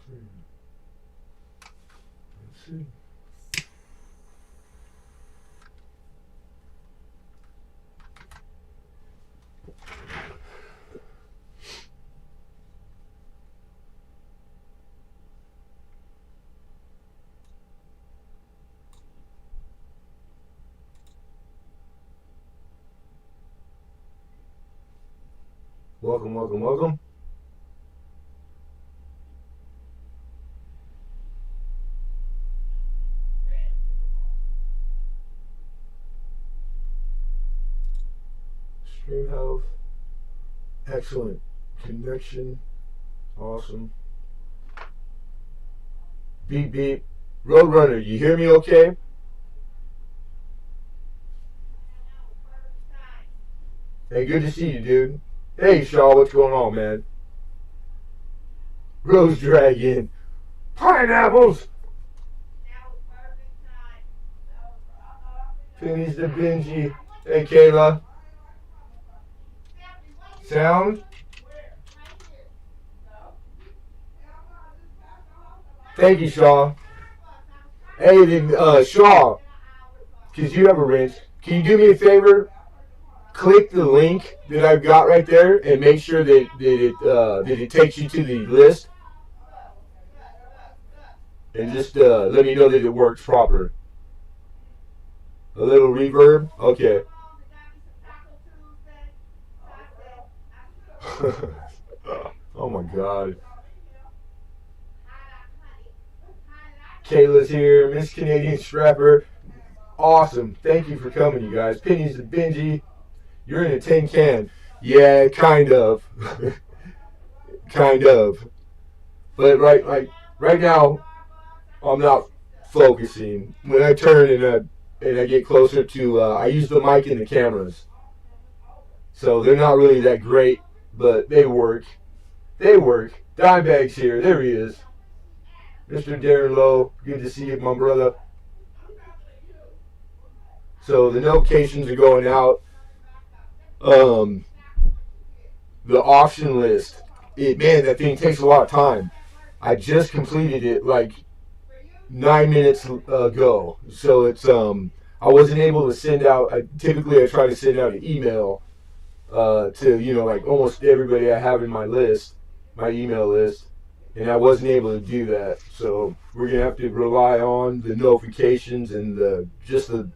Let's see. Welcome, welcome, welcome. Stream health. Excellent. Connection. Awesome. Beep beep. Roadrunner, you hear me okay? Hey, good to see you, dude. Hey, Shaw, what's going on, man? Rose Dragon. Pineapples! Pennies to Benji. Hey, Kayla. Sound? Thank you, Shaw. Hey, then, Shaw, because you have a wrench, can you do me a favor? Click the link that I've got right there and make sure that it takes you to the list. And just let me know that it works proper. A little reverb? Okay. Oh my god. Kayla's here. Miss Canadian Scrapper. Awesome. Thank you for coming, you guys. Pennies to Benji. You're in a tin can. Yeah, kind of. Kind of. But right now, I'm not focusing. When I turn and I get closer to, I use the mic and the cameras. So they're not really that great, but they work. They work. Dimebag's here. There he is. Mr. Darren Lowe, good to see you, my brother. So the notifications are going out. The auction list. Man, that thing takes a lot of time. I just completed it like 9 minutes ago. So it's I wasn't able to send out. Typically I try to send out an email to like almost everybody I have in my list, my email list. And I wasn't able to do that, so we're gonna have to rely on the notifications and just the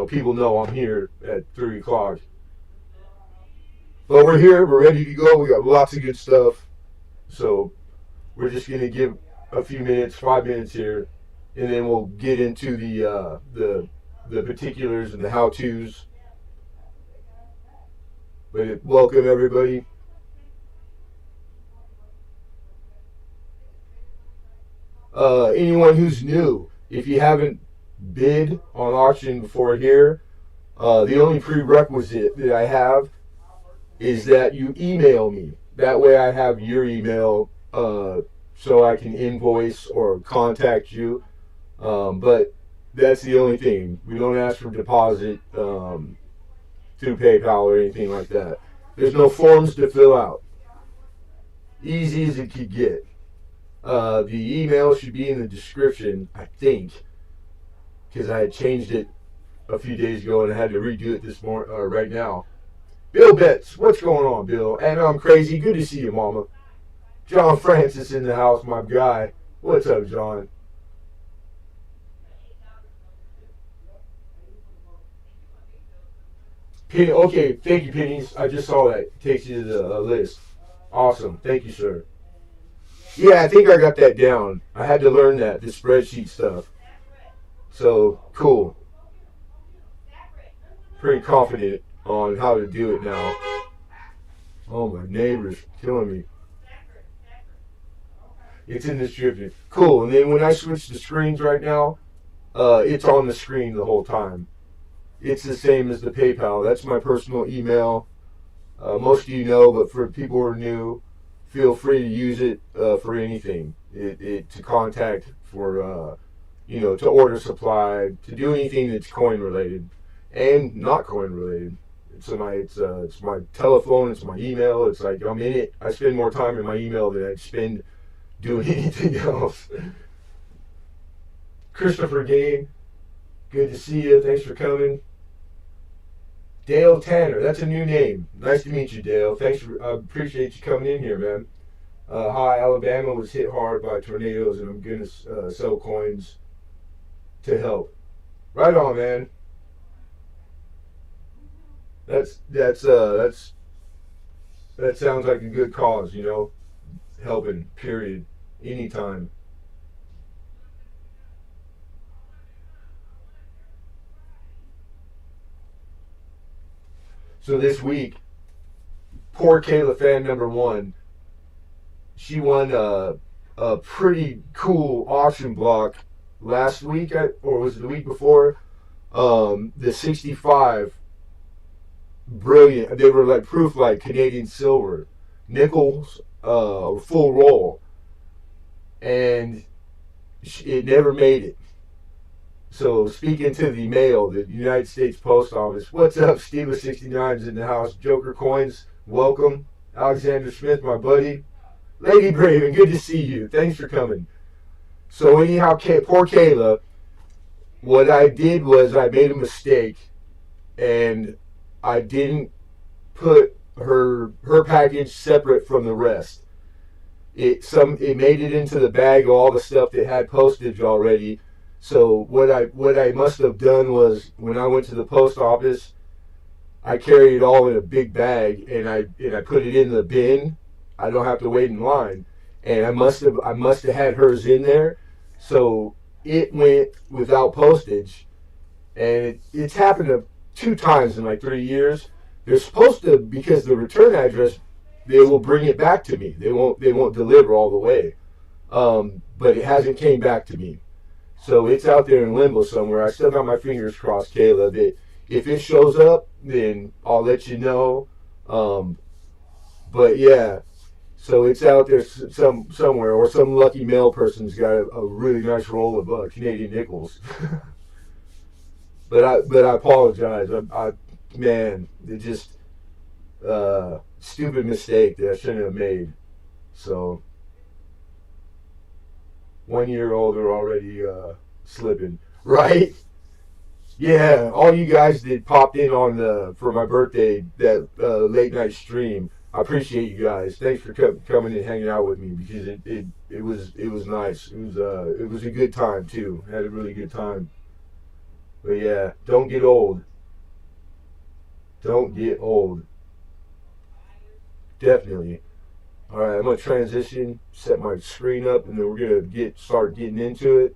people know I'm here at 3 o'clock. But we're here, we're ready to go. We got lots of good stuff, so we're just gonna give a few minutes, 5 minutes here, and then we'll get into the particulars and the how-tos. But welcome everybody. Anyone who's new, if you haven't bid on auction before here, the only prerequisite that I have is that you email me. That way I have your email so I can invoice or contact you. But that's the only thing. We don't ask for deposit through PayPal or anything like that. There's no forms to fill out. Easy as it could get. The email should be in the description, I think, because I had changed it a few days ago and I had to redo it this morning, right now. Bill Betts, what's going on, Bill? And I'm crazy. Good to see you, Mama. John Francis in the house, my guy. What's up, John? Penny, okay, thank you, Pennies. I just saw that. It takes you to the list. Awesome. Thank you, sir. Yeah, I think I got that down. I had to learn that, the spreadsheet stuff. So, cool. Pretty confident on how to do it now. Oh, my neighbor's killing me. It's in the description. Cool. And then when I switch the screens right now, it's on the screen the whole time. It's the same as the PayPal. That's my personal email. Most of you know, but for people who are new, feel free to use it for anything. To contact for, to order supply, to do anything that's coin related and not coin related. It's my telephone, it's my email. It's like I'm in it. I spend more time in my email than I spend doing anything else. Christopher Gain, good to see you. Thanks for coming. Dale Tanner, that's a new name. Nice to meet you, Dale. Thanks for, I appreciate you coming in here, man. Hi, Alabama was hit hard by tornadoes, and I'm gonna sell coins to help. Right on, man. That sounds like a good cause, you know, helping. Period. Anytime. So this week, poor Kayla fan number one, she won a pretty cool auction block last week, or was it the week before? The 65, brilliant. They were like proof like Canadian silver, nickels, full roll, and it never made it. So speaking to the mail, the United States Post Office, what's up? Steve69's in the house. Joker Coins, welcome. Alexander Smith, my buddy. Lady Braven, good to see you. Thanks for coming. So anyhow, poor Kayla, what I did was I made a mistake, and I didn't put her package separate from the rest. It made it into the bag of all the stuff that had postage already. So what I must have done was when I went to the post office, I carried it all in a big bag and I put it in the bin. I don't have to wait in line, and I must have had hers in there, so it went without postage, and it's happened two times in like 3 years. They're supposed to, because the return address, they will bring it back to me. They won't deliver all the way, but it hasn't came back to me. So it's out there in limbo somewhere. I still got my fingers crossed, Kayla, that if it shows up, then I'll let you know. But yeah, so it's out there somewhere, or some lucky mail person's got a really nice roll of Canadian nickels. but I apologize. Man, it just stupid mistake that I shouldn't have made. So 1 year old are already slipping, right? Yeah, all you guys that popped in on for my birthday, that late night stream, I appreciate you guys. Thanks for coming and hanging out with me, because it was nice. It was a good time too. Had a really good time. But yeah, don't get old. Don't get old. Definitely. All right, I'm gonna transition, set my screen up, and then we're gonna start getting into it.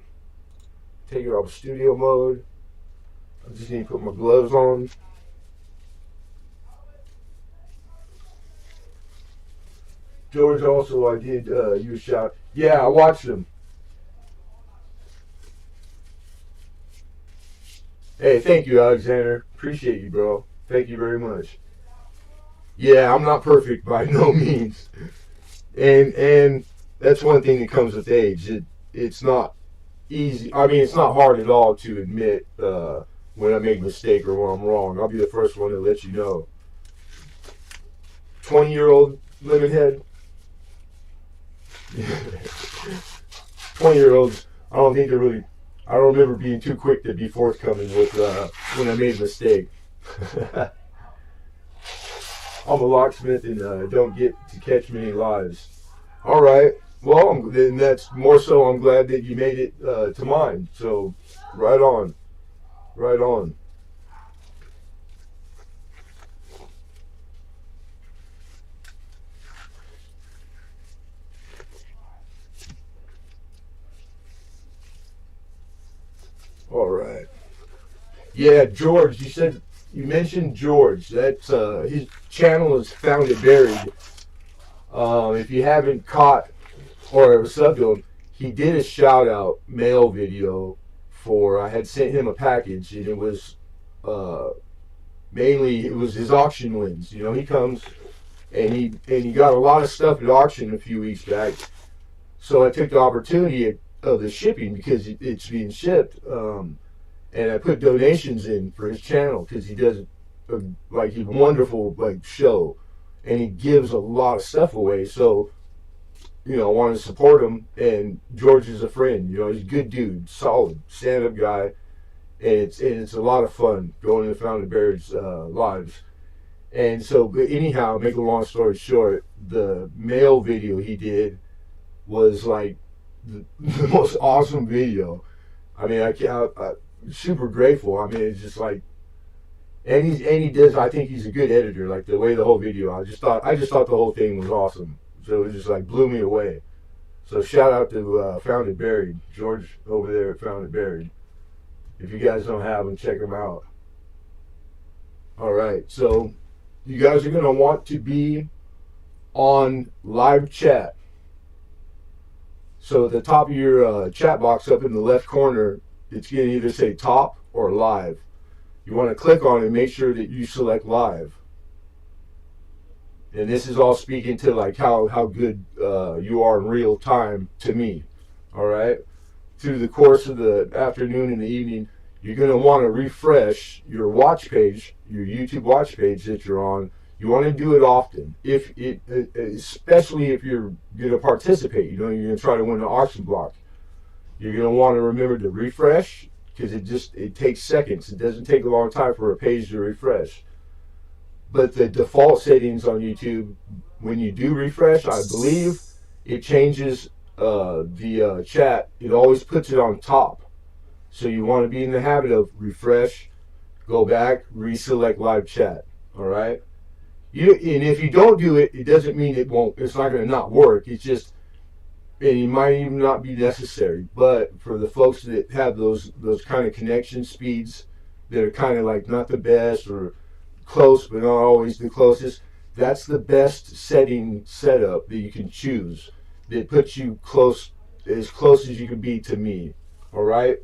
Take it off studio mode. I just need to put my gloves on. George, also, I did you a shout. Yeah, I watched them. Hey, thank you, Alexander. Appreciate you, bro. Thank you very much. Yeah, I'm not perfect by no means, and that's one thing that comes with age. It's not easy. I mean, it's not hard at all to admit when I make a mistake or when I'm wrong. I'll be the first one to let you know. 20-year-old Lemonhead. 20-year-olds, I don't think they're really. I don't remember being too quick to be forthcoming with when I made a mistake. I'm a locksmith and don't get to catch many lives. All right. Well, then that's more so. I'm glad that you made it to mine. So, right on. Right on. All right. Yeah, George, you mentioned George. That's his channel is Found It Buried. If you haven't caught or subbed to him, he did a shout out mail video for. I had sent him a package, and it was mainly it was his auction wins. You know, he comes and he got a lot of stuff at auction a few weeks back. So I took the opportunity of the shipping because it's being shipped. And I put donations in for his channel because he does like a wonderful like show, and he gives a lot of stuff away. So want to support him. And George is a friend. He's a good dude, solid, stand-up guy, and it's a lot of fun going to the Found and Buried's lives. And so, but anyhow, make a long story short, the mail video he did was like the most awesome video. I mean, I'm super grateful. I mean, it's just like, and he does. I think he's a good editor. Like the way the whole video, I just thought the whole thing was awesome. So it just like blew me away. So shout out to Found and Buried, George over there at Found and Buried. If you guys don't have them, check them out. All right, so you guys are gonna want to be on live chat. So at the top of your chat box up in the left corner, it's going to either say top or live. You want to click on it and make sure that you select live. And this is all speaking to like how good you are in real time to me. All right. Through the course of the afternoon and the evening, you're going to want to refresh your watch page, your YouTube watch page that you're on. You want to do it often, especially if you're going to participate. You're going to try to win an auction block. You're going to want to remember to refresh, because it takes seconds. It doesn't take a long time for a page to refresh. But the default settings on YouTube, when you do refresh, I believe it changes the chat. It always puts it on top. So you want to be in the habit of refresh, go back, reselect live chat. All right. And if you don't do it, it doesn't mean it's not going to not work. It's just, and it might even not be necessary. But for the folks that have those kind of connection speeds that are kind of like not the best or close, but not always the closest, that's the best setup that you can choose that puts you as close as you can be to me. All right.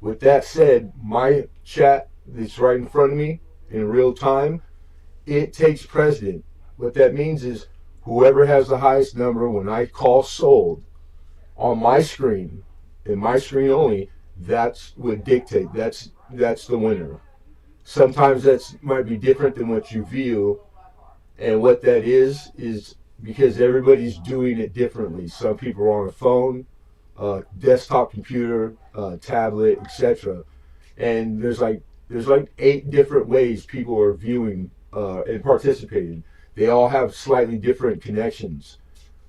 With that said, my chat that's right in front of me in real time, it takes precedent. What that means is whoever has the highest number when I call sold on my screen, and my screen only, that's what dictate. That's the winner. Sometimes that might be different than what you view, and what that is because everybody's doing it differently. Some people are on a phone, desktop computer, tablet, etc. And there's like 8 different ways people are viewing and participating. They all have slightly different connections.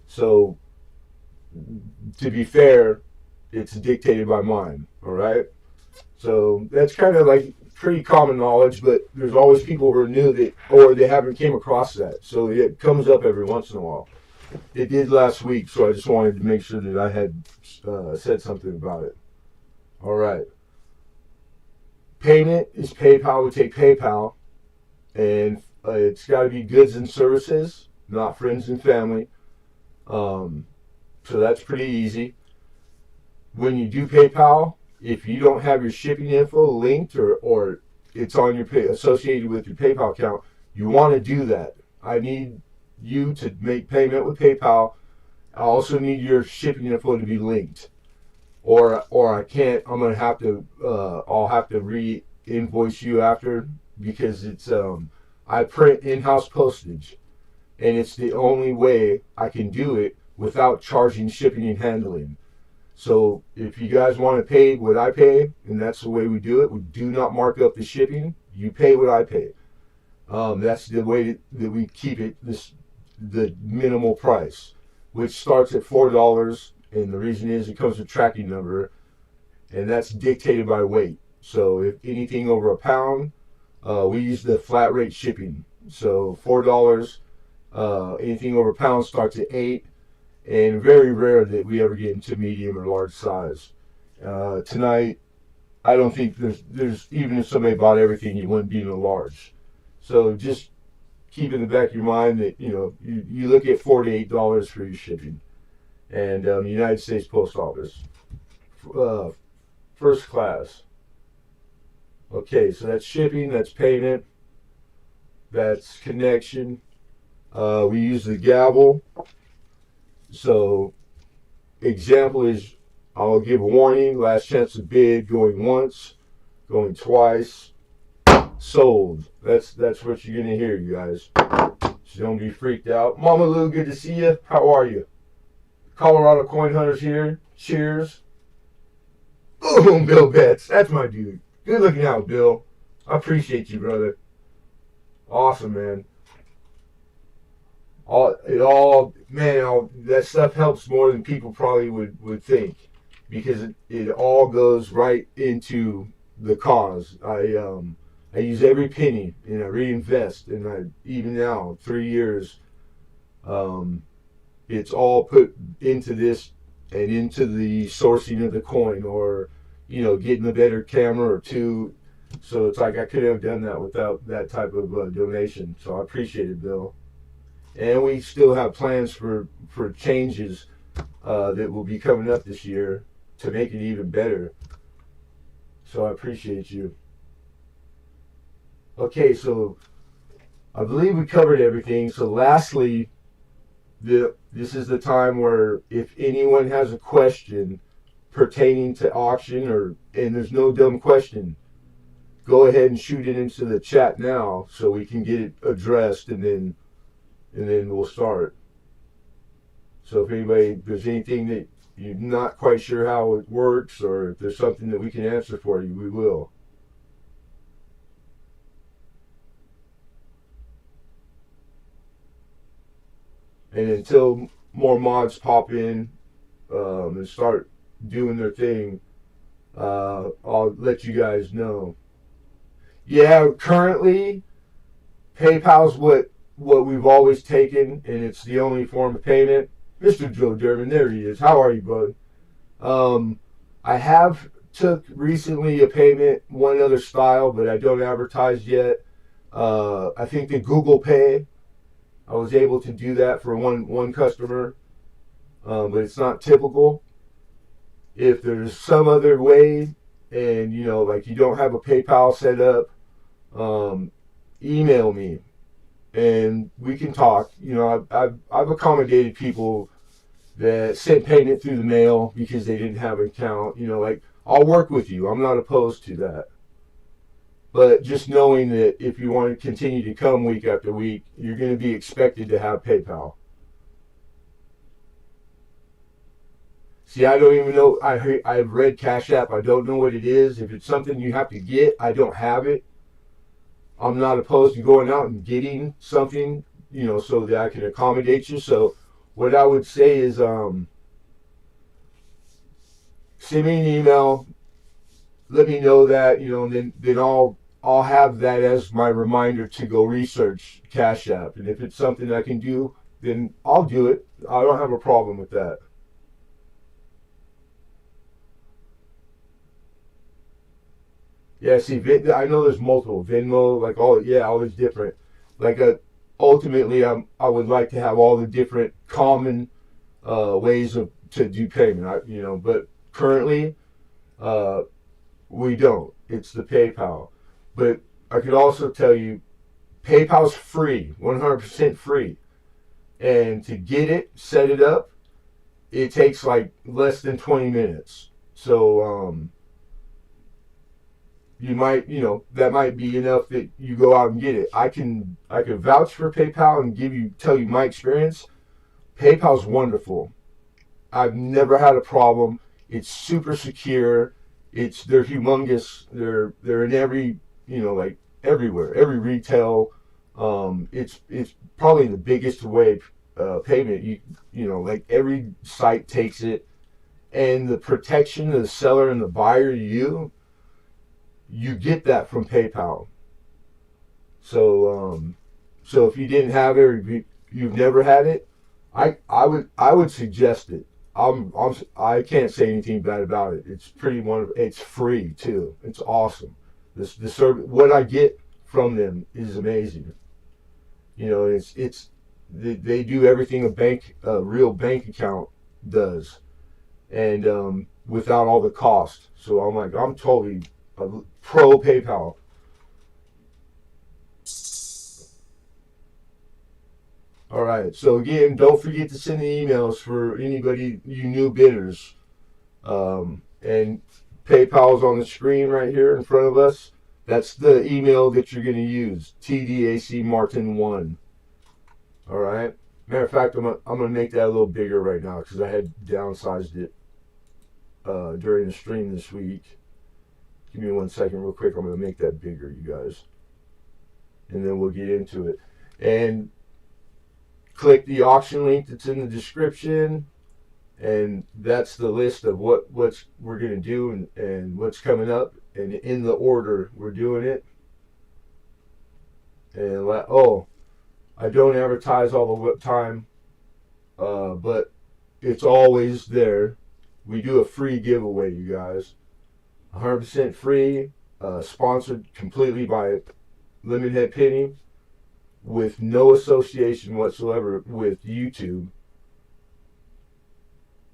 So to be fair, it's dictated by mine. All right. So that's kind of like pretty common knowledge, but there's always people who are new or they haven't came across that. So it comes up every once in a while. It did last week, so I just wanted to make sure that I had said something about it. All right. Payment is PayPal. We take PayPal. And it's got to be goods and services, not friends and family. So that's pretty easy. When you do PayPal, if you don't have your shipping info linked or it's on your associated with your PayPal account, you want to do that. I need you to make payment with PayPal. I also need your shipping info to be linked, or I can't. I'm gonna have to. I'll have to re-invoice you after. Because it's I print in-house postage, and it's the only way I can do it without charging shipping and handling. So if you guys want to pay what I pay, and that's the way we do it, we do not mark up the shipping. You pay what I pay. That's the way that we keep it the minimal price, which starts at $4, and the reason is it comes with tracking number, and that's dictated by weight. So if anything over a pound, we use the flat rate shipping. So $4, anything over a pound starts at $8, and very rare that we ever get into medium or large size. Tonight, I don't think there's even if somebody bought everything, you wouldn't be in a large. So just keep in the back of your mind that you look at $4 to $8 for your shipping, and United States Post Office, first class. Okay, so that's shipping, that's payment, that's connection. We use the gavel. So, example is, I'll give a warning, last chance to bid, going once, going twice, sold. That's what you're going to hear, you guys. So don't be freaked out. Mama Lou, good to see you. How are you? Colorado Coin Hunters here. Cheers. Boom, Bill Betts. That's my dude. Good looking out, Bill. I appreciate you, brother. Awesome, man. That stuff helps more than people probably would think, because it all goes right into the cause. I use every penny and I reinvest, and even now 3 years, it's all put into this and into the sourcing of the coin, or getting a better camera or two. So it's like I couldn't have done that without that type of donation. So I appreciate it, Bill. And we still have plans for changes that will be coming up this year to make it even better. So I appreciate you. Okay, so I believe we covered everything. So lastly, this is the time where if anyone has a question pertaining to auction, and there's no dumb question, go ahead and shoot it into the chat now so we can get it addressed, and then we'll start. So if there's anything that you're not quite sure how it works, or if there's something that we can answer for you, we will. And until more mods pop in and start doing their thing, I'll let you guys know. Yeah, currently, PayPal's what we've always taken, and it's the only form of payment. Mr. Joe Durbin, there he is. How are you, bud? I have took recently a payment, one other style, but I don't advertise yet. I think the Google Pay, I was able to do that for one customer, but it's not typical. If there's some other way, and like you don't have a PayPal set up, email me and we can talk. I've accommodated people that sent payment through the mail because they didn't have an account. Like, I'll work with you. I'm not opposed to that. But just knowing that if you want to continue to come week after week, you're going to be expected to have PayPal. See, I don't even know. I've read Cash App. I don't know what it is. If it's something you have to get, I don't have it. I'm not opposed to going out and getting something, so that I can accommodate you. So what I would say is send me an email. Let me know that, and then I'll have that as my reminder to go research Cash App. And if it's something I can do, then I'll do it. I don't have a problem with that. Yeah, see, I know there's multiple Venmo, like all these different. Like, ultimately, I would like to have all the different common ways to do payment. But currently, we don't. It's the PayPal. But I could also tell you, PayPal's free, 100% free, and to get it, set it up, it takes like less than 20 minutes. So you might, that might be enough that you go out and get it. I can vouch for PayPal and tell you my experience. PayPal's wonderful. I've never had a problem. It's super secure. They're humongous. They're in every, like everywhere, every retail. It's probably the biggest way payment. Like every site takes it, and the protection of the seller and the buyer, you get that from PayPal. So if you didn't have it, or you've never had it, I would suggest it. I can't say anything bad about it. It's pretty wonderful. It's free too. It's awesome. The service, what I get from them is amazing. They do everything a real bank account does, and without all the cost. So I'm totally pro PayPal. All right. So again, don't forget to send the emails for anybody, you new bidders. And PayPal's on the screen right here in front of us. That's the email that you're going to use. TDAC Martin 1. All right. Matter of fact, I'm gonna make that a little bigger right now because I had downsized it during the stream this week. Give me 1 second, real quick. I'm gonna make that bigger, you guys, and then we'll get into it. And click the auction link that's in the description, and that's the list of what's we're gonna do and what's coming up, and in the order we're doing it. And I don't advertise all the time, but it's always there. We do a free giveaway, you guys. 100% free, sponsored completely by Lemonhead Penny, with no association whatsoever with YouTube.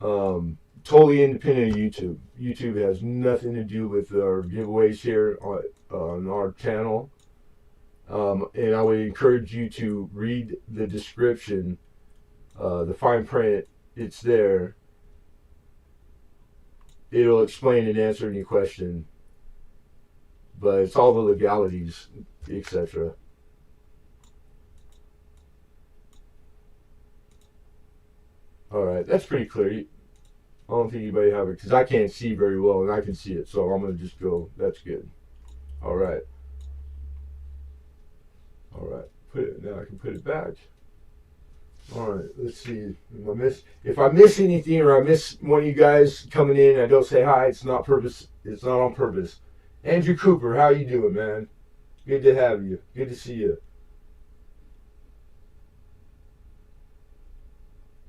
Totally independent of YouTube. YouTube has nothing to do with our giveaways here on our channel. And I would encourage you to read the description, the fine print. It's there. It'll explain and answer any question, but it's all the legalities, etc. All right, that's pretty clear. I don't think anybody have it because I can't see very well and I can see it, so I'm gonna just go. That's good. All right. All right. Now I can put it back. All right, let's see. If I miss anything or I miss one of you guys coming in and I don't say hi, it's not purpose. It's not on purpose. Andrew Cooper, how you doing, man? Good to have you. Good to see you.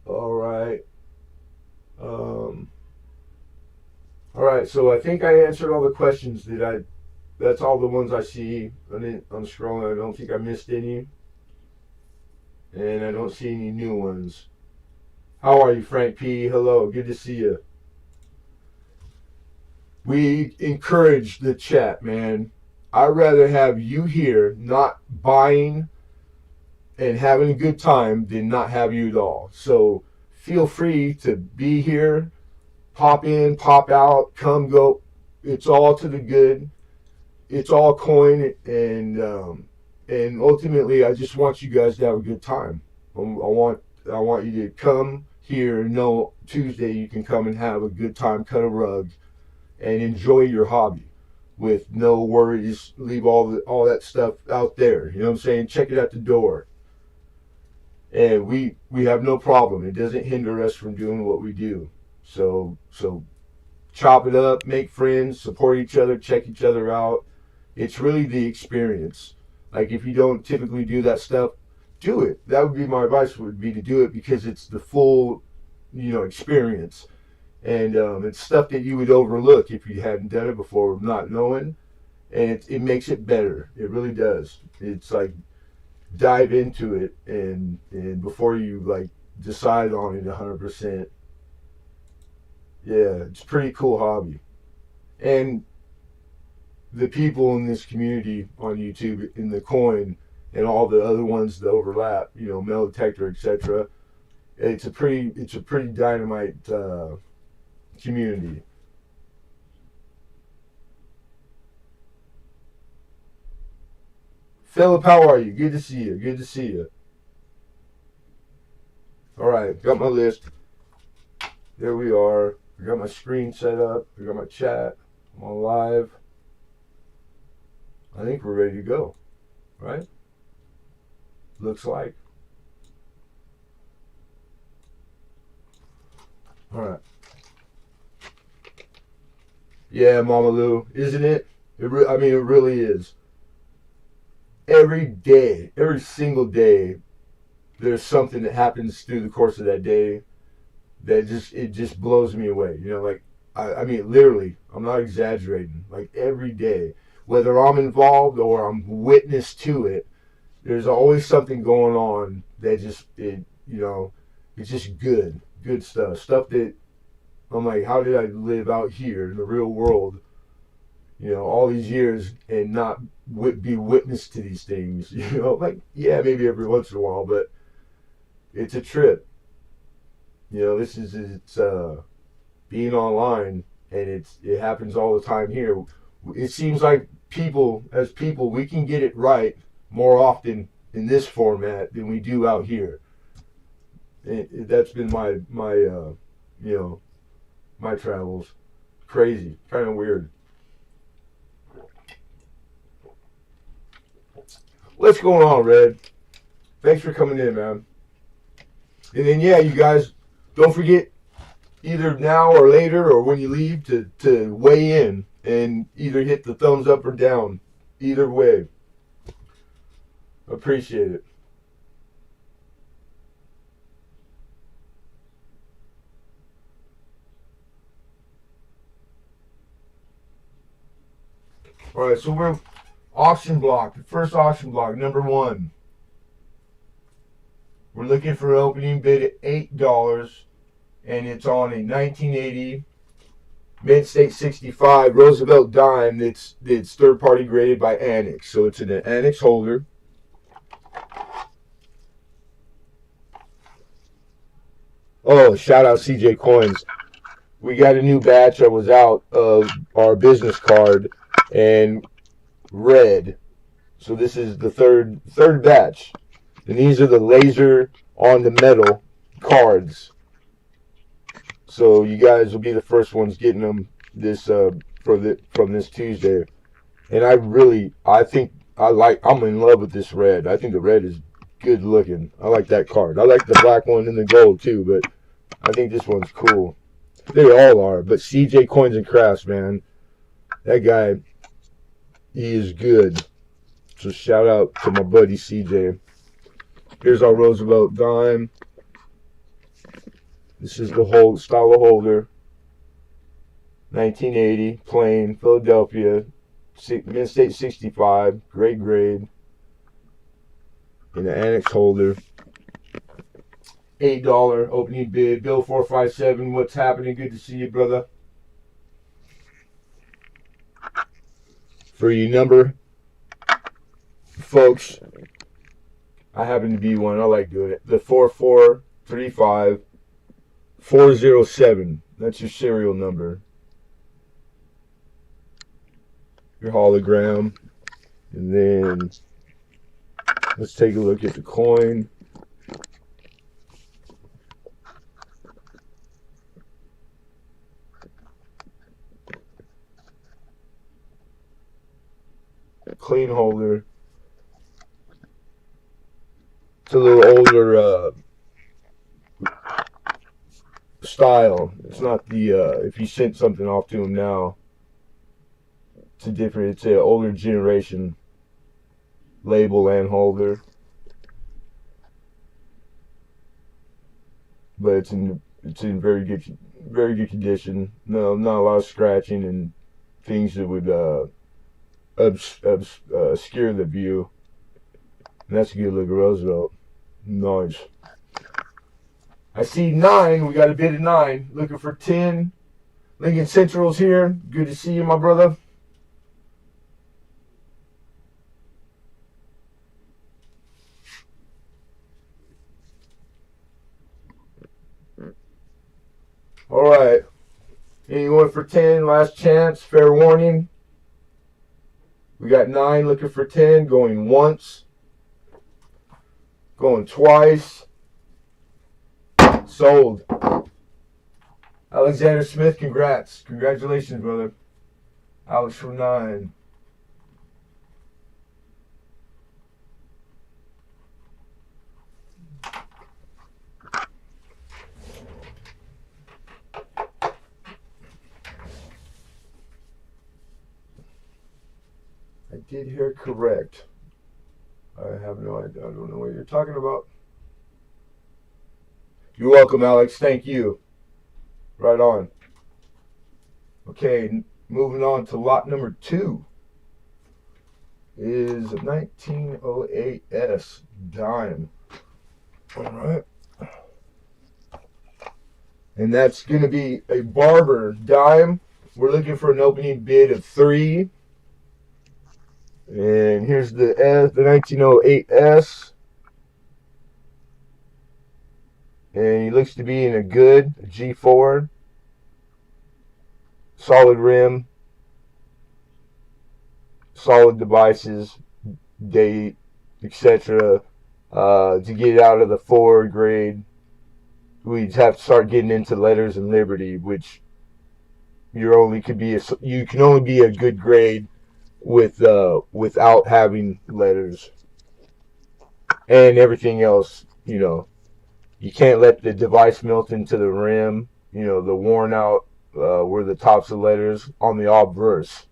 All right. All right. So I think I answered all the questions. Did I? That's all the ones I see. I'm scrolling. I don't think I missed any. And I don't see any new ones. How are you, Frank P? Hello, good to see you. We encourage the chat, man. I'd rather have you here not buying and having a good time than not have you at all. So feel free to be here, pop in, pop out, come, go. It's all to the good. It's all coin, and ultimately, I just want you guys to have a good time. I want you to come here and know Tuesday you can come and have a good time, cut a rug, and enjoy your hobby with no worries. Leave all that stuff out there. You know what I'm saying? Check it at the door. And we have no problem. It doesn't hinder us from doing what we do. So chop it up, make friends, support each other, check each other out. It's really the experience. Like if you don't typically do that stuff, do it. That would be my advice, would be to do it because it's the full, experience. And it's stuff that you would overlook if you hadn't done it before, not knowing. And it makes it better. It really does. It's like dive into it and before you like decide on it 100%. Yeah, it's a pretty cool hobby. And the people in this community on YouTube, in the coin, and all the other ones that overlap, metal detector, etc. It's a pretty dynamite community. Philip, how are you? Good to see you. Good to see you. All right, got my list. There we are. I got my screen set up. I got my chat. I'm on live. I think we're ready to go, right? Looks like. All right. Yeah, Mama Lou, isn't it? It really is. Every day, every single day, there's something that happens through the course of that day that just blows me away. Literally, I'm not exaggerating. Like every day, whether I'm involved or I'm witness to it, there's always something going on that it's just good stuff that I'm like, how did I live out here in the real world, all these years and not be witness to these things, yeah, maybe every once in a while, but it's a trip. It's being online, and it happens all the time here. It seems like people, we can get it right more often in this format than we do out here. That's been my my travels. Crazy, kind of weird. What's going on, Red? Thanks for coming in, man. And then yeah, you guys, don't forget either now or later or when you leave to weigh in and either hit the thumbs up or down. Either way, appreciate it. All right, so we're auction block. The first auction block, number 1. We're looking for an opening bid at $8, and it's on a 1980 Mid-State 65 Roosevelt dime that's third-party graded by Annex. So it's an Annex holder. Oh, shout out CJ Coins. We got a new batch that was out of our business card and red. So this is the third batch. And these are the laser on the metal cards. So you guys will be the first ones getting them from this Tuesday. And I'm in love with this red. I think the red is good looking. I like that card. I like the black one and the gold too, but I think this one's cool. They all are, but CJ Coins and Crafts, man, that guy, he is good. So shout out to my buddy CJ. Here's our Roosevelt dime. This is the whole style of holder. 1980, plain, Philadelphia, Mid-State 65, great grade. In the Annex holder. $8 opening bid. Bill 457. What's happening? Good to see you, brother. For you number folks, I happen to be one. I like doing it. The 4435407. That's your serial number. Your hologram. And then let's take a look at the coin. Clean holder. It's a little older style. It's not the if you sent something off to him now, it's an older generation label and holder. But it's in very good condition. No, not a lot of scratching and things that would obscure the view. And that's a good look at Roosevelt. Nice. I see 9. We got a bid of 9. Looking for 10. Lincoln Central's here. Good to see you, my brother. All right. Anyone for 10? Last chance. Fair warning. We got 9 looking for 10. Going once. Going twice. Sold. Alexander Smith, congrats. Congratulations, brother. Alex for 9. I did hear correct. I have no idea. I don't know what you're talking about. You're welcome, Alex. Thank you. Right on. Okay, moving on to lot number 2 is a 1908S dime. All right. And that's going to be a Barber dime. We're looking for an opening bid of 3. And here's the 1908S. And he looks to be in a good G4. Solid rim. Solid devices. Date, etc. To get out of the 4 grade we'd have to start getting into letters and Liberty, which you can only be a good grade with without having letters and everything else. You can't let the device melt into the rim. The worn out were the tops of letters on the obverse.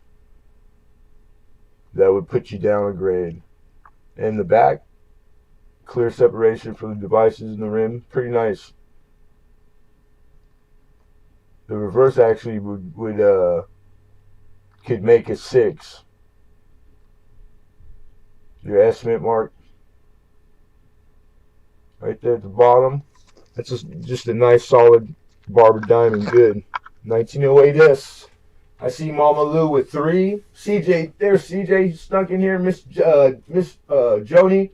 That would put you down a grade. And the back, clear separation from the devices in the rim, pretty nice. The reverse actually could make a 6. Your estimate mark right there at the bottom. That's just a nice solid Barber diamond. Good. 1908S. I see Mama Lou with 3. CJ, there's CJ snuck in here. Miss Joni.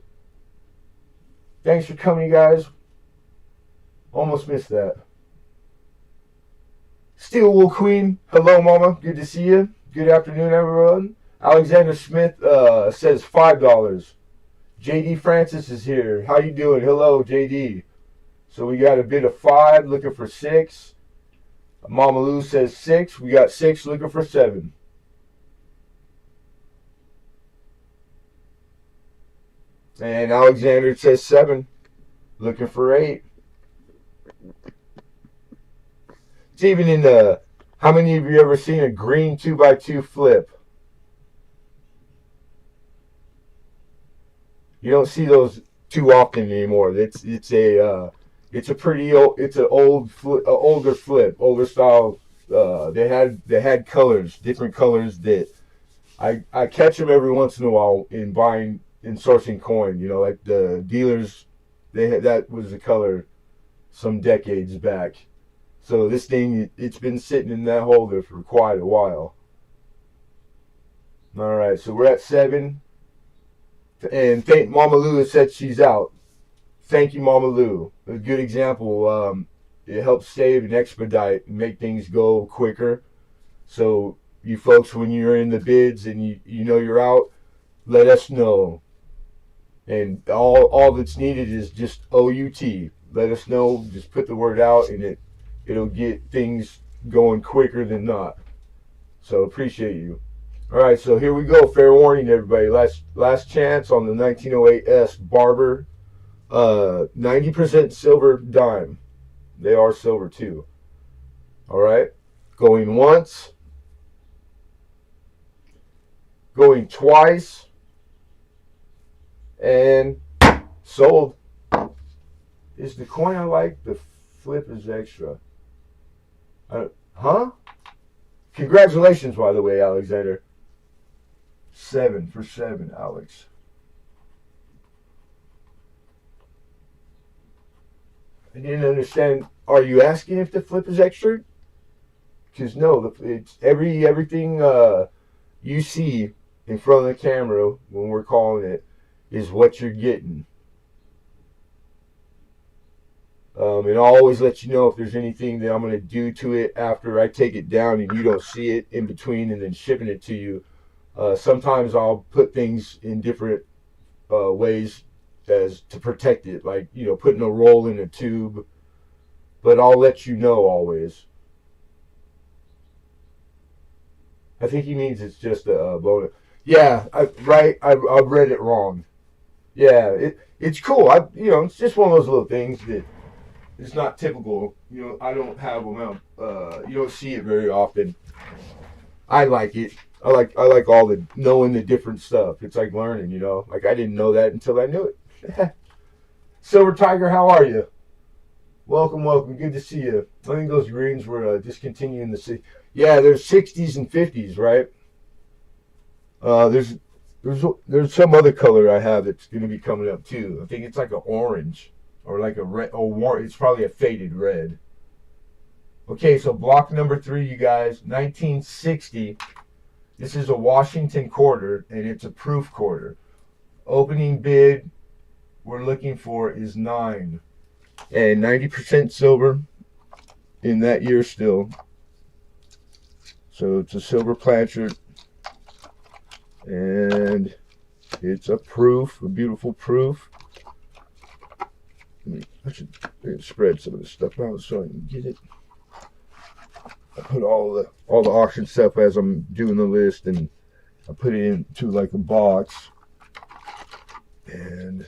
Thanks for coming, guys. Almost missed that. Steel Wool Queen. Hello, Mama. Good to see you. Good afternoon, everyone. Alexander Smith says $5. JD Francis is here. How you doing? Hello, JD. So we got a bid of 5, looking for 6. Mama Lou says 6. We got 6, looking for 7. And Alexander says 7, looking for 8. It's even in the... How many of you ever seen a green 2x2 flip? You don't see those too often anymore. It's a pretty old, it's an older flip, older style. They had colors, different colors that I catch them every once in a while in buying and sourcing coin. Like the dealers, that was the color some decades back. So this thing, it's been sitting in that holder for quite a while. All right, so we're at 7. And thank Mama Lou said she's out. Thank you, Mama Lou. A good example. It helps save and expedite and make things go quicker. So you folks, when you're in the bids and you know you're out, let us know. And all that's needed is just OUT. Let us know. Just put the word out, and it'll get things going quicker than not. So appreciate you. All right, so here we go. Fair warning, everybody. Last chance on the 1908S Barber, 90% silver dime. They are silver too. All right, going once, going twice, and sold. Is the coin I like? The flip is extra. Huh? Congratulations, by the way, Alexander. 7 for 7, Alex. I didn't understand. Are you asking if the flip is extra? Because no, it's everything you see in front of the camera when we're calling it is what you're getting. And I'll always let you know if there's anything that I'm going to do to it after I take it down and you don't see it in between and then shipping it to you. Sometimes I'll put things in different ways as to protect it, like putting a roll in a tube. But I'll let you know always. I think he means it's just a bonus. Yeah, I've read it wrong. Yeah, it's cool. It's just one of those little things that it's not typical. I don't have them out. You don't see it very often. I like it. I like all the knowing the different stuff. It's like learning, Like I didn't know that until I knew it. Silver Tiger, how are you? Welcome. Good to see you. I think those greens were discontinuing the city. Yeah, there's 60s and 50s, right? There's some other color I have that's going to be coming up too. I think it's like an orange or like a red. It's probably a faded red. Okay, so block number 3, you guys. 1960. This is a Washington quarter, and it's a proof quarter. Opening bid we're looking for is 9. And 90% silver in that year still. So it's a silver planchet. And it's a proof, a beautiful proof. I should spread some of this stuff out so I can get it. I put all the auction stuff as I'm doing the list, and I put it into like a box. And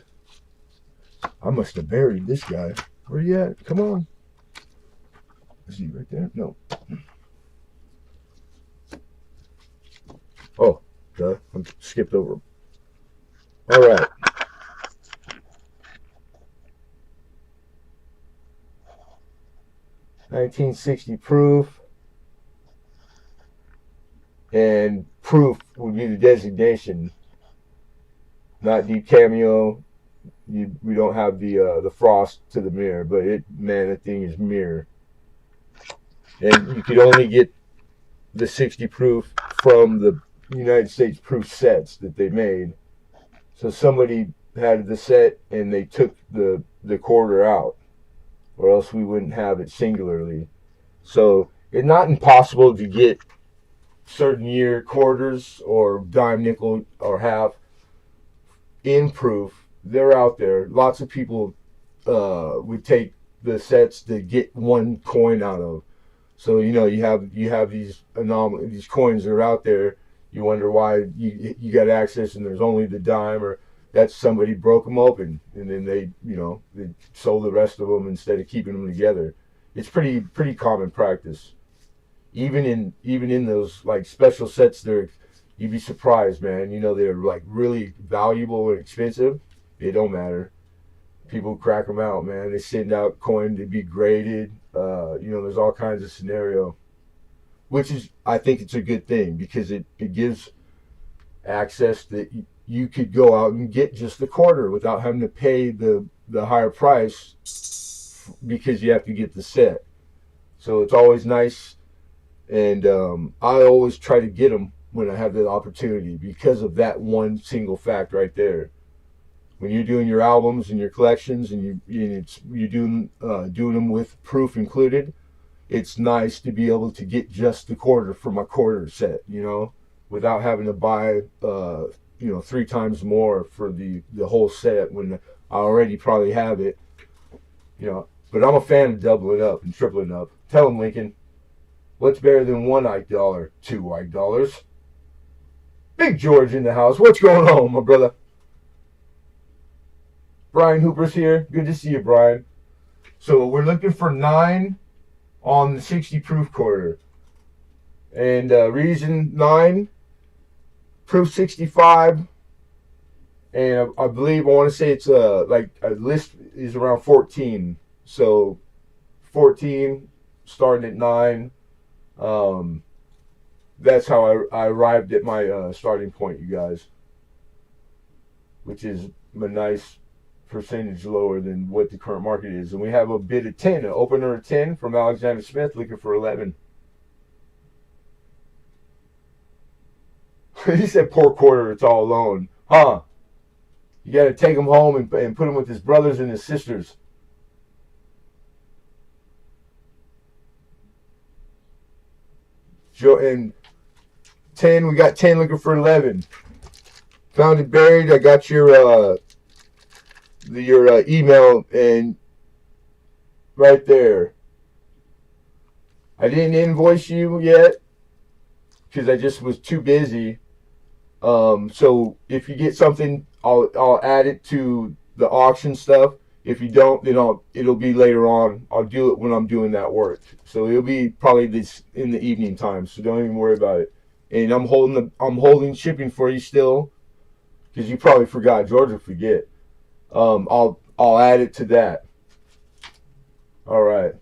I must have buried this guy. Where you at? Come on. Is he right there? No. Oh, duh. I skipped over him. All right. $1960 proof. And proof would be the designation. Not deep cameo. We don't have the frost to the mirror, but that thing is mirror. And you could only get the 60 proof from the United States proof sets that they made. So somebody had the set and they took the quarter out, or else we wouldn't have it singularly. So it's not impossible to get certain year quarters or dime, nickel, or half in proof. They're out there. Lots of people would take the sets to get one coin out of. So you have these these coins that are out there. You wonder why you got access and there's only the dime, or that somebody broke them open and then they sold the rest of them instead of keeping them together. It's pretty common practice. Even in those like special sets, you'd be surprised, man. They're like really valuable and expensive. It don't matter. People crack them out, man. They send out coin to be graded. There's all kinds of scenario, which is, I think it's a good thing, because it gives access that you could go out and get just the quarter without having to pay the higher price because you have to get the set. So it's always nice, and I always try to get them when I have the opportunity because of that one single fact right there. When you're doing your albums and your collections and you're doing them with proof included, it's nice to be able to get just the quarter from a quarter set, without having to buy 3 times more for the whole set when I already probably have it. But I'm a fan of doubling up and tripling up. Tell him, Lincoln, what's better than one Ike dollar? 2 Ike dollars. Big George in the house. What's going on, my brother? Brian Hooper's here. Good to see you, Brian. So we're looking for 9 on the 60 proof quarter. And reason 9, proof 65. And I believe, I want to say it's like a list is around 14. So 14 starting at 9. That's how I arrived at my starting point, you guys. Which is a nice percentage lower than what the current market is. And we have a bid of 10, an opener of 10 from Alexander Smith, looking for 11. He said, poor quarter, it's all alone. Huh? You got to take him home and put him with his brothers and his sisters. And 10, we got 10 looking for 11. Found it buried. I got your email and right there. I didn't invoice you yet because I just was too busy. So if you get something, I'll add it to the auction stuff. If you don't, then it'll be later on. I'll do it when I'm doing that work. So it'll be probably this in the evening time. So don't even worry about it. And I'm holding shipping for you still, because you probably forgot. George will forget. I'll add it to that. All right.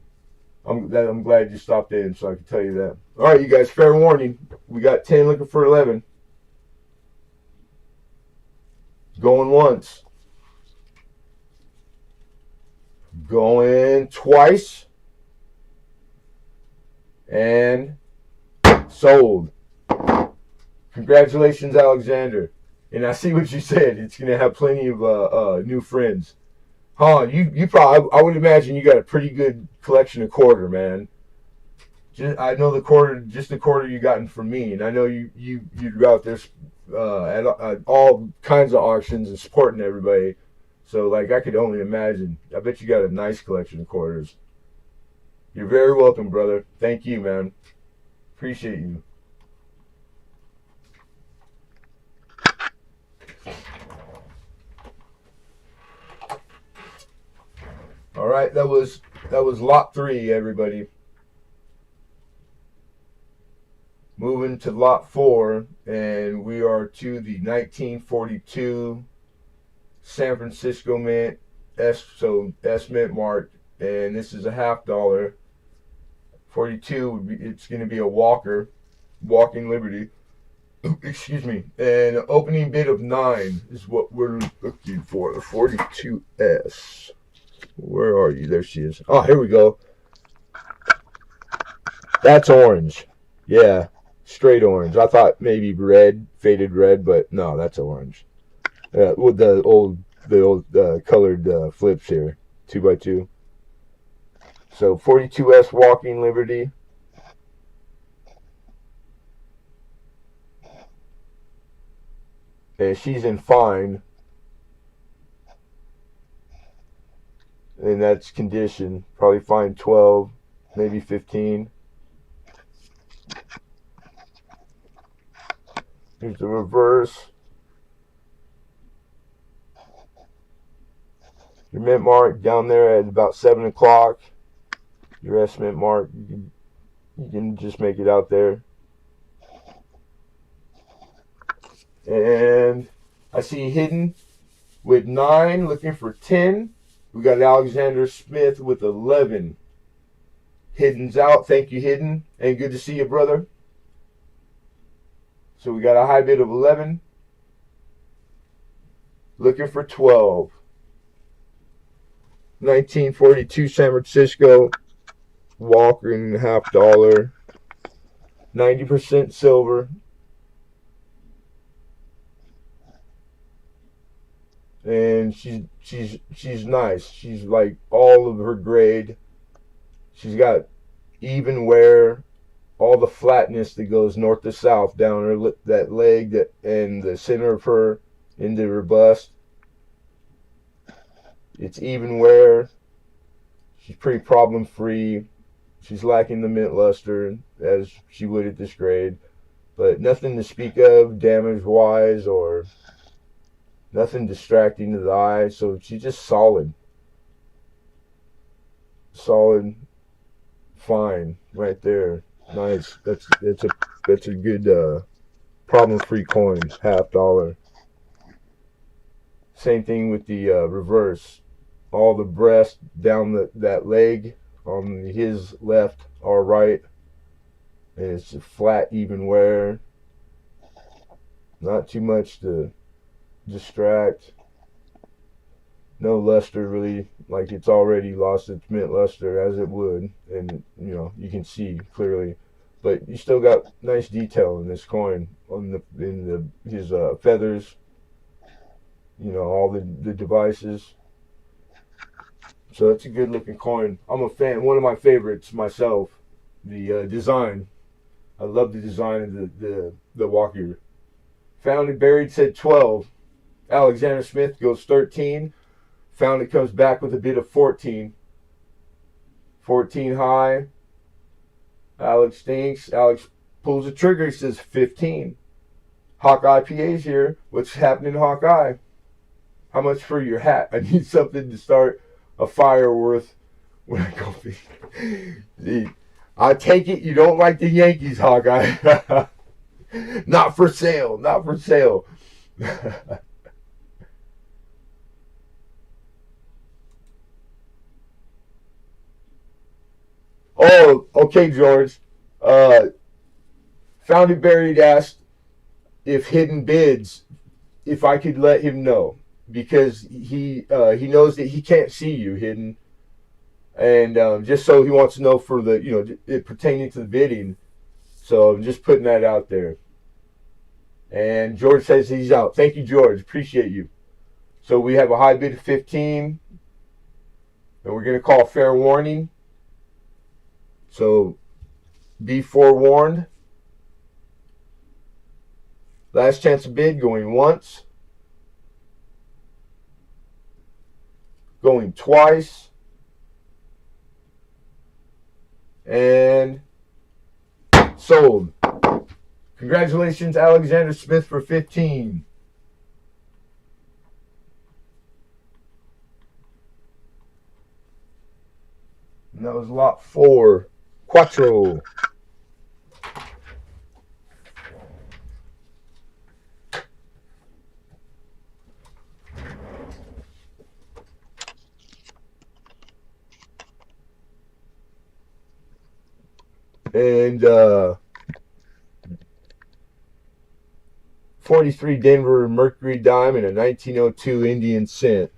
I'm glad you stopped in so I can tell you that. All right, you guys. Fair warning. We got 10 looking for 11. Going once. Going twice. And sold. Congratulations, Alexander. And I see what you said. It's going to have plenty of new friends. Huh, you probably, I would imagine you got a pretty good collection of quarter, man. I know the quarter you gotten from me. And I know you're out there at all kinds of auctions and supporting everybody. So, like, I could only imagine. I bet you got a nice collection of quarters. You're very welcome, brother. Thank you, man. Appreciate you. All right, that was lot 3, everybody. Moving to lot 4, and we are to the 1942 San Francisco Mint S Mint mark, and this is a $50. 42, it's going to be a walking Liberty. Excuse me. And an opening bid of 9 is what we're looking for. The 42S. Where are you? There she is. Oh, here we go. That's orange. Yeah, straight orange. I thought maybe red, faded red, but no, that's orange. With the old colored flips here, 2x2. So 42S Walking Liberty. And she's in fine. And that's condition. Probably fine 12, maybe 15. Here's the reverse. Your mint mark down there at about 7 o'clock. Your S mint mark, you can just make it out there. And I see Hidden with 9, looking for 10. We got Alexander Smith with 11. Hidden's out. Thank you, Hidden. And good to see you, brother. So we got a high bid of 11. Looking for 12. 1942 San Francisco. Walking $50. 90% silver. And she's nice. She's like all of her grade. She's got even wear, all the flatness that goes north to south down her that leg and the center of her into her bust. It's even wear. She's pretty problem free. She's lacking the mint luster as she would at this grade, but nothing to speak of damage wise or nothing distracting to the eye. So she's just solid, fine right there. Nice. That's a good problem free coin. $50. Same thing with the reverse. All the breast down that leg on his left or right, and it's a flat even wear. Not too much to distract. No luster really, like it's already lost its mint luster as it would, and you can see clearly. But you still got nice detail in this coin on his feathers. All the devices. So that's a good looking coin. I'm a fan. One of my favorites myself. The design. I love the design of the walker. Found it buried said 12. Alexander Smith goes 13. Found it comes back with a bid of 14. 14 high. Alex stinks. Alex pulls the trigger. He says 15. Hawkeye PA's here. What's happening, Hawkeye? How much for your hat? I need something to start a fire worth when I go feed. I take it you don't like the Yankees, Hawkeye. Not for sale. Not for sale. Oh, okay, George. Found it buried asked if Hidden bids, if I could let him know, because he knows that he can't see you, Hidden, and just so he wants to know for the it pertaining to the bidding. So I'm just putting that out there. And George says he's out. Thank you, George. Appreciate you. So we have a high bid of 15, and we're gonna call fair warning. So be forewarned. Last chance to bid going once. going twice, and sold. Congratulations, Alexander Smith, for 15. And that was lot 4. Quattro. And 43 Denver Mercury dime and a 1902 Indian cent.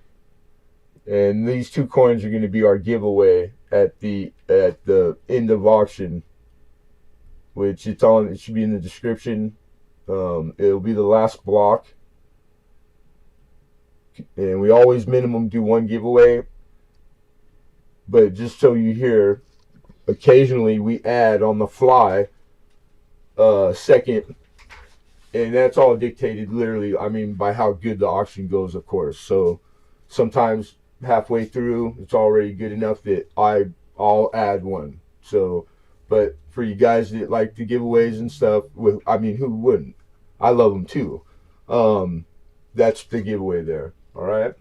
And these 2 coins are going to be our giveaway at the end of auction, which it should be in the description. It'll be the last block, and we always minimum do 1 giveaway. But just so you hear, occasionally we add on the fly second, and that's all dictated literally, by how good the auction goes, of course. So sometimes halfway through it's already good enough that I'll add 1. So, but for you guys that like the giveaways and stuff, who wouldn't? I love them too. That's the giveaway there. All right,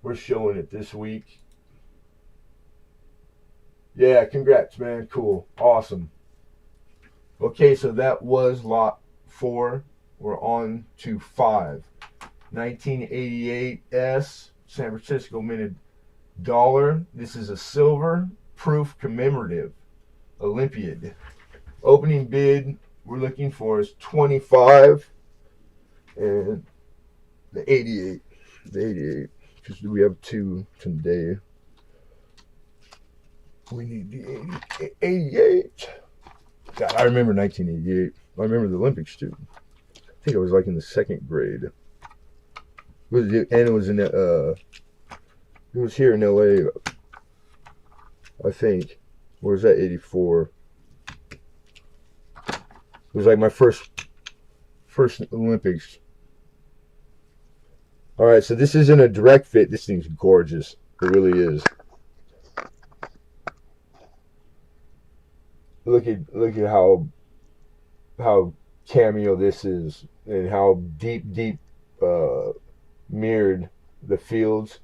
we're showing it this week. Yeah, congrats, man. Cool, awesome. Okay, so that was lot 4. We're on to 5. 1988 S San Francisco minted dollar. This is a silver proof commemorative Olympiad. Opening bid we're looking for is 25, and the 88, because we have 2 today. We need the 88. God, I remember 1988. I remember the Olympics too. I think I was like in the 2nd grade. And it was in it was here in LA, I think. Or was that 84? It was like my first Olympics. All right, so this isn't a direct fit. This thing's gorgeous. It really is. Look at how cameo this is, and how deep mirrored the fields.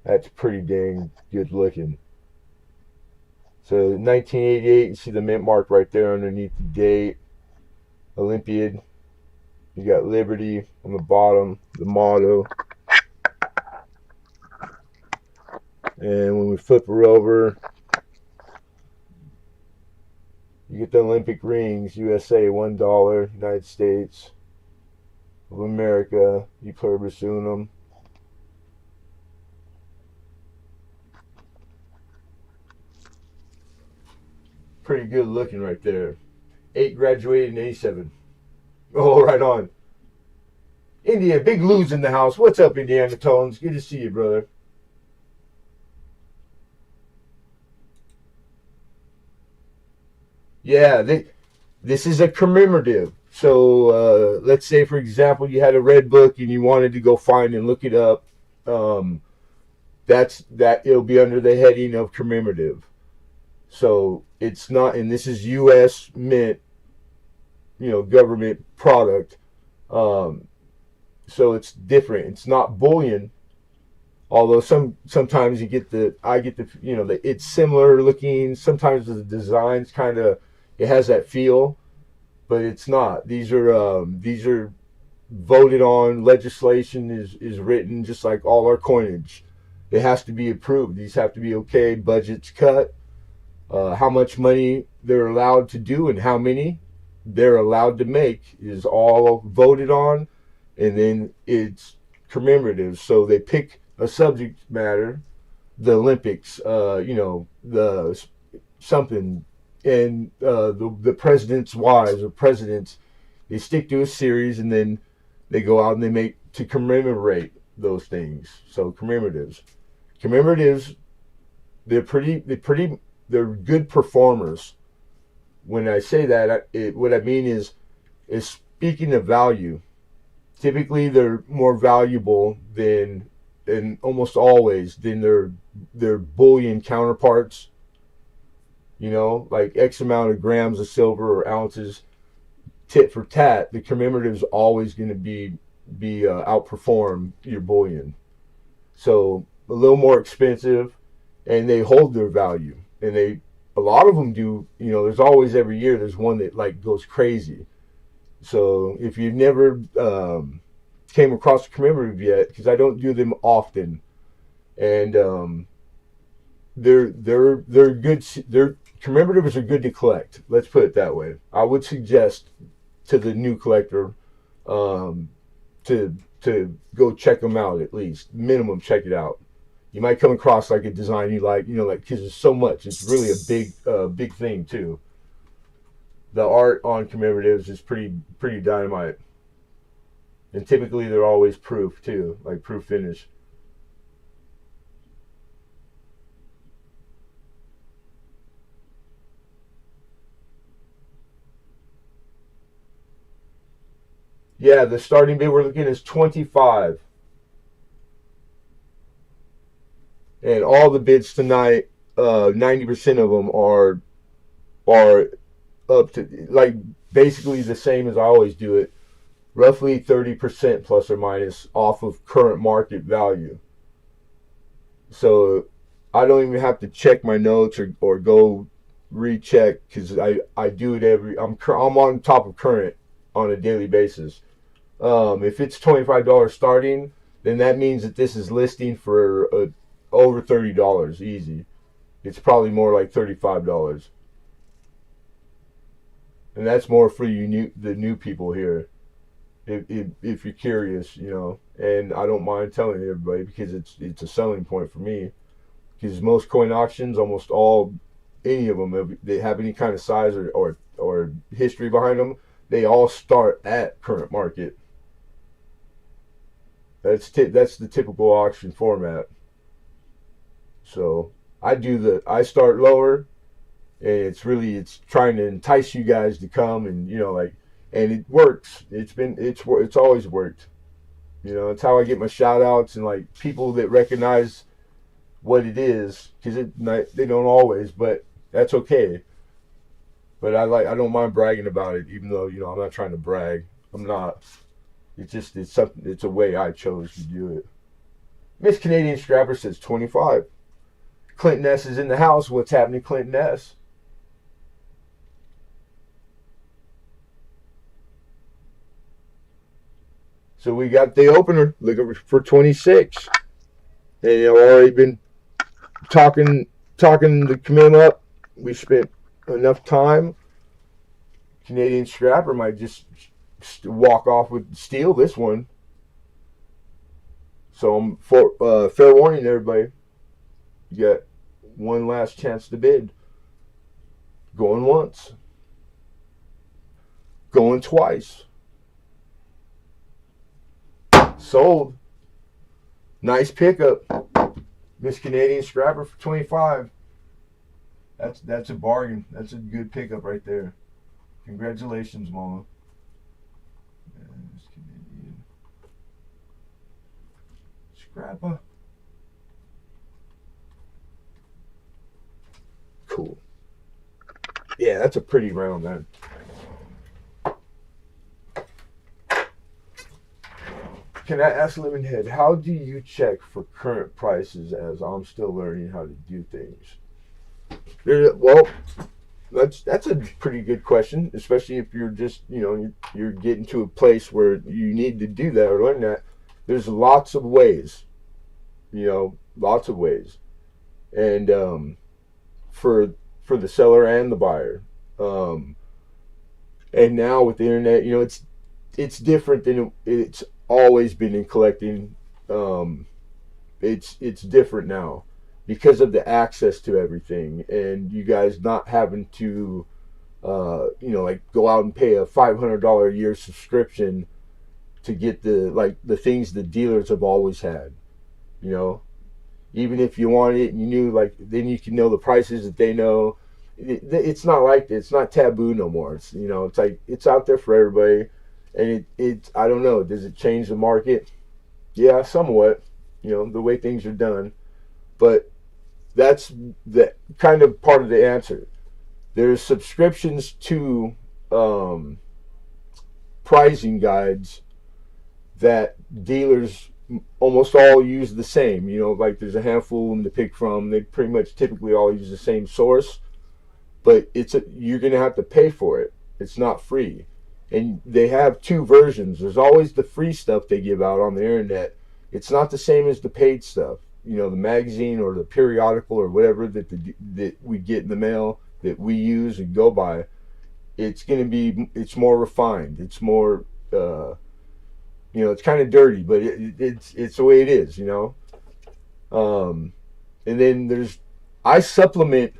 That's pretty dang good looking. So 1988, you see the mint mark right there underneath the date. Olympiad. You got Liberty on the bottom, the motto. And when we flip her over, you get the Olympic rings. USA, $1. United States of America, e pluribus unum. Pretty good looking right there. 8 graduated in 87. Oh, right on. India, Big Lou's in the house. What's up, Indiana Tones? Good to see you, brother. Yeah, this is a commemorative. So let's say, for example, you had a red book and you wanted to go find and look it up. It'll be under the heading of commemorative. So it's not, and this is U.S. mint, government product. So it's different. It's not bullion. Although sometimes I get the it's similar looking. Sometimes the designs it has that feel, but it's not. These are voted on. Legislation is written just like all our coinage. It has to be approved. These have to be okay. Budgets cut. How much money they're allowed to do and how many they're allowed to make is all voted on, and then it's commemorative. So they pick a subject matter, the Olympics, the something, and the president's wives or presidents, they stick to a series, and then they go out and they make to commemorate those things. So commemoratives, they're good performers. When I say that, what I mean is speaking of value. Typically, they're more valuable than and almost always then their bullion counterparts, you know, like X amount of grams of silver or ounces, tit for tat, the commemorative is always going to be outperform your bullion. So a little more expensive, and they hold their value, and they a lot of them do. You know, there's always every year there's one that like goes crazy. So if you've never came across a commemorative yet, because I don't do them often, and they're good. They're commemoratives are good to collect. Let's put it that way. I would suggest to the new collector um, to go check them out at least. Minimum, check it out. You might come across like a design you like, you know, like because there's so much. It's really a big thing too. The art on commemoratives is pretty dynamite, and typically they're always proof too, like proof finish. Yeah, the starting bid we're looking is 25, and all the bids tonight, 90% of them are up to like basically the same as I always do it, roughly 30% plus or minus off of current market value. So I don't even have to check my notes or go recheck because I do it I'm on top of current on a daily basis. If it's $25 starting, then that means that this is listing for over $30 easy. It's probably more like $35, and that's more for the new people here. If you're curious, you know, and I don't mind telling everybody because it's a selling point for me. Because most coin auctions, almost all, any of them, if they have any kind of size or history behind them, they all start at current market. That's the typical auction format. So I start lower, and it's trying to entice you guys to come, and you know, like, and it works. It's always worked. You know, it's how I get my shout outs and like people that recognize what it is, because they don't always, but that's okay. But I don't mind bragging about it, even though, you know, I'm not trying to brag. I'm not. It's something. It's a way I chose to do it. Miss Canadian Scrapper says 25. Clinton S is in the house. What's happening, Clinton S? So we got the opener looking for 26. And I've already been talking the command up. We spent enough time. Canadian Scrapper might just walk off with steal this one. So fair warning, everybody. You got one last chance to bid. Going once. Going twice. Sold. Nice pickup. Miss Canadian Scrapper for 25. That's a bargain. That's a good pickup right there. Congratulations, Mama. Miss Canadian Scrapper. Cool. Yeah, that's a pretty round, man. Can I ask Lemonhead, how do you check for current prices as I'm still learning how to do things? Well, that's a pretty good question, especially if you're just, you know, you're getting to a place where you need to do that or learn that. There's lots of ways, you know, lots of ways. And for the seller and the buyer. And now with the internet, you know, it's different than it's always been in collecting. It's different now because of the access to everything, and you guys not having to you know, like go out and pay a $500 a year subscription to get the things the dealers have always had. You know, even if you wanted it and you knew, like, then you can know the prices that they know. It's not like it's not taboo no more. It's, you know, it's like it's out there for everybody. And it I don't know, does it change the market? Yeah, somewhat. the way things are done. But that's the kind of part of the answer. There's subscriptions to um, pricing guides that dealers almost all use the same. Like there's a handful of them to pick from. They pretty much typically all use the same source, but you're going to have to pay for it. It's not free. And they have two versions. There's always the free stuff they give out on the internet. It's not the same as the paid stuff. The magazine or the periodical or whatever that we get in the mail that we use and go by. It's more refined. It's more, it's kind of dirty, but it's the way it is. And then I supplement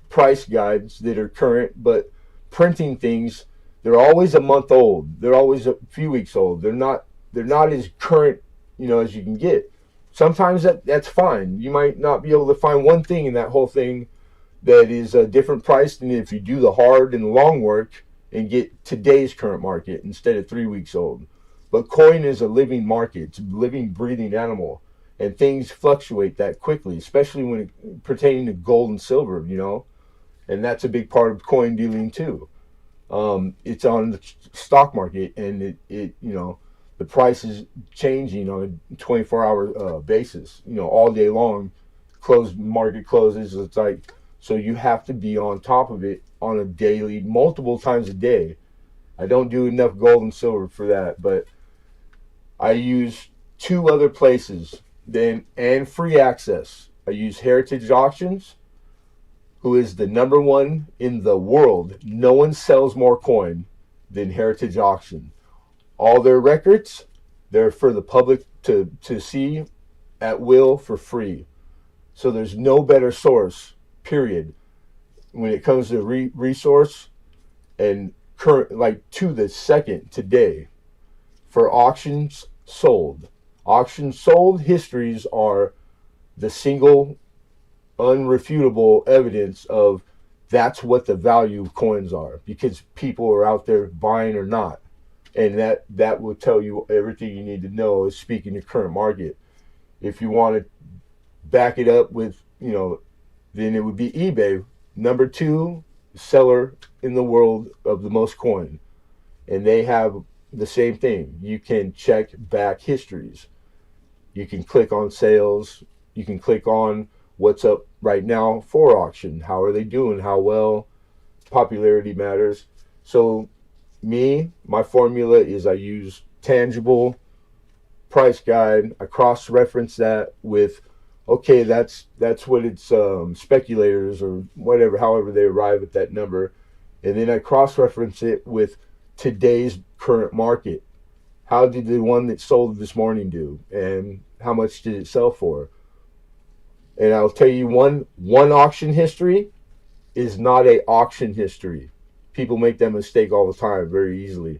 price guides that are current, but printing things, they're always a month old. They're always a few weeks old. They're not as current, as you can get. Sometimes that's fine. You might not be able to find one thing in that whole thing that is a different price than if you do the hard and long work and get today's current market instead of 3 weeks old. But coin is a living market. It's a living, breathing animal. And things fluctuate that quickly, especially when pertaining to gold and silver, And that's a big part of coin dealing too. It's on the stock market, and the price is changing on a 24-hour basis, all day long. Market closes. It's like, so you have to be on top of it on a daily, multiple times a day. I don't do enough gold and silver for that, but I use two other places and free access. I use Heritage Auctions, who is the number one in the world. No one sells more coin than Heritage Auction. All their records, they're for the public to see at will for free. So there's no better source, period, when it comes to resource and current, like to the second today, for auctions sold. Auctions sold histories are the single unrefutable evidence of that's what the value of coins are, because people are out there buying or not. And that will tell you everything you need to know is speaking to current market. If you want to back it up with, then it would be eBay, number 2 seller in the world of the most coin. And they have the same thing. You can check back histories. You can click on sales. You can click on what's up right now for auction. How are they doing? How well? Popularity matters. So my formula is I use tangible price guide. I cross-reference that with, okay, that's what it's speculators or whatever, however they arrive at that number. And then I cross-reference it with today's current market. How did the one that sold this morning do? And how much did it sell for? And I'll tell you one auction history is not a auction history. People make that mistake all the time very easily.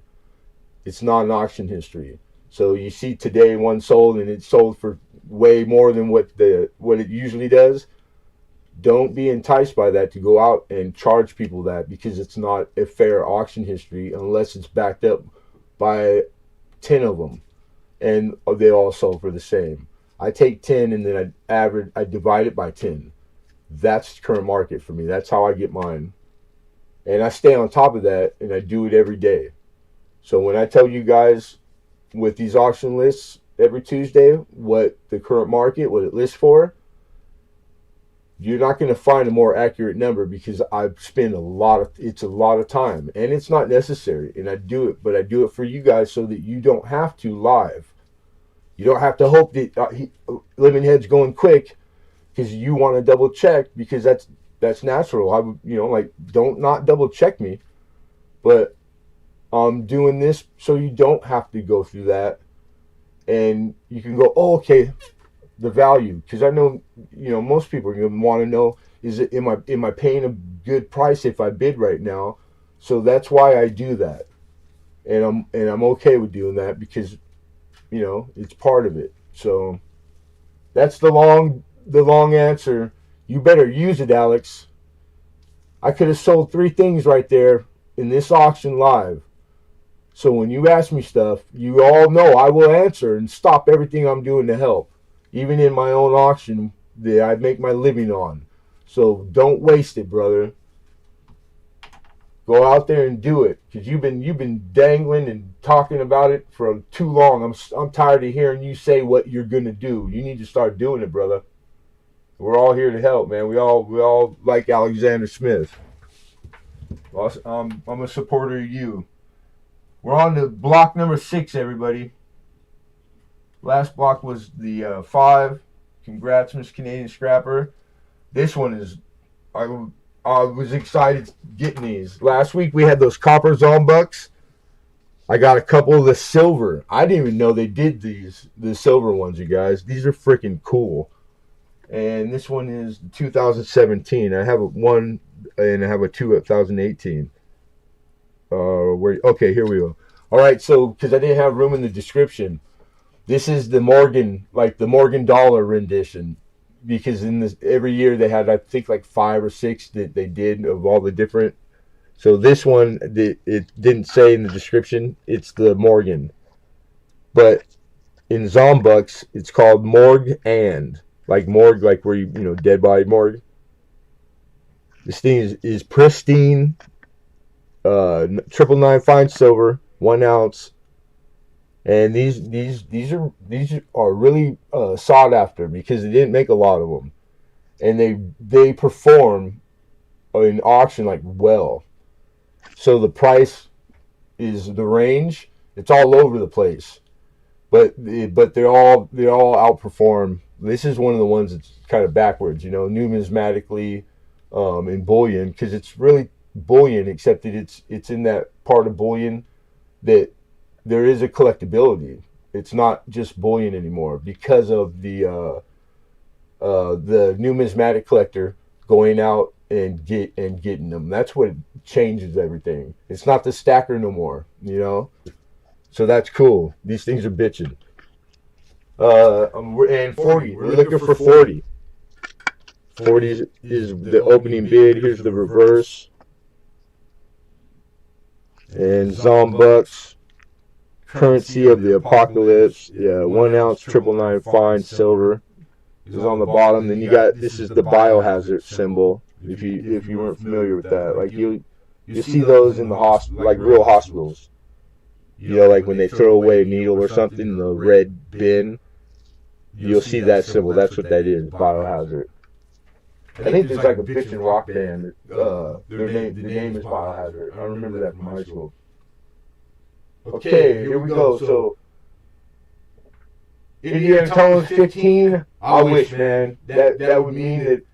It's not an auction history. So you see today one sold and it sold for way more than what it usually does. Don't be enticed by that to go out and charge people that, because it's not a fair auction history unless it's backed up by 10 of them and they all sold for the same. I take 10 and then I divide it by 10. That's current market for me. That's how I get mine. And I stay on top of that, and I do it every day. So when I tell you guys with these auction lists every Tuesday what the current market, what it lists for, you're not going to find a more accurate number, because I spend a lot of time, and it's not necessary, and I do it, but I do it for you guys so that you don't have to live. You don't have to hope that Lemonhead's going quick because you want to double check, because that's natural. I would, don't not double check me, but I'm doing this so you don't have to go through that, and you can go, oh, okay, the value, because I know, most people are going to want to know, am I paying a good price if I bid right now? So that's why I do that, and I'm okay with doing that, because it's part of it. So that's the long answer. You better use it, Alex. I could have sold 3 things right there in this auction live. So when you ask me stuff, you all know I will answer and stop everything I'm doing to help. even in my own auction that I make my living on. So don't waste it, brother. Go out there and do it, because you've been dangling and talking about it for too long. I'm tired of hearing you say what you're gonna do. You need to start doing it, brother. We're all here to help, man. We all like Alexander Smith. Well, I'm a supporter of you. We're on to block number 6, everybody. Last block was the 5. Congrats, Miss Canadian Scrapper. This one is I I was excited getting these. Last week we had those copper Zombucks. I got a couple of the silver. I didn't even know they did the silver ones, you guys. These are freaking cool. And this one is 2017. I have a 1 and I have a 2018. Okay, here we go. All right, so because I didn't have room in the description, this is the Morgan, like the Morgan dollar rendition, because in this every year they had, I think, like 5 or 6 that they did of all the different. So this one, it didn't say in the description. It's the Morgan, but in Zombucks it's called Morgue, and like morgue, like where you dead body morgue. This thing is pristine, 999 fine silver, 1 ounce. And these are really sought after because they didn't make a lot of them, and they perform in auction like well. So the price is the range. It's all over the place, but they all outperform. This is one of the ones that's kind of backwards, numismatically, in bullion, because it's really bullion, except that it's in that part of bullion that there is a collectability. It's not just bullion anymore because of the numismatic collector going out and getting them. That's what changes everything. It's not the stacker no more. So that's cool. These things are bitching. And 40. We're looking for 40. 40 is the opening bid. Here's the reverse. And Zombucks. Currency of the Apocalypse. Yeah, 1 ounce 999 fine silver is on the bottom. Then you got, this is the biohazard symbol. If you weren't familiar with that, like you see those in the hospital, like real hospitals. Like when they throw away a needle or something in the red bin, you'll see that symbol. That's what that is, biohazard. I think there's like a bitchin' rock band. The name is Biohazard. I remember that from high school. Okay, here we go. So, Indiana Jones 15. I wish, man. That would mean that.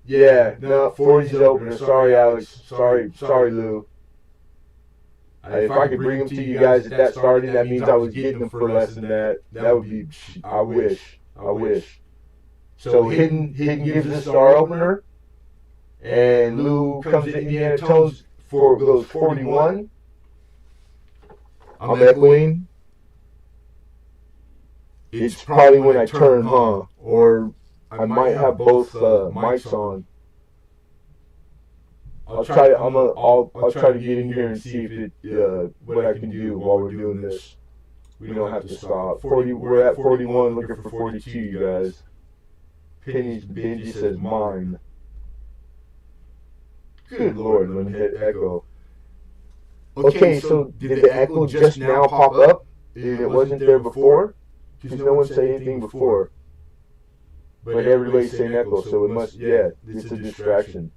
Yeah, no, 40's opener. Sorry, Alex. Sorry, Lou. If I could bring them to you guys at that starting, that means I was getting them for less than that. That would be. I wish. So Hidden gives the star opener, and Lou comes to Indiana Jones goes 41. I'm echoing. It's probably when I turn, huh? Or I might have both mics on. I'll try to get in here and see if what I can do while we're doing this. We don't have to stop. We're at 41, looking for 42, you guys. Penny's Benji says mine. Good Lord, Lemonhead echo. Okay, so did the echo just now pop up and it wasn't there before? Because no one said anything before. But everybody's saying echo, so it must, yeah, it's a distraction.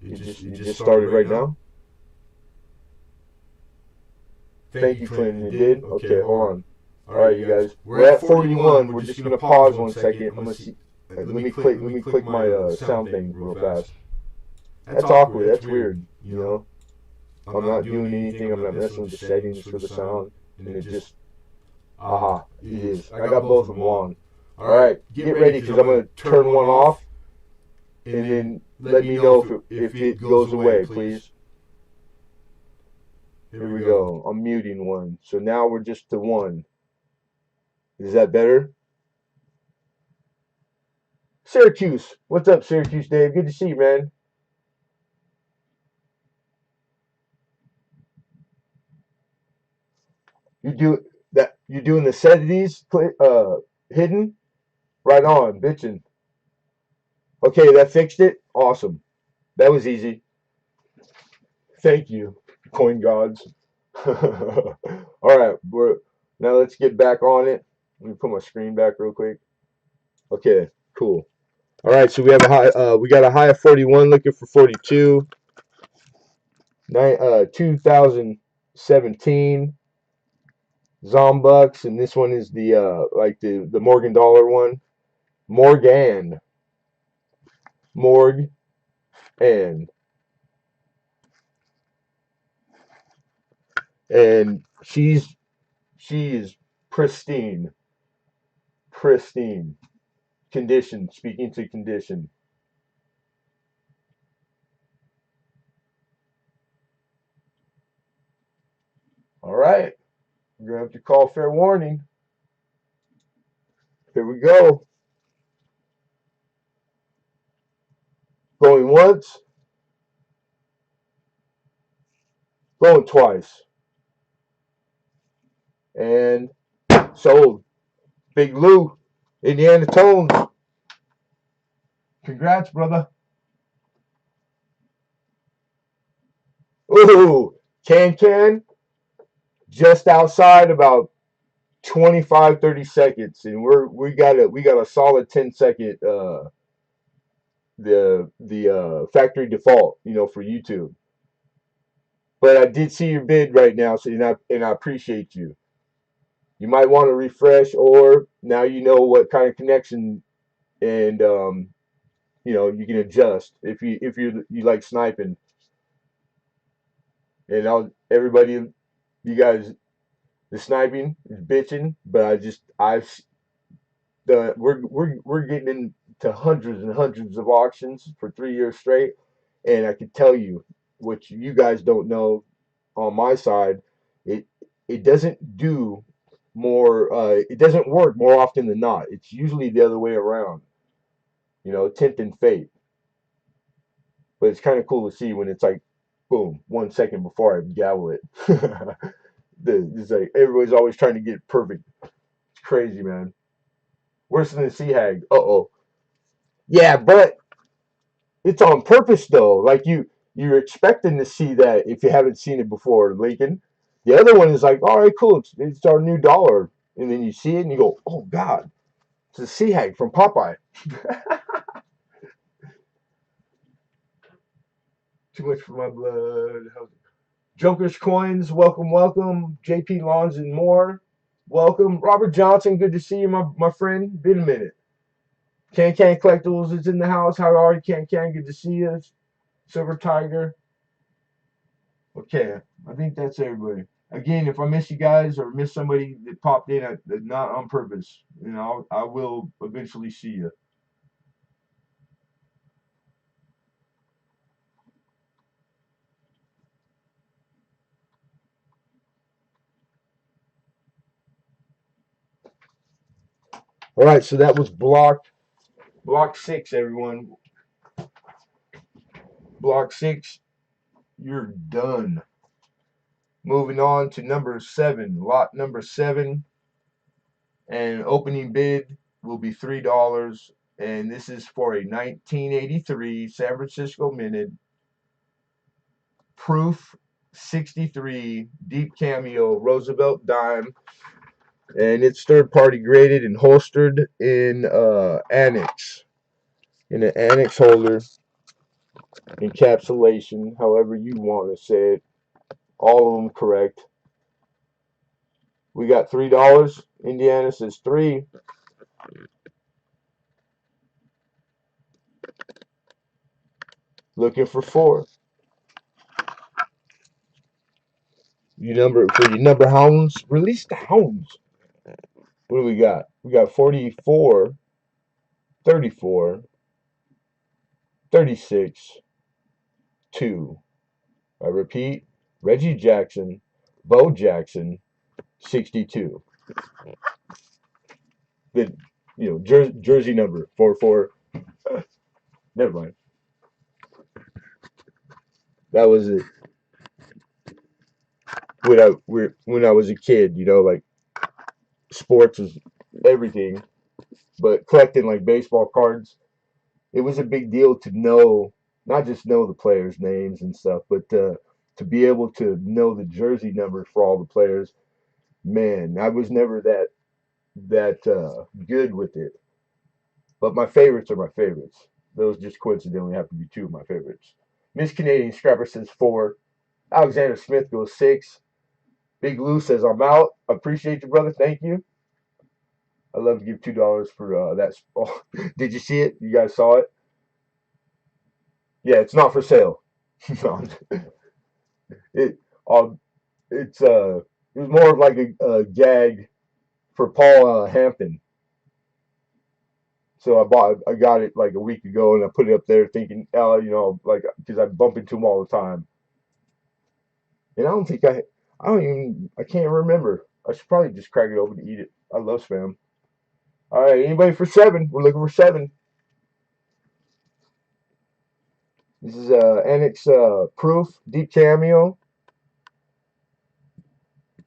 You just started right now? Thank you, Clinton. You did? Okay, hold on. Alright, you guys. We're at 41. We're just gonna pause 1 second. I'm gonna see. Let me click my sound thing real fast. That's awkward. That's weird. I'm not doing anything. I'm not messing with the settings for the sound, and it just. Aha! It is. I got both of them on. All right, get ready because I'm gonna turn one off, and then let me know if it goes away, please. Here we go. I'm muting one. So now we're just to 1. Is that better? Syracuse. What's up, Syracuse Dave? Good to see you, man. You do You doing the set of these hidden? Right on, bitchin'. Okay, that fixed it. Awesome. That was easy. Thank you, coin gods. All right, now let's get back on it. Let me put my screen back real quick. Okay, cool. All right, so we have a high. We got a high of 41, looking for 42. 2017 Zombucks, and this one is the like the Morgan Dollar one. Morgan, Morg, and she is pristine, pristine condition. Speaking to condition. All right, we're gonna have to call fair warning. Here we go. Going once, going twice, and sold. Big Lou, Indiana Tones. Congrats, brother. Ooh, can just outside about 25-30 seconds, and we got a solid 10 second the factory default, for YouTube. But I did see your bid right now, so and I appreciate you. You might want to refresh, or now you know what kind of connection, and you can adjust if you like sniping. And everybody, you guys, the sniping is bitching, but we're getting into hundreds and hundreds of auctions for 3 years straight, and I can tell you what you guys don't know on my side, it it doesn't do more. It doesn't work more often than not. It's usually the other way around. Tempting fate. But it's kind of cool to see when it's like, boom, 1 second before I gavel it. It's like everybody's always trying to get it perfect. It's crazy, man. Worse than the sea hag. Uh-oh. Yeah, but it's on purpose though. Like you're expecting to see that if you haven't seen it before, Lincoln. The other one is like, all right, cool. It's our new dollar, and then you see it and you go, oh God, it's a sea hag from Popeye. Too much for my blood. Joker's coins, welcome, welcome. JP Lawns and more, welcome. Robert Johnson, good to see you, my friend. Been a minute. Can Collectibles is in the house. How are you, Can? Good to see you. Silver Tiger. Okay, I think that's everybody. Again, if I miss you guys or miss somebody that popped in, not on purpose, I will eventually see you. All right, so that was block 6, everyone. Block 6, you're done. Moving on to number 7, lot number 7, and opening bid will be $3, and this is for a 1983 San Francisco Minute Proof 63 Deep Cameo Roosevelt Dime, and it's third party graded and holstered in annex, in an annex holder, encapsulation, however you want to say it. All of them correct. We got $3. Indiana says 3. Looking for 4. For you number hounds. Release the hounds. What do we got? We got 44, 34, 36, 2. I repeat, Reggie Jackson, Bo Jackson, 62. The jersey number 44. Never mind. That was it. When I was a kid, like sports is everything, but collecting like baseball cards, it was a big deal to know, not just know the players' names and stuff, but to be able to know the jersey numbers for all the players. Man, I was never that good with it. But my favorites are my favorites. Those just coincidentally have to be two of my favorites. Miss Canadian Scrapper says 4. Alexander Smith goes 6. Big Lou says I'm out. Appreciate you, brother. Thank you. I love to give $2 for that. Oh, did you see it? You guys saw it? Yeah, it's not for sale. No, it um, it was more of like a gag for Paul Hampton. So I got it like a week ago, and I put it up there thinking, like because I bump into him all the time, and I don't even, I can't remember. I should probably just crack it open to eat it. I love spam. All right, anybody for 7? We're looking for 7. This is Annex Proof Deep Cameo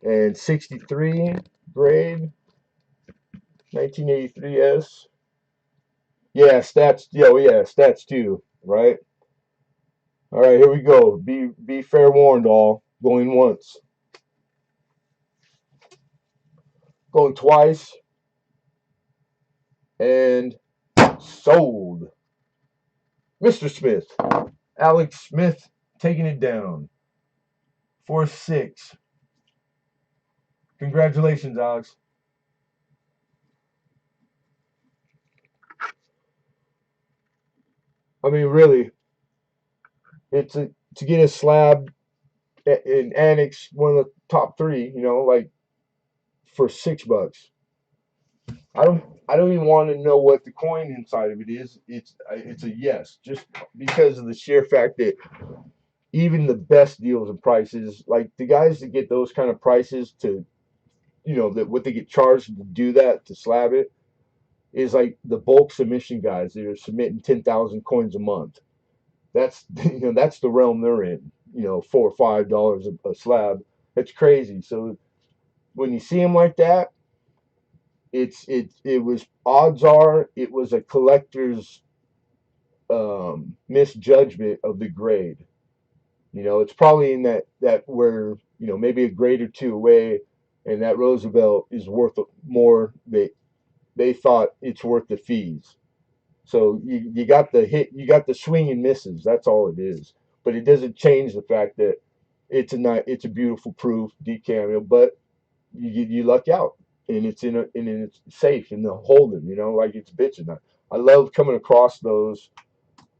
and 63 grade 1983S. Yeah, stats. Yeah, stats too. Right. All right, here we go. Be fair warned, all. Going once, going twice, and sold. Mr. Smith, Alex Smith, taking it down for 6. Congratulations, Alex. I mean, really, it's to get a slab in Annex, one of the top 3. Like for $6. I don't even want to know what the coin inside of it is. It's a yes, just because of the sheer fact that even the best deals and prices, like the guys that get those kind of prices to, that what they get charged to do that to slab it is like the bulk submission guys that are submitting 10,000 coins a month. That's that's the realm they're in. $4 or $5 a slab. That's crazy. So when you see them like that, it was, odds are it was a collector's misjudgment of the grade. It's probably in that where maybe a grade or two away, and that Roosevelt is worth more. They thought it's worth the fees. So you got the hit, you got the swing and misses. That's all it is. But it doesn't change the fact that it's a beautiful proof deep cameo, but you luck out, and it's safe in the holding. Like it's bitching. I love coming across those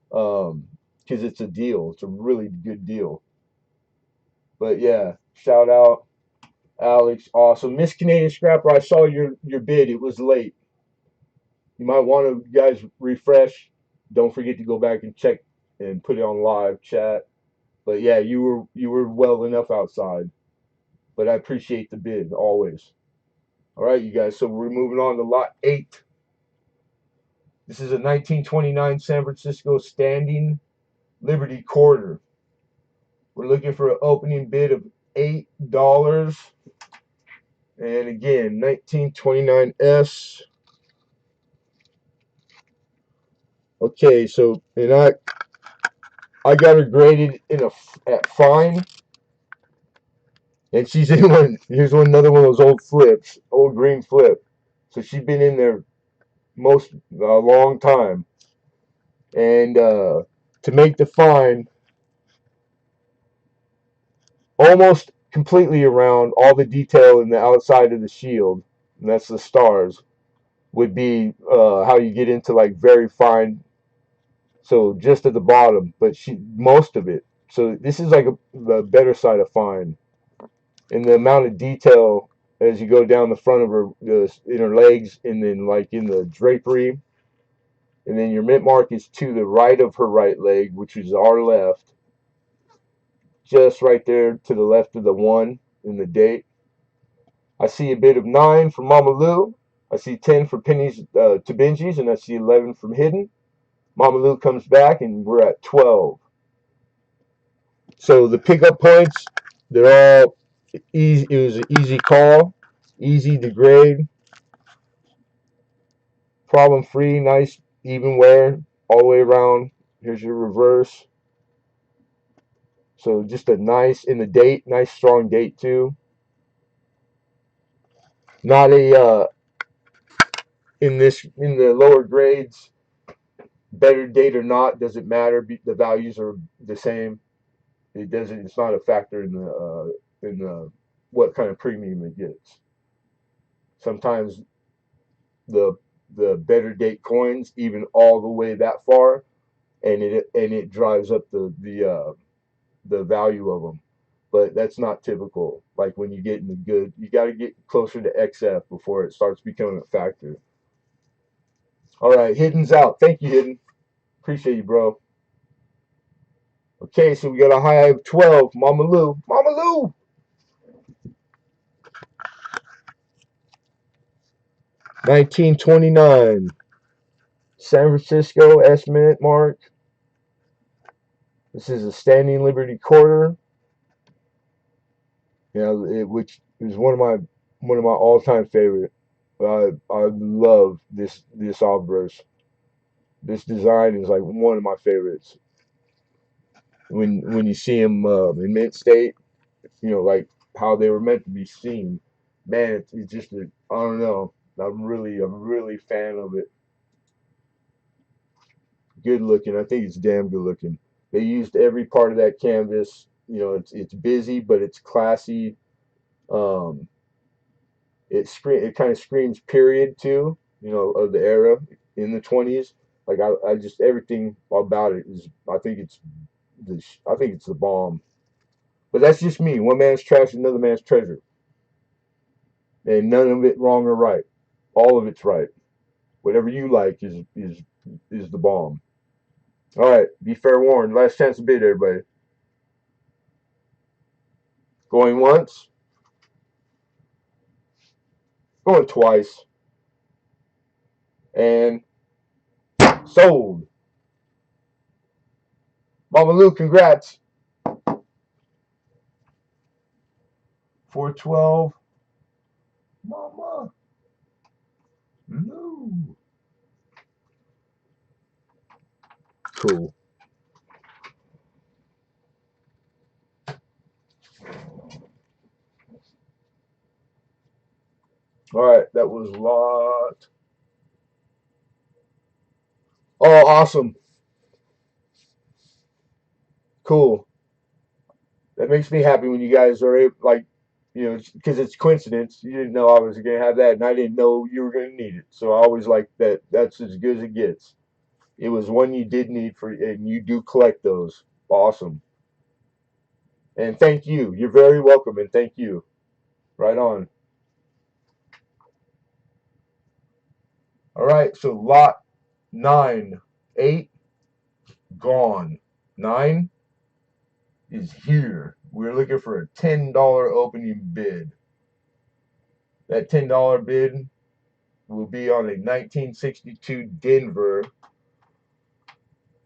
because it's a deal. It's a really good deal. But yeah, shout out Alex. Awesome. Miss Canadian Scrapper, I saw your bid. It was late. You might want to, guys, refresh. Don't forget to go back and check and put it on live chat. But yeah, you were well enough outside. But I appreciate the bid always. All right, you guys. So we're moving on to lot 8. This is a 1929 San Francisco Standing Liberty Quarter. We're looking for an opening bid of $8. And again, 1929S. Okay, so and I got her graded at fine, and she's in one. Here's another one of those old flips, old green flip. So she's been in there most a long time, and to make the fine almost completely around all the detail in the outside of the shield, and that's the stars, would be how you get into like very fine. So just at the bottom, but most of it. So this is like the better side of fine, and the amount of detail as you go down the front of her, in her legs, and then like in the drapery, and then your mint mark is to the right of her right leg, which is our left, just right there to the left of the 1 in the date. I see a bit of 9 from Mama Lou. I see 10 for Penny's to Benji's, and I see 11 from Hidden. Mama Lou comes back, and we're at 12. So the pickup points, they're all easy. It was an easy call, easy to grade. problem free, nice even wear all the way around. Here's your reverse. So just a nice in the date, nice strong date too. Not a in the lower grades, better date or not doesn't matter. The values are the same. It doesn't. It's not a factor in the what kind of premium it gets. Sometimes the the better date coins even all the way that far, and it drives up the value of them. But that's not typical. Like when you get in the good, you got to get closer to XF before it starts becoming a factor. All right, Hidden's out. Thank you, Hidden. Appreciate you, bro. Okay, so we got a high of 12. Mama Lou. Mama Lou. 1929. San Francisco S-minute mark. This is a standing Liberty quarter. Which is one of my all-time favorite. I love this obverse. This design is like one of my favorites. When you see them in mint state, like how they were meant to be seen. Man, it's just I don't know. I'm really fan of it. Good looking. I think it's damn good looking. They used every part of that canvas. It's busy, but it's classy. Um, it kind of screams period too. Of the era in the 20s. Like I just everything about it is. I think it's the bomb. But that's just me. One man's trash, another man's treasure, and none of it wrong or right. All of it's right. Whatever you like is the bomb. All right, be fair warned. Last chance to bid, everybody. Going once, going twice, and sold. Mama Lou, congrats. 412. Mama Lou. Cool. All right, that was a lot. Oh, awesome. Cool. That makes me happy when you guys are able, like, because it's coincidence. You didn't know I was going to have that, and I didn't know you were going to need it. So I always like that. That's as good as it gets. It was one you did need and you do collect those. Awesome. And thank you. You're very welcome, and thank you. Right on. All right, so lot 9, 8, gone. 9 is here. We're looking for a $10 opening bid. That $10 bid will be on a 1962 Denver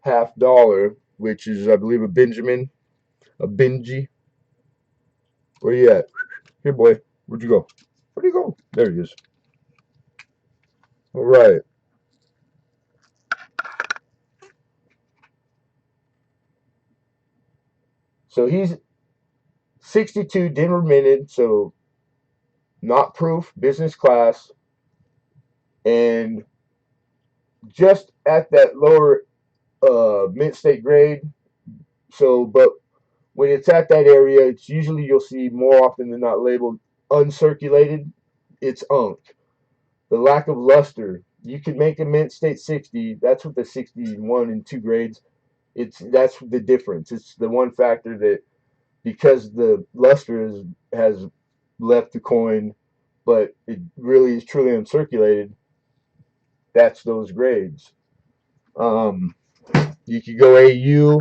half dollar, which is, I believe, a Benjamin, a Benji. Where you at? Here, boy. Where'd you go? Where'd you go? There he is. All right. So he's 62 Denver minted, so not proof, business class, and just at that lower mint state grade. So, but when it's at that area, it's usually you'll see more often than not labeled uncirculated. It's unk. The lack of luster. You can make a mint state 60. That's what the 61 and 2 grades. That's the difference. It's the one factor that because the luster has left the coin, but it really is truly uncirculated. That's those grades. Um, you could go AU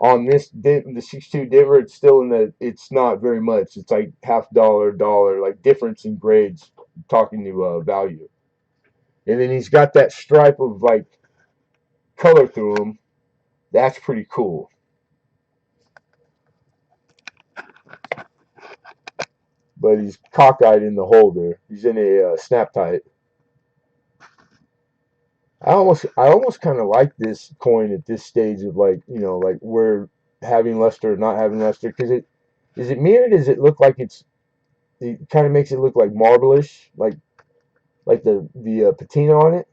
on the 62 Denver. It's still it's not very much. It's like half dollar, dollar, like difference in grades. Talking to value, and then he's got that stripe of like color through him. That's pretty cool. But he's cockeyed in the holder. He's in a snap tight. I almost kind of like this coin at this stage of like, like we're having luster or not having luster, because it is it mirrored? Does it look like it kind of makes it look like marbleish, like the patina on it?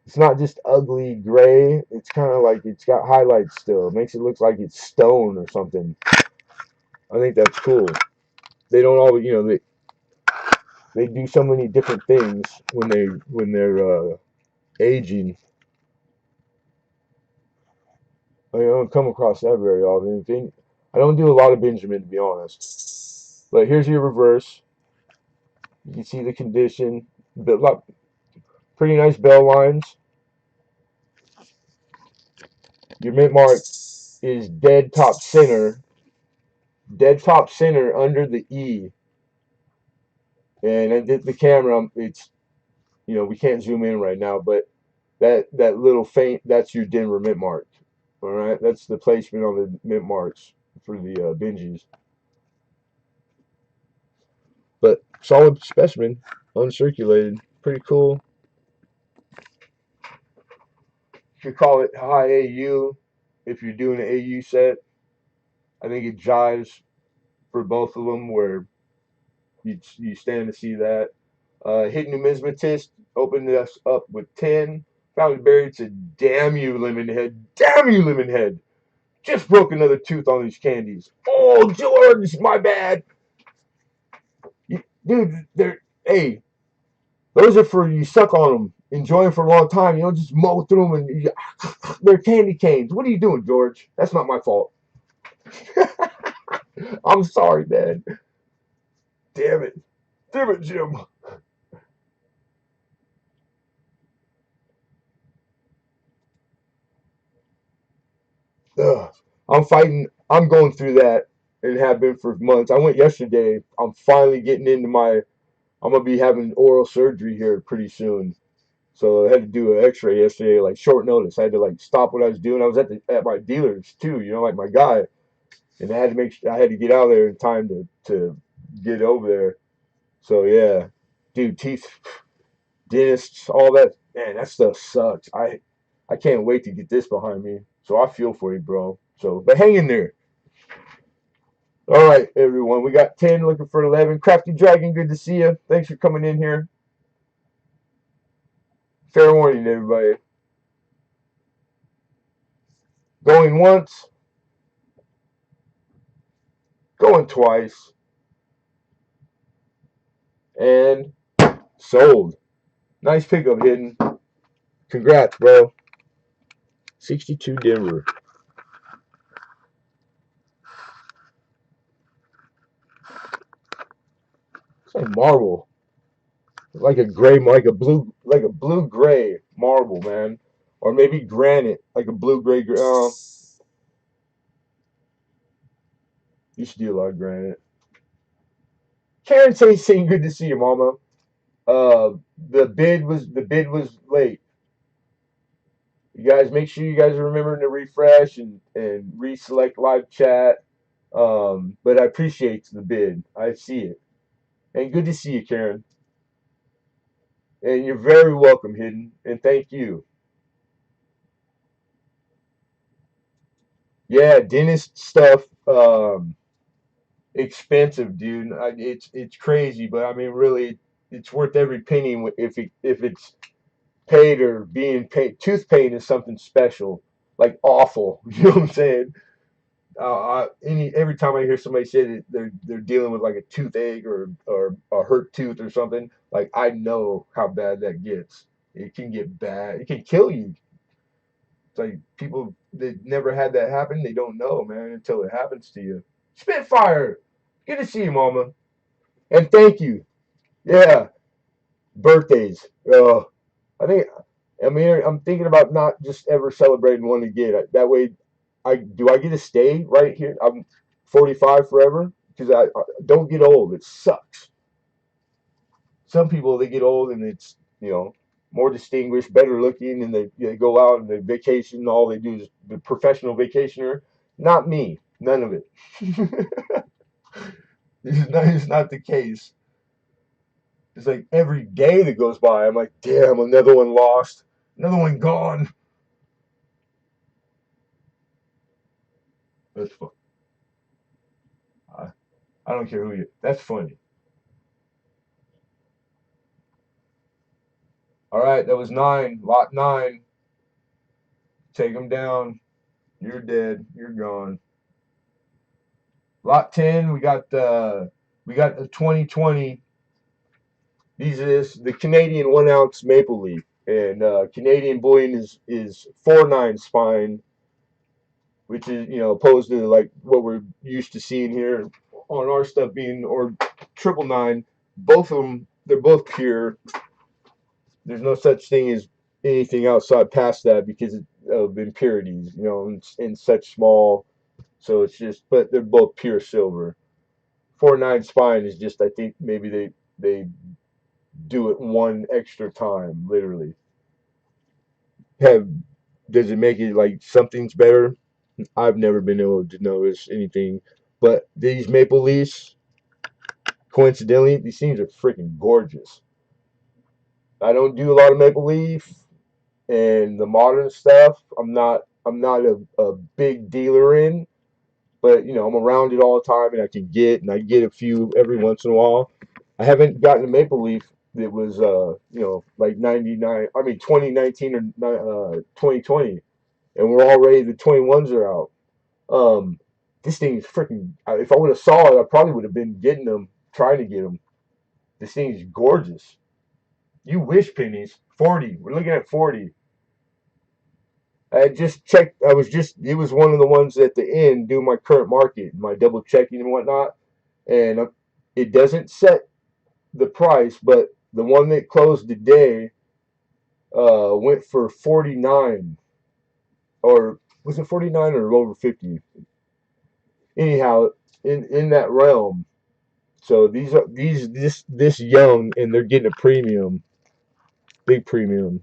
It's not just ugly gray. It's kind of like it's got highlights still. It makes it look like it's stone or something. I think that's cool. They don't always, they do so many different things when they're aging. I don't come across that very often. I don't do a lot of Benjamin, to be honest. But here's your reverse. You can see the condition. Pretty nice bell lines. Your mint mark is dead top center under the E. And I did the camera. It's we can't zoom in right now, but that little faint, that's your Denver mint mark. All right, that's the placement on the mint marks for the Benjis. But solid specimen, uncirculated, pretty cool. You could call it high AU if you're doing an AU set. I think it jives for both of them where you stand to see that. Hit numismatist, opened us up with 10. Found it buried, said, "Damn you, Lemonhead. Damn you, Lemonhead. Just broke another tooth on these candies. Oh, George, my bad. Dude, hey, those are for you suck on them, enjoy them for a long time. You don't just mow through them and they're candy canes. What are you doing, George? That's not my fault. I'm sorry, man. Damn it. Damn it, Jim. Ugh. I'm fighting. I'm going through that and have been for months. I went yesterday. I'm finally getting into my. I'm gonna be having oral surgery here pretty soon. So I had to do an X-ray yesterday, like short notice. I had to like stop what I was doing. I was at my dealer's too, like my guy, and I had to get out of there in time to get over there. So yeah, dude, teeth, dentists, all that, man, that stuff sucks. I can't wait to get this behind me. So I feel for you, bro. So, but hang in there. All right, everyone. We got 10 looking for 11. Crafty Dragon, good to see you. Thanks for coming in here. Fair warning, everybody. Going once, going twice, and sold. Nice pickup, Hidden. Congrats, bro. 62 Denver. It's like marble. Like a gray, like a blue gray marble, man. Or maybe granite, like a blue gray. Used to do a lot of granite. Karen saying good to see you, Mama. The bid was late. You guys make sure you guys are remembering to refresh and reselect live chat. But I appreciate the bid. I see it. And good to see you, Karen. And you're very welcome, Hidden. And thank you. Yeah, dentist stuff. Expensive, dude. It's crazy, but I mean, really, it's worth every penny if it's paid or being paid. Tooth pain is something special, like awful. You know what I'm saying? Every time I hear somebody say that they're dealing with like a toothache or a hurt tooth or something, like I know how bad that gets. It can get bad. It can kill you. It's like people that never had that happen, they don't know, man, until it happens to you. Spitfire, good to see you, Mama, and thank you. Yeah, birthdays. I think. I mean, I'm thinking about not just ever celebrating one again. That way, I get to stay right here. I'm 45 forever because I don't get old. It sucks. Some people they get old and it's more distinguished, better looking, and they go out and they vacation. All they do is the professional vacationer. Not me. None of it. It's not the case. It's like every day that goes by, I'm like, damn, another one lost, another one gone. That's fun. I, I don't care who you. That's funny. All right, that was 9. Lot 9. Take them down. You're dead. You're gone. Lot 10. We got the 2020. These is the Canadian 1 ounce maple leaf, and Canadian bullion is 4.9 spine, which is opposed to like what we're used to seeing here on our stuff being or 999. Both of them, they're both pure. There's no such thing as anything outside past that because of impurities, in such small. So it's just, but they're both pure silver. 4.9 spine is just, I think maybe they do it one extra time, literally. Have Does it make it like something's better? I've never been able to notice anything, but these maple leafs, coincidentally, these things are freaking gorgeous. I don't do a lot of maple leaf and the modern stuff. I'm not a big dealer in, but I'm around it all the time, and I get a few every once in a while. I haven't gotten a maple leaf that was like 99. I mean 2019 or 2020, and we're already the 21s are out. Um, this thing is freaking. If I would have saw it, I probably would have been getting them, trying to get them. This thing is gorgeous. You wish, pennies. 40. We're looking at 40. I just checked. I was just. It was one of the ones at the end doing my current market, my double checking and whatnot, and it doesn't set the price, but the one that closed today went for 49, or was it 49 or over 50? Anyhow, in that realm. So these are this young, and they're getting a premium, big premium.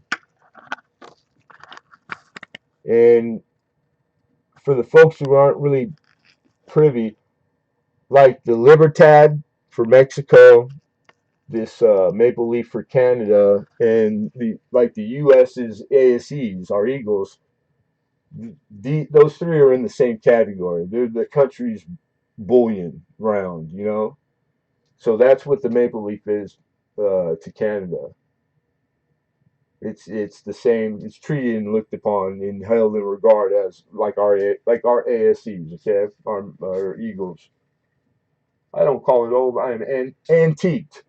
And for the folks who aren't really privy, like the Libertad for Mexico, this Maple Leaf for Canada, and the U.S.'s ASEs, our Eagles. Those three are in the same category. They're the country's bullion round. So that's what the Maple Leaf is to Canada. It's the same. It's treated and looked upon and held in regard as like our ASCs, okay, our Eagles. I don't call it old. I am antiqued.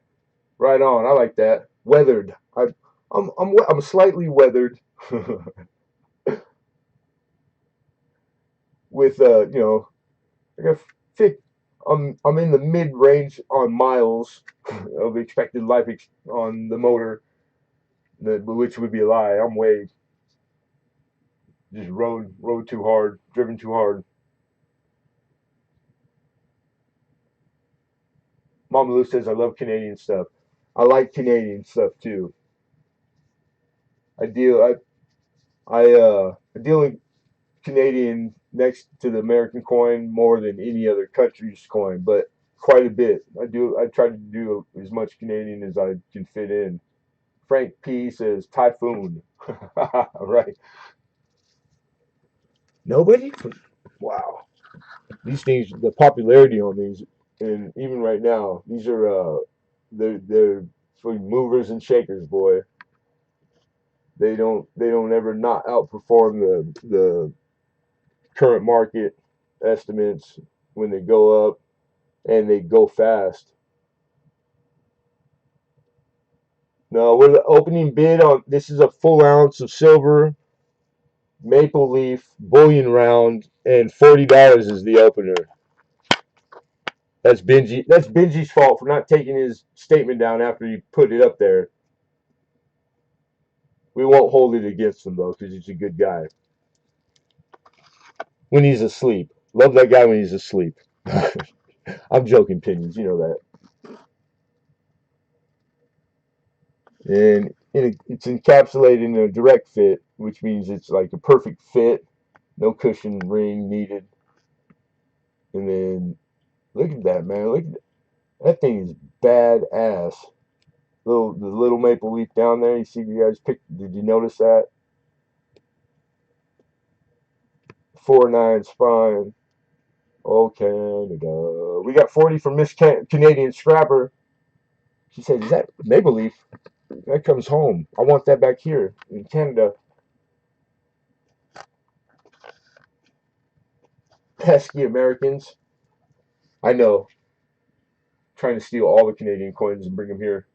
Right on. I like that. Weathered. I'm slightly weathered with like a thick. I'm in the mid range on miles of expected life on the motor, which would be a lie. I'm way just rode too hard, driven too hard. Mama Lou says I love Canadian stuff. I like Canadian stuff too. I deal I deal in Canadian next to the American coin more than any other country's coin, but quite a bit. I try to do as much Canadian as I can fit in. Frank P says typhoon. Right. Nobody? Wow. These things, the popularity on these, and even right now, these are they're for movers and shakers, boy. They don't ever not outperform the current market estimates when they go up, and they go fast. No, we're the opening bid on this is a full ounce of silver maple leaf bullion round, and $40 is the opener. That's Benji. That's Benji's fault for not taking his statement down after he put it up there. We won't hold it against him though, because he's a good guy. When he's asleep, love that guy when he's asleep. I'm joking, Pinions. You know that. And it's encapsulated in a direct fit, which means it's like a perfect fit, no cushion ring needed. And then look at that, man. Look at that thing is badass. the little maple leaf down there. You see, you guys picked. Did you notice that? 4-9's fine. Oh, Canada. We got 40 from Miss Canadian Scrapper. She said, "Is that maple leaf? That comes home. I want that back here in Canada." Pesky Americans. I know. Trying to steal all the Canadian coins and bring them here.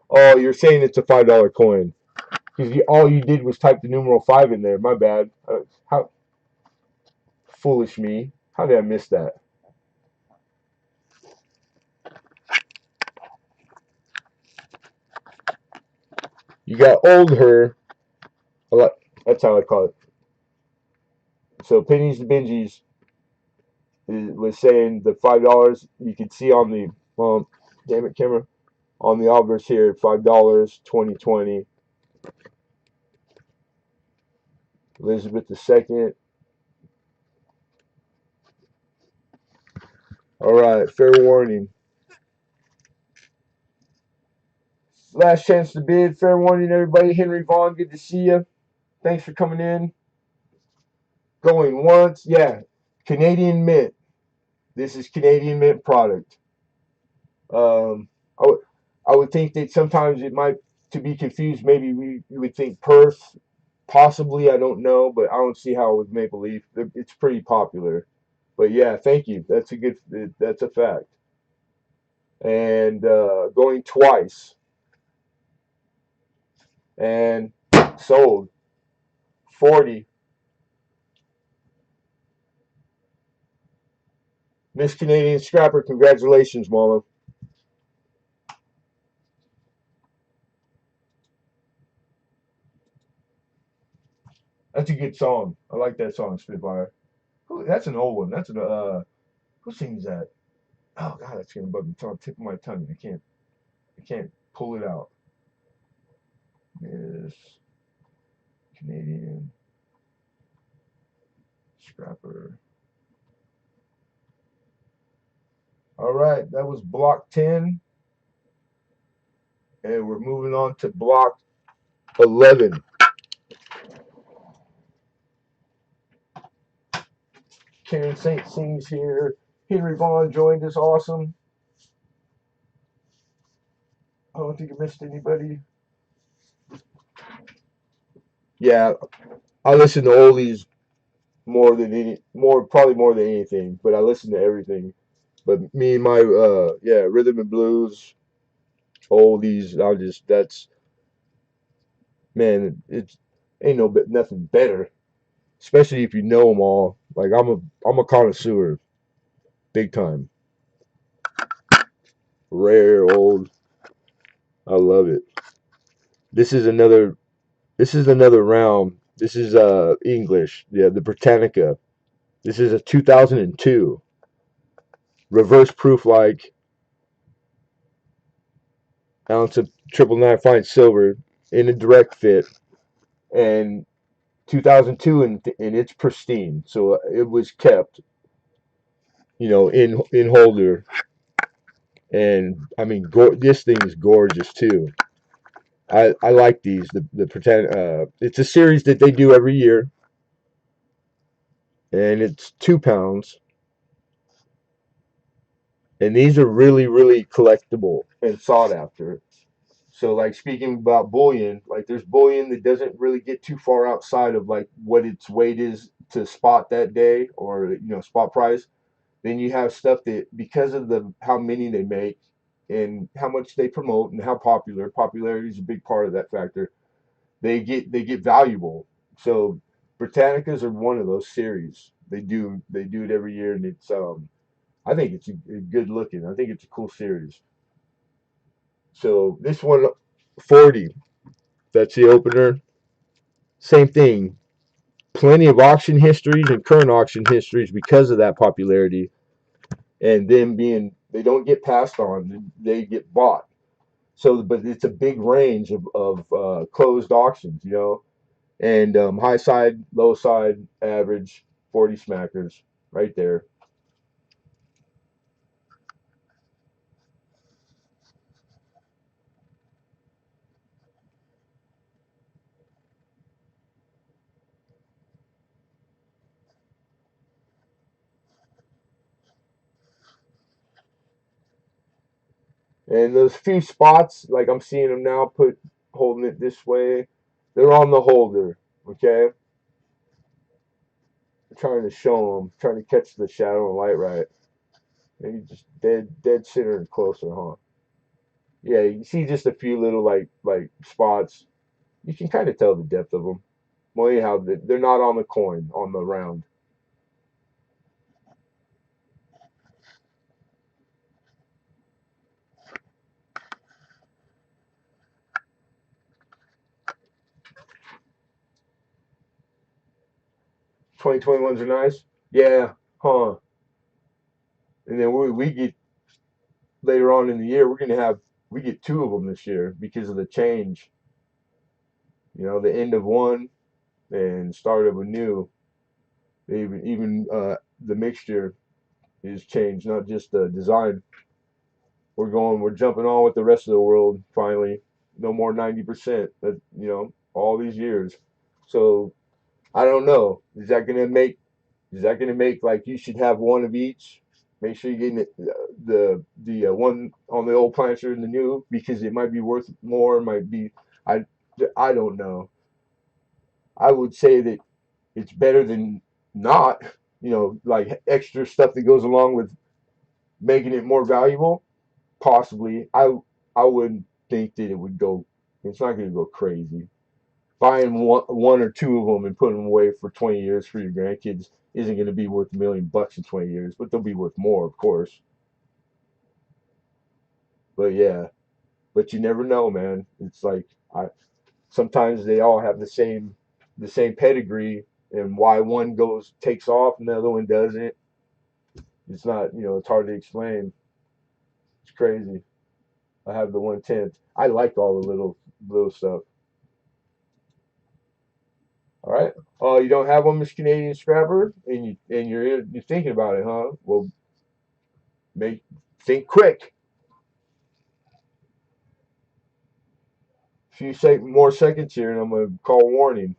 Oh, you're saying it's a $5 coin because all you did was type the numeral 5 in there. My bad. How foolish me. How did I miss that? You got old her. That's how I call it. So pennies to bingies was saying the $5 you could see on the damn it camera on the obverse here $5 2020. Elizabeth II. All right, fair warning. Last chance to bid. Fair warning, everybody. Henry Vaughn, good to see you. Thanks for coming in. Going once. Yeah, Canadian Mint. This is Canadian Mint product. Um, I would I would think that sometimes it might to be confused. Maybe you would think Perth, possibly. I don't know, but I don't see how with Maple Leaf. It's pretty popular. But yeah, thank you. That's a good. That's a fact. And going twice and sold 40. Miss Canadian Scrapper, congratulations, Mama. That's a good song. I like that song, Spitfire. That's an old one. That's an who sings that? Oh God, that's gonna bug me. It's on the tip of my tongue. I can't pull it out. Miss Canadian Scrapper. All right, that was block 10, and we're moving on to block 11. Karen St. Sings here. Henry Vaughn joined us. Awesome. I don't think I missed anybody. Yeah, I listen to oldies probably more than anything, but I listen to everything. But me and my yeah, rhythm and blues, oldies, that's man, it's ain't no but nothing better, especially if you know them all. Like I'm a connoisseur, big time. Rare, old, I love it. This is another this is another round. This is English. Yeah, the Britannica. This is a 2002 reverse proof like ounce of triple nine fine silver in a direct fit and 2002 and it's pristine. So it was kept, in holder. And I mean, this thing is gorgeous too. I like these. The pretend. It's a series that they do every year, and it's 2 pounds. And these are really really collectible and sought after. So like speaking about bullion, like there's bullion that doesn't really get too far outside of like what its weight is to spot that day or spot price. Then you have stuff that because of the how many they make and how much they promote and how popularity is a big part of that factor. They get valuable. So Britannicas are one of those series. They do it every year and it's I think it's a good looking. I think it's a cool series. So this one 40. That's the opener. Same thing. Plenty of auction histories and current auction histories because of that popularity and them being they don't get passed on, they get bought. So but it's a big range of closed auctions, and high side, low side, average 40 smackers right there. And those few spots, like I'm seeing them now, put holding it this way, they're on the holder. Okay, I'm trying to show them, trying to catch the shadow and light right. Maybe just dead center and closer, huh? Yeah, you see just a few little like spots. You can kind of tell the depth of them. Well, anyhow, they're not on the coin on the round. 2021s are nice. Yeah, huh? And then we get later on in the year, we get two of them this year because of the change. You know, the end of one and start of a new. Even the mixture is changed, not just the design. We're jumping on with the rest of the world finally. No more 90%. All these years. So I don't know. Is that gonna make like you should have one of each? Make sure you're getting the one on the old planter and the new because it might be worth more. Might be I I don't know. I would say that it's better than not. Like extra stuff that goes along with making it more valuable. Possibly, I wouldn't think that it would go. It's not going to go crazy. Buying one or two of them and putting them away for 20 years for your grandkids isn't going to be worth $1 million in 20 years, but they'll be worth more, of course. But yeah, but you never know, man. It's like I sometimes they all have the same pedigree, and why one goes takes off and the other one doesn't. It's not, it's hard to explain. It's crazy. I have the 110th. I like all the little stuff. All right. Oh, you don't have one, Miss Canadian Scrapper, and you're thinking about it, huh? Well, make think quick. A few more seconds here, and I'm gonna call warning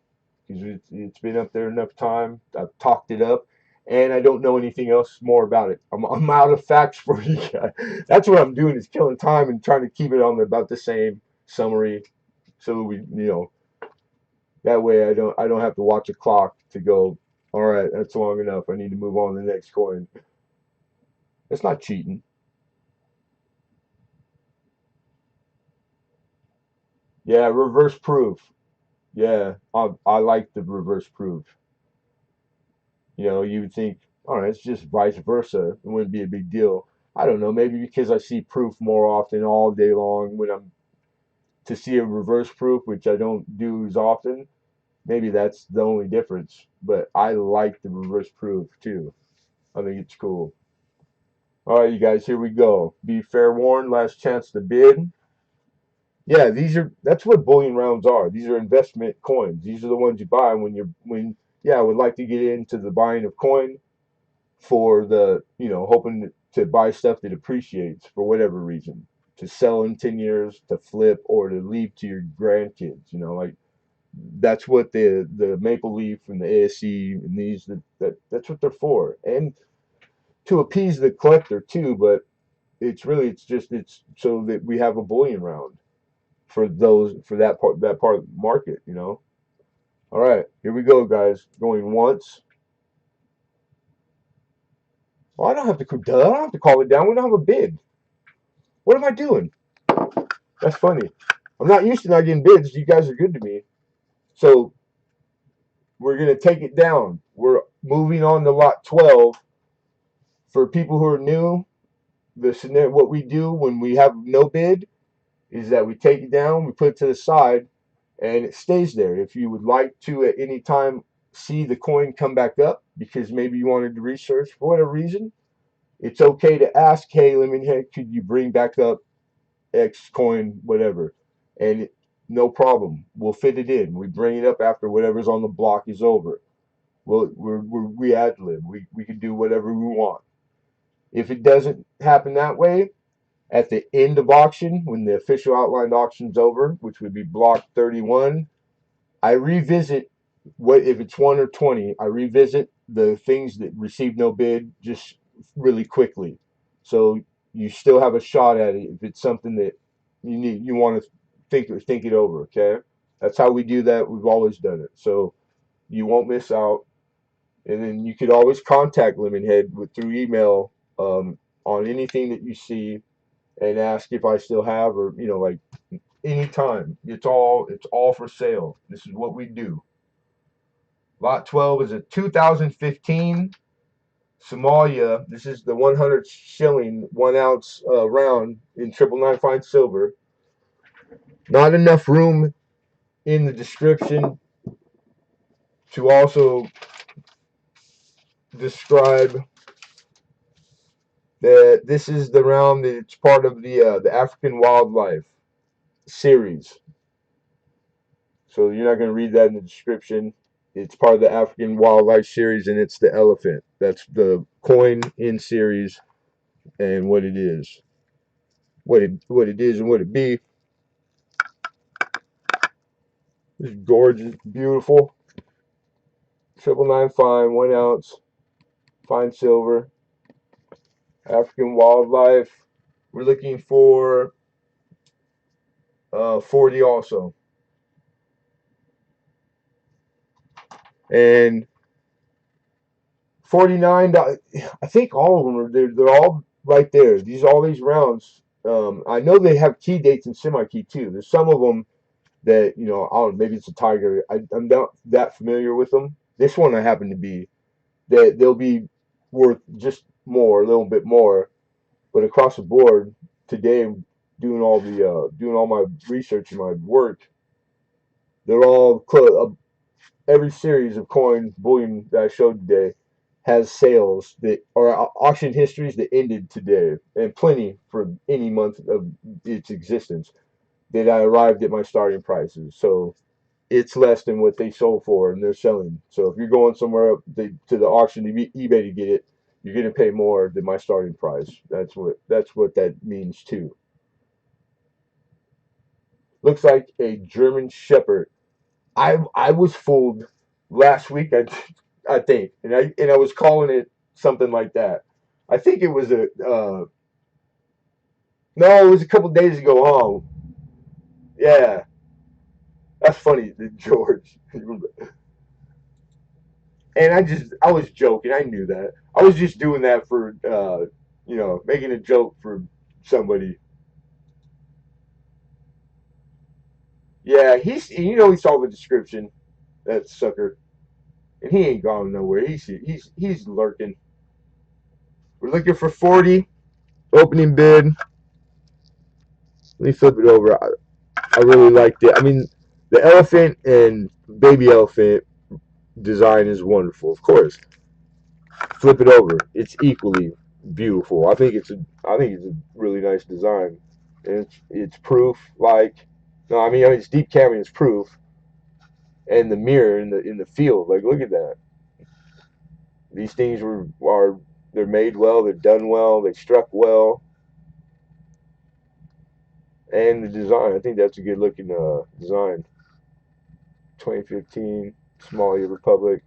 because it's been up there enough time. I've talked it up, and I don't know anything else more about it. I'm out of facts for you guys. That's what I'm doing is killing time and trying to keep it on about the same summary, so that way I don't have to watch a clock to go. All right, that's long enough. I need to move on to the next coin. It's not cheating. Yeah, reverse proof. Yeah, I like the reverse proof. You would think, all right, it's just vice versa. It wouldn't be a big deal. I don't know, maybe because I see proof more often all day long when I'm to see a reverse proof, which I don't do as often. Maybe that's the only difference. But I like the reverse proof too. I think it's cool. All right, you guys, here we go. Be fair warned, last chance to bid. Yeah, that's what bullion rounds are. These are investment coins. These are the ones you buy when yeah, I would like to get into the buying of coin for hoping to buy stuff that appreciates for whatever reason. To sell in 10 years, to flip, or to leave to your grandkids. Like that's what the Maple Leaf and the ASC and that's what they're for. And to appease the collector too, but it's so that we have a bullion round for that part of the market. All right, here we go, guys. Going once. Well, I don't have to. Duh, I don't have to call it down. We don't have a bid. What am I doing? That's funny. I'm not used to not getting bids. You guys are good to me. So we're gonna take it down. We're moving on to lot 12. For people who are new, the scenario what we do when we have no bid is that we take it down, we put it to the side, and it stays there. If you would like to at any time see the coin come back up because maybe you wanted to research for whatever reason, it's okay to ask, hey, Lemonhead, could you bring back up X coin, whatever? And no problem. We'll fit it in. We bring it up after whatever's on the block is over. We ad lib. We can do whatever we want. If it doesn't happen that way, at the end of auction, when the official outlined auction's over, which would be block 31, I revisit what if it's 1 or 20. I revisit the things that received no bid just really quickly. So you still have a shot at it if it's something that you want to think it over. Okay, that's how we do that. We've always done it, so you won't miss out. And then you could always contact Lemonhead through email on anything that you see and ask if I still have, or like anytime. It's all for sale. This is what we do. Lot 12 is a 2015 Somalia. This is the 100 shilling 1 ounce round in 999 fine silver. Not enough room in the description to also describe that this is the round that it's part of the African wildlife series. So you're not going to read that in the description. It's part of the African wildlife series, and it's the elephant. That's the coin in series and what it is, what it is, and what it be. It's gorgeous, beautiful. 999 fine, 1 ounce, fine silver, African wildlife. We're looking for 40 also. And $49. I think all of them are they're all right there. All these rounds. I know they have key dates and semi key too. There's some of them that I don't know, maybe it's a Tiger. I'm not that familiar with them. This one I happen to be that they'll be worth just more, a little bit more. But across the board today, doing all my research and my work, they're all every series of coin bullion that I showed today has sales that are auction histories that ended today, and plenty for any month of its existence that I arrived at my starting prices. So it's less than what they sold for, and they're selling. So if you're going somewhere up to the auction to eBay to get it, you're going to pay more than my starting price. That's what that means too. Looks like a German Shepherd. I was fooled last week. I think, and I was calling it something like that. I think it was no, it was a couple days ago. Oh, yeah, that's funny, George. And I was joking. I knew that. I was just doing that for making a joke for somebody. Yeah, he saw the description, that sucker, and he ain't gone nowhere. He's lurking. We're looking for 40 opening bid. Let me flip it over. I really liked it. I mean, the elephant and baby elephant design is wonderful. Of course, flip it over. It's equally beautiful. I think it's a really nice design, and it's proof. Like, no, I mean it's deep canyon's proof, and the mirror in the field. Like, look at that. These things are they're made well. They're done well. They struck well, and the design. I think that's a good looking design. 2015 Somalia Republic.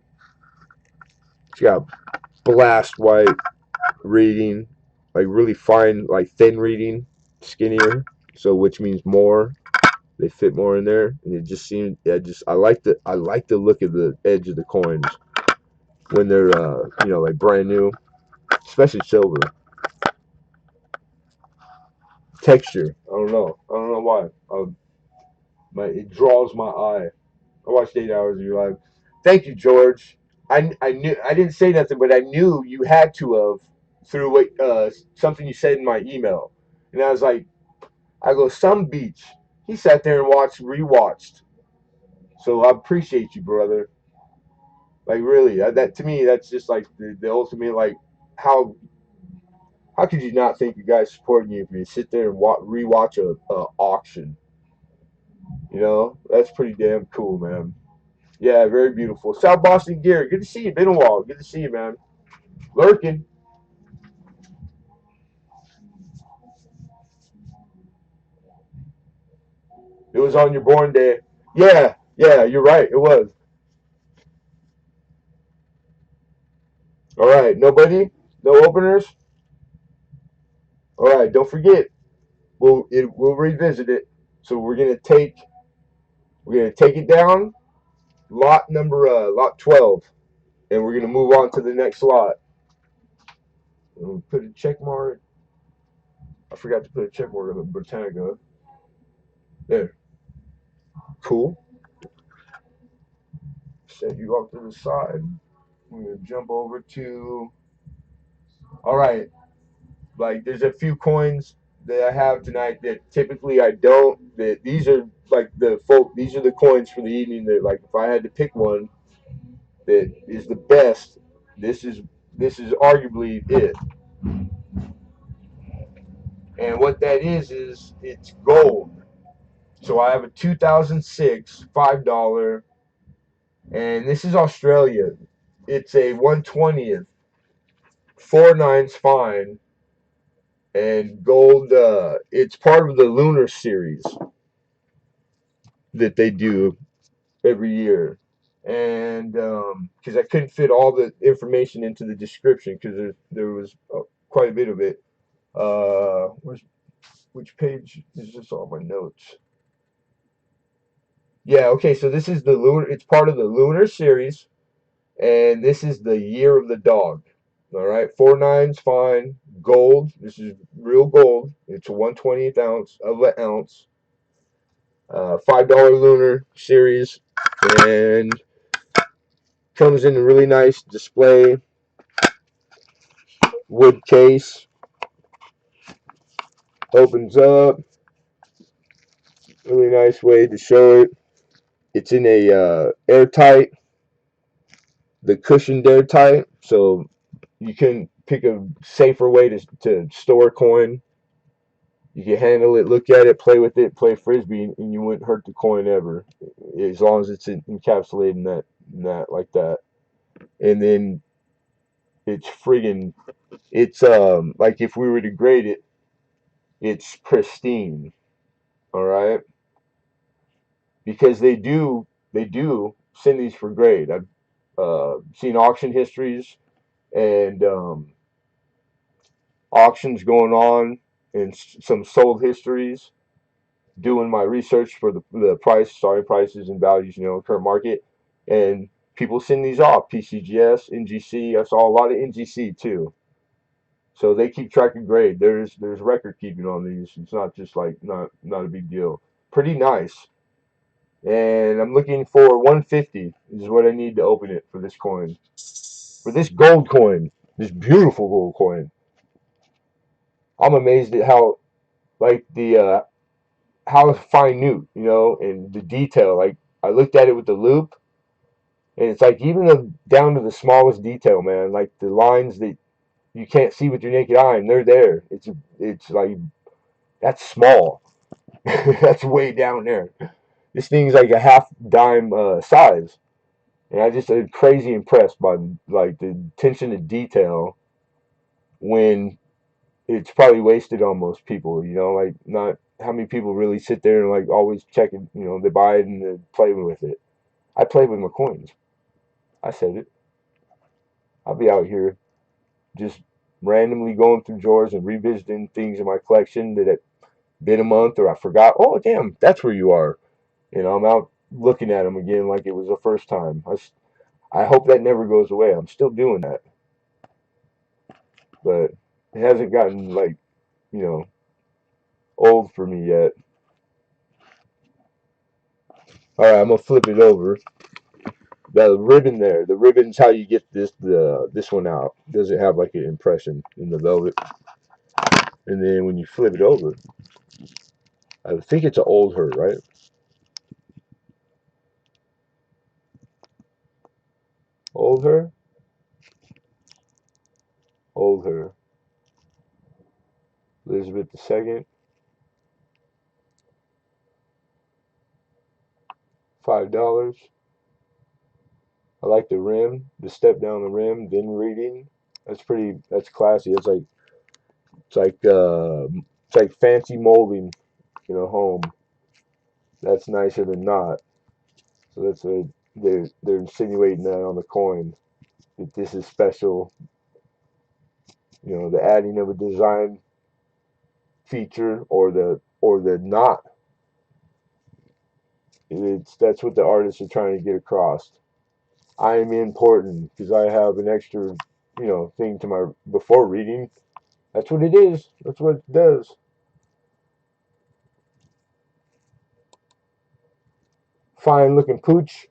It's got blast white reading, like really fine, like thin reading, skinnier. So which means more. They fit more in there, and it just seemed. Yeah, I like the look of the edge of the coins when they're like brand new, especially silver. Texture. I don't know. I don't know why. It draws my eye. I watched 8 hours of your life. Thank you, George. I knew I didn't say nothing, but I knew you had to have through something you said in my email, and I was like, I go some beach. He sat there and rewatched. So I appreciate you, brother. Like really, that to me, that's just like the ultimate. Like how how could you not think a guy's supporting you if you sit there and rewatch a auction? That's pretty damn cool, man. Yeah, very beautiful. South Boston Gear. Good to see you. Been a while. Good to see you, man. Lurking. It was on your born day. Yeah, yeah, you're right. It was. All right. Nobody? No openers? All right, don't forget, we'll revisit it. So we're gonna take it down, lot 12, and we're gonna move on to the next lot. We'll put a check mark. I forgot to put a check mark on the Britannica. There, cool. Set you off to the side. We're gonna jump over to. All right, like there's a few coins that I have tonight that typically I don't. That these are like the folk. These are the coins for the evening. That like if I had to pick one that is the best, this is this is arguably it. And what that is it's gold. So I have a 2006 $5, and this is Australia. It's a 1/20th, 4/9 fine, and gold. It's part of the lunar series that they do every year. And because I couldn't fit all the information into the description because there was quite a bit of it. Which page is this on my notes? Yeah, okay, so this is the lunar. It's part of the lunar series, and this is the year of the dog. All right, 4/9's fine. Gold. This is real gold. It's a 1/20th ounce of an ounce. $5 lunar series, and comes in a really nice display wood case. Opens up. Really nice way to show it. It's in a airtight, the cushioned airtight, so you can pick a safer way to store a coin. You can handle it, look at it, play with it, play frisbee, and you wouldn't hurt the coin ever, as long as it's encapsulated in that like that. And then it's friggin', it's like if we were to grade it, it's pristine. All right, because they do send these for grade. I've seen auction histories and auctions going on and some sold histories, doing my research for the price, starting prices and values, current market, and people send these off. PCGS, NGC. I saw a lot of NGC too. So they keep track of grade. There's record keeping on these. It's not just like not a big deal. Pretty nice. And I'm looking for 150 is what I need to open it for this coin. For this gold coin. This beautiful gold coin. I'm amazed at how like the how minute, and the detail. Like I looked at it with the loop, and it's like even down to the smallest detail, man. Like the lines that you can't see with your naked eye, and they're there. It's like that's small. That's way down there. This thing's like a half dime size, and I just crazy impressed by like the attention to detail when it's probably wasted on most people. Like not how many people really sit there and like always check it. They buy it and they play with it. I play with my coins. I said it. I'll be out here just randomly going through drawers and revisiting things in my collection that had been a month or I forgot. Oh, damn, that's where you are. I'm out looking at them again like it was the first time. I hope that never goes away. I'm still doing that, but it hasn't gotten like you know old for me yet. All right, I'm gonna flip it over. The ribbon there, the ribbon's how you get this one out. Does it have like an impression in the velvet? And then when you flip it over, I think it's an old her, right? Old her, old her. Elizabeth II, $5. I like the rim, the step down the rim, then reading. That's classy. It's like fancy molding in a home. That's nicer than not. So they're insinuating that on the coin that this is special. The adding of a design feature or the knot. That's what the artists are trying to get across. I am important because I have an extra, thing to my before reading. That's what it is. That's what it does. Fine looking pooch.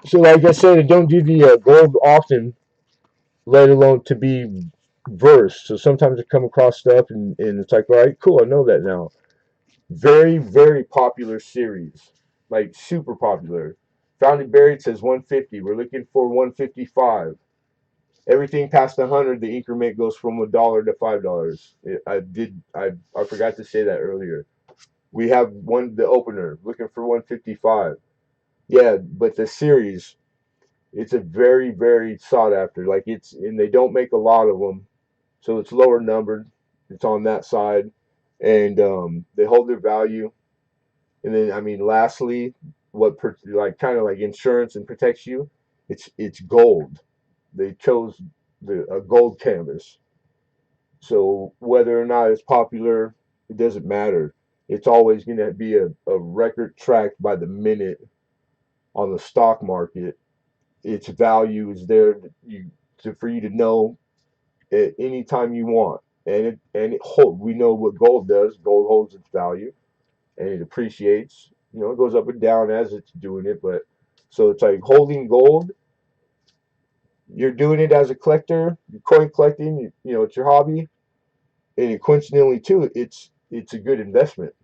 So, like I said, I don't do the gold often, let alone to be versed. So sometimes I come across stuff and it's like, all right, cool, I know that now. Very, very popular series. Like super popular. Found it buried says 150. We're looking for 155. Everything past 100, the increment goes from $1 to $5. I forgot to say that earlier. We have the opener looking for 155. Yeah, but the series, it's a very, very sought after. Like and they don't make a lot of them, so it's lower numbered. It's on that side, and they hold their value. And then, I mean, lastly, like kind of like insurance and protects you, it's gold. They chose the a gold canvas, so whether or not it's popular, it doesn't matter. It's always going to be a record tracked by the minute on the stock market. Its value is there for you to know at any time you want. We know what gold does. Gold holds its value and it appreciates. It goes up and down as it's doing it, but so it's like holding gold. You're doing it as a collector, you're coin collecting. It's your hobby, and coincidentally too, it's a good investment.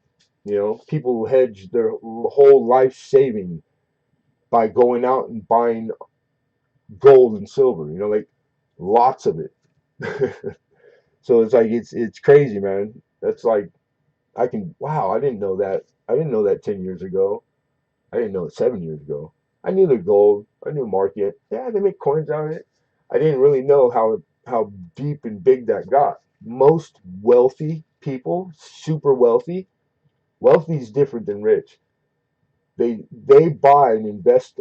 People hedge their whole life saving by going out and buying gold and silver. Like lots of it. So it's like it's crazy, man. That's like wow, I didn't know that. I didn't know that 10 years ago. I didn't know it 7 years ago. I knew the gold. I knew market. Yeah, they make coins out of it. I didn't really know how deep and big that got. Most wealthy people, super wealthy. Wealthy is different than rich. They buy and invest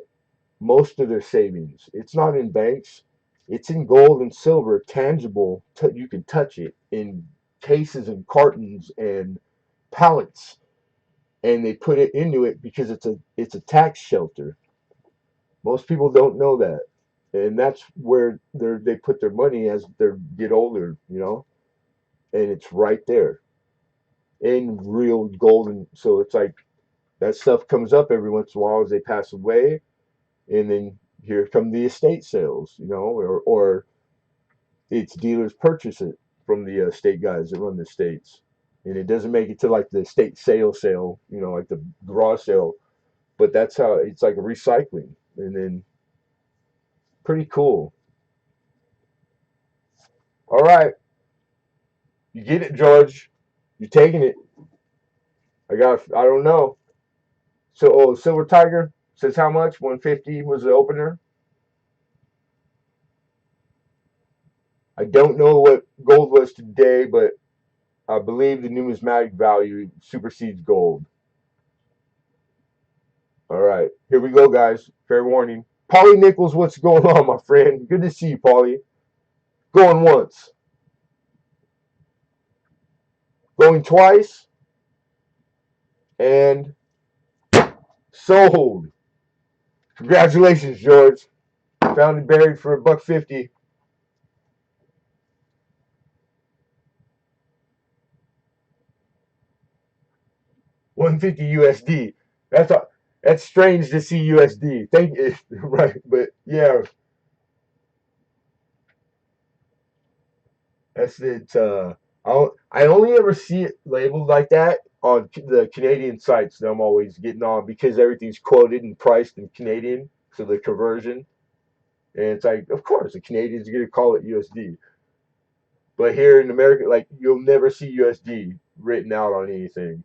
most of their savings. It's not in banks. It's in gold and silver, tangible. You can touch it in cases and cartons and pallets, and they put it into it because it's a tax shelter. Most people don't know that, and that's where they put their money as they get older. And it's right there in real gold. And so it's like that stuff comes up every once in a while as they pass away, and then here come the estate sales. Or its dealers purchase it from the state guys that run the states, and it doesn't make it to like the state sale, like the garage sale. But that's how it's like a recycling, and then pretty cool. All right, you get it, George. You're taking it. I don't know. So, Silver Tiger says how much? 150 was the opener. I don't know what gold was today, but I believe the numismatic value supersedes gold. All right, here we go, guys. Fair warning. Polly Nichols, what's going on, my friend? Good to see you, Polly. Going once, going twice, and sold. Congratulations, George. Found it buried for $1.50. 150 USD. That's strange to see USD. Thank you. Right, but yeah, that's it. I only ever see it labeled like that on the Canadian sites that I'm always getting on because everything's quoted and priced in Canadian, so the conversion. And it's like, of course, the Canadians are going to call it USD. But here in America, like, you'll never see USD written out on anything.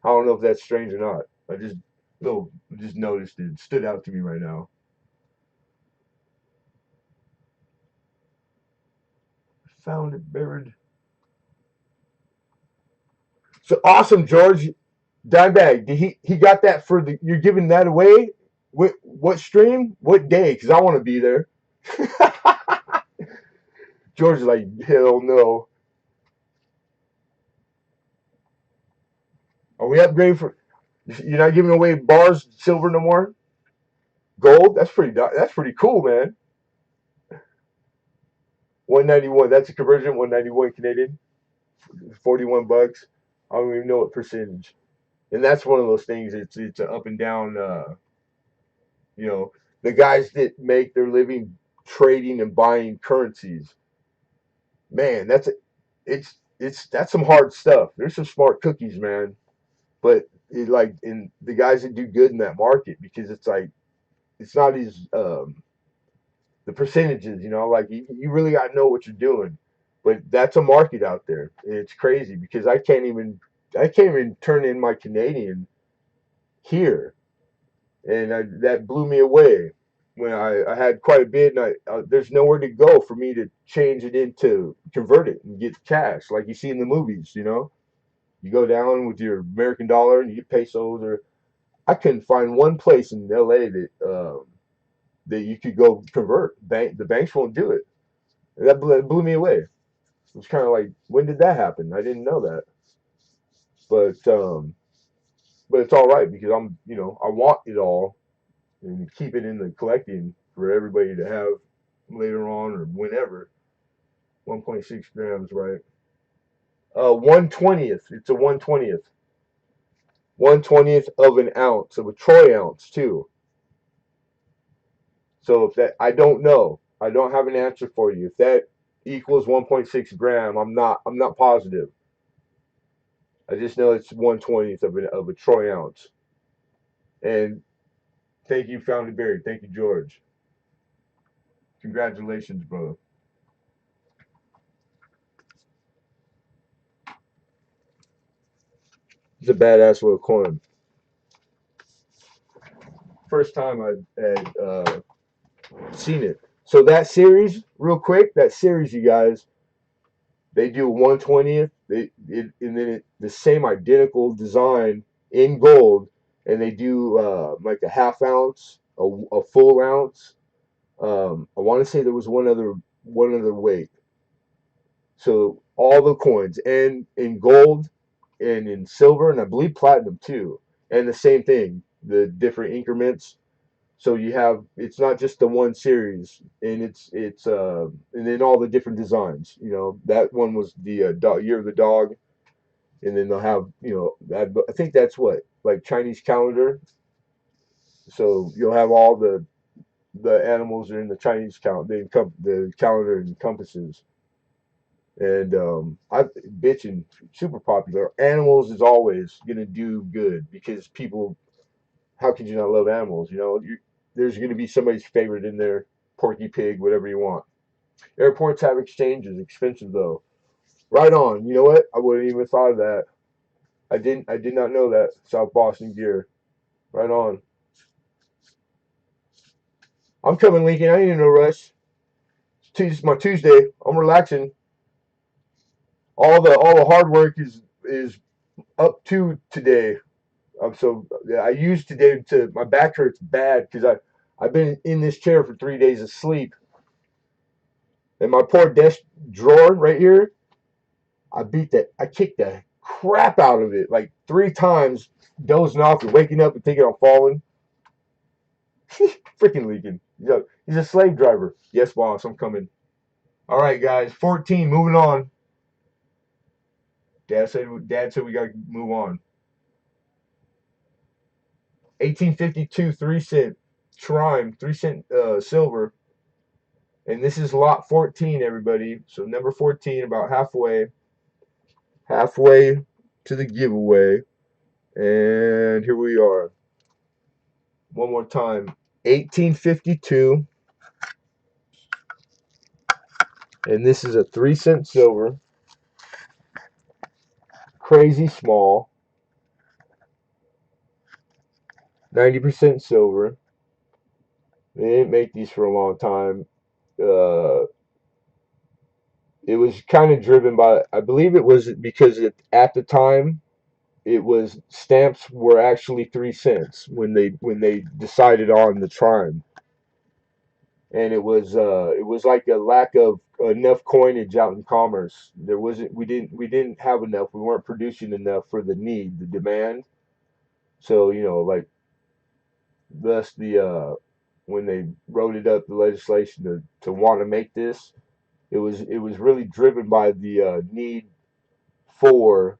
I don't know if that's strange or not. I just noticed it. It stood out to me right now. Found it buried. So awesome, George. Dimebag, he got that for you're giving that away? what stream? What day? Because I want to be there. George is like, hell no. Are we upgrading for? You're not giving away bars, silver no more. Gold? That's pretty cool, man. 191. That's a conversion. 191 Canadian. 41 bucks. I don't even know what percentage. And that's one of those things. It's an up and down. You know, the guys that make their living trading and buying currencies. Man, that's some hard stuff. There's some smart cookies, man. But like in the guys that do good in that market, because it's like it's not as the percentages, like you really got to know what you're doing. But that's a market out there. And it's crazy because I can't even turn in my Canadian here, and that blew me away when I had quite a bit, and there's nowhere to go for me to change it into convert it and get cash like you see in the movies. You go down with your American dollar and you get pesos, or I couldn't find one place in LA that you could go convert. The banks won't do it. That blew me away. It was kind of like, when did that happen? I didn't know that, but it's all right because I want it all and keep it in the collecting for everybody to have later on or whenever. 1.6 grams, right? 1/20th. It's a 1/20th. 1/20th of an ounce of a troy ounce too. So if that, I don't know. I don't have an answer for you. If that equals 1.6 gram, I'm not positive. I just know it's 1/20th of a troy ounce. And thank you, Foundry Berry. Thank you, George. Congratulations, brother. It's a badass little coin. First time I had seen it. So that series, real quick, that series, you guys, they do 1/20th. And then the same identical design in gold, and they do like a half ounce, a full ounce. I want to say there was one other weight. So all the coins, and in gold, and in silver, and I believe platinum too, and the same thing, the different increments. So it's not just the one series, and and then all the different designs. That one was the year of the dog, and then they'll have I think that's what, like, Chinese calendar. So you'll have all the animals are in the Chinese the calendar encompasses. And I bitching super popular. Animals is always gonna do good because people. How could you not love animals? There's gonna be somebody's favorite in there. Porky pig, whatever you want. Airports have exchanges, expensive though. Right on. You know what? I wouldn't even thought of that. I did not know that. South Boston gear. Right on. I'm coming, Lincoln. I ain't in no rush. It's my Tuesday. I'm relaxing. All the hard work is up to today. So yeah, I used today to my back hurts bad because I've been in this chair for 3 days of sleep, and my poor desk drawer right here. I kicked the crap out of it like 3 times, dozing off and waking up and thinking I'm falling. Freaking leaking. He's a slave driver. Yes, boss, I'm coming. All right, guys. 14. Moving on. Dad said we gotta move on. 1852, 3 cent trime, 3 cent silver, and this is lot 14, everybody. So number 14, about halfway to the giveaway, and here we are. One more time. 1852, and this is a 3 cent silver, crazy small, 90% silver. They didn't make these for a long time. Uh, it was kind of driven by, I believe it was because at the time it was stamps were actually 3 cents when they decided on the Trime, and it was like a lack of enough coinage out in commerce. There wasn't we didn't have enough. We weren't producing enough for the need, the demand. So like thus the when they wrote it up, the legislation to want to make this, it was really driven by the need for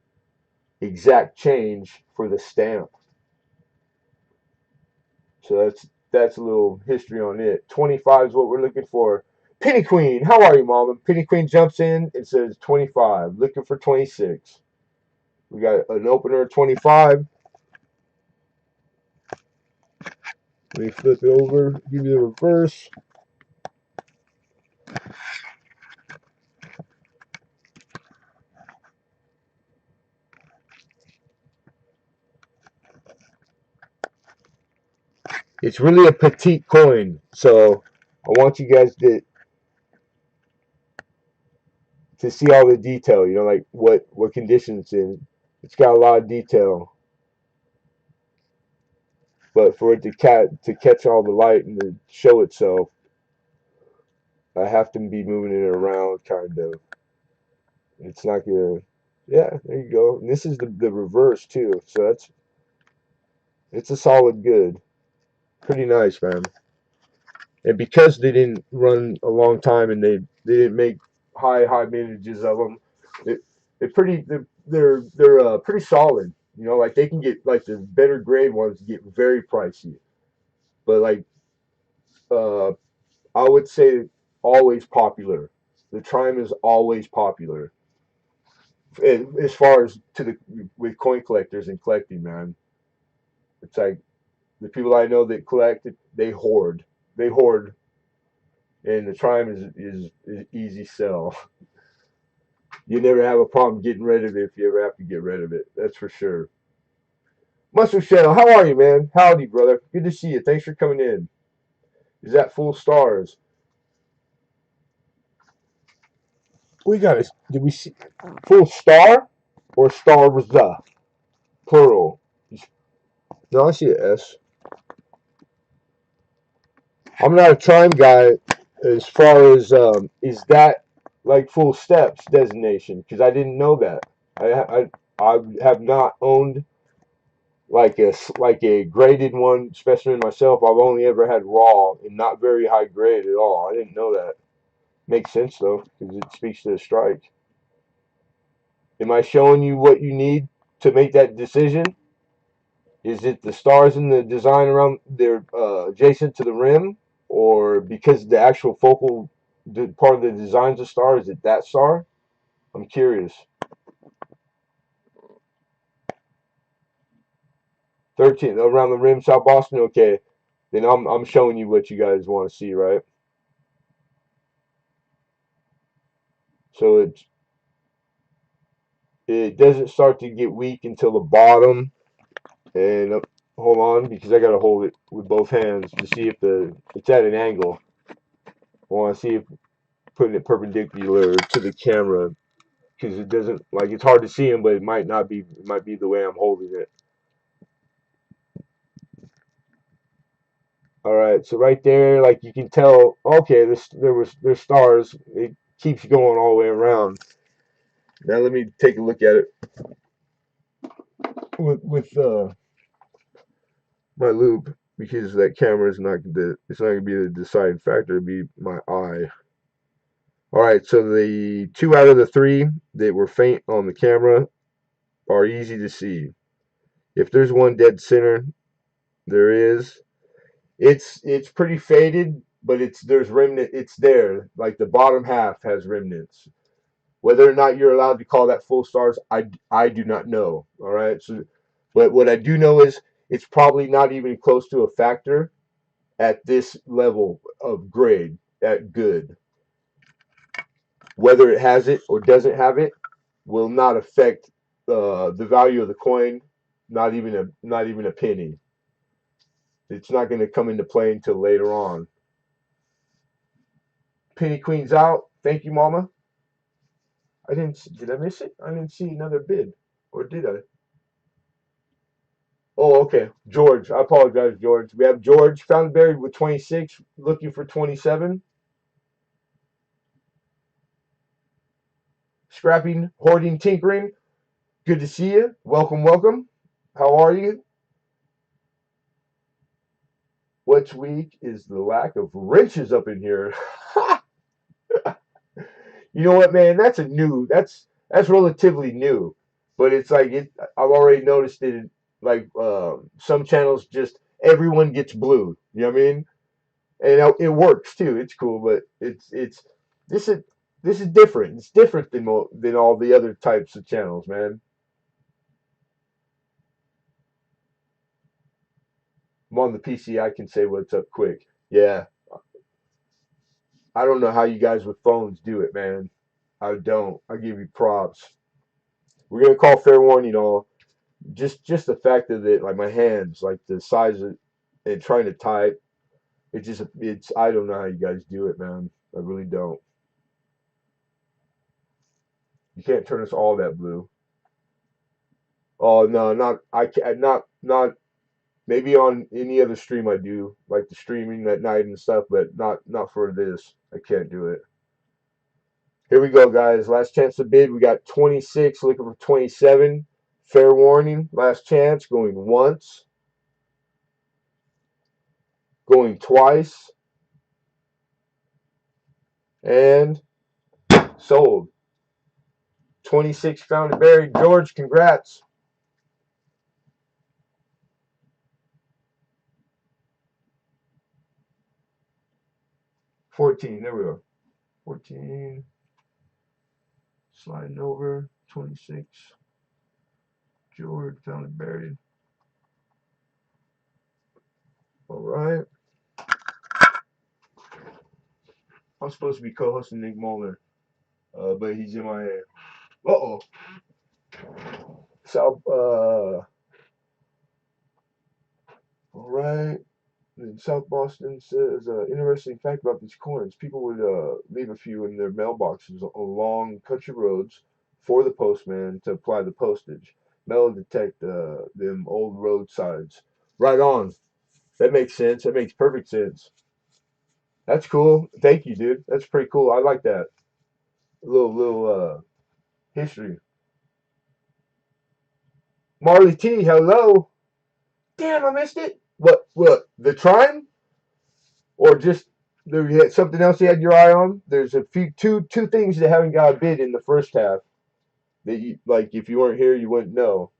exact change for the stamp. So that's a little history on it. 25 is what we're looking for. Penny Queen, how are you, Mama? Penny Queen jumps in and says 25, looking for 26. We got an opener of 25. Let me flip it over, give you the reverse. It's really a petite coin, so I want you guys to see all the detail. Like what condition it's in. It's got a lot of detail, but for it to catch all the light and to show itself, I have to be moving it around, kind of. It's not gonna. Yeah, there you go. And this is the reverse too, so it's a solid good. Pretty nice, man. And because they didn't run a long time and they didn't make high mintages of them, it they're pretty solid. Like they can get like the better grade ones get very pricey, but like uh, I would say always popular. The Trime is always popular as far as to the with coin collectors and collecting, man. It's like the people I know that collect it, they hoard, and the Trime is easy sell. You never have a problem getting rid of it if you ever have to get rid of it. That's for sure. Mustard Shadow, how are you, man? Howdy, brother. Good to see you. Thanks for coming in. Is that full stars? We got it. Did we see full star or stars? Plural. No, I see an S. I'm not a Trime guy as far as is that like full steps designation, because I didn't know that. I have not owned like a graded one specimen myself. I've only ever had raw and not very high grade at all. I didn't know that. Makes sense though, because it speaks to the strike. Am I showing you what you need to make that decision? Is it the stars in the design around they're adjacent to the rim, or because the actual focal part of the design's a star? Is it that star? I'm curious. 13 around the rim, South Boston. Okay, then I'm showing you what you guys want to see, right? So it doesn't start to get weak until the bottom. And hold on, because I gotta hold it with both hands to see if it's at an angle. I want to see if putting it perpendicular to the camera, because it doesn't like it's hard to see them, but it might not be. It might be the way I'm holding it. All right, so right there, like you can tell. Okay, there's stars. It keeps going all the way around. Now let me take a look at it with my loupe, because that camera is not it's not gonna be the deciding factor. It'll be my eye. All right, so the 2 out of the 3 that were faint on the camera are easy to see. If there's one dead center, there is. It's pretty faded, but there's remnant. It's there. Like the bottom half has remnants. Whether or not you're allowed to call that full stars, I do not know. All right. So, but what I do know is it's probably not even close to a factor at this level of grade at good. Whether it has it or doesn't have it will not affect the value of the coin. Not even a penny. It's not going to come into play until later on. Penny Queen's out. Thank you, Mama. Did I miss it? I didn't see another bid, or did I? Oh, okay. George. I apologize, George. We have George found buried with 26, looking for 27. Scrapping, hoarding, tinkering. Good to see you. Welcome, welcome. How are you? What's weak is the lack of wrenches up in here. You know what, man? That's a new. That's relatively new, but it's like it. I've already noticed it. Like some channels, just everyone gets blue. You know what I mean? And it works too. It's cool, but it's this is this is different. It's different than all the other types of channels, man. I'm on the PC. I can say what's up quick. Yeah, I don't know how you guys with phones do it, man. I don't. I give you props. We're gonna call fair warning all. Just the fact of it, like my hands, like the size of and trying to type. It's I don't know how you guys do it, man. I really don't. You can't turn us all that blue. Oh no, not I can't not maybe on any other stream I do, like the streaming at night and stuff, but not for this. I can't do it. Here we go, guys. Last chance to bid. We got 26 looking for 27. Fair warning. Last chance. Going once. Going twice. And sold. 26 found and buried. George, congrats. 14. There we go. 14. Sliding over. 26. George found and buried. All right. I'm supposed to be co-hosting Nick Molnar, but he's in my. Uh-oh. South. All right. In South Boston says interesting fact about these coins. People would leave a few in their mailboxes along country roads for the postman to apply the postage. Metal detect them old roadsides. Right on. That makes sense. That makes perfect sense. That's cool. Thank you, dude. That's pretty cool. I like that. A little history. Marley T, hello. Damn, I missed it. What? The Trime? Or just there you had something else you had your eye on? There's a few two things that haven't got a bid in the first half that you like. If you weren't here, you wouldn't know.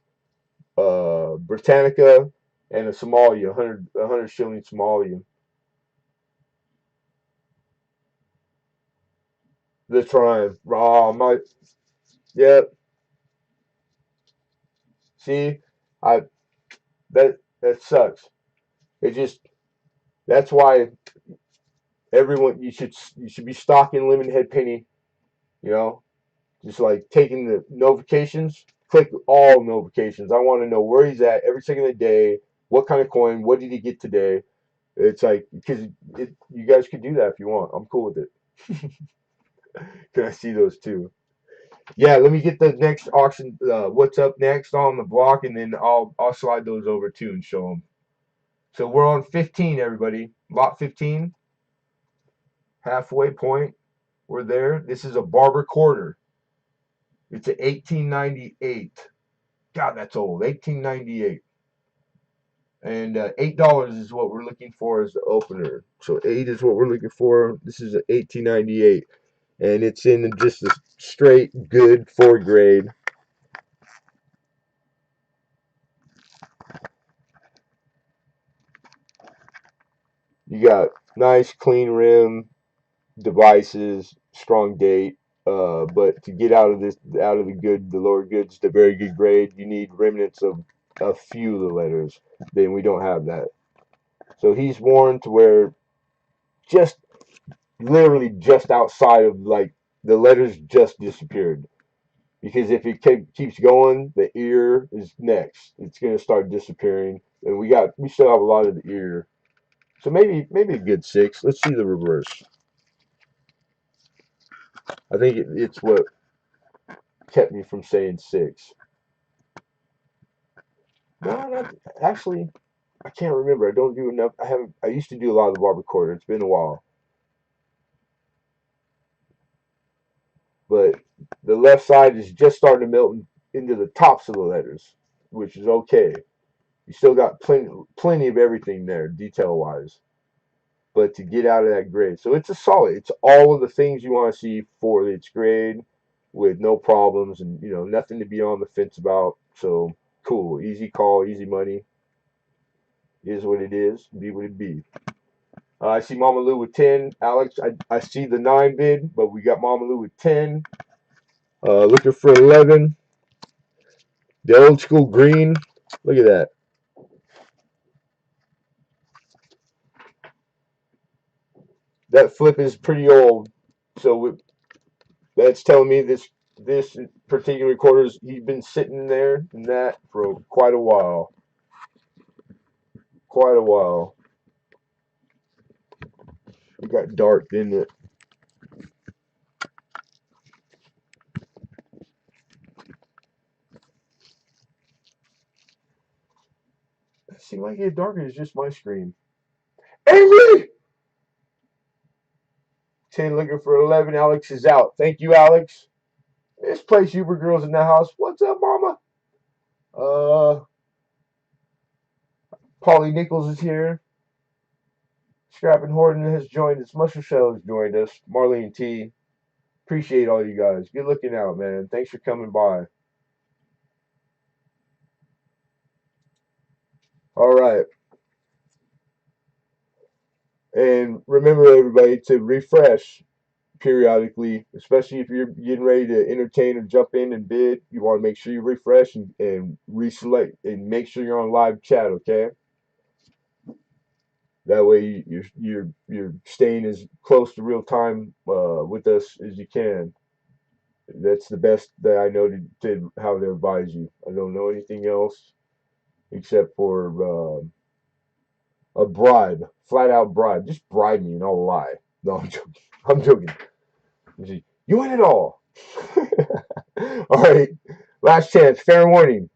Britannica and a Somalia, 100 shilling Somalia. The Triumph. Oh my, yeah. See, I that sucks. It just that's why everyone you should be stocking Lemonhead Penny. You know, just like taking the notifications, click all notifications. I want to know where he's at every second of the day, what kind of coin, what did he get today. It's like, because you guys could do that if you want. I'm cool with it. Can I see those too? Yeah, let me get the next auction. What's up next on the block, and then I'll slide those over too and show them. So we're on 15, everybody. Lot 15, halfway point. We're there. This is a barber quarter. It's a 1898. God, that's old. 1898. And $8 is what we're looking for as the opener. So 8 is what we're looking for. This is an 1898, and it's in just a straight good 4 grade. You got nice clean rim, devices, strong date. But to get out of the lower goods, the very good grade, you need remnants of a few of the letters. Then we don't have that. So he's worn to where just literally just outside of like the letters just disappeared. Because if it keeps going, the ear is next. It's gonna start disappearing, and we still have a lot of the ear. So maybe a good 6. Let's see the reverse. I think it's what kept me from saying 6. No, not actually. I can't remember. I don't do enough. I haven't. I used to do a lot of the barber quarter. It's been a while, but the left side is just starting to melt into the tops of the letters, which is okay. You still got plenty of everything there, detail wise. But to get out of that grade, so it's a solid. It's all of the things you want to see for its grade, with no problems and nothing to be on the fence about. So cool, easy call, easy money. Is what it is. Be what it be. I see Mama Lou with 10. Alex, I see the 9 bid, but we got Mama Lou with 10. Looking for 11. The old school green. Look at that. That flip is pretty old. So that's telling me this particular quarters he's been sitting there in that for quite a while. Quite a while. It got dark, didn't it? It seemed like it get darker. It's just my screen. Angry! 10 looking for 11. Alex is out. Thank you, Alex. This place Uber Girls in the house. What's up, mama? Uh, Polly Nichols is here. Scrap and Horton has joined us. Muscle Shell has joined us. Marlene T. Appreciate all you guys. Good looking out, man. Thanks for coming by. All right. And remember, everybody, to refresh periodically, especially if you're getting ready to entertain or jump in and bid. You want to make sure you refresh and reselect and make sure you're on live chat, okay? That way you're staying as close to real time with us as you can. That's the best that I know to how to advise you. I don't know anything else except for a bribe, flat out bribe. Just bribe me and I'll lie. No, I'm joking. I'm joking. You win it all. All right, last chance. Fair warning.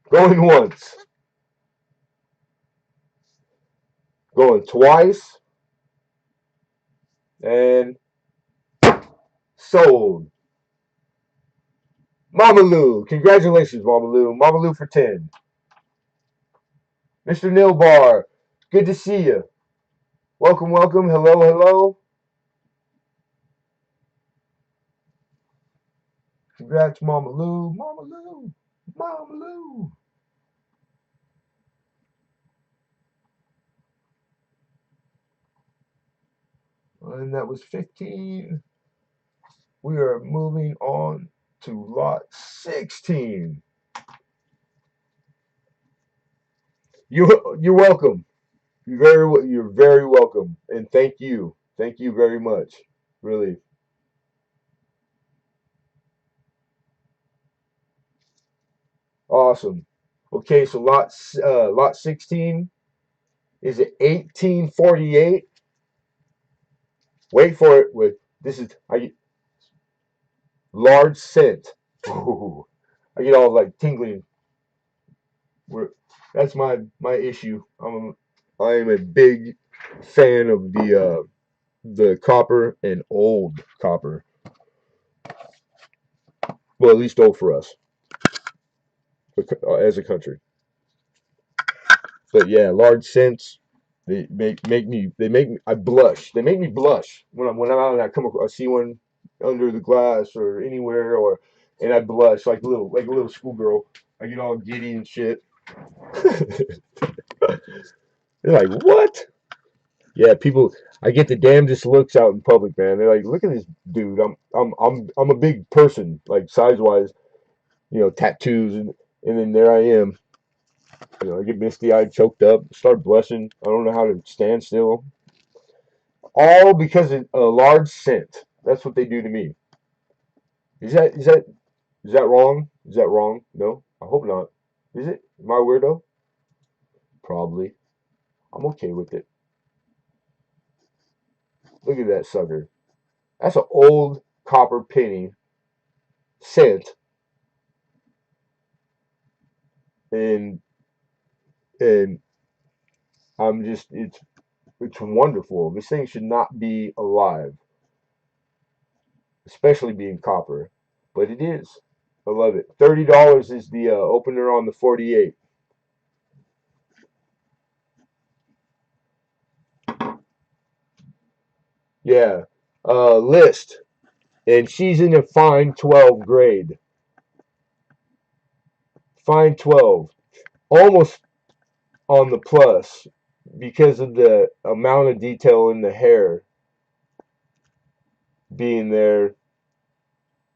Going once, going twice, and sold. Mama Lou, congratulations, Mama Lou. Mama Lou for 10. Mr. Nilbar, good to see you. Welcome, welcome. Hello, hello. Congrats, Mama Lou. Mama Lou. Mama Lou. And that was 15. We are moving on to lot 16. You're welcome. You're very welcome, and thank you very much. Really awesome. Okay, so lot 16 is it 1848? Wait for it. With this is I large scent. Ooh, I get all like tingling. We're, that's my issue. I am a big fan of the copper and old copper. Well, at least old for us as a country. But yeah, large scents. They make me I blush. They make me blush when I'm out and I see one under the glass or anywhere and I blush like a little schoolgirl. I get all giddy and shit. They're like, what? Yeah, people. I get the damnedest looks out in public, man. They're like, look at this dude. I'm a big person, like size wise, tattoos, and then there I am. I get misty eyed, choked up, start blushing. I don't know how to stand still. All because of a large scent. That's what they do to me. Is that wrong? Is that wrong? No, I hope not. Is it? Am I a weirdo? Probably. I'm okay with it. Look at that sucker. That's an old copper penny scent, and And it's wonderful. This thing should not be alive, especially being copper, but it is. I love it. $30 is the opener on the 48. Yeah, list, and she's in a fine 12 grade. Fine 12, almost on the plus because of the amount of detail in the hair being there.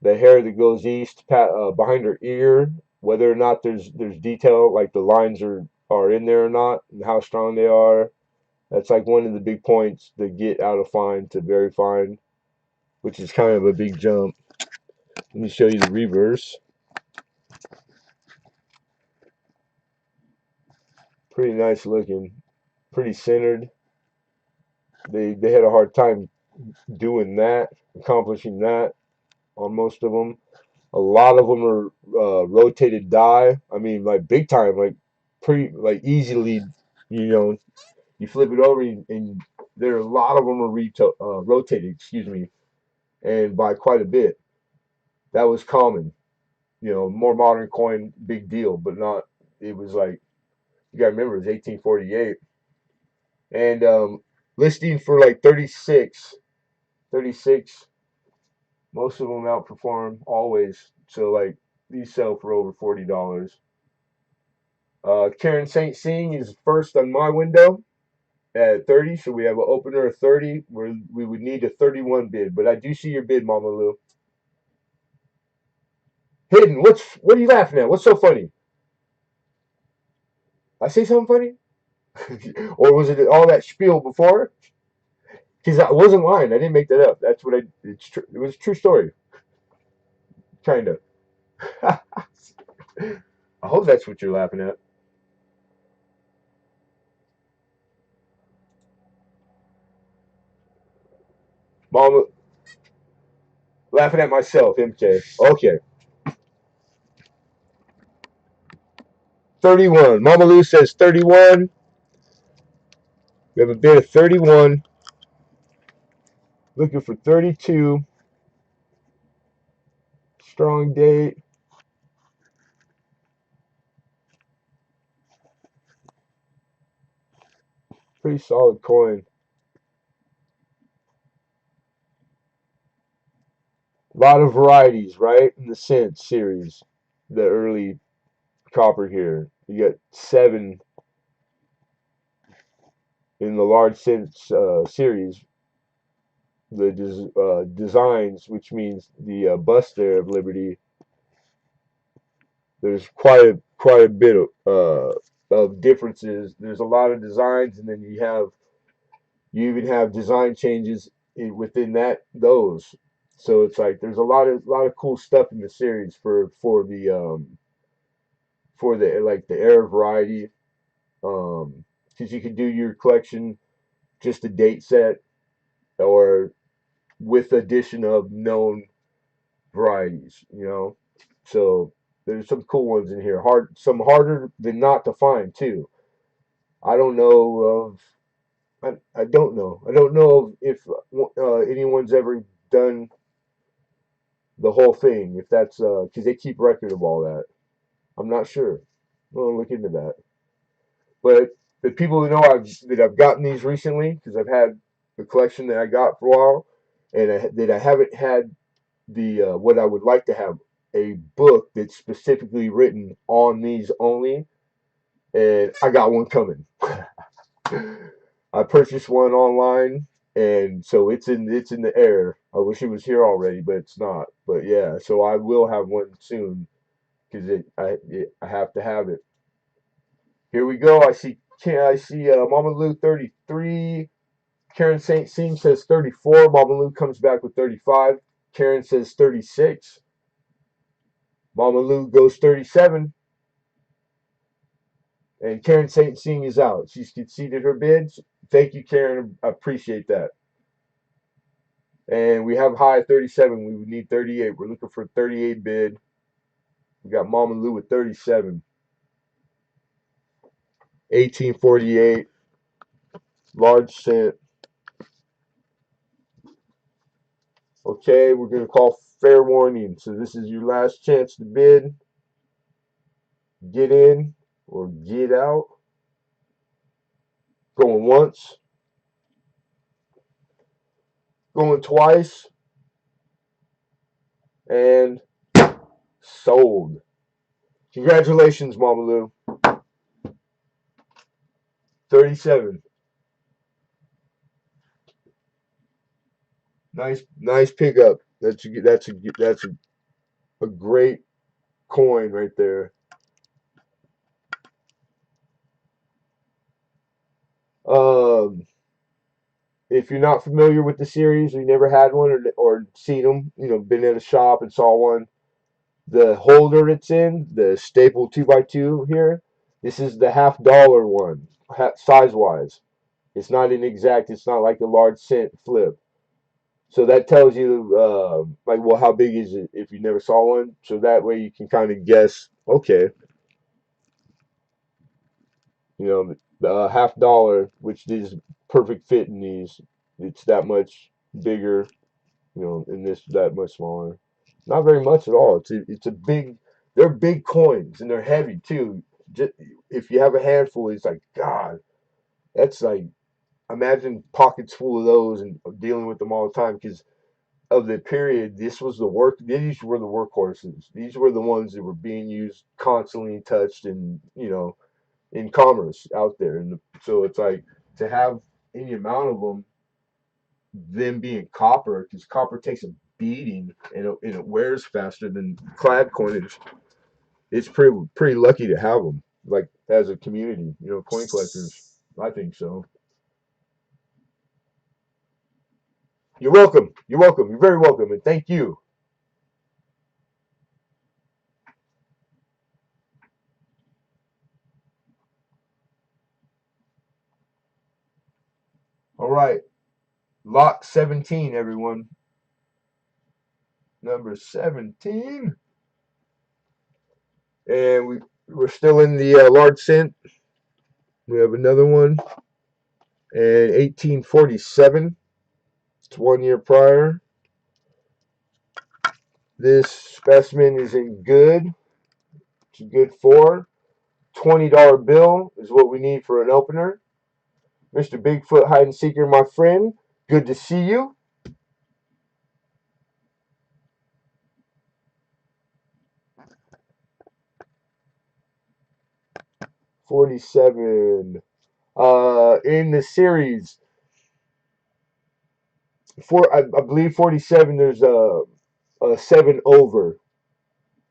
The hair that goes east behind her ear, whether or not there's detail like the lines are in there or not, and how strong they are. That's like one of the big points to get out of fine to very fine, which is kind of a big jump. Let me show you the reverse. Pretty nice looking, pretty centered. They had a hard time doing that, accomplishing that on most of them. A lot of them are rotated die. I mean, like big time, like pretty, like easily, you know, you flip it over and there are a lot of them are rotated, excuse me, and by quite a bit. That was common. More modern coin, big deal, but not. It was like you gotta remember, it was 1848, and listing for like 36, 36. Most of them outperform always. So like these sell for over $40. Karen St. Sing is first on my window at 30. So we have an opener of 30 where we would need a 31 bid. But I do see your bid, Mama Lou. Hidden, what are you laughing at? What's so funny? I say something funny? Or was it all that spiel before? Because I wasn't lying. I didn't make that up. That's what it's true. It was a true story. Kind of. I hope that's what you're laughing at. Mama, laughing at myself, MK. Okay. 31. Mama Lou says 31. We have a bid of 31. Looking for 32. Strong date. Pretty solid coin. A lot of varieties, right? In the cent series. The early copper here. You got 7 in the large cent series. The designs, which means the bust there of Liberty. There's quite a bit of differences. There's a lot of designs, and then you even have design changes within those. So it's like there's a lot of cool stuff in the series for the like the air variety. Because you could do your collection just a date set or with addition of known varieties. So there's some cool ones in here. Some harder than not to find too. I don't know of. I don't know. I don't know if anyone's ever done the whole thing. If that's because they keep record of all that. I'm not sure. I'll look into that. But the people who know that I've gotten these recently, because I've had the collection that I got for a while, and that I haven't had the what I would like to have a book that's specifically written on these only, and I got one coming. I purchased one online, and so it's in the air. I wish it was here already, but it's not. But yeah, so I will have one soon because I have to have it. Here we go. I see Mama Lou 33. Karen St. Sing says 34. Mama Lou comes back with 35. Karen says 36. Mama Lou goes 37. And Karen St. Sing is out. She's conceded her bids. Thank you, Karen. I appreciate that. And we have high 37. We would need 38. We're looking for a 38 bid. We got Mama Lou with 37. 1848, large cent. Okay, we're going to call fair warning. So this is your last chance to bid. Get in or get out. Going once, going twice, and sold. Congratulations, Mama Lou. 37. Nice pickup. That's a great coin right there. Um, if you're not familiar with the series, or you never had one, or seen them, been in a shop and saw one, the holder it's in, the staple 2x2 here, this is the $half one, size wise. It's not an exact. It's not like a large cent flip. So that tells you, like, well, how big is it if you never saw one? So that way you can kind of guess. Okay, the $half, which is perfect fit in these. It's that much bigger, and this that much smaller. Not very much at all. It's a big. They're big coins and they're heavy too. Just, if you have a handful, it's like God. That's like imagine pockets full of those and dealing with them all the time because of the period. This was the work. These were the workhorses. These were the ones that were being used constantly, touched, and in commerce out there. And so it's like to have any amount of them being copper, because copper takes a beating and it wears faster than clad coinage. It's pretty lucky to have them, like as a community, coin collectors. I think so. You're welcome. You're welcome. You're very welcome, and thank you. All right, lot 17, everyone. Number 17, and we're still in the large cent. We have another one, and 1847. It's 1 year prior. This specimen is in good. It's good for $20 bill is what we need for an opener. Mr. Bigfoot Hide and Seeker, my friend, good to see you. 47. In the series, I believe 47. There's a seven over,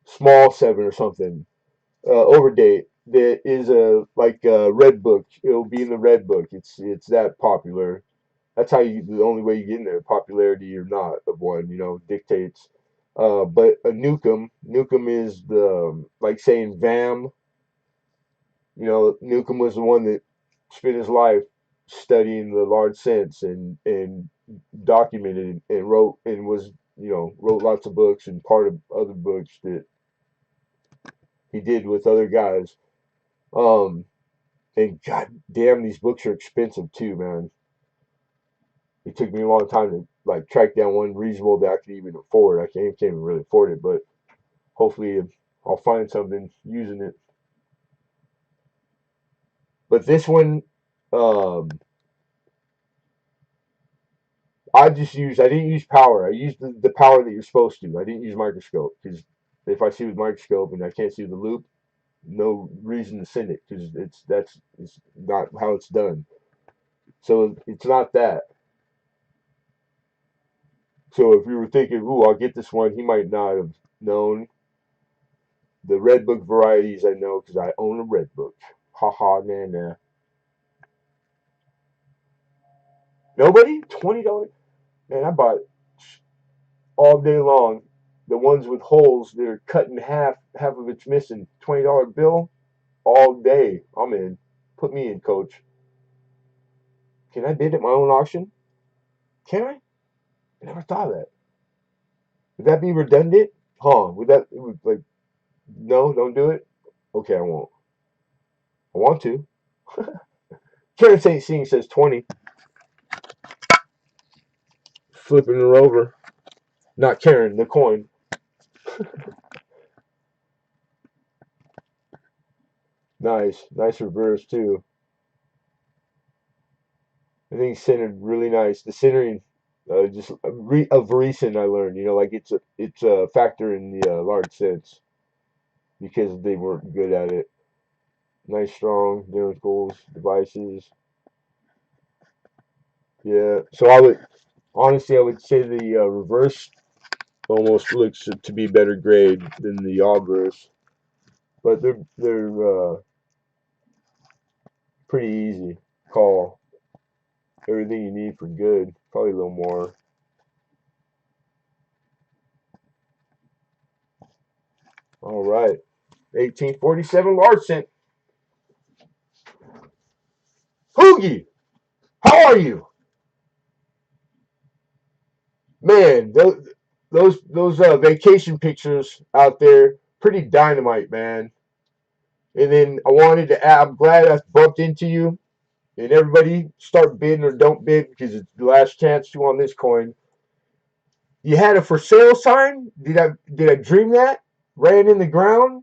small seven or something, over date. That is a like a red book. It'll be in the red book. It's that popular. That's how the only way you get in there, popularity or not of one, dictates. But a Nukem is the like saying Vam. Nukem was the one that spent his life studying the large sense and documented and wrote and was wrote lots of books and part of other books that he did with other guys. Um, and god damn, these books are expensive too, man. It took me a long time to like track down one reasonable that I could even afford. I can't even really afford it, but hopefully I'll find something using it. But this one, um, I didn't use power. I used the power that you're supposed to. I didn't use microscope because if I see with microscope and I can't see the loop, no reason to send it because it's not how it's done. So it's not that. So if you were thinking, "Ooh, I'll get this one," he might not have known the red book varieties. I know because I own a red book. Ha ha, nah nah. Nobody? $20? Man, I bought all day long. The ones with holes that are cut in half, half of it's missing. $20 bill all day. I'm in. Put me in, coach. Can I bid at my own auction? Can I? I never thought of that. Would that be redundant? Huh? Would like no, don't do it. Okay, I won't. I want to. Karen St. Seeing says 20. Flipping her over. Not Karen, the coin. Nice. Nice reverse, too. I think centered really nice. The centering, just of recent, I learned. Like it's a factor in the large sense because they weren't good at it. Nice, strong, goals, devices. Yeah. So honestly, I would say the reverse almost looks to be better grade than the obverse, but they're pretty easy. Call everything you need for good. Probably a little more. All right. 1847 large cent. Hoogie, how are you? Man, those vacation pictures out there, pretty dynamite, man. And then I wanted to add, I'm glad I bumped into you. And everybody, start bidding or don't bid because it's the last chance to on this coin. You had a for sale sign? Did I dream that? Ran in the ground?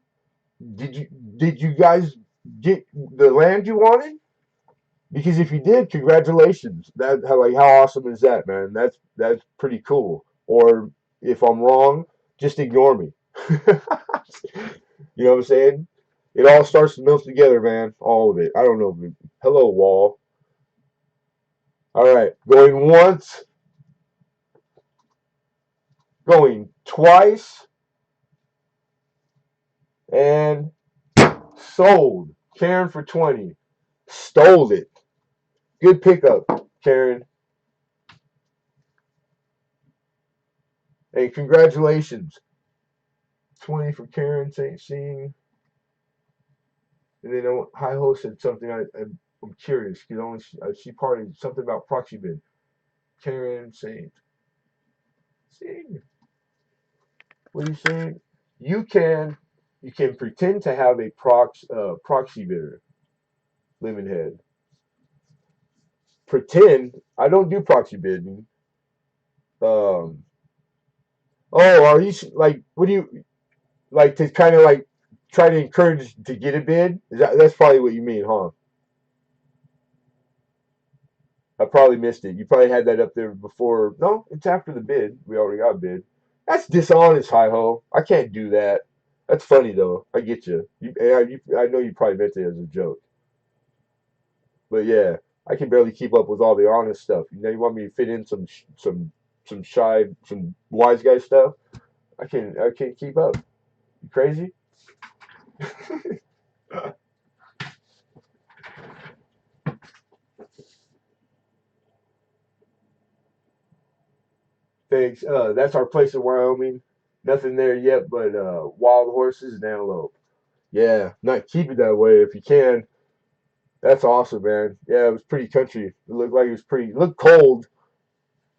Did you did you guys get the land you wanted? Because if you did, congratulations. How awesome is that, man? That's pretty cool. Or if I'm wrong, just ignore me. You know what I'm saying? It all starts to melt together, man. All of it. I don't know. Hello, wall. All right, going once, going twice, and sold. Karen for 20. Stole it. Good pickup, Karen. Hey, congratulations. 20 for Karen St. Seeing. And then Hi Ho said something I'm curious because she parted something about proxy bid. Karen St. Seeing. What are you saying? You can you can pretend to have a proxy bidder, Lemonhead. Pretend. I don't do proxy bidding. Um. Oh, are you like? What do you like to kind of like try to encourage to get a bid? That's probably what you mean, huh? I probably missed it. You probably had that up there before. No, it's after the bid. We already got a bid. That's dishonest, hi ho. I can't do that. That's funny though. I get you. I know you probably meant it as a joke, but yeah, I can barely keep up with all the honest stuff. You want me to fit in some shy, some wise guy stuff? I can't keep up. You crazy? Thanks. That's our place in Wyoming. Nothing there yet, but wild horses and antelope. Yeah, not keep it that way if you can. That's awesome, man. Yeah, it was pretty country. It looked like it was pretty. It looked cold,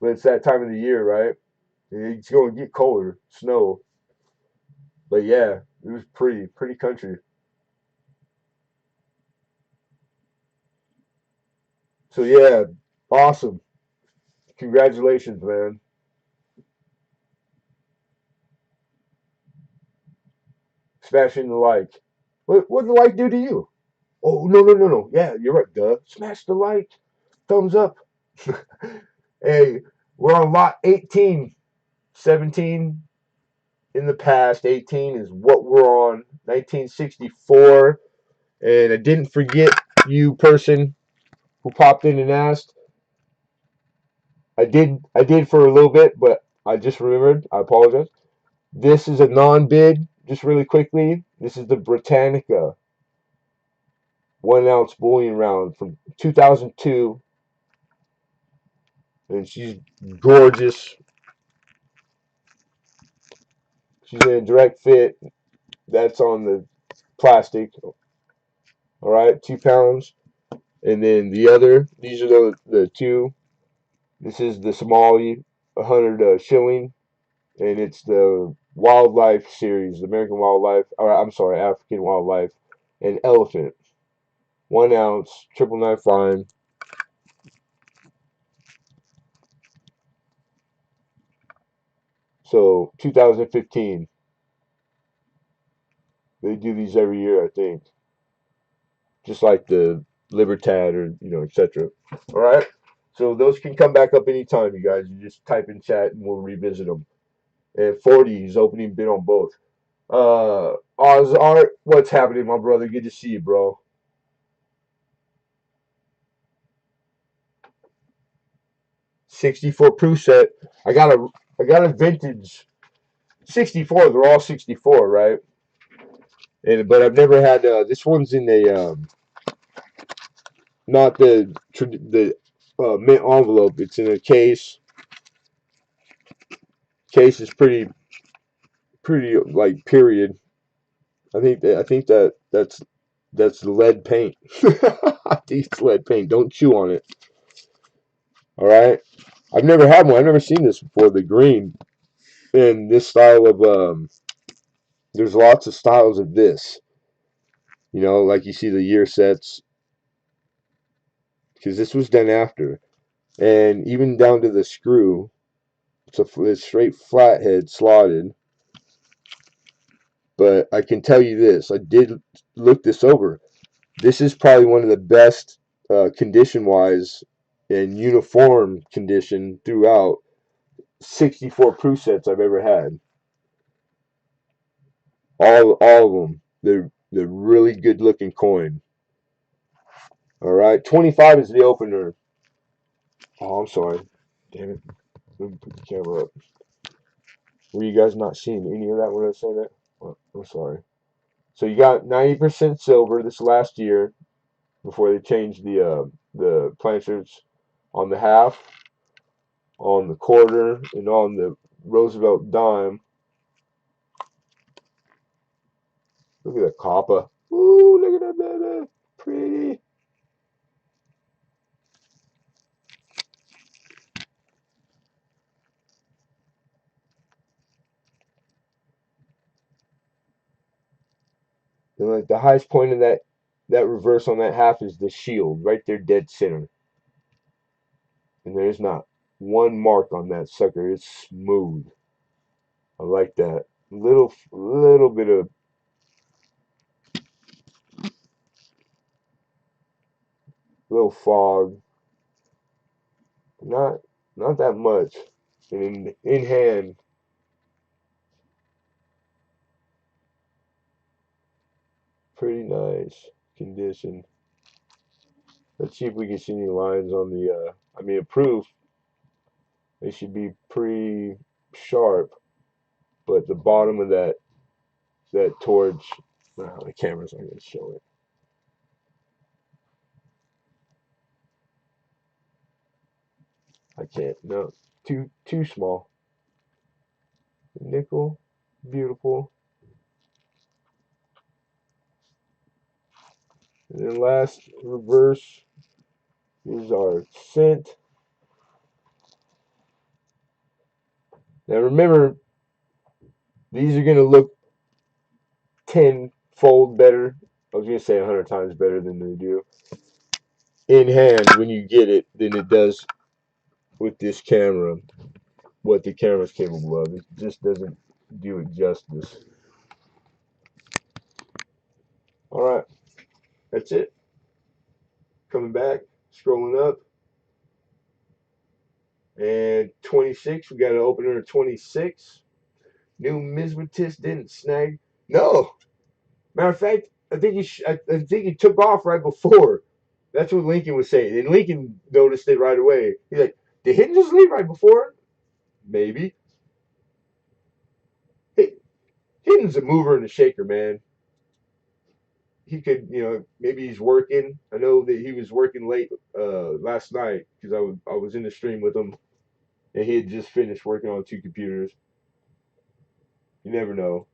but it's that time of the year, right? It's going to get colder, snow. But yeah, it was pretty country. So yeah, awesome. Congratulations, man. Smashing the like. What did the like do to you? Oh no. Yeah, you're right. Duh. Smash the like. Thumbs up. Hey, we're on lot 18. 17 in the past. 18 is what we're on. 1964. And I didn't forget you, person who popped in and asked. I did for a little bit, but I just remembered. I apologize. This is a non-bid. Just really quickly. This is the Britannica 1 ounce bullion round from 2002, and she's gorgeous. She's in a direct fit. That's on the plastic. All right, 2 pounds. And then the other, these are the two. This is the Somali 100 shilling, and it's the wildlife series, American wildlife. Or I'm sorry, African wildlife, and elephant. 1 ounce, 999 fine. So 2015. They do these every year, I think. Just like the Libertad or etc. All right. So those can come back up anytime, you guys. You just type in chat and we'll revisit them. And 40 is opening bid on both. Oz Art, what's happening, my brother? Good to see you, bro. 64 proof set. I got a vintage 64. They're all 64, right? But I've never had this one's in a not the mint envelope. It's in a case. Case is pretty like period. I think that's lead paint. I think it's lead paint. Don't chew on it. All right. I've never had one. I've never seen this before. The green and this style of there's lots of styles of this. Like you see the year sets because this was done after, and even down to the screw. It's straight flathead slotted. But I can tell you this: I did look this over. This is probably one of the best condition wise and uniform condition throughout 64 proof sets I've ever had. All of them. They're really good looking coin. All right, 25 is the opener. Oh, I'm sorry. Damn it. Let me put the camera up. Were you guys not seeing any of that when I was saying that? Oh, I'm sorry. So you got 90% silver this last year before they changed the planchers on the half, on the quarter, and on the Roosevelt dime. Look at that copper. Ooh, look at that baby. Pretty. And like the highest point of that reverse on that half is the shield right there, dead center. And there's not one mark on that sucker. It's smooth. I like that. Little bit of little fog. Not not that much. And in hand, pretty nice condition. Let's see if we can see any lines on the I mean proof. They should be pretty sharp, but the bottom of that torch, the camera's not gonna show it. I can't. No, too small. Nickel, beautiful. And then last reverse is our cent. Now remember, these are gonna look tenfold better. I was gonna say 100 times better than they do in hand when you get it than it does with this camera. What the camera's capable of, it just doesn't do it justice. All right, that's it. Coming back, scrolling up, and 26. We got an opener of 26. Numismatist didn't snag. No, matter of fact, I think he took off right before. That's what Lincoln was saying, and Lincoln noticed it right away. He's like, "Did Hinton just leave right before?" Maybe. Hey, Hinton's a mover and a shaker, man. He could, maybe he's working. I know that he was working late last night because I was in the stream with him, and he had just finished working on 2 computers. You never know.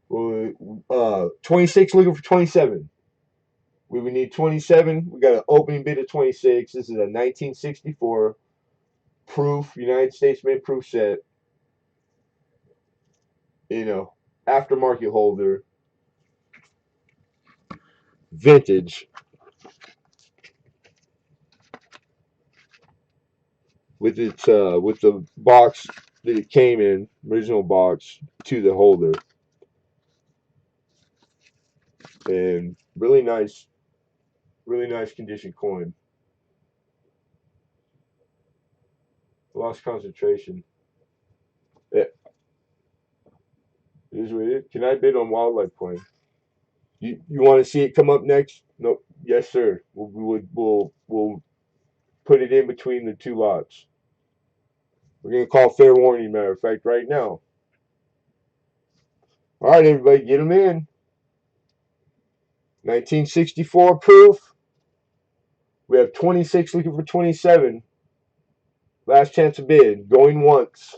Well, 26 looking for 27. We would need 27. We got an opening bid of 26. This is a 1964 proof, United States mint proof set, you know, aftermarket holder. vintage with the box that it came in, original box to the holder, and really nice condition coin. Lost concentration. Yeah, it is what it is. Can I bid on wildlife coin? You want to see it come up next? No. Yes, sir. We'll put it in between the two lots. We're gonna call fair warning. Matter of fact, right now. All right, everybody, get them in. 1964 proof. We have 26 looking for 27. Last chance to bid. Going once.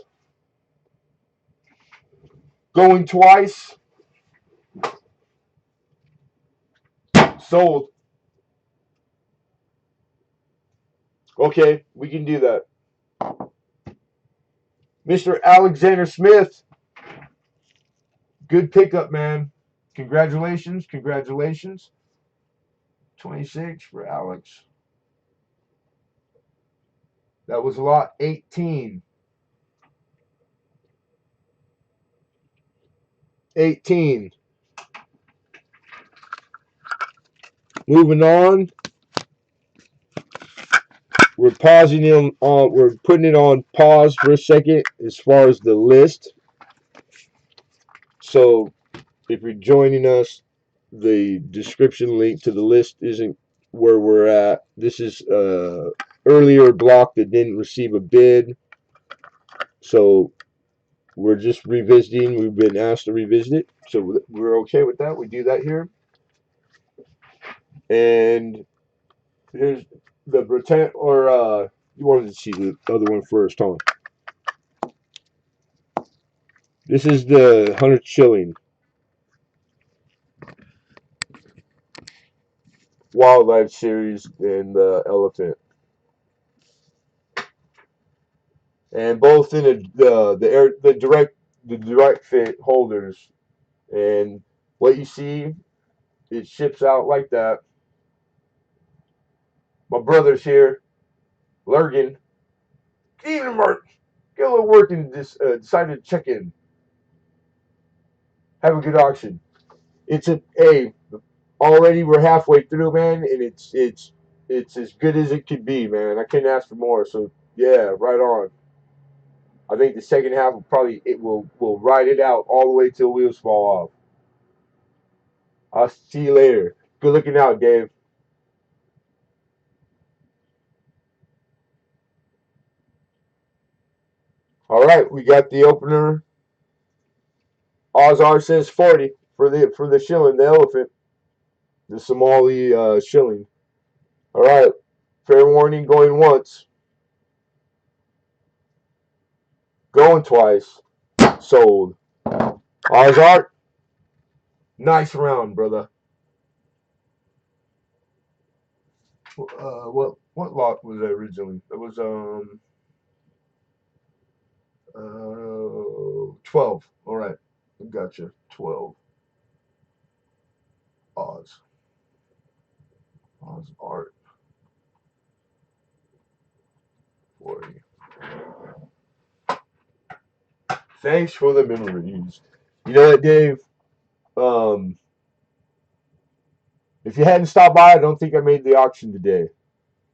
Going twice. Sold. Okay, we can do that. Mr. Alexander Smith, good pickup, man. Congratulations, congratulations. 26 for Alex. That was lot 18. 18. Moving on. We're pausing it on. We're putting it on pause for a second as far as the list. So if you're joining us, the description link to the list isn't where we're at. This is earlier block that didn't receive a bid. So we're just revisiting. We've been asked to revisit it. So we're okay with that. We do that here. And here's the Britannia, or you wanted to see the other one first, huh? This is the 100 shilling wildlife series and the elephant, and both in the direct fit holders. And what you see, it ships out like that. My brother's here, Lurgan. Even Mark, get a little work and decided to check in. Have a good auction. It's already we're halfway through, man, and it's as good as it could be, man. I couldn't ask for more. So yeah, right on. I think the second half will ride it out all the way till wheels fall off. I'll see you later. Good looking out, Dave. All right, we got the opener. Ozar says 40 for the shilling, the elephant, the Somali shilling. All right, fair warning, going once, going twice, sold. Ozar, nice round, brother. What lot was that originally? That was 12. All right, gotcha. 12. Oz art 40. Thanks for the memories. You know what, Dave? Um, if you hadn't stopped by, I don't think I made the auction today.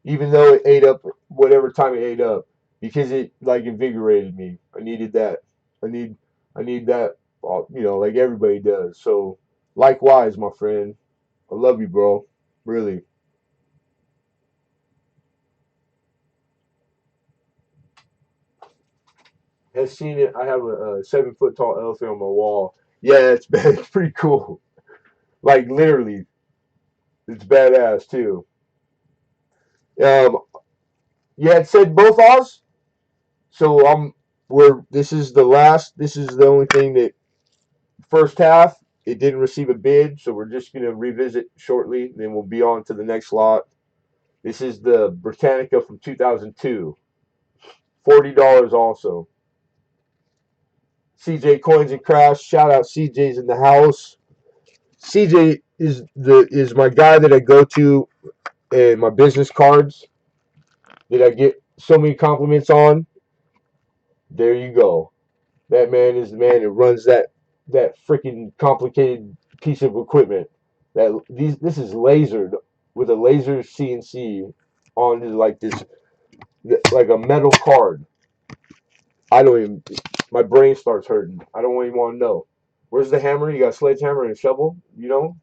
Even though it ate up whatever time it ate up, because it like invigorated me. I needed that. I need I need that. Like everybody does. So likewise, my friend. I love you, bro. Really. Has seen it. I have a 7 foot tall elephant on my wall. Yeah, it's bad. It's pretty cool. Like literally, it's badass too. Um, you had said both Oz, so we're this is the last. This is the only thing that first half it didn't receive a bid, so we're just gonna revisit shortly. Then we'll be on to the next lot. This is the Britannica from 2002. $40 also. CJ Coins and Crafts. Shout out CJ's in the house. CJ is my guy that I go to, and my business cards that I get so many compliments on. There you go. That man is the man that runs that freaking complicated piece of equipment. This is lasered with a laser CNC on like this, like a metal card. I don't even. My brain starts hurting. I don't even want to know. Where's the hammer? You got a sledgehammer and a shovel?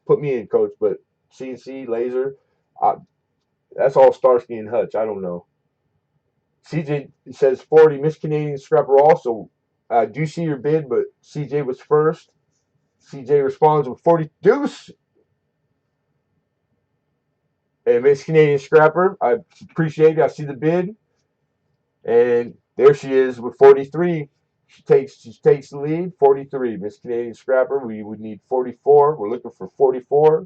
Put me in, coach. But CNC laser, I, that's all Starsky and Hutch. I don't know. CJ says 40. Miss Canadian Scrapper also. Do see your bid, but CJ was first. CJ responds with 40 deuce. And Miss Canadian Scrapper, I appreciate it. I see the bid. And there she is with 43. She takes the lead. 43. Miss Canadian Scrapper. We would need 44. We're looking for 44.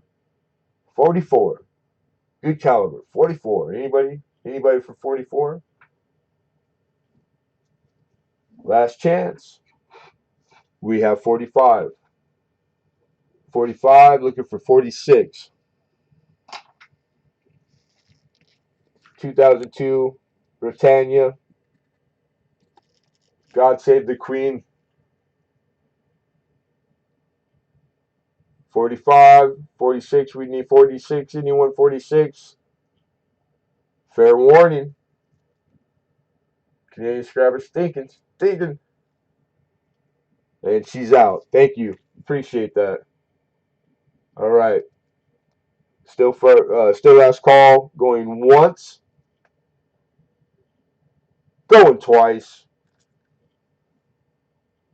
44. Good caliber. 44. Anybody? Anybody for 44? Last chance. We have 45. 45. Looking for 46. 2002. Britannia. God Save the Queen. 45, 46. We need 46. Anyone 46? Fair warning. Canadian Scrapper stinking. Stinking. And she's out. Thank you. Appreciate that. All right. Still last call. Going once. Going twice.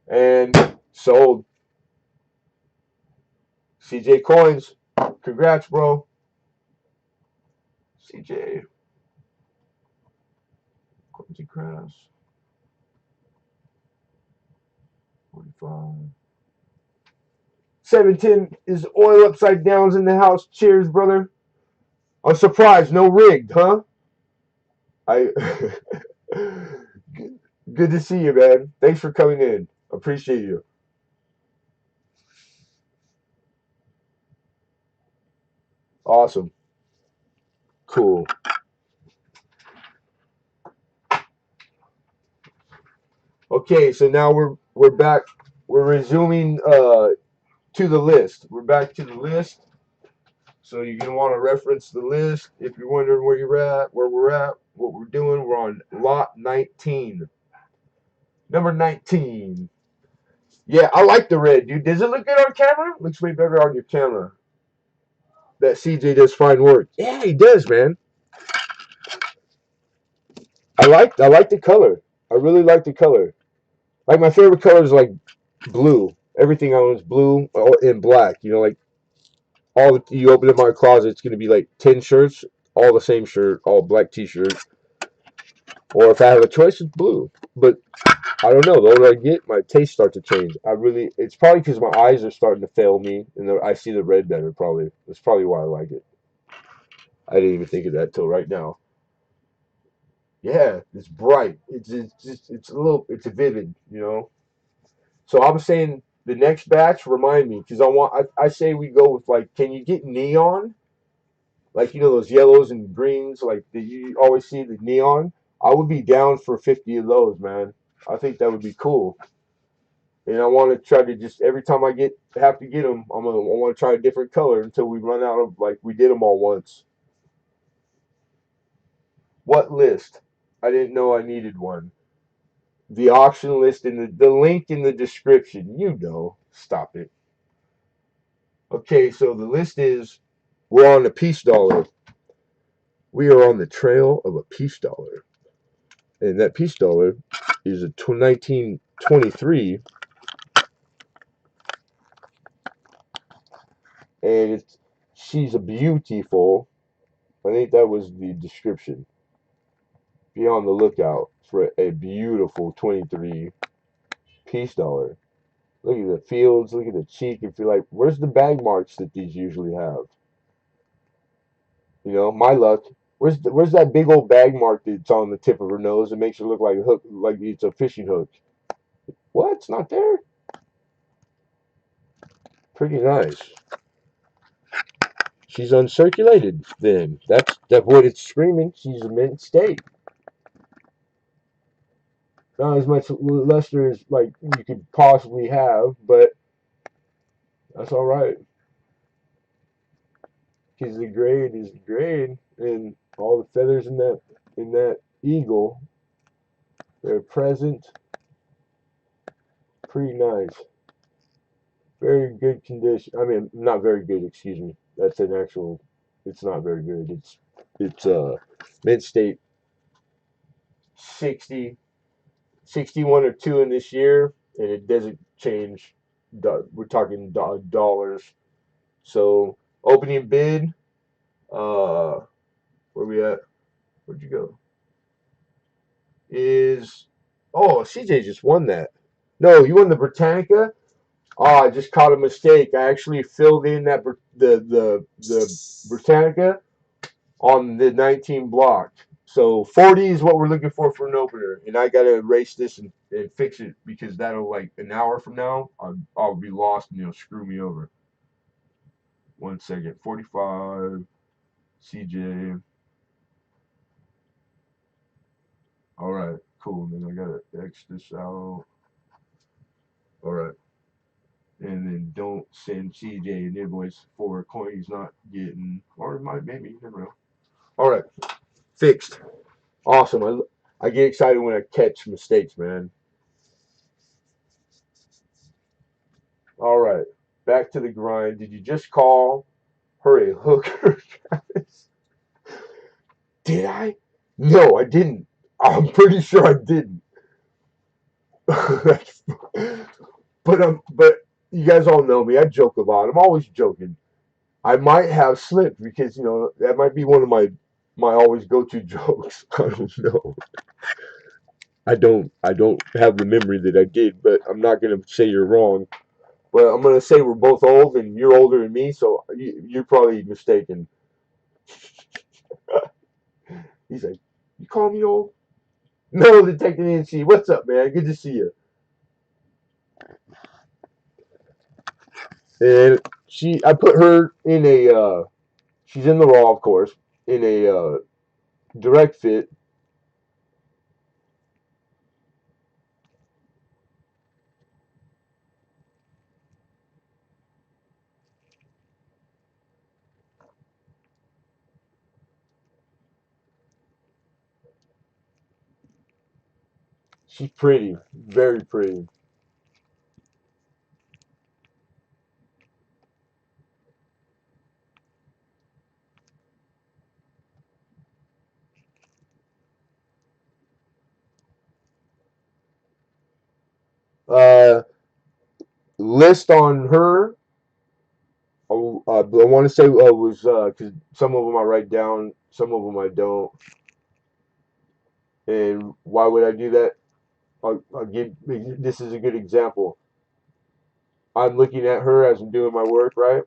And sold. CJ Coins. Congrats, bro. CJ. Coins and crafts. 45. 710 is oil upside downs in the house. Cheers, brother. I'm surprised. No rigged, huh? I good to see you, man. Thanks for coming in. Appreciate you. Awesome. Cool. Okay, so now we're back. We're resuming to the list. We're back to the list. So you're gonna want to reference the list if you're wondering where we're at, what we're doing. We're on lot 19. Number 19. Yeah, I like the red, dude. Does it look good on camera? Looks way better on your camera. That CJ does fine work. Yeah, he does, man. I like the color. I really like the color. Like my favorite color is like blue. Everything I own is blue and black. Like you open up my closet, it's gonna be like 10 shirts, all the same shirt, all black T-shirt. Or if I have a choice, it's blue. But I don't know. The older I get, my tastes start to change. It's probably because my eyes are starting to fail me, and I see the red better. Probably that's probably why I like it. I didn't even think of that till right now. Yeah, it's bright. It's vivid. So I'm saying the next batch, remind me because I say we go with like, can you get neon? Like those yellows and greens, like that you always see the neon. I would be down for 50 of those, man. I think that would be cool. And I want to try to just every time I have to get them, I want to try a different color until we run out of like we did them all once. What list? I didn't know I needed one. The auction list and the link in the description. Stop it. Okay, so the list is we're on a peace dollar. We are on the trail of a peace dollar. And that peace dollar is a 1923, and she's a beautiful. I think that was the description. Be on the lookout for a beautiful 23 peace dollar. Look at the fields, look at the cheek, and feel like, where's the bag marks that these usually have? My luck. Where's that big old bag mark that's on the tip of her nose that makes her look like a hook, like it's a fishing hook? What? It's not there. Pretty nice. she's uncirculated. Then that's what it's screaming. She's a mint state. Not as much luster as like you could possibly have, but that's all right because the grade is the grade, and all the feathers in that eagle, they're present. Pretty nice. Very good condition. I mean, not very good. Excuse me. That's an actual. It's not very good. It's mid state 60, 61 or two in this year, and it doesn't change. We're talking dollars. So opening bid. Uh, where we at? Where'd you go? Is CJ just won that. No, you won the Britannica. Oh, I just caught a mistake. I actually filled in the Britannica on the 19 block. So 40 is what we're looking for an opener, and I gotta erase this and fix it because that'll like an hour from now I'll be lost and you'll screw me over. 1 second. 45 CJ. All right, cool. Then I gotta X this out. All right. And then don't send CJ an invoice for a coin he's not getting, or it might, maybe, you never know. All right, fixed. Awesome. I get excited when I catch mistakes, man. All right, back to the grind. Did you just call her a hooker, Travis? Did I? No, I didn't. I'm pretty sure I didn't. But you guys all know me. I joke a lot. I'm always joking. I might have slipped because that might be one of my always go to jokes. I don't know. I don't have the memory that I did, but I'm not gonna say you're wrong. But I'm gonna say we're both old, and you're older than me, so you're probably mistaken. He's like, "You call me old?" No, Detective Nancy. What's up, man? Good to see you. And I put her in a. She's in the raw, of course, in a direct fit. She's pretty, very pretty. Uh, List on her. I want to say was because some of them I write down, some of them I don't. And why would I do that? I'll give this is a good example. I'm looking at her as I'm doing my work, right?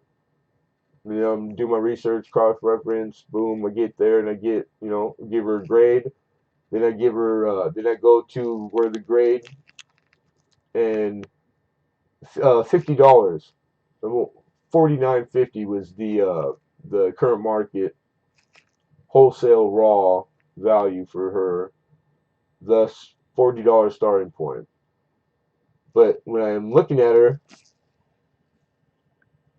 I'm doing my research, cross reference. Boom, I get there and I get give her a grade. Then I give her. Then I go to where the grade and $50. $49.50 was the current market wholesale raw value for her, thus $40 starting point. But when I am looking at her,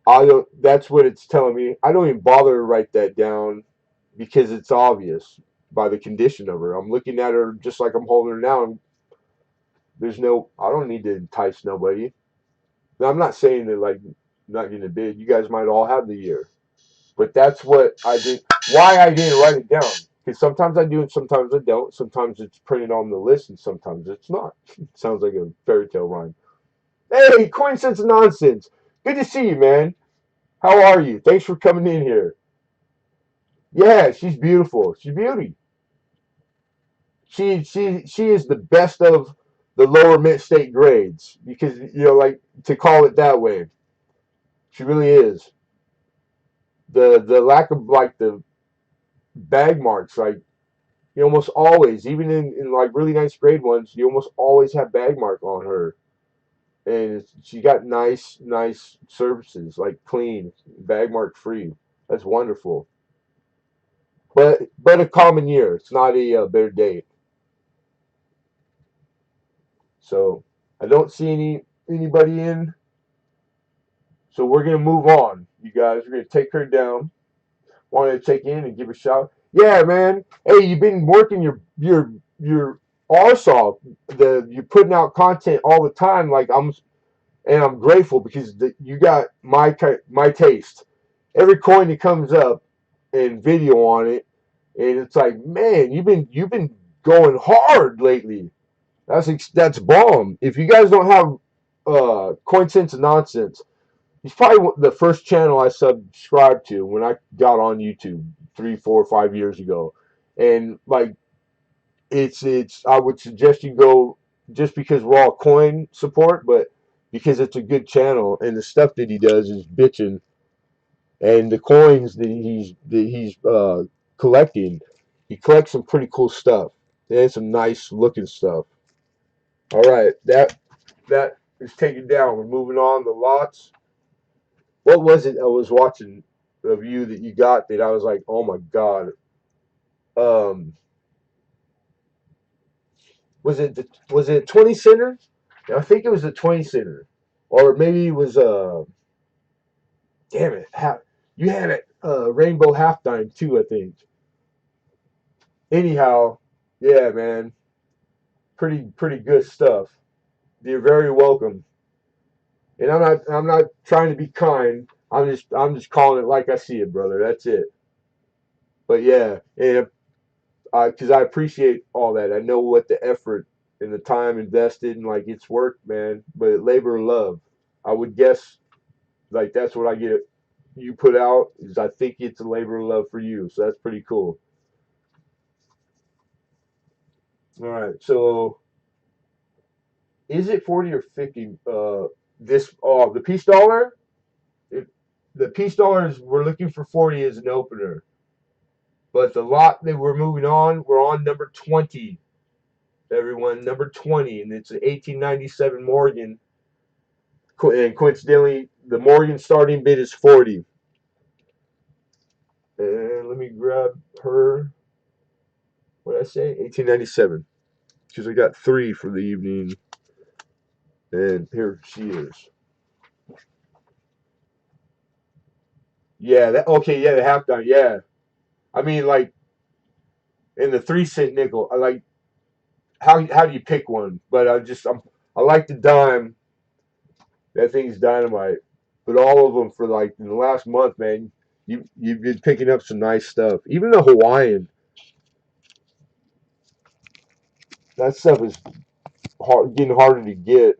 I don't. That's what it's telling me. I don't even bother to write that down because it's obvious by the condition of her. I'm looking at her just like I'm holding her now. And there's no. I don't need to entice nobody. Now, I'm not saying that like not getting a bid. You guys might all have the year, but that's what I did. Why I didn't write it down? Because sometimes I do and sometimes I don't. Sometimes it's printed on the list and sometimes it's not. Sounds like a fairy tale rhyme. Hey, coincidence and nonsense. Good to see you, man. How are you? Thanks for coming in here. Yeah, she's beautiful. She's beauty. She is the best of the lower mid state grades because like to call it that way. She really is. The lack of like the bag marks, like you almost always, even in like really nice grade ones, you almost always have bag mark on her. And she got nice surfaces, like clean, bag mark free. That's wonderful. But a common year. It's not a better date. So I don't see anybody in. So we're gonna move on, you guys. We're gonna take her down. Wanted to check in and give a shout. Yeah, man. Hey, you've been working your arse off. You're putting out content all the time. I'm grateful because you got my taste. Every coin that comes up and video on it, and it's like, man, you've been going hard lately. That's bomb. If you guys don't have coin sense and nonsense, he's probably the first channel I subscribed to when I got on YouTube 3, 4, 5 years ago, and like it's I would suggest you go just because we're all coin support, but because it's a good channel and the stuff that he does is bitching, and the coins that he's collecting, he collects some pretty cool stuff and some nice looking stuff. All right, that is taken down. We're moving on. The lots. What was it I was watching of you that you got that I was like, oh my god. Um, was it 20 center? I think it was the 20 center, or maybe it was damn it, you had it rainbow half dime too. I think. Anyhow, yeah, man, pretty good stuff. You're very welcome. And I'm not trying to be kind. I'm just calling it like I see it, brother. That's it. But yeah, and because I appreciate all that. I know what the effort and the time invested and like it's work, man. But labor of love, I would guess like that's what I get. You put out is I think it's a labor of love for you, so that's pretty cool. All right, so is it 40 or 50? The peace dollar. It, the peace dollars we're looking for 40 as an opener, but the lot that we're moving on, we're on number 20. Everyone, number 20, and it's an 1897 Morgan. And coincidentally, the Morgan starting bid is 40. And let me grab her. What did I say? 1897. Because I got three for the evening. And here she is. Yeah, that okay, yeah, the half dime, yeah. I mean like in the 3 cent nickel, I like how do you pick one? But I like the dime. That thing's dynamite. But all of them for like in the last month, man, you've been picking up some nice stuff. Even the Hawaiian, that stuff is getting harder to get.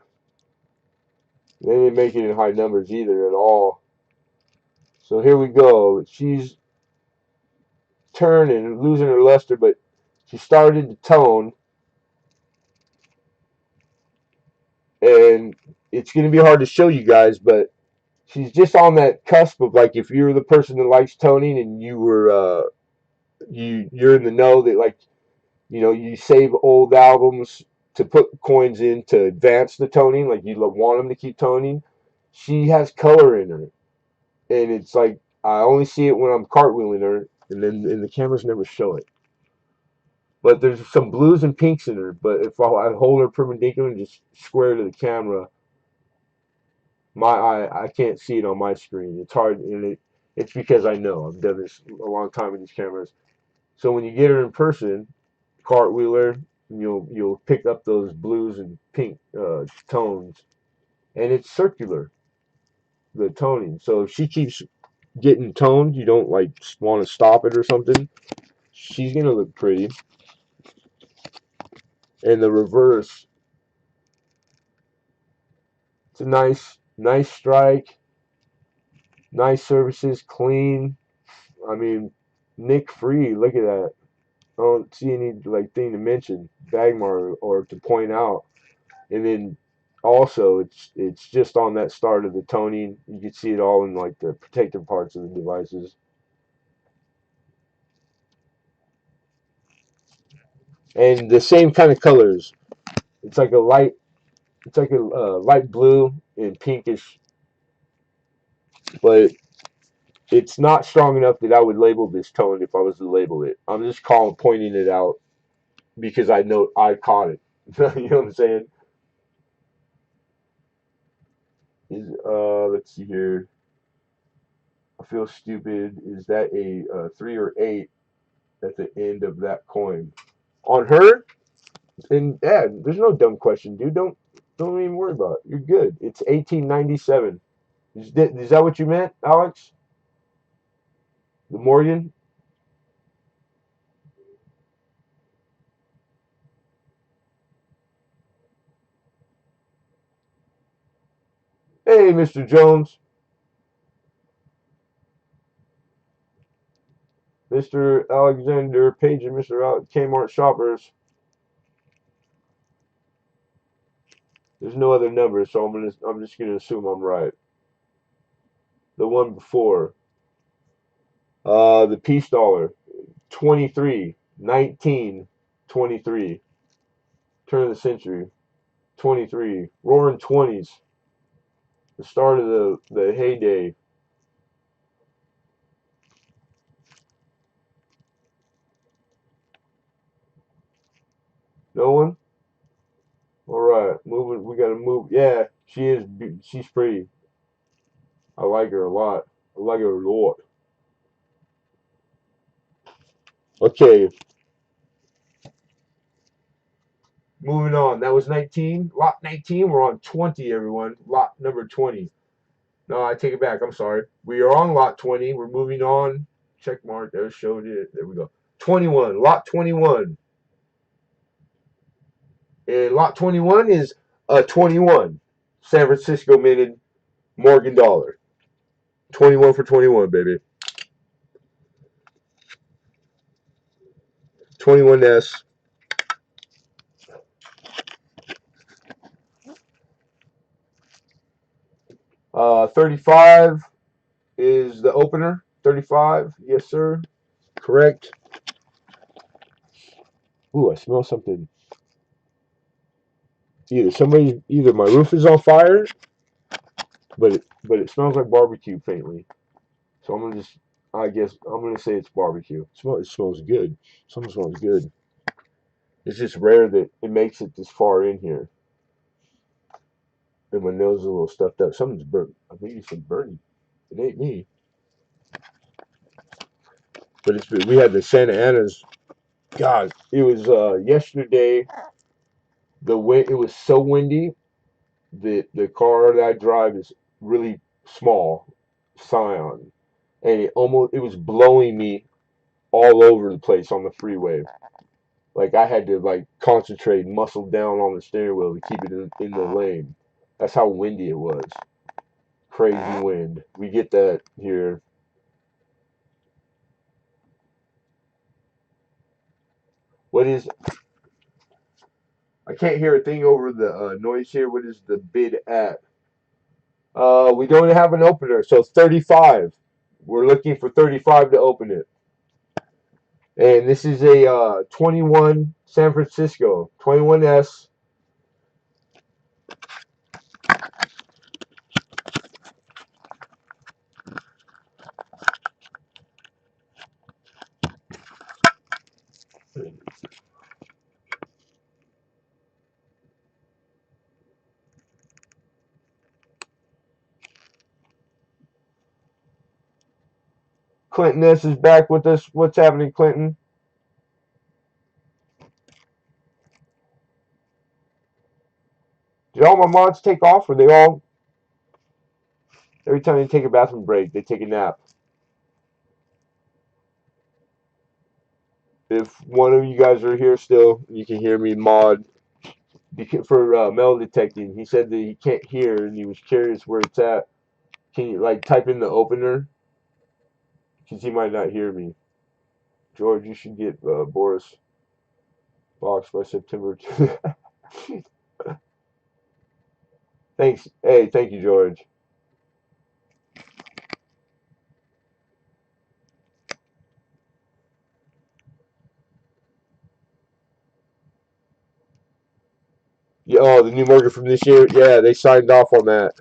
They didn't make it in high numbers either at all. So here we go. She's turning and losing her luster, but she started to tone, and it's going to be hard to show you guys, but she's just on that cusp of like if you're the person that likes toning and you're in the know that like you save old albums to put coins in to advance the toning, like you want them to keep toning. She has color in her, and it's like I only see it when I'm cartwheeling her, and the cameras never show it. But there's some blues and pinks in her. But if I hold her perpendicular and just square to the camera, my eye I can't see it on my screen. It's hard, and it's because I know I've done this a long time with these cameras. So when you get her in person, cartwheeler, you'll pick up those blues and pink tones, and it's circular the toning. So if she keeps getting toned, you don't like want to stop it or something. She's gonna look pretty. And the reverse, it's a nice strike, nice surfaces, clean. I mean, nick free. Look at that. I don't see any like thing to mention, Bagmar or to point out. And then also it's just on that start of the toning. You can see it all in like the protective parts of the devices. And the same kind of colors. It's like a light it's like a light blue and pinkish, but It's not strong enough that I would label this tone if I was to label it. I'm just pointing it out because I know I caught it. You know what I'm saying? Let's see here. I feel stupid. Is that a 3 or 8 at the end of that coin? On her? And yeah, there's no dumb question, dude. Don't even worry about it. You're good. It's 1897. Is that what you meant, Alex? The Morgan? Hey, Mr. Jones. Mr. Alexander Page and Mr. Kmart shoppers. There's no other number, so I'm just gonna assume I'm right. The one before. The peace dollar. 23, 19, 23. Turn of the century. 23. Roaring 20s. The start of the heyday. No one? Alright, moving. We gotta move. Yeah, she is. She's pretty. I like her a lot. I like her a lot. Okay, moving on. That was 19. Lot 19. We're on 20, everyone. Lot number 20. No, I take it back. I'm sorry. We are on lot 20. We're moving on. Check mark. There, showed it. There we go. 21. Lot 21. And lot 21 is a 21. San Francisco minted Morgan dollar. 21 for 21, baby. 21S. 35 is the opener. 35. Yes, sir. Correct. Ooh, I smell something. Either my roof is on fire, but it smells like barbecue faintly. So I'm gonna just I guess I'm gonna say it's barbecue. It smells good. Something smells good. It's just rare that it makes it this far in here. And my nose is a little stuffed up. Something's burnt. I think it's some burning. It ain't me. But we had the Santa Ana's. God, it was yesterday. The wind, it was so windy. The car that I drive is really small, Scion, and it was blowing me all over the place on the freeway. Like I had to like concentrate, muscle down on the steering wheel to keep it in the lane. That's how windy it was. Crazy wind. We get that here. What is? I can't hear a thing over the noise here. What is the bid at? We don't have an opener, so 35. We're looking for 35 to open it. And this is a 21 San Francisco, 21S. Clinton S is back with us. What's happening, Clinton? Did all my mods take off? Or they all? Every time they take a bathroom break, they take a nap. If one of you guys are here still, you can hear me mod for metal detecting. He said that he can't hear and he was curious where it's at. Can you like type in the opener? Because he might not hear me. George, you should get Boris box by September. Thanks. Hey, thank you, George. Yeah, oh, the new market from this year. Yeah, they signed off on that.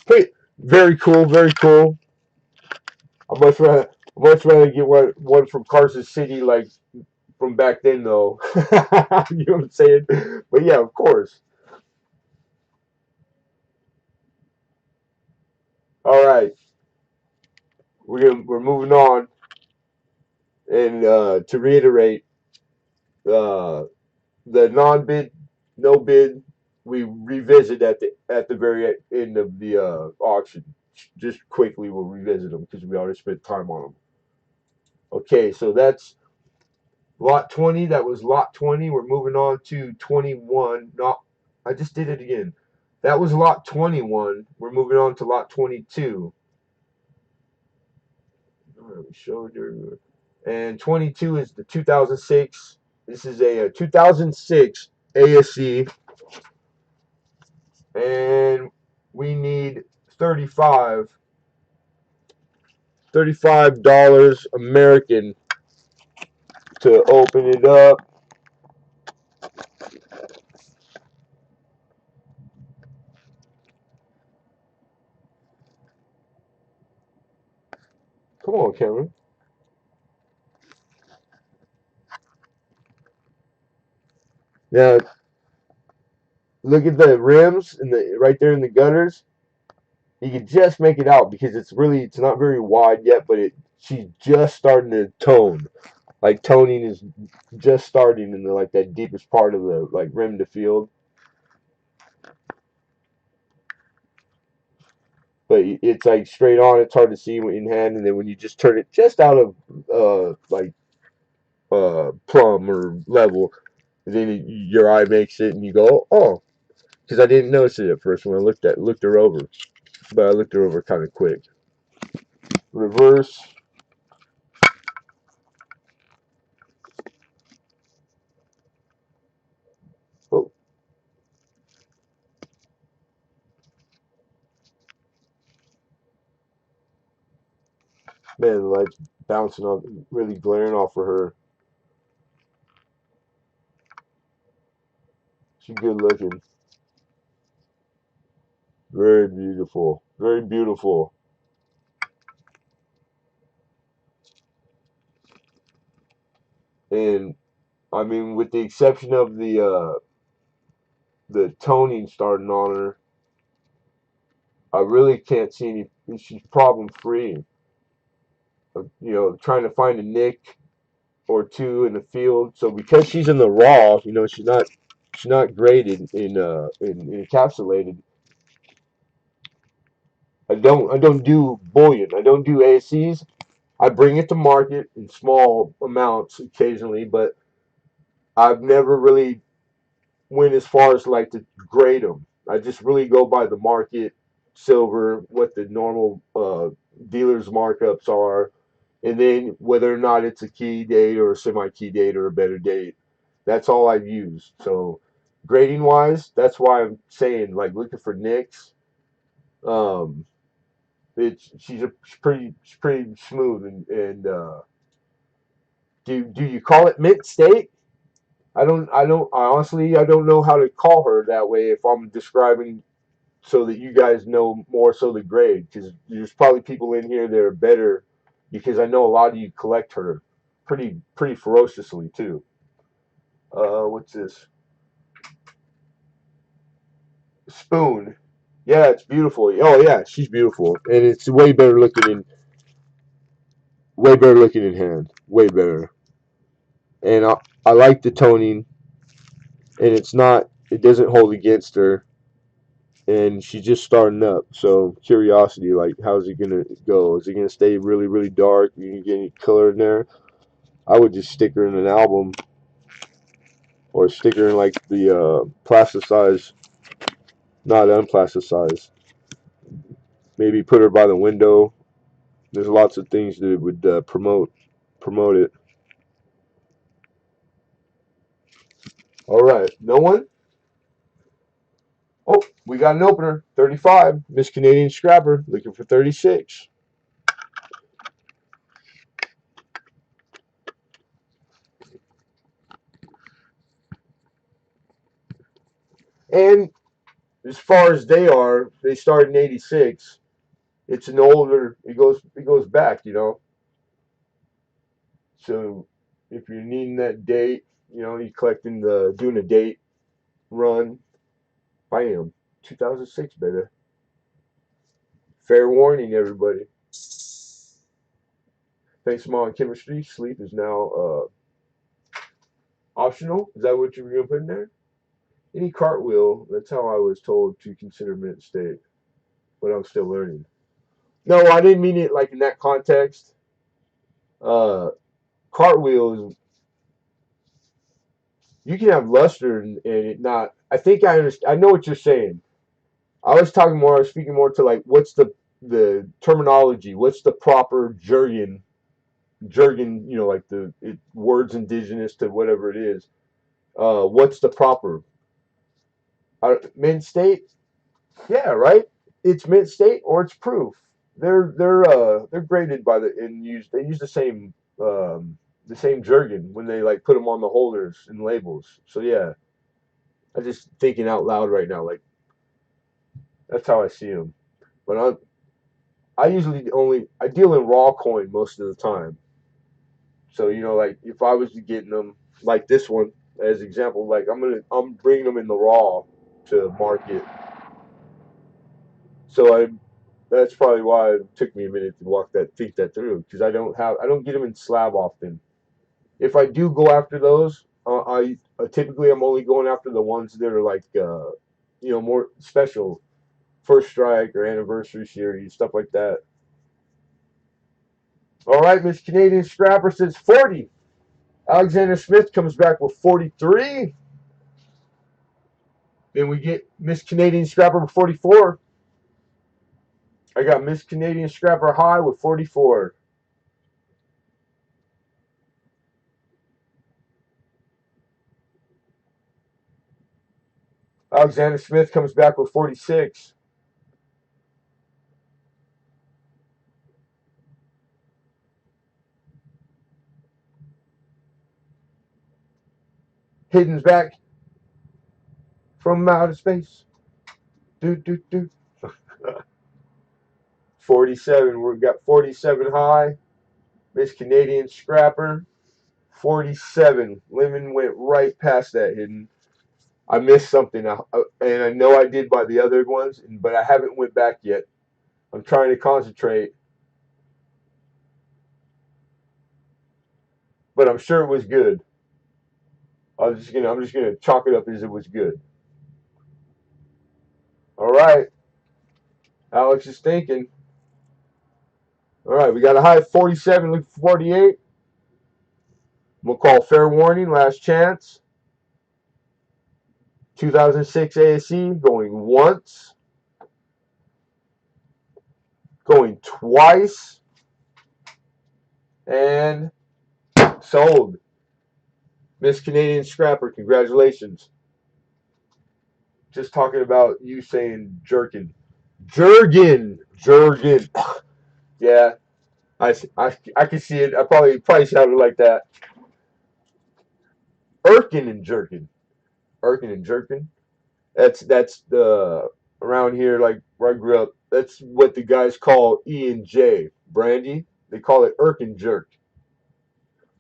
Pretty, very cool, very cool. I much rather get one from Carson City, like from back then, though. You know what I'm saying? But yeah, of course. All right, we're moving on, and to reiterate, uh, the non-bid, no bid, we revisit at the very end of the auction. Just quickly, we'll revisit them because we already spent time on them. Okay, so that's lot 20. That was lot 20. We're moving on to 21. No, I just did it again. That was lot 21. We're moving on to lot 22. All right, we showed you. And 22 is the 2006. This is a 2006 ASC, and we need 35 dollars American to open it up. Come on, Cameron. Now look at the rims and the right there in the gutters. You can just make it out because it's not very wide yet, but she's just starting to tone. Like toning is just starting in the like that deepest part of the like rim to field. But it's like straight on. It's hard to see in hand, and then when you just turn it just out of like plumb or level, then your eye makes it, and you go, oh, because I didn't notice it at first when I looked her over, but I looked her over kind of quick. Reverse. Oh man, the light's bouncing off, really glaring off of her. She's good looking, very beautiful, very beautiful. And I mean, with the exception of the toning starting on her, I really can't see any. She's problem free. Trying to find a nick or two in the field. So because she's in the raw, she's not graded in encapsulated. I don't do bullion. I don't do ACs. I bring it to market in small amounts occasionally, but I've never really went as far as like to grade them. I just really go by the market silver, what the normal dealers markups are, and then whether or not it's a key date or a semi-key date or a better date. That's all I've used. So grading wise, that's why I'm saying like looking for nicks. Um, she's pretty smooth and do you call it mint state? I honestly I don't know how to call her that way if I'm describing so that you guys know more so the grade because there's probably people in here that are better because I know a lot of you collect her pretty ferociously too. What's this? Spoon. Yeah, it's beautiful. Oh yeah, she's beautiful, and it's way better looking in hand, way better. And I like the toning, and it doesn't hold against her, and she's just starting up. So curiosity, like, how's it gonna go? Is it gonna stay really really dark? You can get any color in there? I would just stick her in an album or stick her in like the plasticized, not unplasticized. Maybe put her by the window. There's lots of things that would promote it. All right, no one. Oh, we got an opener. 35. Miss Canadian Scrapper looking for 36. And as far as they started in '86. It's an older. It goes back, you know. So if you're needing that date, you know, you collecting the doing a date run. Bam, 2006, baby. Fair warning, everybody. Thanks, Mom. Chemistry. Sleep is now optional. Is that what you were gonna put in there? Any cartwheel. That's how I was told to consider mint state, but I'm still learning. No, I didn't mean it like in that context. Uh, cartwheels. You can have luster and it not. I think I understand. I know what you're saying. I was talking more. I was speaking more to like what's the terminology? What's the proper jargon? You know, like words indigenous to whatever it is. What's the proper mint state? Yeah, right. It's mint state or it's proof. They're graded by they use the same jargon when they like put them on the holders and labels. So yeah, I'm just thinking out loud right now. Like that's how I see them. But I usually only I deal in raw coin most of the time. So you know, like if I was getting them like this one as example, like I'm bringing them in the raw to market. So that's probably why it took me a minute to think that through because I don't get them in slab often. If I do go after those, I typically I'm only going after the ones that are like you know more special, first strike or anniversary series stuff like that. All right, Miss Canadian Scrapper says 40. Alexander Smith comes back with 43. Then we get Miss Canadian Scrapper with 44. I got Miss Canadian Scrapper High with 44. Alexander Smith comes back with 46. Hidden's back from outer space. Do, do, do. 47. We've got 47 high. Miss Canadian Scrapper. 47. Lemon went right past that hidden. I missed something, and I know I did by the other ones, but I haven't went back yet. I'm trying to concentrate, but I'm sure it was good. I'm just gonna chalk it up as it was good. All right, Alex is thinking. All right, we got a high of 47, look for 48. We'll call fair warning, last chance. 2006 ASE going once, going twice, and sold. Miss Canadian Scrapper, congratulations. Just talking about you saying jerkin. Jerkin. Yeah, I can see it. I probably sounded like that. Erkin and jerkin. Erkin and jerkin. That's the around here like where I grew up. That's what the guys call E and J brandy. They call it Erkin jerk.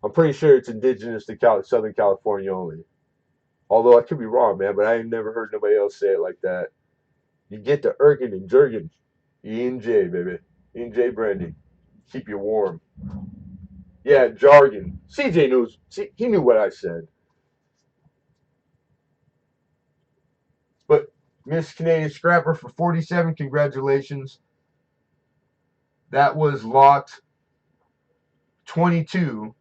I'm pretty sure it's indigenous to Southern California only. Although I could be wrong, man, but I ain't never heard nobody else say it like that. You get the Erkin and jerkin. E and J, baby. E and J brandy. Keep you warm. Yeah, jargon. CJ knows. See, he knew what I said. But Miss Canadian Scrapper for 47, congratulations. That was lot 22.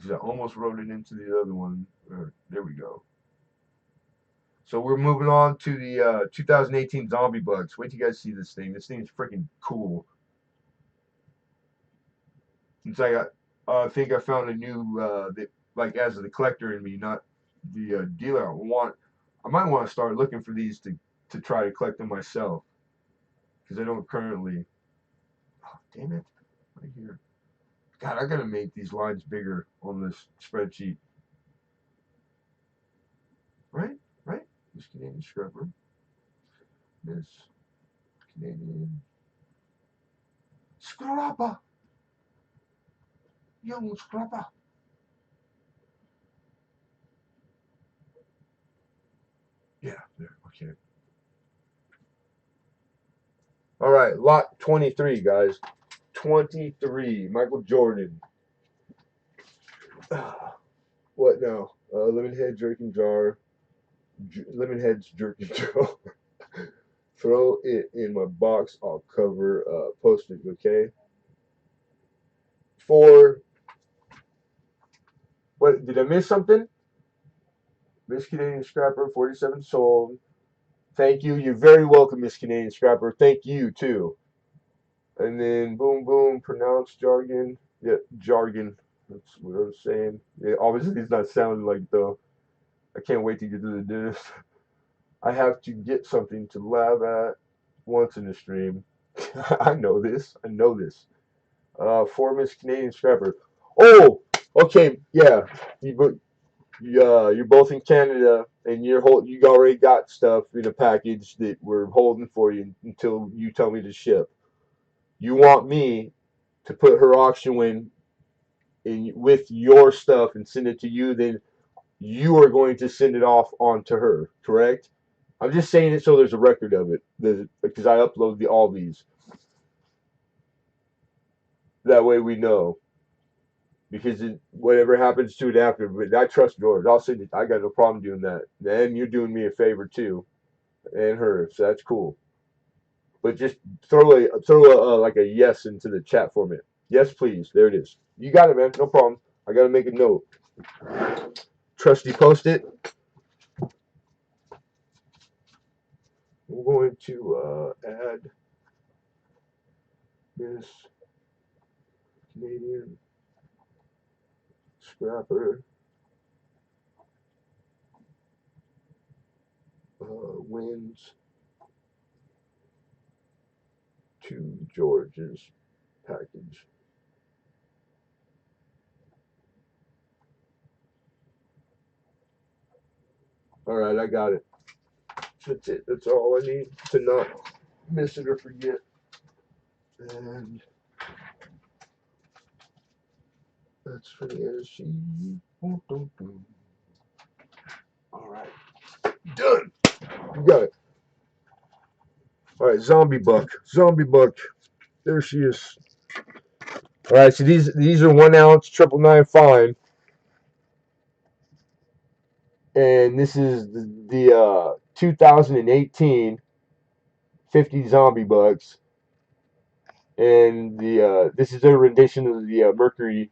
I almost wrote it into the other one. There we go. So we're moving on to the 2018 Zombie Bugs. Wait till you guys see this thing. This thing is freaking cool. Since I think I found a new, like as the collector in me, not the dealer. I might want to start looking for these to try to collect them myself because I don't currently. Oh, damn it! Right here. God, I gotta make these lines bigger on this spreadsheet. Right, right. Miss Canadian Scrapper. Miss Canadian Scrapper. Young Scrapper. Yeah, there. Okay. All right, lot 23, guys. 23. Michael Jordan. What now? Lemonhead jerking jar. Lemonhead's jerking jar. Throw it in my box. I'll cover postage. Okay. For what? Did I miss something? Miss Canadian Scrapper, 47 sold. Thank you. You're very welcome, Miss Canadian Scrapper. Thank you too. And then boom, boom. Pronounce jargon. Yeah, jargon. That's what I was saying. Yeah, obviously, it's not sounding like though. I can't wait to get to the dentist. I have to get something to laugh at once in the stream. I know this. I know this. For Miss Canadian Scrapper. Oh, okay, yeah. You're both in Canada, and you already got stuff in a package that we're holding for you until you tell me to ship. You want me to put her auction win in with your stuff and send it to you, then you are going to send it off onto her, correct? I'm just saying it so there's a record of it, because I upload all these. That way we know. Because whatever happens to it after, but I trust George. I'll send it. I got no problem doing that. And you're doing me a favor too, and her, so that's cool. But just throw a like a yes into the chat for me. Yes, please. There it is. You got it, man. No problem. I gotta make a note. Trusty post it. We're going to add this Canadian Scrapper wins to George's package. All right, I got it. That's it. That's all I need to not miss it or forget. And that's for the NSC. All right, done. You got it. All right, Zombie Buck. Zombie Buck. There she is. All right, so these are 1 ounce 999 fine, and this is the 2018 50 Zombie Bucks, and the this is their rendition of the Mercury,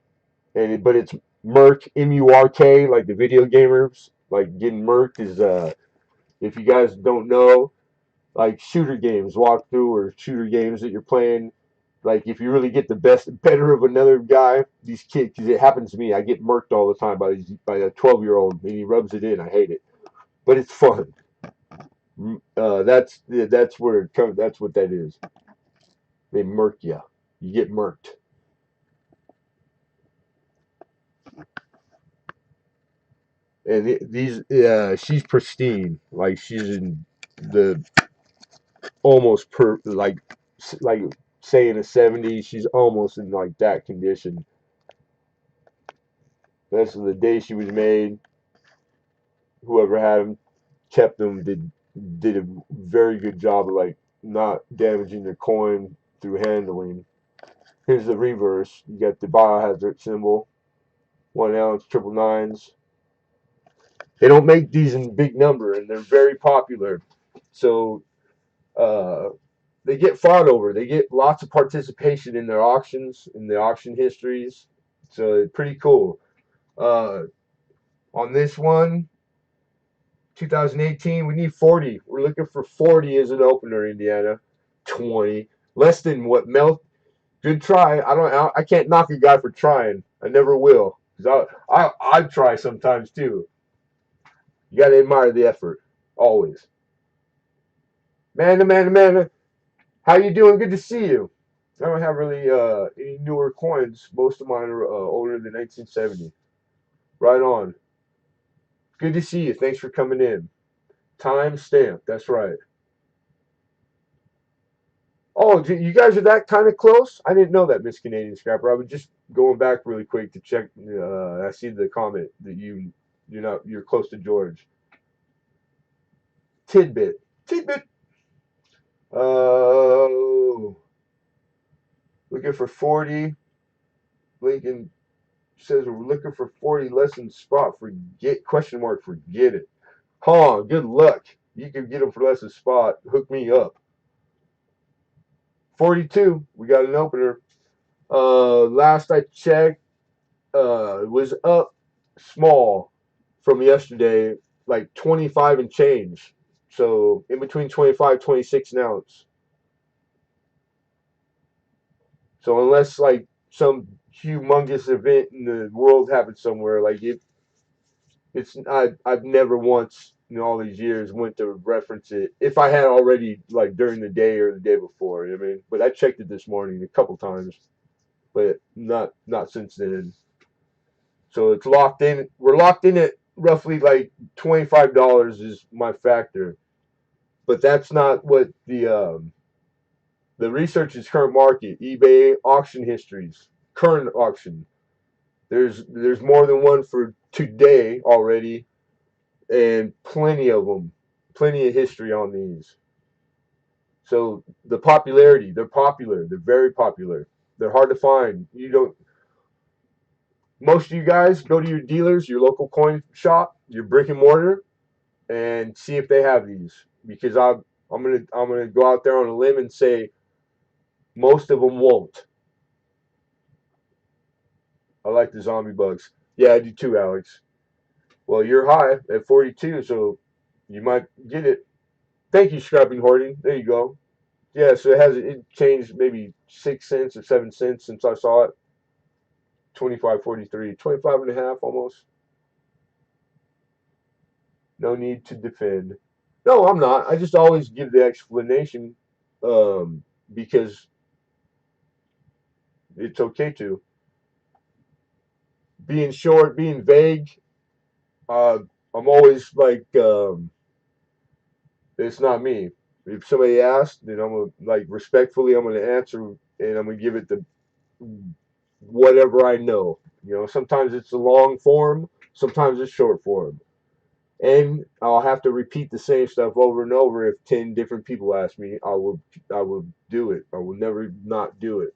but it's Merc MURK, like the video gamers like getting murked is if you guys don't know, like shooter games, walkthrough or shooter games that you're playing. Like if you really get the better of another guy, these kids, because it happens to me, I get murked all the time by a 12-year-old, and he rubs it in. I hate it, but it's fun. That's where it comes. That's what that is. They murk you. You get murked. And she's pristine. Like she's in the almost like say in the 70s. She's almost in like that condition. That's the day she was made. Whoever had them, kept them, did a very good job of like not damaging the coin through handling. Here's the reverse. You got the biohazard symbol, 1 ounce 999s. They don't make these in big number, and they're very popular. So uh, they get fought over. They get lots of participation in their auctions, in the auction histories. So it's pretty cool. Uh, on this one, 2018, we need 40. We're looking for 40 as an opener, Indiana. 20. Less than what Mel. Good try. I can't knock a guy for trying. I never will. Cause I try sometimes too. You gotta admire the effort. Always. Man. How you doing? Good to see you. I don't have really any newer coins. Most of mine are older than 1970. Right on. Good to see you. Thanks for coming in. Time stamp. That's right. Oh, you guys are that kind of close? I didn't know that, Miss Canadian Scrapper. I was just going back really quick to check. I see the comment that you're close to George. Tidbit. Tidbit. Oh, looking for 40. Lincoln says we're looking for 40 lesson spot. Forget question mark. Forget it. Huh? Good luck. You can get them for less than spot. Hook me up. 42. We got an opener. Last I checked, it was up small from yesterday, like 25 and change. So in between 25, 26 an ounce. So unless like some humongous event in the world happened somewhere, like I've never once in all these years went to reference it. If I had already like during the day or the day before, you know what I mean. But I checked it this morning a couple times, but not since then. So it's locked in. We're locked in at roughly like $25 is my factor, but that's not what the research is current market, eBay auction histories, current auction. There's more than one for today already, and plenty of them, plenty of history on these. So the popularity, they're popular, they're very popular. They're hard to find. You don't. Most of you guys go to your dealers, your local coin shop, your brick and mortar, and see if they have these because I'm gonna go out there on a limb and say most of them won't. I like the zombie bugs. Yeah, I do too, Alex. Well, you're high at 42, so you might get it. Thank you, Scrapping Hoarding. There you go. Yeah, so it changed maybe 6 cents or 7 cents since I saw it. 25.43, 25 and a half almost. No need to defend. No, I'm not. I just always give the explanation because it's okay to. Being short, being vague, uh, I'm always like, it's not me. If somebody asks, then I'm gonna like respectfully, I'm gonna answer and I'm gonna give it the whatever I know. Sometimes it's a long form, sometimes it's short form, and I'll have to repeat the same stuff over and over. If 10 different people ask me, I will do it. I will never not do it.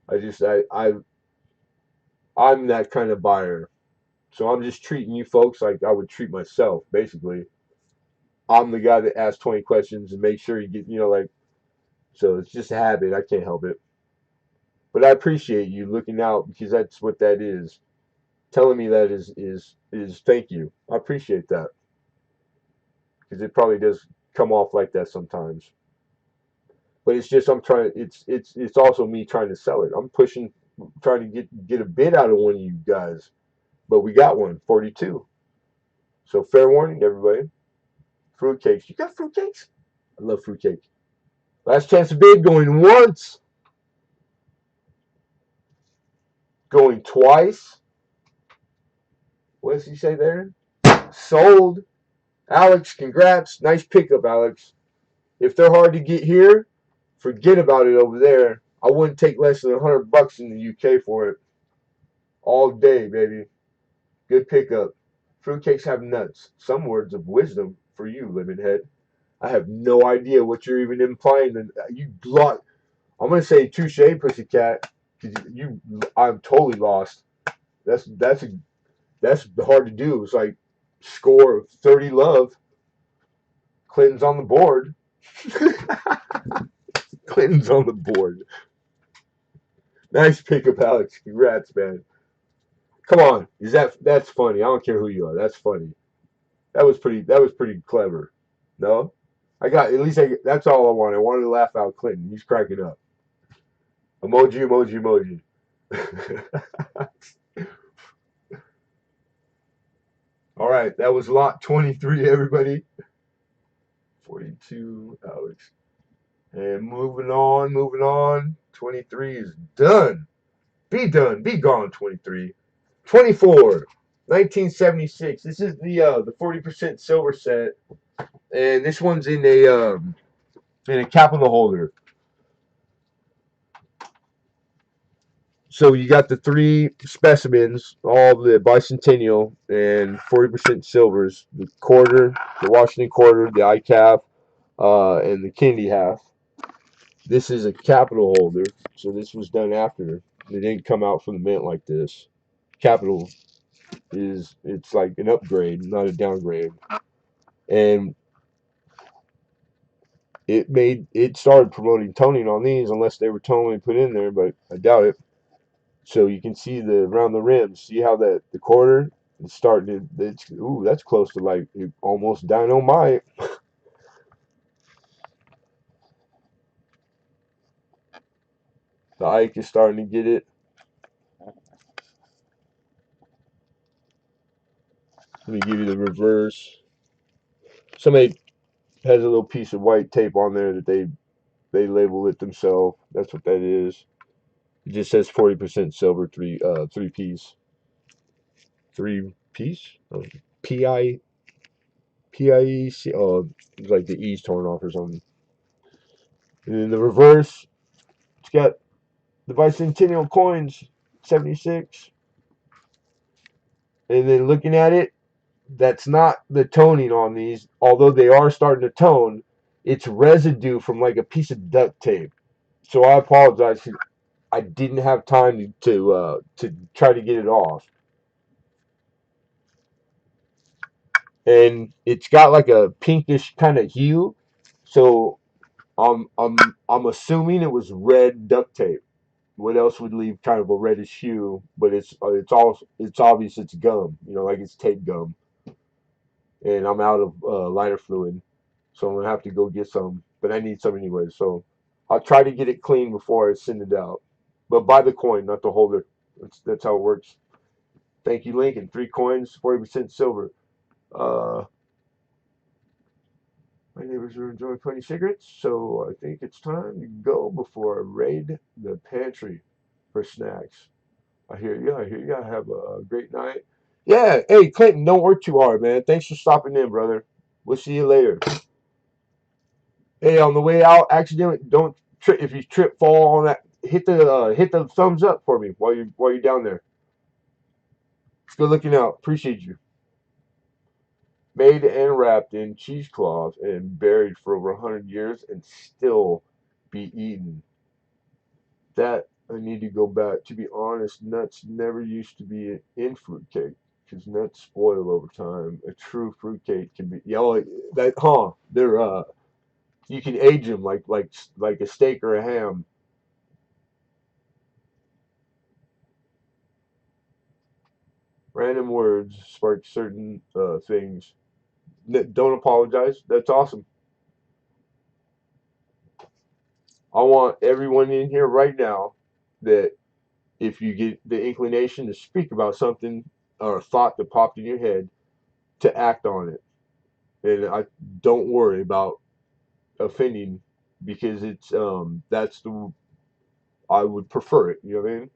I just I'm that kind of buyer. So I'm just treating you folks like I would treat myself, basically. I'm the guy that asks 20 questions and make sure you get, like, so it's just a habit. I can't help it. But I appreciate you looking out because that's what that is. Telling me that is thank you. I appreciate that because it probably does come off like that sometimes. But it's just I'm trying. It's also me trying to sell it. I'm pushing, trying to get a bid out of one of you guys. But we got one, 42. So fair warning, everybody. Fruitcakes. You got fruitcakes? I love fruitcake. Last chance to bid going once, going twice. What does he say there? Sold. Alex, congrats. Nice pickup, Alex. If they're hard to get here, forget about it over there. I wouldn't take less than $100 in the UK for it. All day, baby. Good pickup. Fruitcakes have nuts. Some words of wisdom for you, Lemonhead. I have no idea what you're even implying. You lot. I'm gonna say touche, pussycat. Cause I'm totally lost. That's hard to do. It's like score 30 love. Clinton's on the board. Clinton's on the board. Nice pickup, Alex. Congrats, man. Come on, that's funny? I don't care who you are. That's funny. That was pretty clever. No, I got at least that's all I wanted. I wanted to laugh out Clinton. He's cracking up. Emoji, emoji, emoji. All right, that was lot 23, everybody. 42, Alex. And moving on, moving on. 23 is done. Be done. Be gone, 23. 24. 1976. This is the 40% silver set, and this one's in a capital holder. So you got the three specimens, all the bicentennial and 40% silvers, the quarter, the Washington quarter, the ICAF, and the Kennedy half. This is a capital holder, so this was done after. They didn't come out from the mint like this. Capital it's like an upgrade, not a downgrade. And it started promoting toning on these unless they were tonally put in there, but I doubt it. So you can see the around the rims. See how the quarter is starting to. That's close to like almost dynamite. The Ike is starting to get it. Let me give you the reverse. Somebody has a little piece of white tape on there that they label it themselves. That's what that is. It just says 40% silver, three piece, three piece, P I P I E C. Oh, it's like the E's torn off or something. And then the reverse, it's got the bicentennial coins, 76. And then looking at it, that's not the toning on these, although they are starting to tone. It's residue from like a piece of duct tape. So I apologize. I didn't have time to try to get it off. And it's got like a pinkish kind of hue. So I'm assuming it was red duct tape. What else would leave kind of a reddish hue? But it's obvious it's gum. Like it's tape gum. And I'm out of lighter fluid, so I'm gonna have to go get some. But I need some anyway, so I'll try to get it clean before I send it out. But buy the coin, not the holder. That's how it works. Thank you, Lincoln. 3 coins, 40% silver. Uh, my neighbors are enjoying putting cigarettes, so I think it's time to go before I raid the pantry for snacks. I hear you. I hear you. Have a great night. Yeah. Hey, Clinton, don't work too hard, man. Thanks for stopping in, brother. We'll see you later. Hey, on the way out, accidentally don't trip. If you trip, fall on that. Hit the thumbs up for me while you're down there. Good looking out. Appreciate you. Made and wrapped in cheesecloth and buried for over 100 years and still be eaten. That I need to go back. To be honest, nuts never used to be in fruitcake because nuts spoil over time. A true fruitcake can be yellow. That they're you can age them like a steak or a ham. Random words spark certain things. Don't apologize. That's awesome. I want everyone in here right now that if you get the inclination to speak about something or a thought that popped in your head, to act on it. And I don't worry about offending because it's that's the I would prefer it. You know what I mean?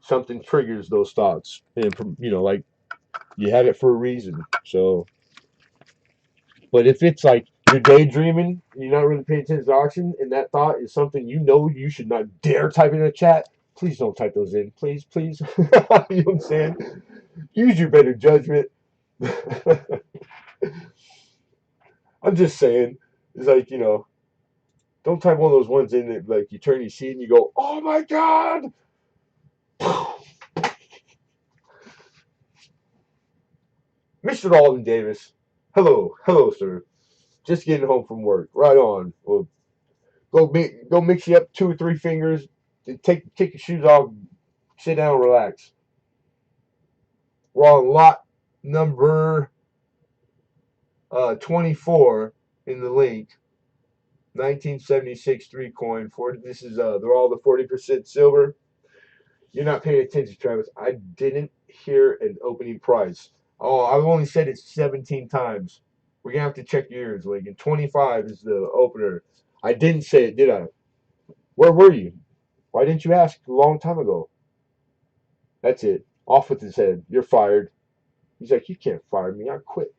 Something triggers those thoughts, and like you had it for a reason. So, but if it's like you're daydreaming, you're not really paying attention to the auction, and that thought is something you should not dare type in a chat. Please don't type those in, please, please. You know what I'm saying? Use your better judgment. I'm just saying, it's like don't type one of those ones in that like you turn your seat and you go, "Oh my god!" Mr. Alden Davis, hello, sir. Just getting home from work. Right on. Well, go mix you up 2 or 3 fingers. Take your shoes off. Sit down, relax. We're on lot number 24 in the link. 1976 3 coin. This is they're all the 40% silver. You're not paying attention, Travis. I didn't hear an opening price. Oh, I've only said it 17 times. We're gonna have to check your ears, Lincoln. 25 is the opener. I didn't say it, did I? Where were you? Why didn't you ask a long time ago? That's it. Off with his head. You're fired. He's like, you can't fire me. I quit.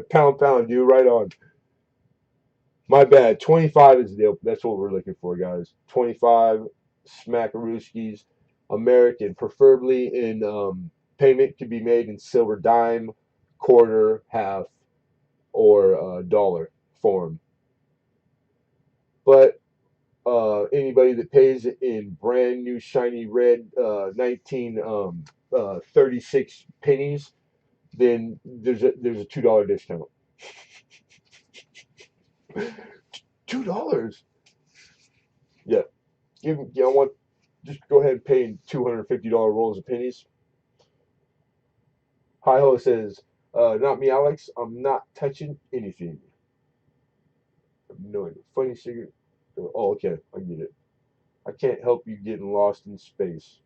Pound, pound, dude. Right on. My bad. 25 is the. That's what we're looking for, guys. 25 smackarooskies. American, preferably in payment can be made in silver dime, quarter, half, or dollar form. But anybody that pays in brand new shiny red 1936 pennies, then there's a $2 discount. $2. Yeah, I want just go ahead and pay $250 rolls of pennies. Hi ho says, not me, Alex. I'm not touching anything. No funny cigarette. Oh, okay, I get it. I can't help you getting lost in space.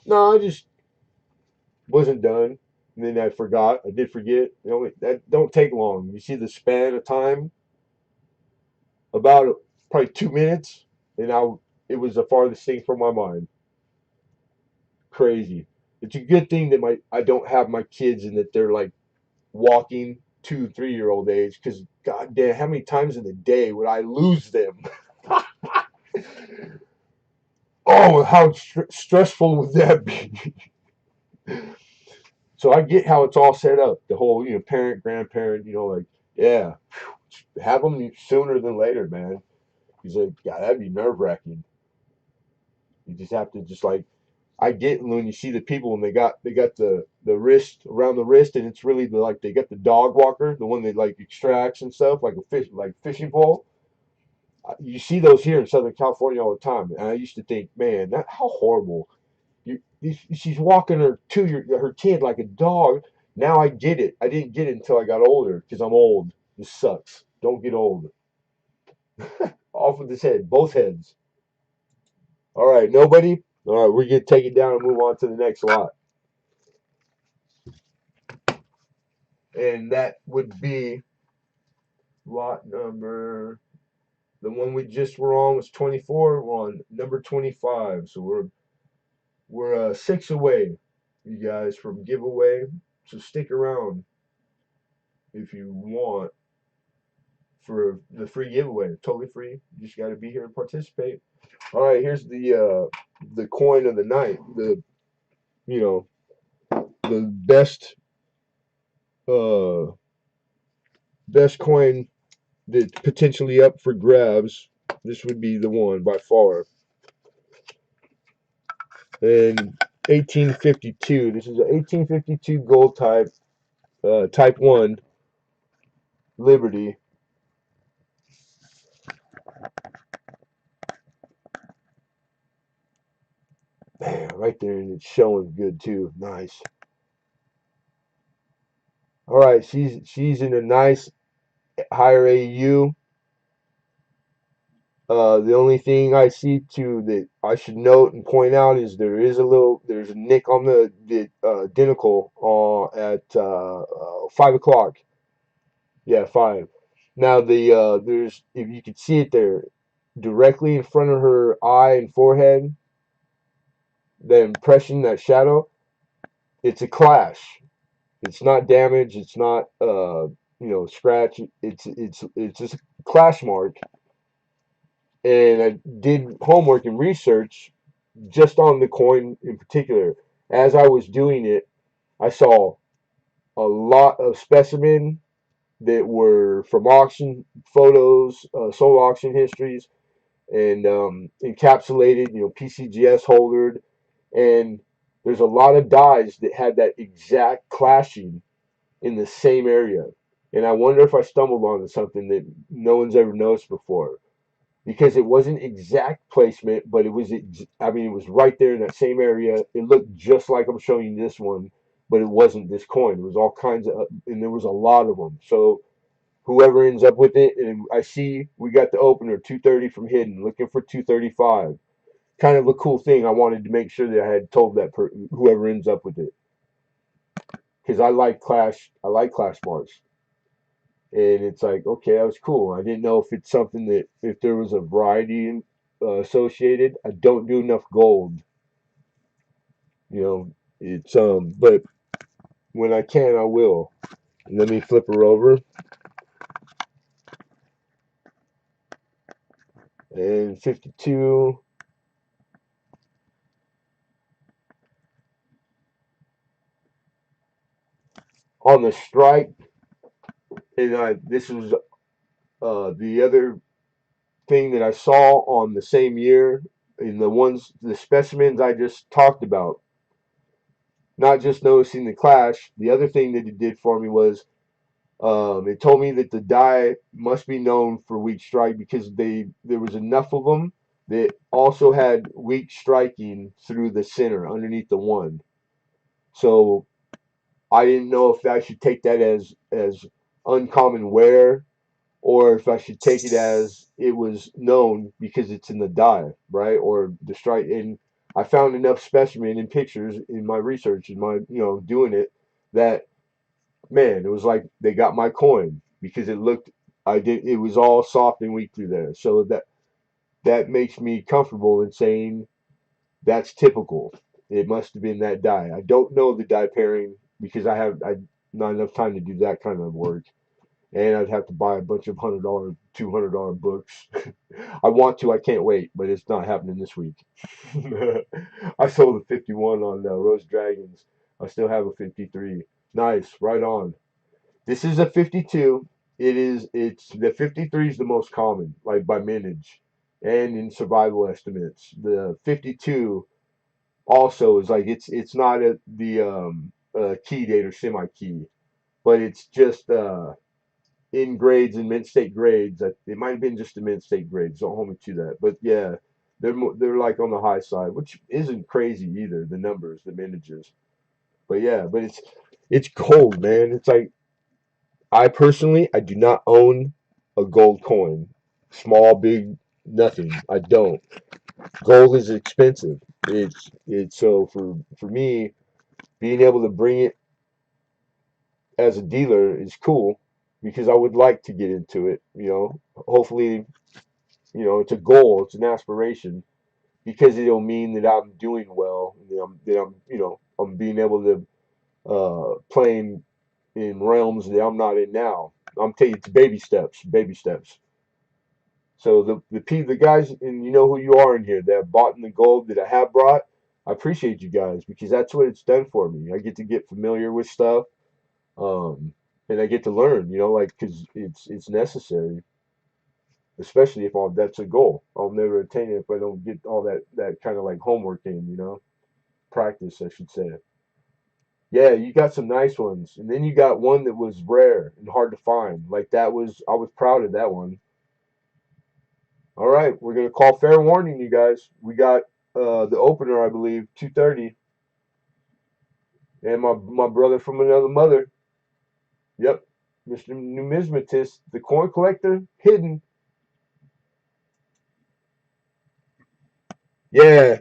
No, I just wasn't done. And then I forgot. I did forget. That don't take long. You see the span of time, about probably 2 minutes, and it was the farthest thing from my mind. Crazy. It's a good thing that my I don't have my kids and that they're like walking 2, 3 year old age because goddamn, how many times in a day would I lose them? Oh, how stressful would that be? So I get how it's all set up. The whole, parent, grandparent, like, yeah, have them sooner than later, man. He's like, yeah, that'd be nerve wracking. You just have to just like, I get when you see the people and they got the wrist around the wrist and it's really like they got the dog walker, the one that like extracts and stuff like a fish, like fishing pole. You see those here in Southern California all the time, and I used to think, man, that how horrible. She's walking her kid like a dog. Now I get it. I didn't get it until I got older because I'm old. This sucks. Don't get old. Off with his head, both heads. All right, nobody. All right, we're gonna take it down and move on to the next lot, and that would be lot number. The one we just were on was 24. We're on number 25, so we're 6 away, you guys, from giveaway. So stick around if you want for the free giveaway. Totally free. You just got to be here and participate. All right, here's the coin of the night. You know the uh best coin that's potentially up for grabs. This would be the one by far. And 1852. This is an 1852 gold type 1 Liberty. Man, right there, and it's showing good too. Nice. All right, she's in a nice higher AU. The only thing I see to that I should note and point out is there's a nick on the identical at 5 o'clock. Yeah, 5. Now there's if you can see it there directly in front of her eye and forehead, the impression, that shadow, it's a clash. It's not damage. It's not scratch. It's just a clash mark. And I did homework and research just on the coin in particular. As I was doing it, I saw a lot of specimen that were from auction photos, sold auction histories, and encapsulated, PCGS holdered, and there's a lot of dies that had that exact clashing in the same area. And I wonder if I stumbled onto something that no one's ever noticed before. Because it wasn't exact placement, but it was, I mean, it was right there in that same area. It looked just like I'm showing you this one, but it wasn't this coin. It was all kinds of, and there was a lot of them. So whoever ends up with it, and I see we got the opener 230 from Hidden, looking for 235. Kind of a cool thing. I wanted to make sure that I had told whoever ends up with it, because I like Clash marks. And it's like, okay, that was cool. I didn't know if it's something that if there was a variety associated. I don't do enough gold. You know, it's but when I can, I will. Let me flip her over. And 52 on the strike. And this was the other thing that I saw on the same year in the specimens I just talked about. Not just noticing the clash. The other thing that it did for me was it told me that the die must be known for weak strike because there was enough of them that also had weak striking through the center underneath the one. So I didn't know if I should take that as uncommon wear or if I should take it as it was known because it's in the die, right? Or the strike. And I found enough specimen and pictures in my research, in my doing it, that man, it was like they got my coin because it was all soft and weak through there. So that makes me comfortable in saying that's typical. It must have been that die. I don't know the die pairing because I not enough time to do that kind of work, and I'd have to buy a bunch of $100, $200 books. I want to, I can't wait, but it's not happening this week. I sold a 51 on Rose Dragons. I still have a 53. Nice, right on. This is a 52. It's the 53 is the most common, like by minage, and in survival estimates. The 52 also is like it's not the key date or semi key, but it's just in grades and mint state grades. It might have been just the mint state grades. Don't hold me to that, but yeah, they're like on the high side, which isn't crazy either. The numbers, the minages, but yeah, but it's cold, man. It's like I do not own a gold coin. Small, big, nothing. I don't. Gold is expensive. It's so for me being able to bring it as a dealer is cool because I would like to get into it. Hopefully, it's a goal, it's an aspiration because it'll mean that I'm doing well. I'm being able to playing in realms that I'm not in now. I'm telling you, it's baby steps, baby steps. So the guys, and you know who you are in here that have bought in the gold that I have brought. I appreciate you guys because that's what it's done for me. I get to get familiar with stuff, um, and I get to learn. Like because it's necessary, especially if that's a goal. I'll never attain it if I don't get all that kind of like homework in. Practice, I should say. Yeah, you got some nice ones, and then you got one that was rare and hard to find. Like I was proud of that one. All right, we're gonna call fair warning, you guys. We got the opener, I believe, 2:30, and my brother from another mother. Yep, Mr. Numismatist, the coin collector, hidden. Yeah,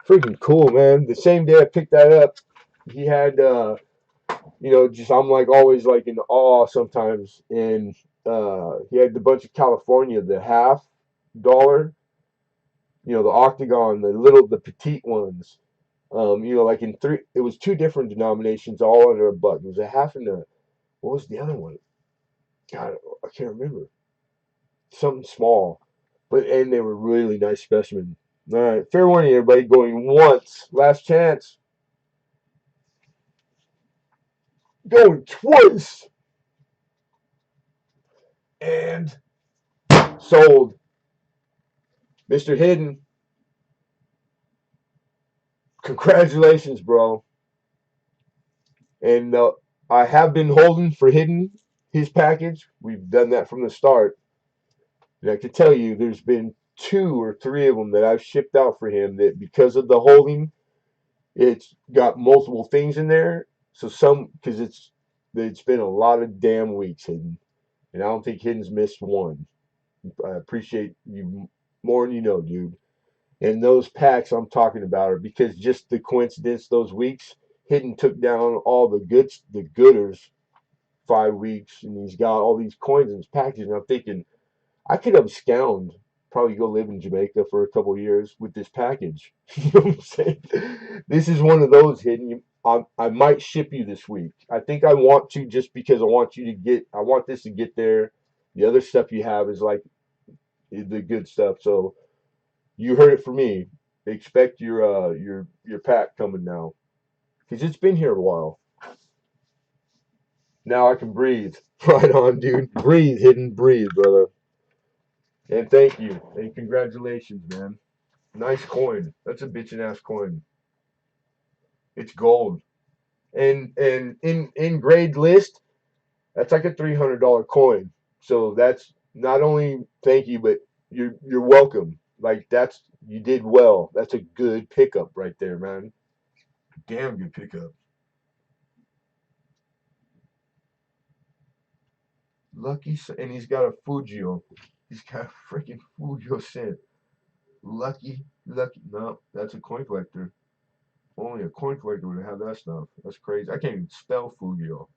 freaking cool, man. The same day I picked that up, he had just I'm like always like in awe sometimes, and he had the bunch of California, the half dollar, the octagon, the petite ones. Like in three, it was two different denominations, all under a buck. It was a half and a, what was the other one? God, I can't remember. Something small, and they were really nice specimen. All right, fair warning, everybody. Going once, last chance. Going twice, and sold. Mr. Hidden, congratulations, bro. And I have been holding for Hidden his package. We've done that from the start. And I can tell you, there's been two or three of them that I've shipped out for him that because of the holding, it's got multiple things in there. So because it's been a lot of damn weeks Hidden, and I don't think Hidden's missed one. I appreciate you more than you know, dude. And those packs I'm talking about are because just the coincidence those weeks, Hidden took down all the gooders 5 weeks, and he's got all these coins in his package. And I'm thinking I could have scowned probably go live in Jamaica for a couple years with this package. You know what I'm saying? This is one of those hidden. I might ship you this week. I think I want to just because I want you to get. I want this to get there. The other stuff you have is like the good stuff. So you heard it from me. Expect your pack coming now because it's been here a while. Now I can breathe. Right on, dude. Breathe, hidden, breathe, brother. And thank you and congratulations, man. Nice coin. That's a bitchin' ass coin. It's gold. And in grade list, that's like a $300 coin. So that's not only thank you, but you're welcome. Like that's you did well. That's a good pickup right there, man. Damn good pickup. And he's got a Fujio. He's got a freaking Fujio cent. Lucky. No, that's a coin collector. Only a coin collector would have that stuff. That's crazy. I can't even spell Fujio.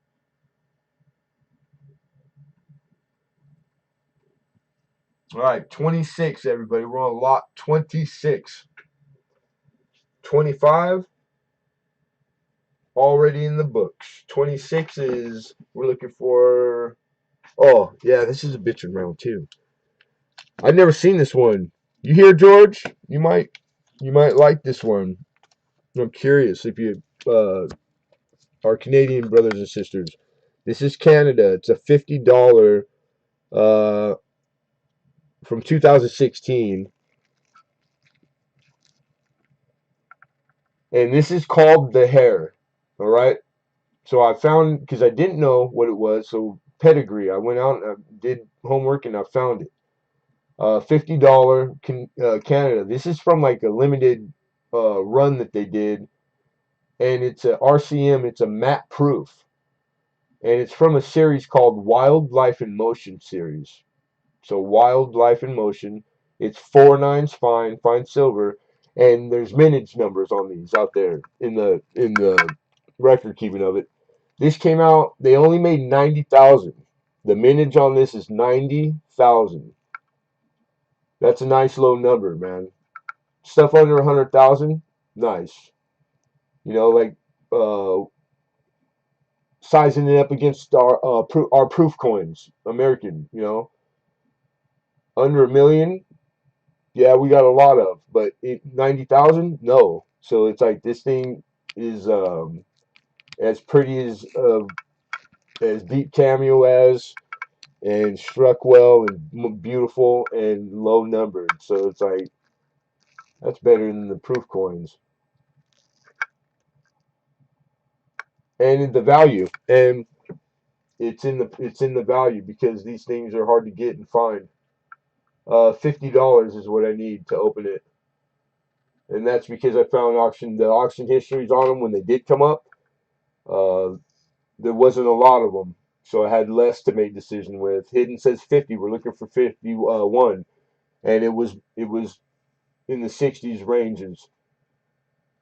All right, 26, everybody. We're on lot 26. 25 already in the books. 26 is we're looking for. Oh yeah, this is a bitchin' round too. I've never seen this one. You hear George? You might like this one. I'm curious if you are Canadian brothers and sisters. This is Canada. It's a $50 uh, from 2016, and this is called the Hare. All right. So I found because I didn't know what it was. So pedigree. I went out and I did homework and I found it. $50 Canada. This is from like a limited run that they did, and it's a RCM. It's a matte proof, and it's from a series called Wildlife in Motion series. So Wildlife in Motion. It's 4 nines fine silver, and there's mintage numbers on these out there in the record keeping of it. This came out. They only made 90,000. The mintage on this is 90,000. That's a nice low number, man. Stuff under 100,000, nice. Like uh, sizing it up against our proof coins, American. Under a million, yeah, we got a lot of, but 90,000, no. So it's like this thing is as pretty as deep cameo as, and struck well and beautiful and low numbered. So it's like that's better than the proof coins and the value. And it's in the value because these things are hard to get and find. $50 is what I need to open it, and that's because I found the auction histories on them when they did come up. Uh, there wasn't a lot of them, so I had less to make decision with. Hidden says 50. We're looking for 51, and it was in the 60s ranges.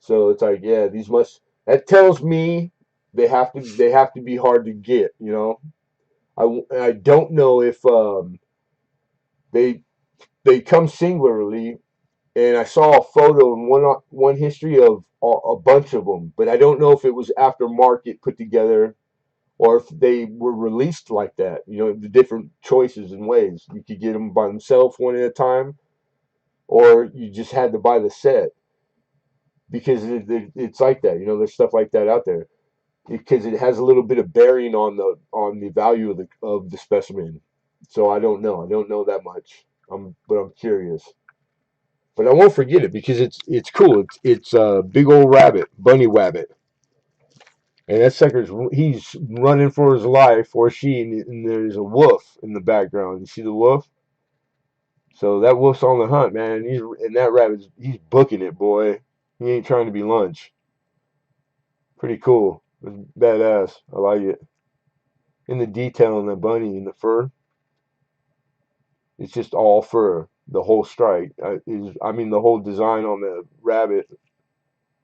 So it's like, yeah, these must. That tells me they have to be hard to get. I don't know if they they come singularly, and I saw a photo in one history of a bunch of them, but I don't know if it was aftermarket put together or if they were released like that. The different choices and ways you could get them by themselves one at a time, or you just had to buy the set because it's like that. There's stuff like that out there because it has a little bit of bearing on the value of the specimen. So I don't know. I don't know that much. But I'm curious. But I won't forget it because it's cool. It's a big old rabbit, bunny rabbit, and that he's running for his life, or she, and there's a wolf in the background. You see the wolf? So that wolf's on the hunt, man. And that he's booking it, boy. He ain't trying to be lunch. Pretty cool. It's badass. I like it. And the detail on the bunny and the fur, it's just all fur. The whole strike the whole design on the rabbit.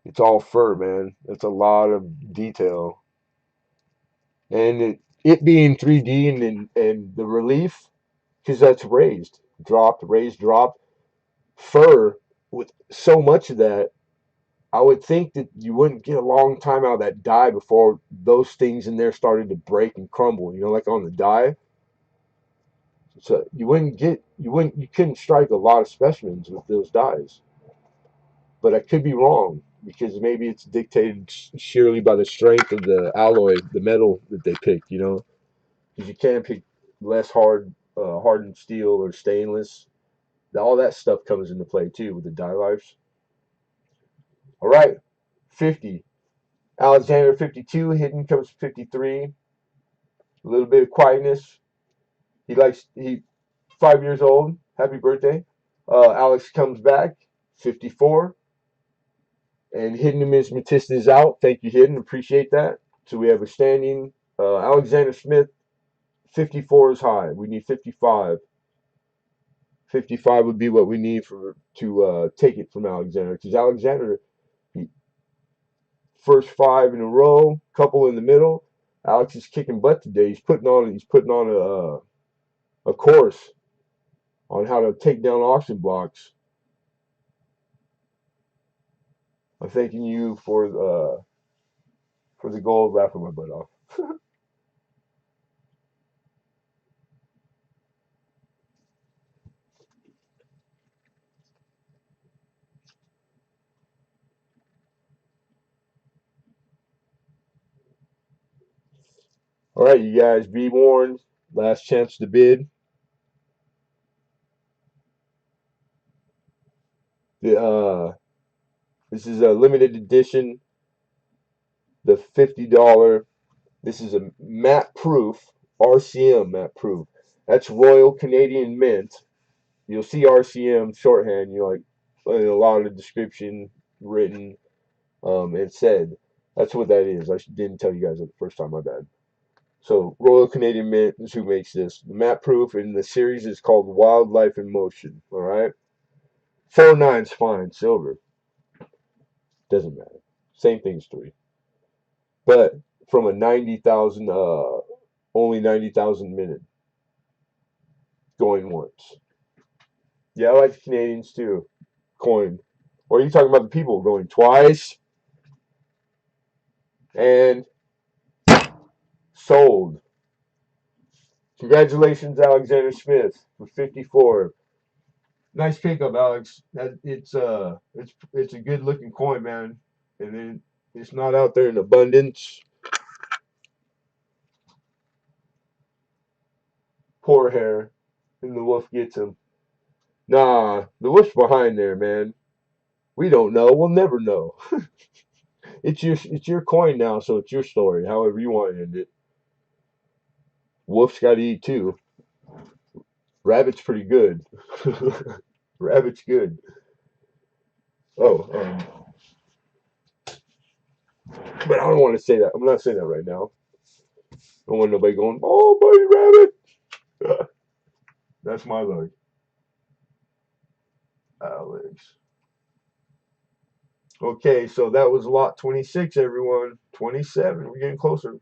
It's all fur, man. That's a lot of detail. And it being 3D and the relief, because that's raised. dropped, raised, dropped. Fur, with so much of that, I would think that you wouldn't get a long time out of that dye before those things in there started to break and crumble, like on the dye. So you couldn't strike a lot of specimens with those dyes. But I could be wrong because maybe it's dictated sheerly by the strength of the alloy, the metal that they picked. Because you can't pick less hardened steel or stainless. All that stuff comes into play too with the dye lives. All right, 50. Alexander 52, hidden comes 53. A little bit of quietness. He 5 years old. Happy birthday. Alex comes back 54. And hidden numismatist is out. Thank you, hidden. Appreciate that. So we have a standing. Alexander Smith 54 is high. We need 55. 55 would be what we need to take it from Alexander, because Alexander, he, first five in a row, couple in the middle. Alex is kicking butt today. He's putting on a course on how to take down auction blocks. I'm thanking you for the gold, laughing my butt off. All right, you guys, be warned. Last chance to bid. The This is a limited edition. The $50. This is a matte proof, RCM matte proof. That's Royal Canadian Mint. You'll see RCM shorthand. Like in a lot of the description written. It said that's what that is. I didn't tell you guys that the first time. My bad. So Royal Canadian Mint is who makes this. The matte proof, and the series is called Wildlife in Motion. All right, 4.9's fine. Silver doesn't matter. Same thing as three. But from a 90,000, only 90,000 minute going once. Yeah, I like the Canadians too. Coin. Or are you talking about the people going twice and sold? Congratulations, Alexander Smith, for 54. Nice pickup, Alex. It's a good looking coin, man, and then it's not out there in abundance. Poor hair, and the wolf gets him. Nah, the wolf's behind there, man. We don't know. We'll never know. It's your coin now, so it's your story. However you want to end it. Wolf's got to eat too. Rabbit's pretty good. Rabbit's good. Oh, but I don't want to say that. I'm not saying that right now. I don't want nobody going, "Oh, buddy, rabbit." That's my luck, Alex. Okay, so that was lot 26, everyone. 27. We're getting closer.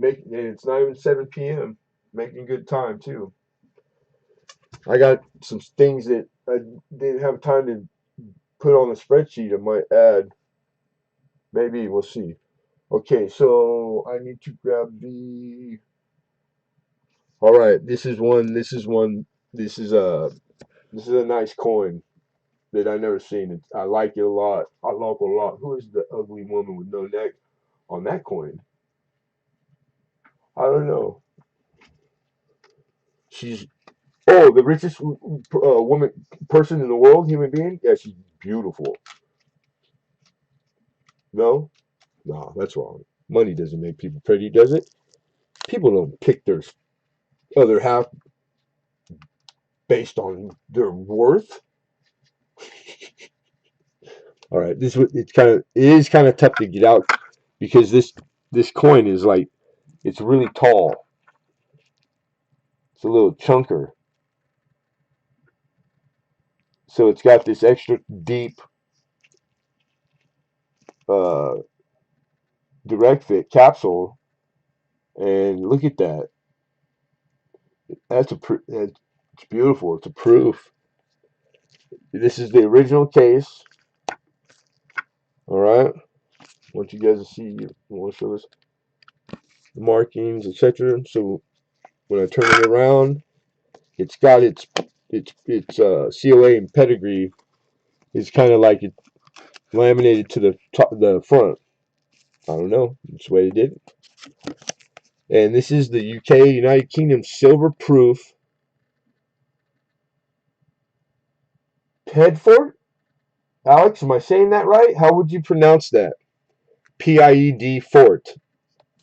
And it's not even 7 p.m. Making good time too. I got some things that I didn't have time to put on the spreadsheet. I might add. Maybe we'll see. Okay, so I need to grab the. All right, this is one. This is one. This is a. This is a nice coin that I never seen. I like it a lot. I like it a lot. Who is the ugly woman with no neck on that coin? I don't know. She's the richest woman person in the world, human being. Yeah, she's beautiful. No, no, that's wrong. Money doesn't make people pretty, does it? People don't pick their other half based on their worth. All right, it is kind of tough to get out because this coin is like it's really tall. It's a little chunker, so it's got this extra deep uh, direct fit capsule. And look at that. That's a It's beautiful. It's a proof. This is the original case. All right. I want you guys to see. I want to show this the markings, etc. So when I turn it around, it's got its COA and pedigree is kind of like it laminated to the top, the front. I don't know. That's the way they did it. And this is the UK, United Kingdom silver proof Pedfort. Alex, am I saying that right? How would you pronounce that? PIED Fort.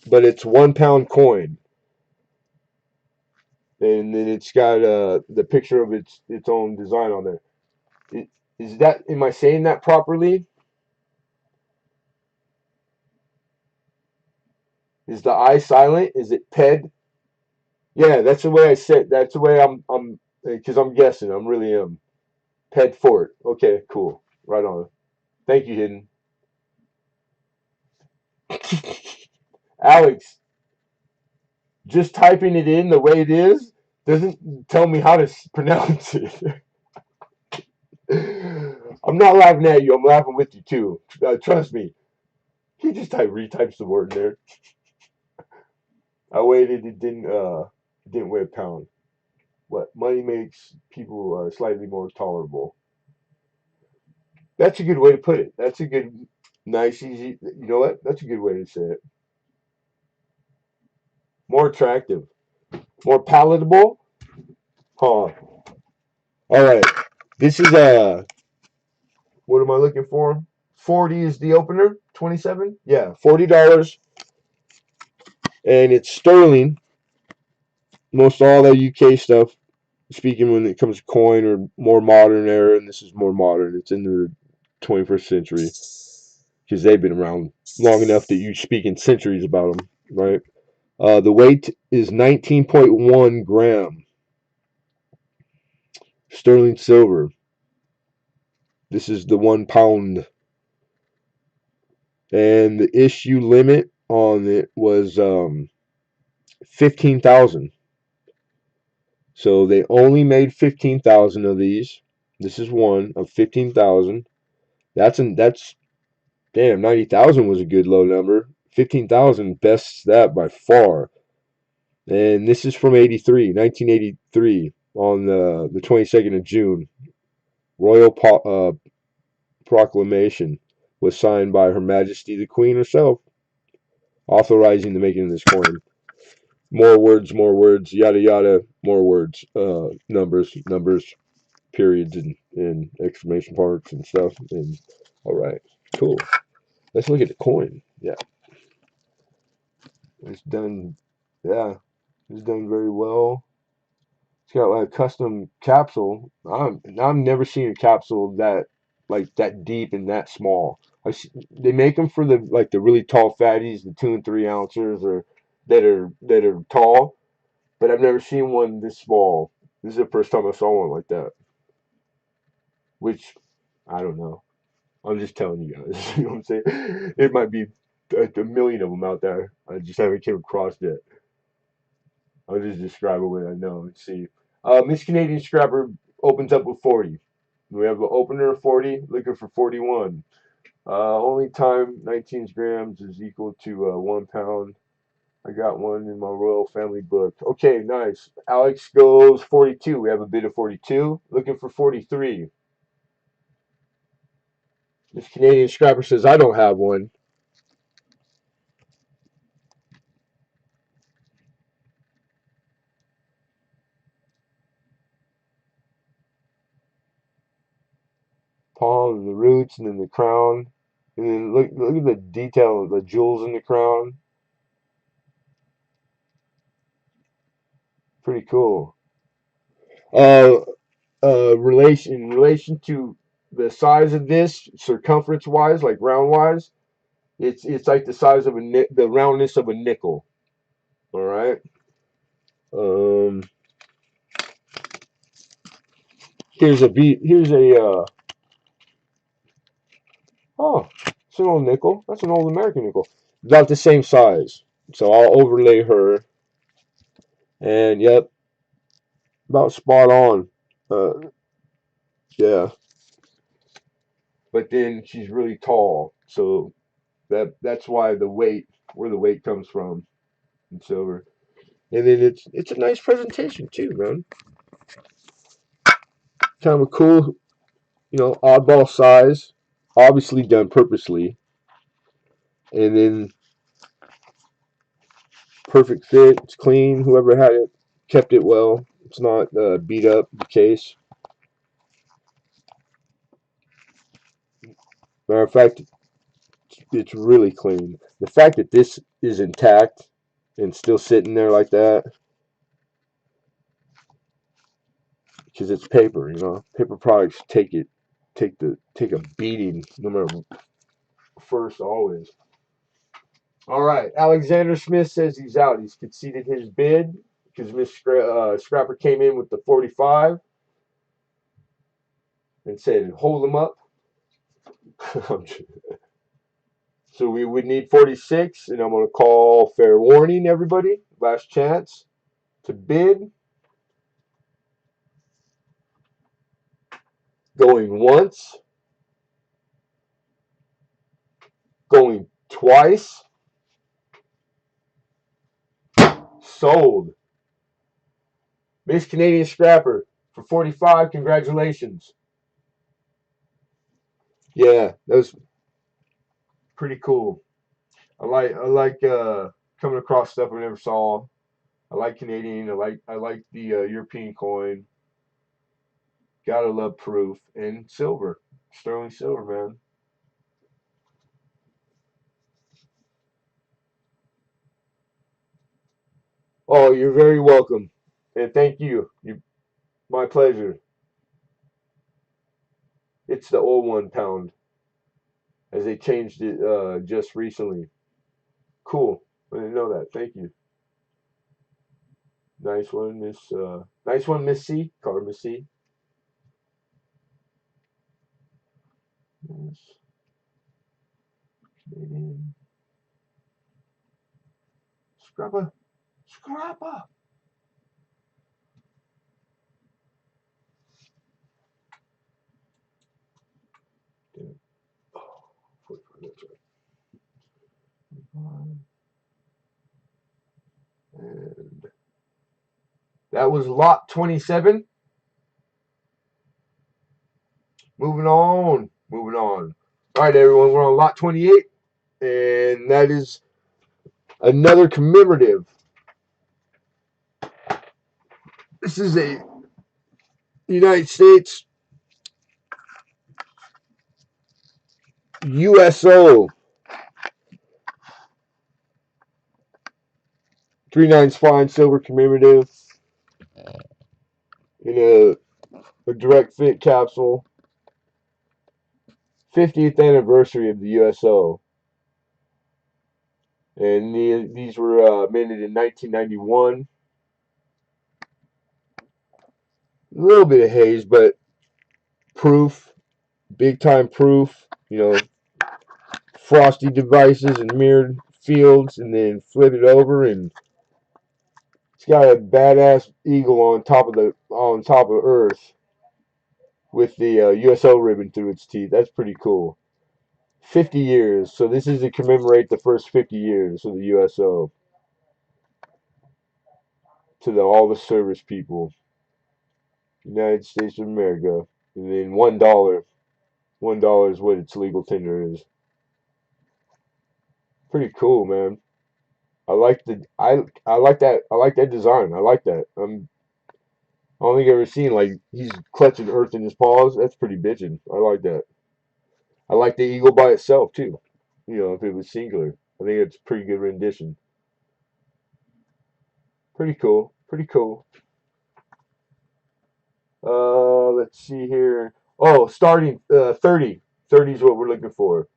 But it's £1 coin. And then it's got the picture of its own design on there. Is that, am I saying that properly? Is the I silent? Is it Ped? Yeah, that's the way I said. That's the way because I'm guessing. I'm really Ped Fort. Okay, cool. Right on. Thank you, Hidden. Alex, just typing it in the way it is doesn't tell me how to pronounce it. I'm not laughing at you. I'm laughing with you too. Trust me. He just retypes the word there. I waited. It didn't weigh a pound. What money makes people slightly more tolerable. That's a good way to put it. That's a good, nice, easy. You know what? That's a good way to say it. More attractive, more palatable. Huh. All right. This is what am I looking for? 40 is the opener. 27. Yeah, $40, and it's sterling. Most all the UK stuff. Speaking when it comes to coin or more modern era, and this is more modern. It's in the 21st century because they've been around long enough that you speak in centuries about them, right? The weight is 19.1 gram sterling silver. This is the £1, and the issue limit on it was 15,000. So they only made 15,000 of these. This is one of 15,000. That's damn, 90,000 was a good low number. 15,000 bests that by far. And this is from 1983, on the 22nd of June. Royal proclamation was signed by Her Majesty the Queen herself, authorizing the making of this coin. More words, yada yada, more words, numbers, periods, and exclamation marks and stuff. And all right, cool. Let's look at the coin. Yeah, it's done. Yeah, it's done very well. It's got like a custom capsule. I've never seen a capsule that deep and that small. They make them for the really tall fatties, the 2 and 3 ounces, or that are tall. But I've never seen one this small. This is the first time I saw one like that. Which I don't know. I'm just telling you guys. You know what I'm saying? There might be a million of them out there. I just haven't came across yet. I'll just describe what I know and see. Miss Canadian Scrapper opens up with 40. We have an opener of 40, looking for 41. Only time 19 grams is equal to £1. I got one in my royal family book. Okay, nice. Alex goes 42. We have a bid of 42. Looking for 43. This Canadian Scrapper says, I don't have one. Palm, the roots, and then the crown. And then look at the detail of the jewels in the crown. Pretty cool. Uh, in relation to the size of this, circumference wise, like round wise, it's like the size of the roundness of a nickel. All right. Um, Here's a oh, it's an old nickel. That's an old American nickel. About the same size. So I'll overlay her. And yep, about spot on. Yeah. But then she's really tall, so that's why where the weight comes from in silver. And then it's a nice presentation too, man. Kind of a cool, oddball size, obviously done purposely, and then perfect fit. It's clean. Whoever had it kept it well. It's not beat up the case. Matter of fact, it's really clean. The fact that this is intact and still sitting there like that, because it's paper. Paper products take a beating no matter first always. All right, Alexander Smith says he's out. He's conceded his bid because Scrapper came in with the 45 and said hold him up. So we would need 46, and I'm going to call fair warning, everybody. Last chance to bid. Going once. Going twice. Sold. Miss Canadian Scrapper for 45. Congratulations. Yeah, that was pretty cool. I like coming across stuff I never saw. I like Canadian. I like the European coin. Gotta love proof and silver, sterling silver, man. Oh, you're very welcome, and thank you. My pleasure. It's the old 1 pound, as they changed it just recently. Cool. I didn't know that. Thank you. Nice one, Miss. Nice one, Miss C. Call her Miss C. Yes. Canadian. Scrapper. Scrapper. Damn. Oh, 45, that's right. And that was lot 27. Moving on. Moving on. All right, everyone. We're on lot 28. And that is another commemorative. This is a United States USO 3/9 fine silver commemorative in a direct fit capsule. 50th anniversary of the USO. And these were minted in 1991. A little bit of haze, but proof, big time proof. Frosty devices and mirrored fields, and then flip it over, and it's got a badass eagle on top of Earth with the USO ribbon through its teeth. That's pretty cool. 50 years. So this is to commemorate the first 50 years of the USO to all the service people, United States of America, and then $1. $1 is what its legal tender is. Pretty cool, man. I like that design. I like that. I don't think I've ever seen like he's clutching earth in his paws. That's pretty bitchin'. I like that. I like the eagle by itself too. If it was singular, I think it's a pretty good rendition. Pretty cool. Pretty cool. Let's see here. Oh, starting 30. 30 is what we're looking for.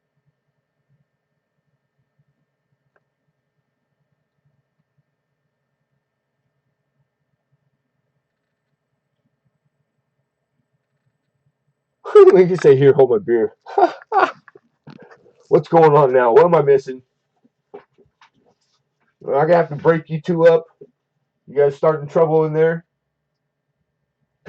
We can say here, hold my beer. What's going on now? What am I missing? I have to break you two up. You guys starting trouble in there?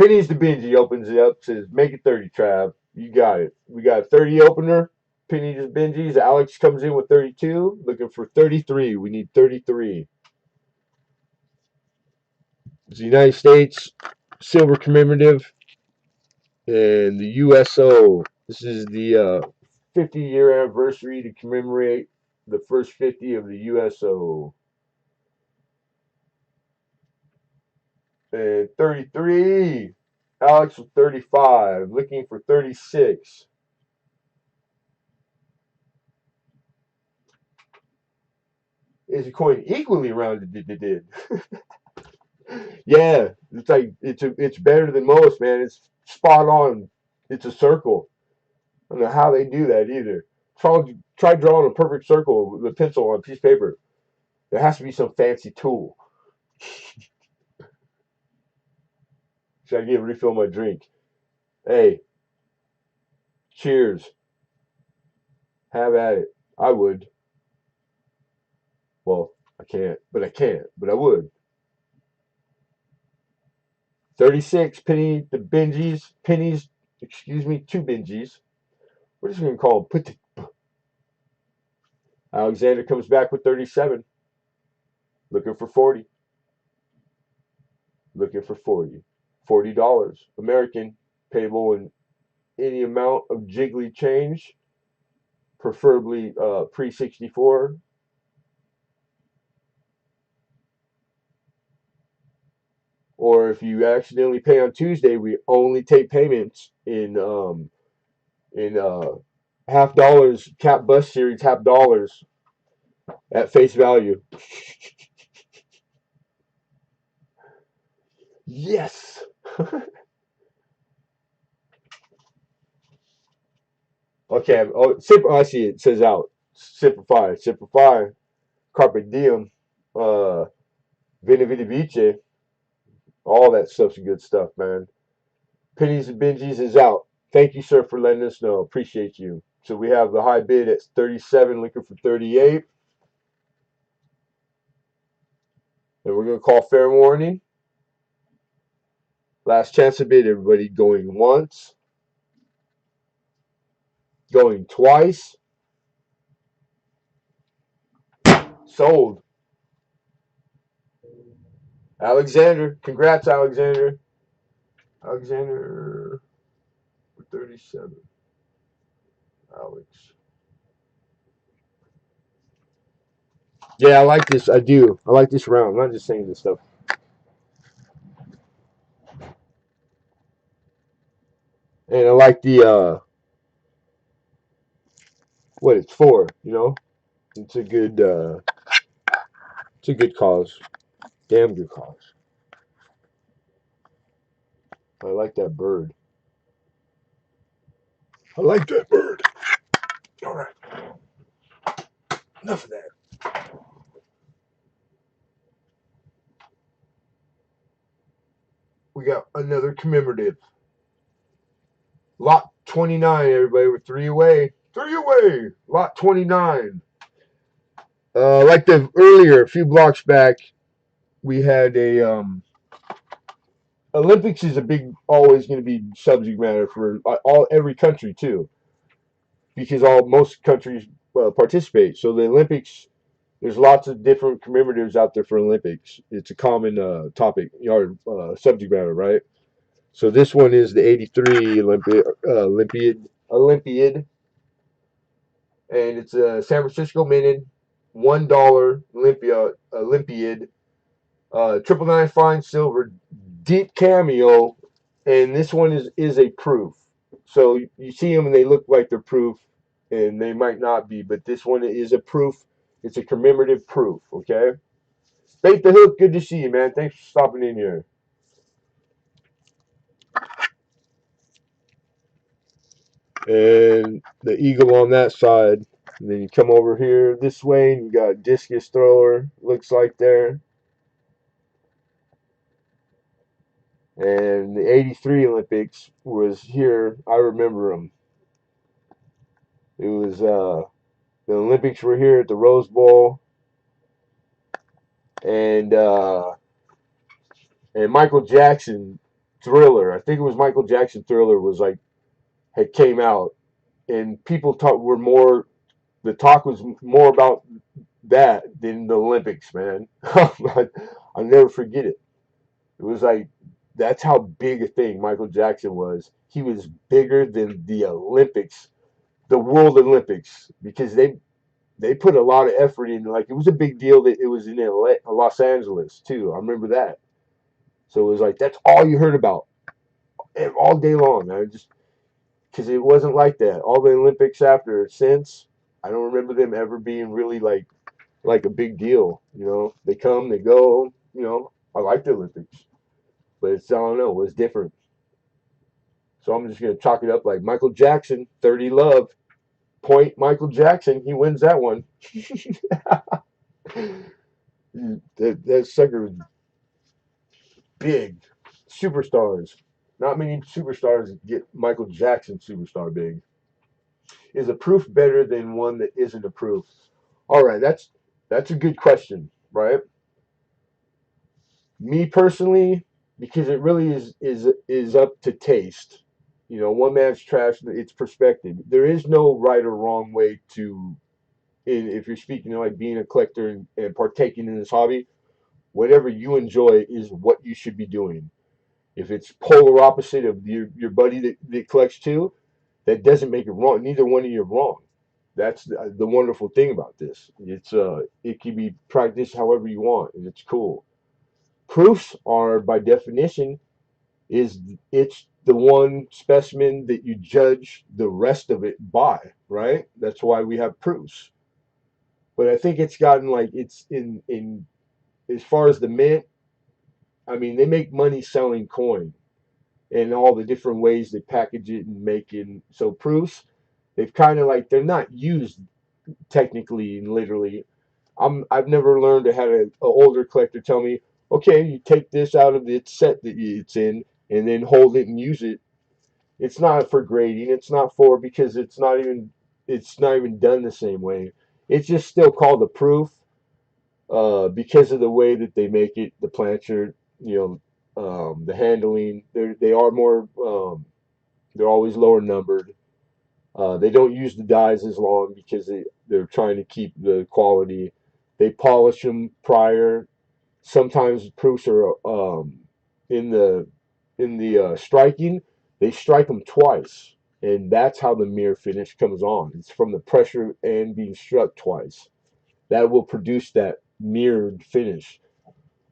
Pennies to Benji opens it up, says, make it 30, Trav. You got it. We got a 30 opener. Penny to Benji's. Alex comes in with 32. Looking for 33. We need 33. It's the United States silver commemorative and the USO. This is the 50-year anniversary to commemorate the first 50 of the USO. And 33. Alex with 35. Looking for 36. Is a coin equally rounded? Did. Yeah, it's like it's better than most, man. It's spot on. It's a circle. I don't know how they do that either. Try drawing a perfect circle with a pencil on a piece of paper. There has to be some fancy tool. Should I get refill my drink? Hey, cheers. Have at it. I would. Well, I can't, but I can't, but I would. 36 penny to Benji's. Pennies, excuse me, two Benji's. We're just going to call them put. Alexander comes back with 37. Looking for 40. Looking for 40. $40. American, payable in any amount of jiggly change, preferably pre 64. Or if you accidentally pay on Tuesday, we only take payments in half dollars, cap bus series, half dollars at face value. Yes. Okay. Oh, I see it. It says out. Simplify. Simplify. Carpe diem. Uh, Vini Vidi Vici. All that stuff's good stuff, man. Pennies and Benji's is out. Thank you, sir, for letting us know. Appreciate you. So we have the high bid at 37, looking for 38. And we're going to call fair warning. Last chance to bid, everybody. Going once. Going twice. Sold. Alexander. Congrats, Alexander. Alexander 37. Alex. Yeah, I like this. I do. I like this round. I'm not just saying this stuff. And I like the what it's for, you know? It's a good cause. Damn good cause. I like that bird. I like that bird. All right. Enough of that. We got another commemorative. Lot 29, everybody. We're three away. Three away. Lot 29. Like the earlier, a few blocks back, we had a Olympics is a big, always going to be subject matter for every country too, because most countries participate. So the Olympics, there's lots of different commemoratives out there for Olympics. It's a common topic or subject matter, right? So this one is the '83 Olympiad, and it's a San Francisco minted $1 Olympiad, 999 fine silver, deep cameo, and this one is a proof. So you see them and they look like they're proof, and they might not be, but this one is a proof. It's a commemorative proof. Okay. Bait the hook. Good to see you, man. Thanks for stopping in here. And the eagle on that side. And then you come over here this way, and you got discus thrower. Looks like there. And the '83 Olympics was here. I remember them. It was the Olympics were here at the Rose Bowl, and Michael Jackson Thriller. I think it was Michael Jackson. Thriller was like had came out, and people were more. The talk was more about that than the Olympics, man. I'll never forget it. It was like that's how big a thing Michael Jackson was. He was bigger than the Olympics, the World Olympics, because they put a lot of effort in. Like it was a big deal that it was in LA, Los Angeles too. I remember that. So it was like that's all you heard about all day long. I just because it wasn't like that. All the Olympics after since I don't remember them ever being really like a big deal. You know, they come, they go. You know, I like the Olympics, but it's I don't know, it was different. So I'm just gonna chalk it up like Michael Jackson, 30 Love, point Michael Jackson, he wins that one. That sucker was big. Superstars. Not many superstars get Michael Jackson superstar big. Is a proof better than one that isn't a proof? All right, that's a good question, right? Me personally, because it really is up to taste. You know, one man's trash. It's perspective. There is no right or wrong way to. If you're speaking of like being a collector and partaking in this hobby, whatever you enjoy is what you should be doing. If it's polar opposite of your buddy that collects too, that doesn't make it wrong. Neither one of you are wrong. That's the wonderful thing about this. It can be practiced however you want, and it's cool. Proofs are by definition is it's the one specimen that you judge the rest of it by, right? That's why we have proofs. But I think it's gotten like it's in as far as the mint. I mean, they make money selling coin and all the different ways they package it and make it. So proofs, they've kind of like they're not used technically and literally. I've never learned to have a older collector tell me, okay, you take this out of its set that it's in and then hold it and use it. It's not for grading. It's not for because it's not even done the same way. It's just still called a proof because of the way that they make it, the plancher, the handling. They are more. They're always lower numbered. They don't use the dies as long because they're trying to keep the quality. They polish them prior. Sometimes proofs are in the striking. They strike them twice, and that's how the mirror finish comes on. It's from the pressure and being struck twice. That will produce that mirrored finish.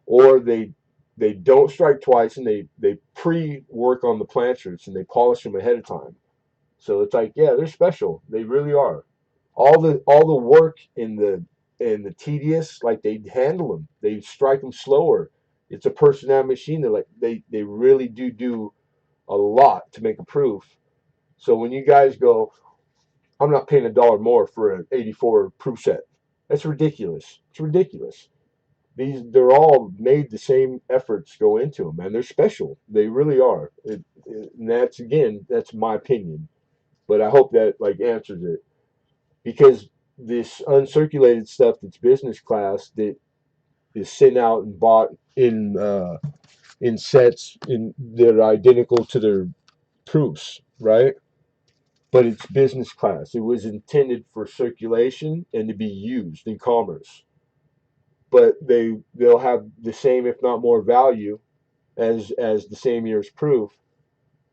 Or they don't strike twice, and they pre work on the planchers and they polish them ahead of time. So it's like, yeah, they're special. They really are. All the work in the tedious, like they handle them. They strike them slower. It's a person that machine. They really do a lot to make a proof. So when you guys go, I'm not paying $1 more for an 84 proof set. That's ridiculous. It's ridiculous. They're all made the same efforts go into them, and they're special. They really are. And that's my opinion. But I hope that like answers it because this uncirculated stuff that's business class that is sent out and bought in sets in that are identical to their proofs, right? But it's business class. It was intended for circulation and to be used in commerce. But they'll have the same, if not more, value as the same year's proof.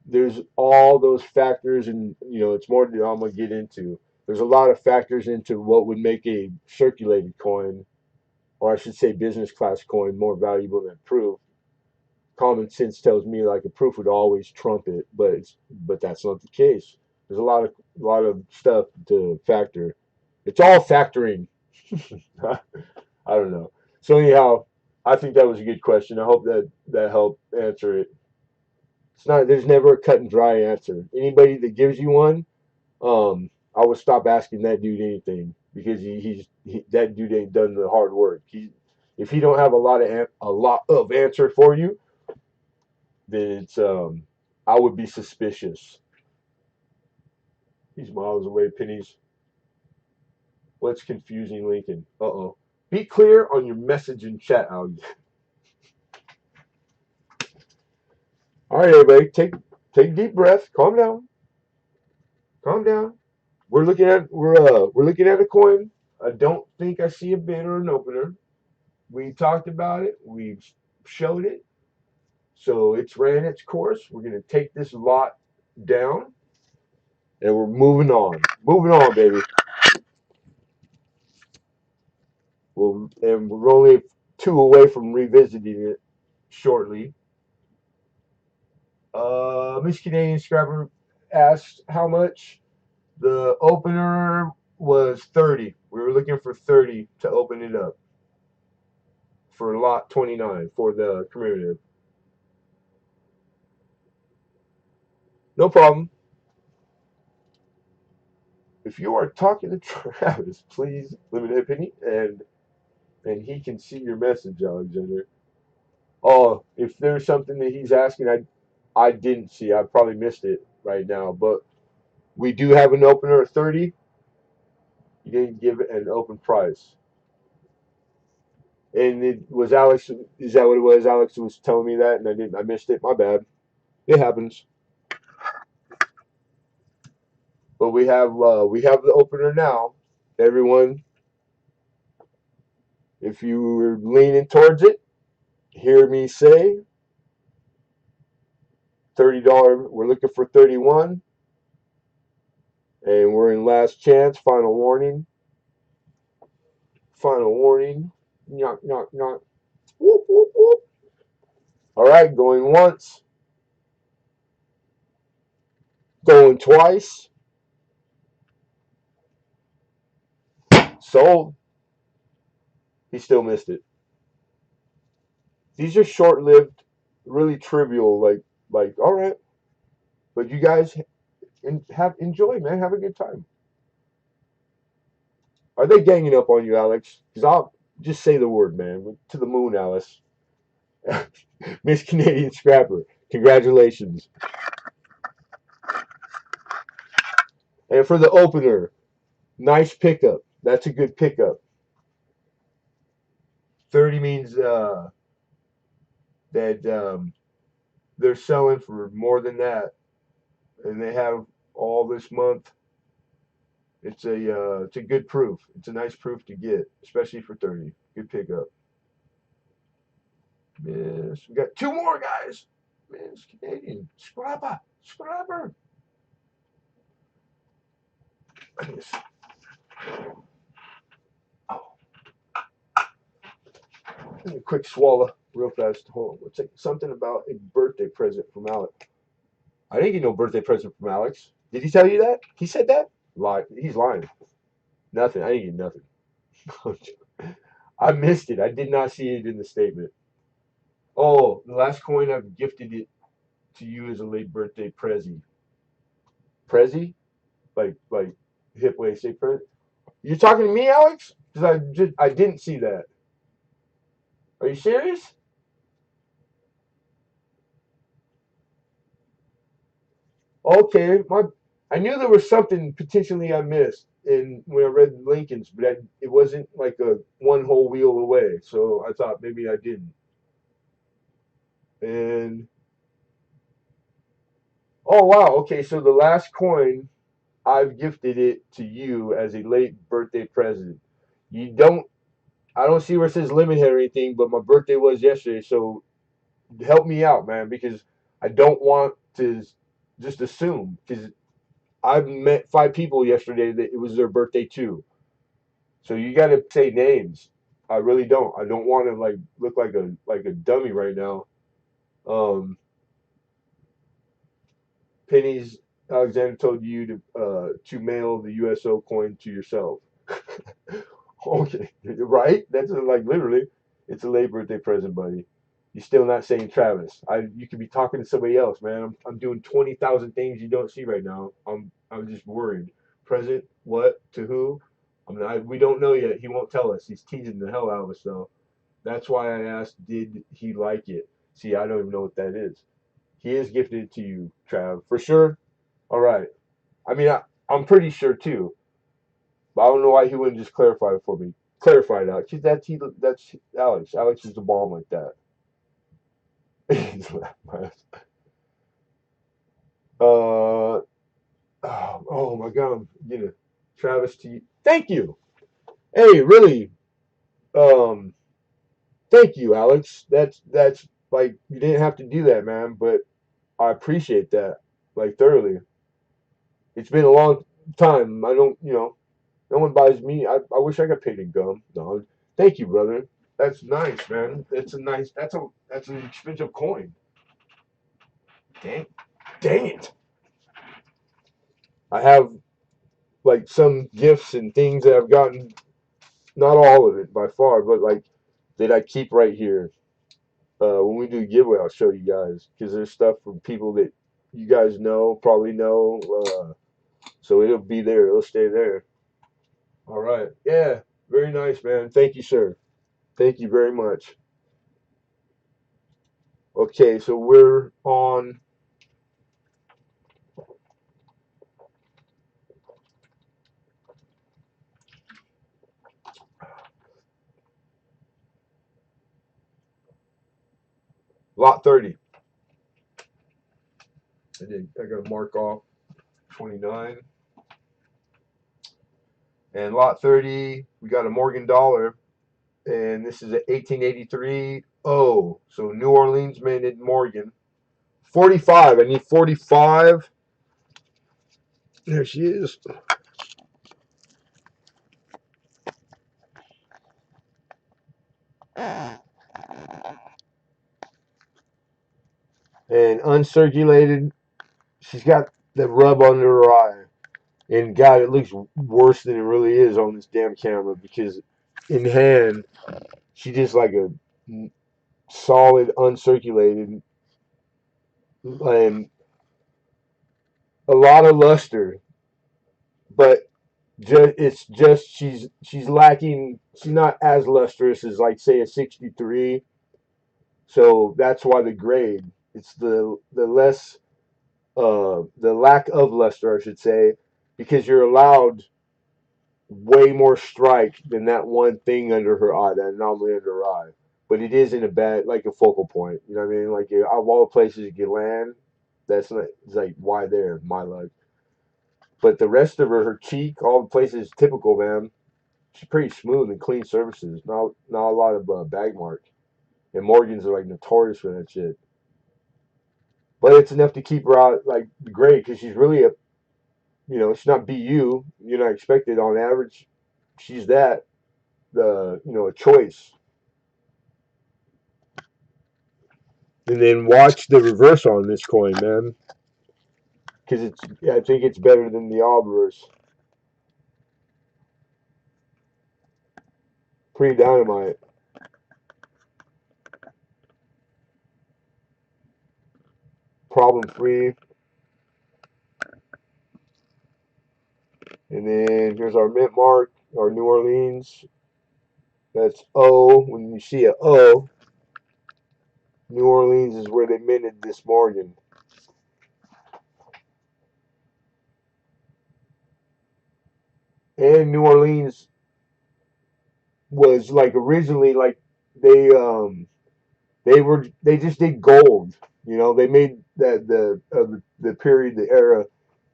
There's all those factors, and it's more than I'm gonna get into. There's a lot of factors into what would make a circulated coin, or I should say, business class coin, more valuable than proof. Common sense tells me like a proof would always trump it, but that's not the case. There's a lot of stuff to factor. It's all factoring. I don't know. So anyhow, I think that was a good question. I hope that helped answer it. It's not. There's never a cut and dry answer. Anybody that gives you one, I would stop asking that dude anything because that dude ain't done the hard work. If he don't have a lot of answer for you, then it's I would be suspicious. He's miles away, pennies. What's confusing, Lincoln? Uh-oh. Be clear on your message in chat, Al. All All right, everybody, take a deep breath. Calm down. Calm down. We're looking at a coin. I don't think I see a bid or an opener. We talked about it. We showed it. So it's ran its course. We're gonna take this lot down, and we're moving on. Moving on, baby. And we're only two away from revisiting it shortly. Miss Canadian Scrapper asked how much. The opener was 30. We were looking for 30 to open it up for lot 29 for the commemorative. No problem. If you are talking to Travis, please limit it opinion and he can see your message, Alexander. Oh, if there's something that he's asking, I didn't see. I probably missed it right now, but we do have an opener at 30. You didn't give it an open price. And it was Alex. Is that what it was? Alex was telling me that, and I missed it. My bad. It happens. But we have the opener now. Everyone, if you were leaning towards it, hear me say $30. We're looking for 31, and we're in last chance. Final warning. Final warning. Knock knock knock. Whoop whoop whoop. All right, going once, going twice. Sold. He still missed it. These are short-lived, really trivial. Like all right, but you guys have enjoy, man. Have a good time. Are they ganging up on you, Alex? Because I'll just say the word, man. To the moon, Alice. Miss Canadian Scrapper. Congratulations. And for the opener, nice pickup. That's a good pickup. 30 means that they're selling for more than that. And they have all this month. It's a good proof. It's a nice proof to get, especially for 30. Good pickup. Yes, we got two more guys. Miss Canadian Scrapper. Scrapper. A quick swallow, real fast. Hold on. Let's take something about a birthday present from Alex. I didn't get no birthday present from Alex. Did he tell you that? He said that? Lie. He's lying. Nothing. I didn't get nothing. I missed it. I did not see it in the statement. Oh, the last coin I've gifted it to you as a late birthday prezi. Prezi? Like hip way say prezi? You talking to me, Alex? Because I didn't see that. Are you serious? Okay, I knew there was something potentially I missed in when I read Lincoln's, but it wasn't like a one whole wheel away. So I thought maybe I didn't. And oh wow, okay. So the last coin, I've gifted it to you as a late birthday present. You don't, I don't see where it says Lemonhead or anything, but my birthday was yesterday, so help me out, man, because I don't want to just assume because I've met 5 people yesterday that it was their birthday too. So you got to say names. I really don't. I don't want to like look like a dummy right now. Um, Penny's Alexander told you to mail the USO coin to yourself. Okay, right? That's like literally, it's a late birthday present, buddy. You're still not saying Travis. You could be talking to somebody else, man. I'm doing 20,000 things you don't see right now. I'm just worried. Present what to who? We don't know yet. He won't tell us. He's teasing the hell out of us though. That's why I asked, did he like it? See, I don't even know what that is. He is gifted it to you, Trav, for sure. All right. I mean, I'm pretty sure too. But I don't know why he wouldn't just clarify it for me. Clarify it out. That's Alex. Alex is the bomb like that. You know, Travis T. Thank you. Hey, really. Um, Thank you, Alex. That's like you didn't have to do that, man, but I appreciate that like thoroughly. It's been a long time. I don't, no one buys me. I wish I got paid in gum. No, thank you, brother. That's nice, man. That's a nice. That's an expensive coin. Dang, dang it. I have like some gifts and things that I've gotten. Not all of it by far, but like that I keep right here. When we do a giveaway, I'll show you guys because there's stuff from people that you guys know, probably know. So it'll be there. It'll stay there. All right. Yeah. Very nice, man. Thank you, sir. Thank you very much. Okay, so we're on lot 30. I got to mark off 29. And lot 30, we got a Morgan dollar. And this is a 1883. Oh, so New Orleans minted Morgan. 45. I need 45. There she is. And uncirculated. She's got the rub under her eye. And God, it looks worse than it really is on this damn camera because in hand, she just like a solid uncirculated and a lot of luster, but it's just she's lacking. She's not as lustrous as like say a 63. So that's why the grade. It's the less the lack of luster, I should say, because you're allowed way more strike than that one thing under her eye, that anomaly under her eye. But it is in a bad, like a focal point. You know what I mean? Like of all the places you can land, that's not, it's like why there, my luck. But the rest of her cheek, all the places typical, man. She's pretty smooth and clean surfaces. Not a lot of bag mark. And Morgans are like notorious for that shit. But it's enough to keep her out like the grade because she's really a, she's not BU. You're not expected on average. She's that a choice. And then watch the reverse on this coin, man, because I think it's better than the obverse. Pretty dynamite. Problem free. And then here's our mint mark, our New Orleans. That's O. When you see a O, New Orleans is where they minted this Morgan. And New Orleans was like originally like they they just did gold. They made that the period, the era.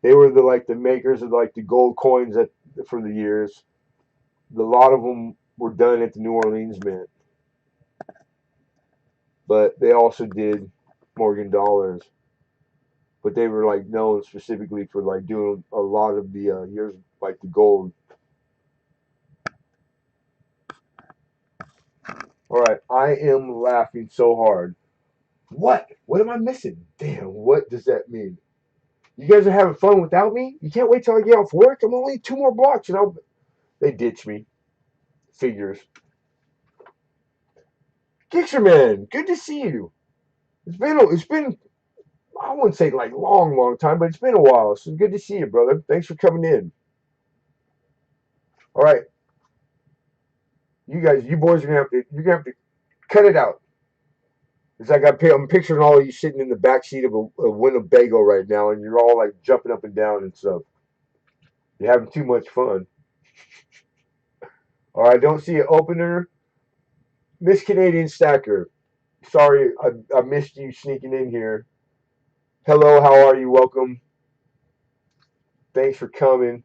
They were the makers of like the gold coins that for the years. A lot of them were done at the New Orleans Mint, but they also did Morgan dollars. But they were like known specifically for like doing a lot of the years like the gold. All right, I am laughing so hard. What? What am I missing? Damn, what does that mean? You guys are having fun without me? You can't wait till I get off work? I'm only 2 more blocks, They ditched me. Figures. Gixerman, good to see you. It's been I wouldn't say like long time, but it's been a while. So good to see you, brother. Thanks for coming in. All right, you boys are gonna have to cut it out. It's like I'm picturing all of you sitting in the back seat of a Winnebago right now, and you're all like jumping up and down and stuff. You're having too much fun. All right, I don't see an opener. Miss Canadian Stacker. Sorry, I missed you sneaking in here. Hello, how are you? Welcome. Thanks for coming.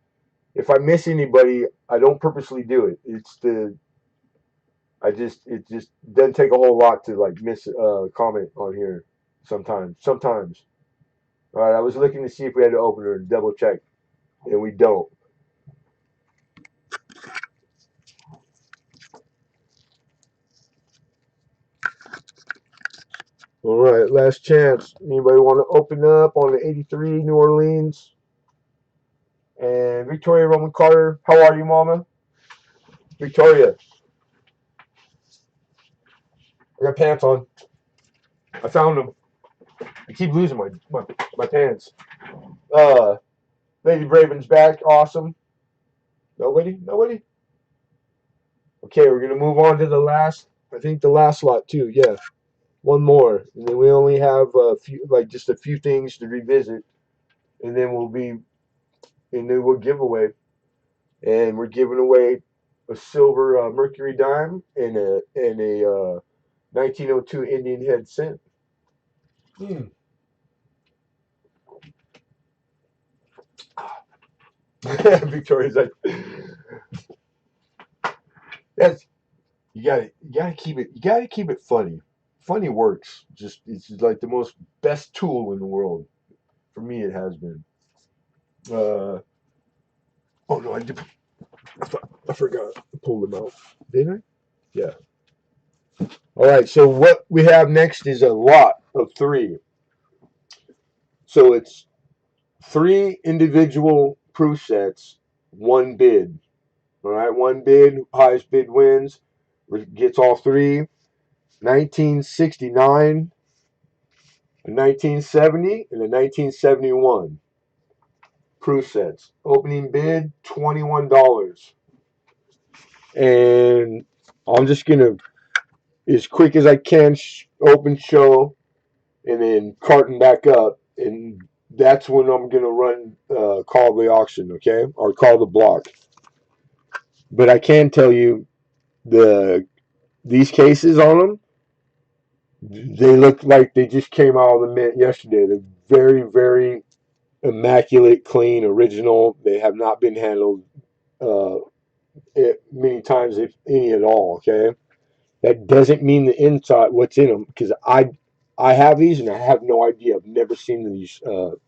if I miss anybody, I don't purposely do it. It just doesn't take a whole lot to like miss comment on here sometimes. Sometimes. All right, I was looking to see if we had to open her to double check, and we don't. All right, last chance. Anybody want to open up on the 83 New Orleans? And Victoria Roman Carter, how are you, Mama? Victoria, I got pants on. I found them. I keep losing my pants. Uh, Lady Braven's back. Awesome. Nobody? Nobody? Okay, we're going to move on to the last, I think the last lot too. Yeah. One more. And then we only have a few, like just a few things to revisit. And then we'll give away. And we're giving away a silver Mercury dime and a 1902 Indian head cent. Mm. Victoria's like, that's you gotta keep it funny. Funny works. Just it's like the most best tool in the world. For me, it has been. Oh no, I forgot to pull them out. Didn't I? Yeah. All right. So what we have next is a lot of three. So it's three individual proof sets, one bid. All right, one bid, highest bid wins, gets all three. 1969, a 1970, and a 1971 proof sets. Opening bid $21, and I'm just gonna, as quick as I can, open show, and then carton back up, and that's when I'm gonna run call the auction, okay, or call the block. But I can tell you these cases on them, they look like they just came out of the mint yesterday. They're very, very immaculate, clean, original. They have not been handled uh, many times, if any at all. Okay, that doesn't mean the inside, what's in them, because I have these and I have no idea. I've never seen these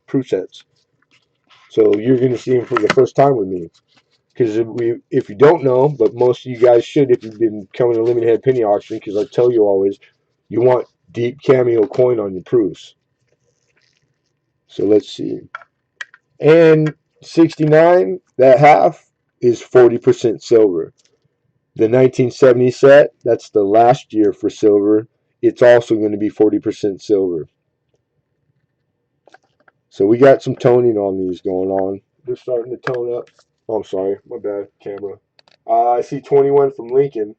proof sets, so you're going to see them for the first time with me. Because if you don't know, but most of you guys should if you've been coming to Lemonhead penny auction, because I tell you always, you want deep cameo coin on your proofs. So let's see. And 69, that half is 40% silver. The 1970 set, that's the last year for silver. It's also going to be 40% silver. So we got some toning on these going on. They're starting to tone up. Oh, I'm sorry. My bad. Camera. I see 21 from Lincoln.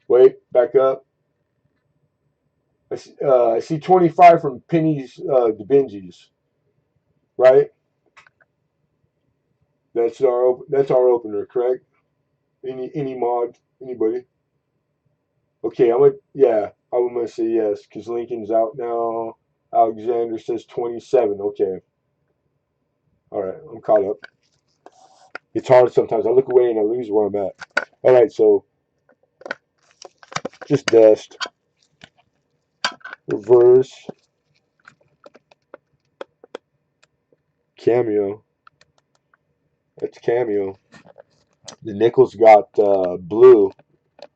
Wait, back up. I see 25 from Penny's DaVinci's. Right? That's our opener, correct? Any mod? Anybody? Okay, I'm gonna say yes because Lincoln's out now. Alexander says 27. Okay, all right, I'm caught up. It's hard sometimes. I look away and I lose where I'm at. All right, so just dust, reverse, cameo. That's cameo. The nickel's got blue.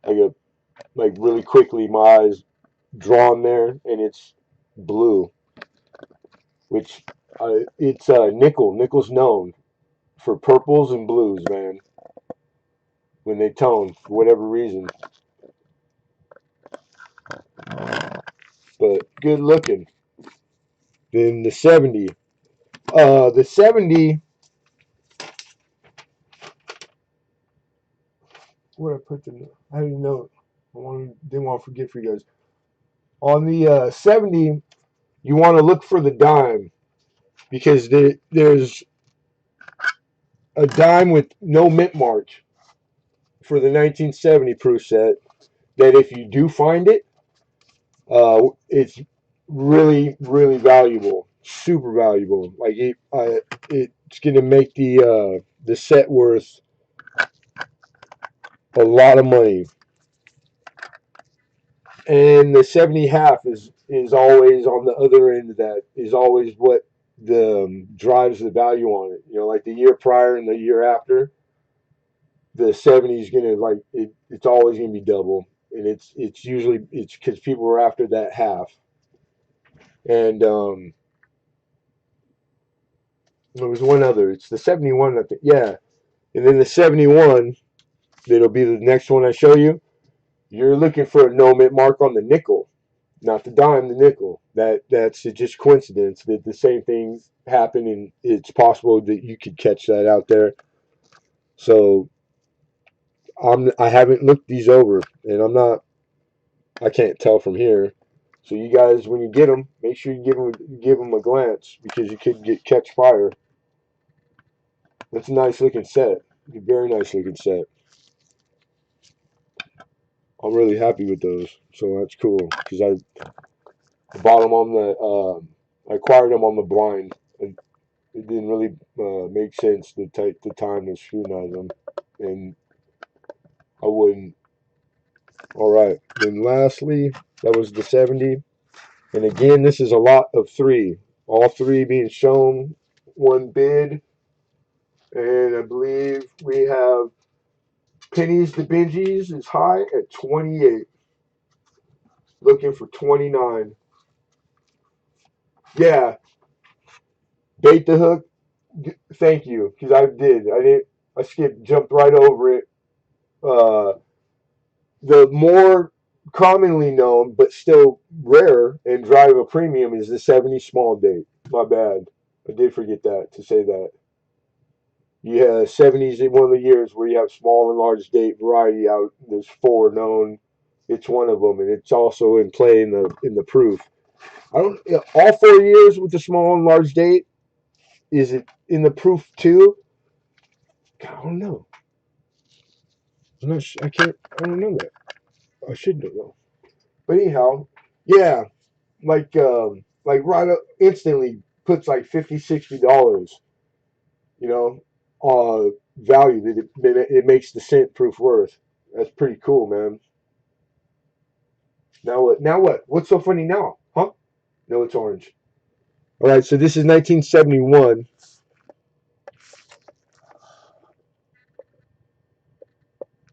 I got like really quickly my eyes drawn there, and it's blue, which it's nickel. Nickel's known for purples and blues, man. When they tone for whatever reason, but good looking. Then the 70, the 70. Where I put the? I didn't know. Didn't want to forget for you guys. On the 70, you want to look for the dime because there's a dime with no mint mark for the 1970 proof set. That if you do find it, it's really, really valuable, super valuable. Like it It's gonna make the set worth a lot of money. And the 70 half is always on the other end of that, is always what the drives the value on it. You know, like the year prior and the year after, the 70 is gonna like it. It's always gonna be double, and it's usually it's because people are after that half. And there was one other. It's the 71. I think, yeah, and then the 71. That'll be the next one I show you. You're looking for a no mint mark on the nickel, not the dime, the nickel. That's just coincidence that the same thing happened, and it's possible that you could catch that out there. So I haven't looked these over, and I can't tell from here. So you guys, when you get them, make sure you give them a glance because you could catch fire. That's a nice looking set. A very nice looking set. I'm really happy with those. So that's cool because I bought them on I acquired them on the blind. And it didn't really make sense to take the time to scrutinize them, and I wouldn't. All right. Then lastly, that was the 70. And again, this is a lot of three. All three being shown, one bid. And I believe we have pennies to Benji's is high at 28. Looking for 29. Yeah, bait the hook. Thank you, because I did. I skipped, jumped right over it. Uh, the more commonly known, but still rare and drive a premium is the 70 small date. My bad. I did forget that to say that. Yeah, 70s is one of the years where you have small and large date variety out. There's four known. It's one of them, and it's also in play in the proof. I don't. All 4 years with the small and large date. Is it in the proof too? I don't know. I'm not. I can't. I don't know that. I should know. But anyhow, yeah, like right up instantly puts like 50, $60, you know, value that it makes the cent proof worth. That's pretty cool, man. Now what? Now what? What's so funny now? Huh? No, it's orange. All right, so this is 1971.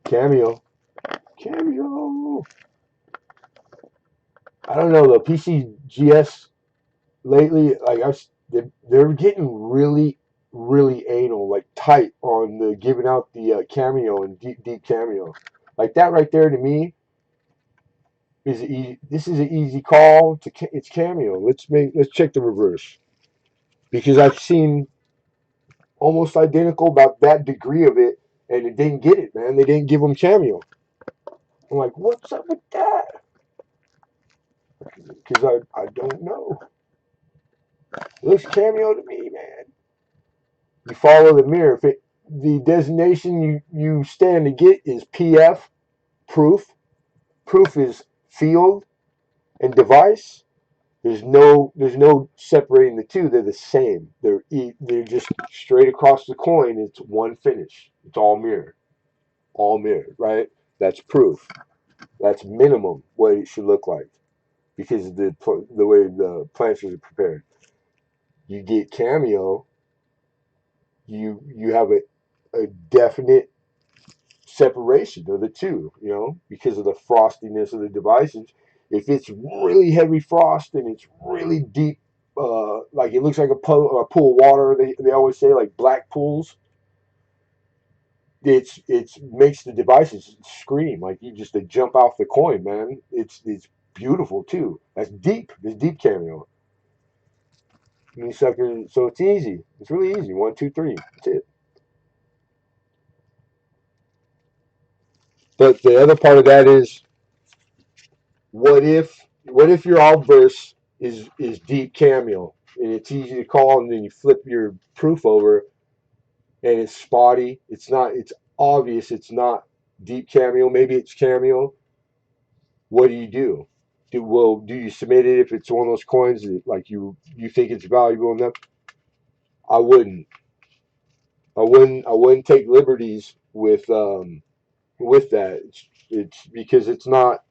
Cameo. Cameo. I don't know, the PCGS lately, like they're getting really anal, like tight on the giving out the cameo and deep cameo. Like that right there to me is easy. This is an easy call to it's cameo. Let's check the reverse because I've seen almost identical about that degree of it, and it didn't get it, man. They didn't give them cameo. I'm like, what's up with that? Because I don't know. It looks cameo to me, man. You follow the mirror. If the designation you stand to get is PF, proof. Proof is field and device. There's no separating the two. They're the same. They're just straight across the coin. It's one finish. It's all mirror, right? That's proof. That's minimum what it should look like because of the way the planters are prepared. You get cameo. You have a definite separation of the two, because of the frostiness of the devices. If it's really heavy frost and it's really deep, like it looks like a pool of water, they always say like black pools. It's makes the devices scream like they jump off the coin, man. It's beautiful too. That's deep. It's deep cameo. And suckers, so it's easy. It's really easy. One, two, three. That's it. But the other part of that is what if your outburst is deep cameo and it's easy to call and then you flip your proof over and it's spotty. It's obvious it's not deep cameo. Maybe it's cameo. What do you do? Do you submit it if it's one of those coins that like you think it's valuable enough? I wouldn't. I wouldn't take liberties with that. It's because it's not.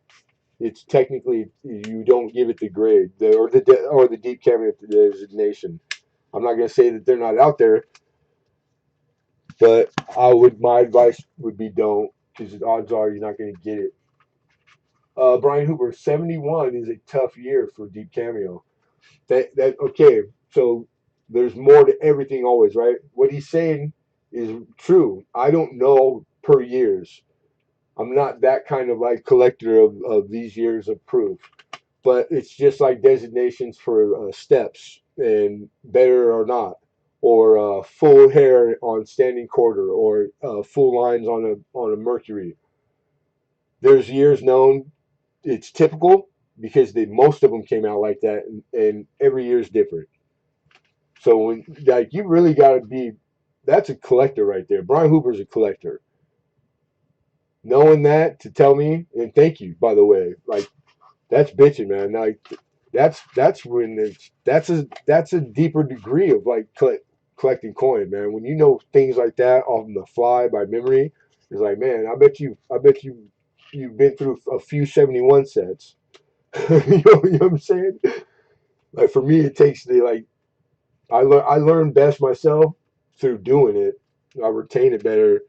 It's technically you don't give it the grade or the deep cabinet designation. I'm not going to say that they're not out there, but my advice would be don't, because the odds are you're not going to get it. Brian Hooper, 71 is a tough year for deep cameo. That okay. So there's more to everything always, right? What he's saying is true. I don't know per years. I'm not that kind of like collector of these years of proof. But it's just like designations for steps and better or not, or full hair on standing quarter, or full lines on a Mercury. There's years known it's typical because most of them came out like that, and every year is different. So when like you really got to be, that's a collector right there. Brian Hooper's a collector. Knowing that to tell me, and thank you by the way, like that's bitching, man. Like that's when that's a deeper degree of like collecting coin, man. When you know things like that off the fly by memory, it's like, man, I bet you you've been through a few 71 sets. You know what I'm saying? Like for me, it takes the like I learn best myself through doing it. I retain it better,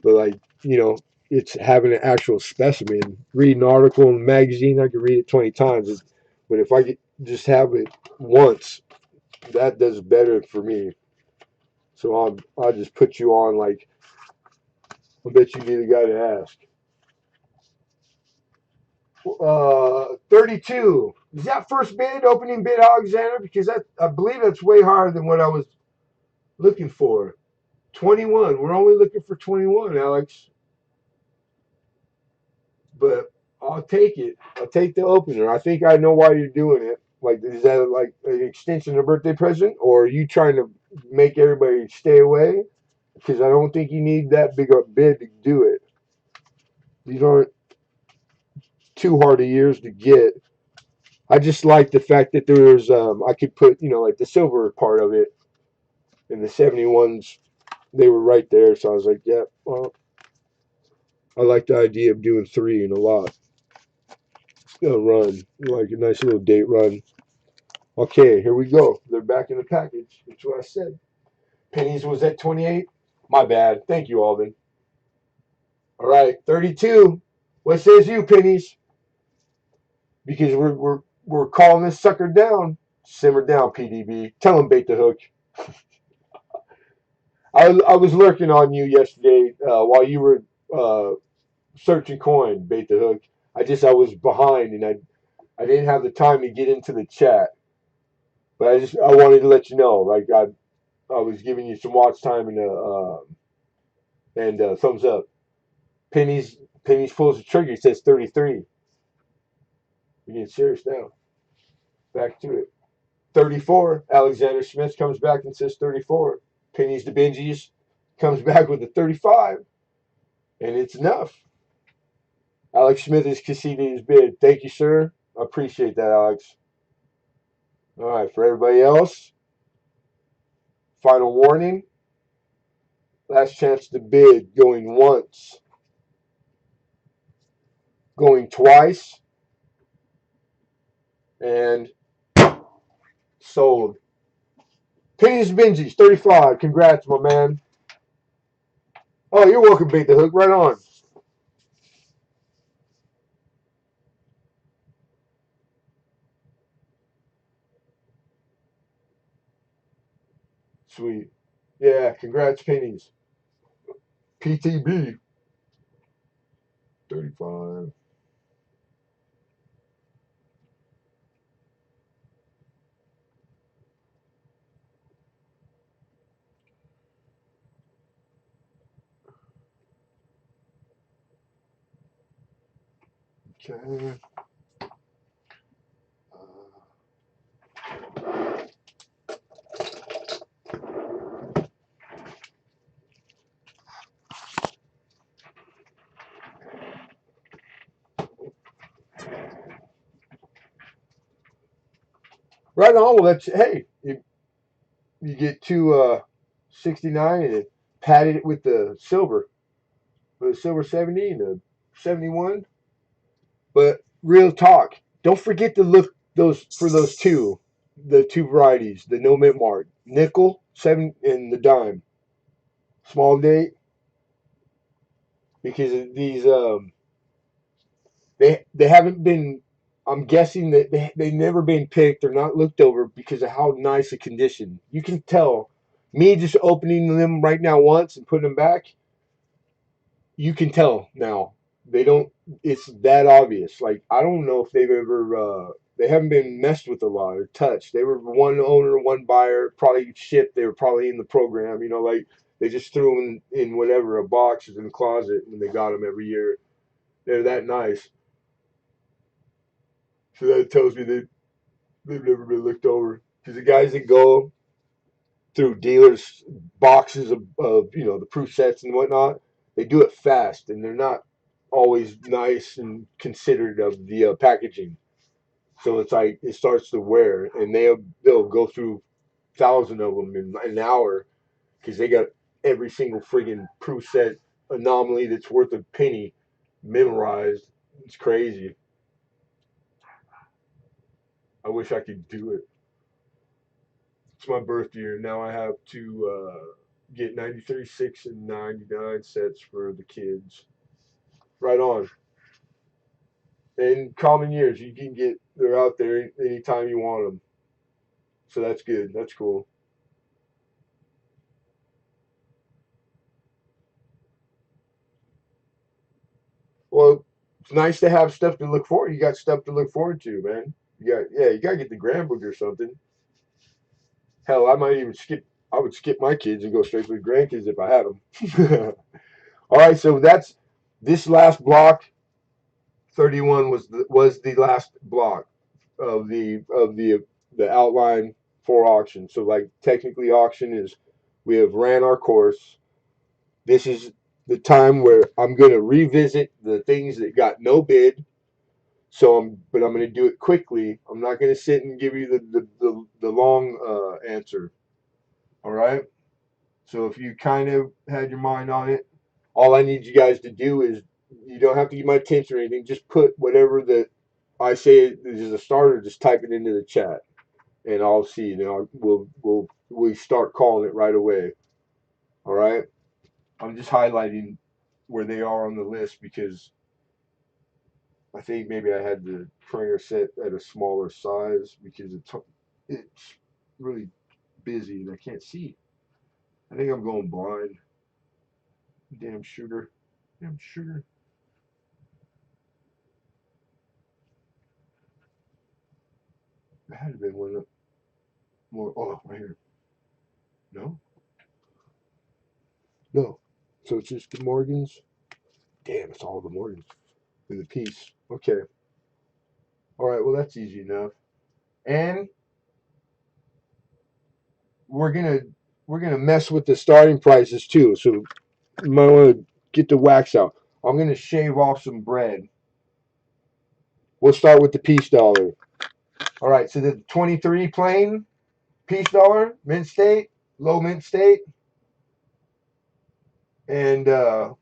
but like it's having an actual specimen. Read an article in a magazine, I can read it 20 times. But if I just have it once, that does better for me. So I'll just put you on like I bet you be the guy to ask. 32. Is that first bid, opening bid, Alexander? Because I believe that's way higher than what I was looking for. 21. We're only looking for 21, Alex. But I'll take it. I'll take the opener. I think I know why you're doing it. Like, is that like an extension of birthday present, or are you trying to make everybody stay away? Because I don't think you need that big a bid to do it. These aren't too hard of years to get. I just like the fact that there's I could put like the silver part of it, and the 71s they were right there. So I was like, yeah, well, I like the idea of doing three in a lot. A run, like a nice little date run. Okay, here we go. They're back in the package. That's what I said. Pennies was at 28. My bad. Thank you, Alden. All right, 32. What says you, Pennies? Because we're calling this sucker down. Simmer down, PDB. Tell him bait the hook. I was lurking on you yesterday while you were searching coin, bait the hook. I was behind and I didn't have the time to get into the chat, but I wanted to let you know like I was giving you some watch time and thumbs up. Pennies pulls the trigger. He says 33. We're getting serious now. Back to it. 34. Alexander Smith comes back and says 34. Pennies to Benji's comes back with a 35, and it's enough. Alex Smith is conceding his bid. Thank you, sir. I appreciate that, Alex. All right, for everybody else, final warning. Last chance to bid. Going once. Going twice. And sold. Pennies Benji's 35. Congrats, my man. Oh, you're welcome, Bait the Hook. Right on. Sweet. Yeah, congrats, Pennies. PTB 35. Okay. Right on. Well, that's hey. You get two. '69, and it padded it with the silver 70 and the 71. But real talk, don't forget to look those for those the two varieties, the no mint mark, nickel 7 and the dime, small date, because these they haven't been. I'm guessing that they've never been picked or not looked over because of how nice a condition. You can tell. Me just opening them right now once and putting them back, you can tell now. They don't. It's that obvious. Like I don't know if they've ever. They haven't been messed with a lot or touched. They were one owner, one buyer, probably shipped. They were probably in the program. You know, like they just threw them in whatever a box in the closet when they got them every year. They're that nice. So that tells me that they've never been looked over. Because the guys that go through dealers' boxes of the proof sets and whatnot, they do it fast and they're not always nice and considerate of the packaging. So it's like it starts to wear, and they'll go through 1,000 of them in an hour because they got every single friggin' proof set anomaly that's worth a penny memorized. It's crazy. I wish I could do it. It's my birth year. Now I have to get 93, 6, and 99 sets for the kids. Right on. In common years, you can get, they're out there anytime you want them. So that's good. That's cool. Well, it's nice to have stuff to look forward. You got stuff to look forward to, man. You got to get the grand book or something. Hell, I might even skip. I would skip my kids and go straight to the grandkids if I had them. All right, so that's this last block. 31 was the last block of the outline for auction. So like technically auction is we have ran our course. This is the time where I'm going to revisit the things that got no bid. But I'm going to do it quickly. I'm not going to sit and give you the long answer. All right. So if you kind of had your mind on it, all I need you guys to do is you don't have to give my attention or anything. Just put whatever that I say is a starter. Just type it into the chat, and I'll see. We'll start calling it right away. All right. I'm just highlighting where they are on the list because I think maybe I had the trainer set at a smaller size because it's really busy and I can't see. I think I'm going blind. Damn sugar. Damn sugar. There had to be one more. Oh, right here. No? No. So it's just the Morgans? Damn, it's all the Morgans in the piece. Okay. All right, well, that's easy enough. And we're gonna we're gonna mess with the starting prices too. So you might want to get the wax out. I'm gonna shave off some bread. We'll start with the peace dollar. All right, so the 23 plain peace dollar, mint state, low mint state, and damn,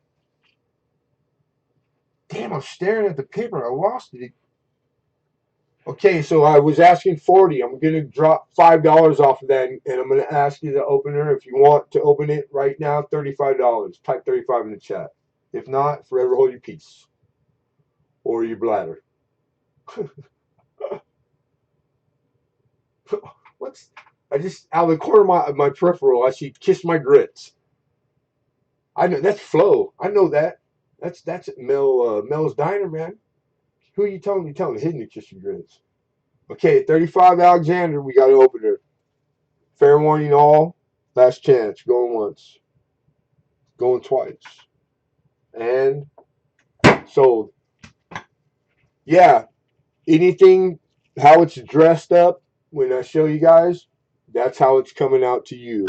I'm staring at the paper. I lost it. Okay, so I was asking 40. I'm gonna drop $5 off of that, and I'm gonna ask you the opener if you want to open it right now. $35. Type 35 in the chat. If not, forever hold your peace or your bladder. What's I just out of the corner of my peripheral, I see kiss my grits. I know that's Flo. I know that. That's Mel's Diner, man. Who are you telling? You telling hidden to kiss your grits. Okay, 35 Alexander. We got an opener. Fair warning, all. Last chance. Going once. Going twice. And sold. Yeah. Anything how it's dressed up when I show you guys, that's how it's coming out to you.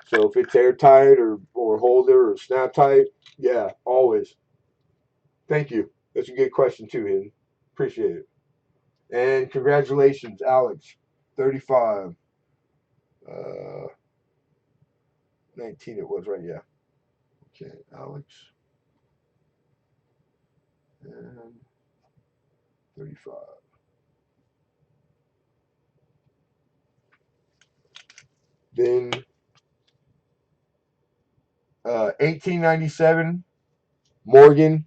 So if it's airtight or holder or snap tight, yeah, always. Thank you. That's a good question too, Hayden. Appreciate it. And congratulations, Alex. 35. Uh, 19 it was, right? Yeah. Okay, Alex. And 35. Then 1897, Morgan.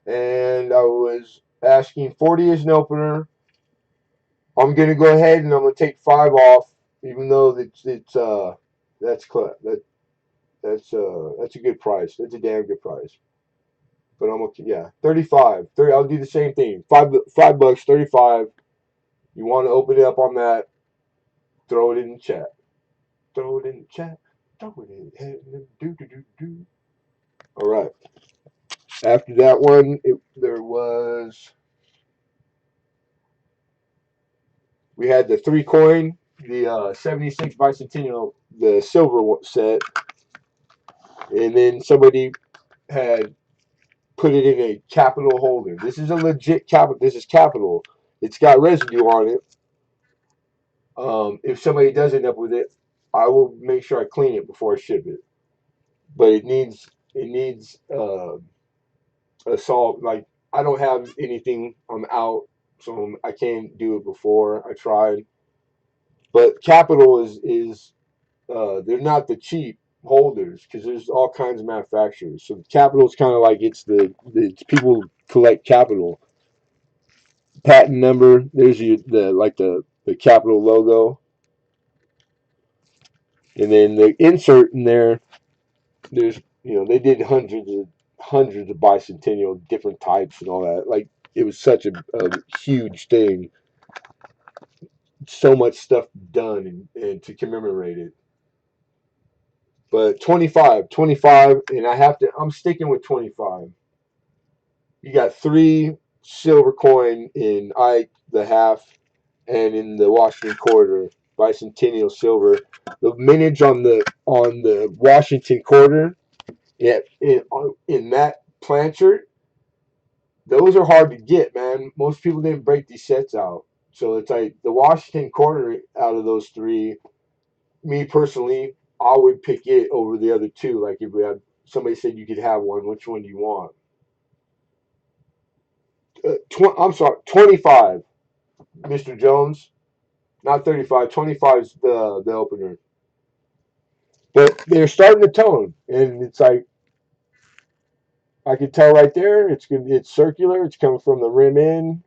And I was asking 40 as an opener. I'm gonna go ahead and I'm gonna take 5 off, even though that's that's a good price. That's a damn good price. But I'm okay. Yeah, 35. 30. I'll do the same thing. $5, 35. You want to open it up on that? Throw it in the chat. Throw it in the chat. Throw it in. Do do do do. All right. After that one, there was we had the 3 coin, the 76 bicentennial, the silver set, and then somebody had put it in a capital holder. This is a legit capital. This is capital. It's got residue on it. If somebody does end up with it, I will make sure I clean it before I ship it. But it needs a salt. Like I don't have anything. I'm out, so I can't do it before I tried. But capital is they're not the cheap holders because there's all kinds of manufacturers. So capital is kind of like it's people collect capital patent number. There's the capital logo, and then the insert in there. There's they did hundreds of bicentennial different types and all that. Like it was such a huge thing. So much stuff done and to commemorate it. But 25, and I'm sticking with 25. You got 3 silver coin in the half and in the Washington quarter, bicentennial silver. The mintage on the Washington quarter, yeah, in that planchard, those are hard to get, man. Most people didn't break these sets out. So it's like the Washington quarter out of those 3, me personally, I would pick it over the other 2. Like if we had somebody said you could have one, which one do you want? I'm sorry, 25, Mr. Jones. Not 35. 25 is the opener. But they're starting to tone, and it's like I can tell right there. It's circular. It's coming from the rim in.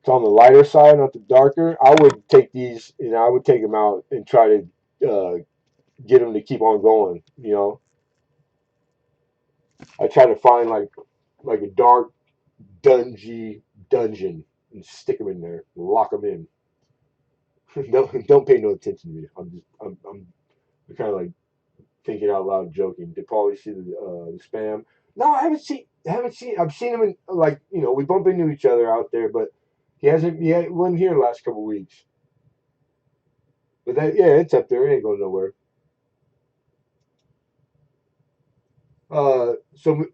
It's on the lighter side, not the darker. I would take these, I would take them out and try to get them to keep on going. I try to find like a dark, dungy dungeon and stick them in there, lock them in. Don't pay no attention to me. I'm kind of like thinking out loud, joking. Did Paulie see the spam? No, I haven't seen. I've seen him in we bump into each other out there, but he hasn't. He wasn't here the last couple of weeks. But it's up there. It ain't going nowhere. So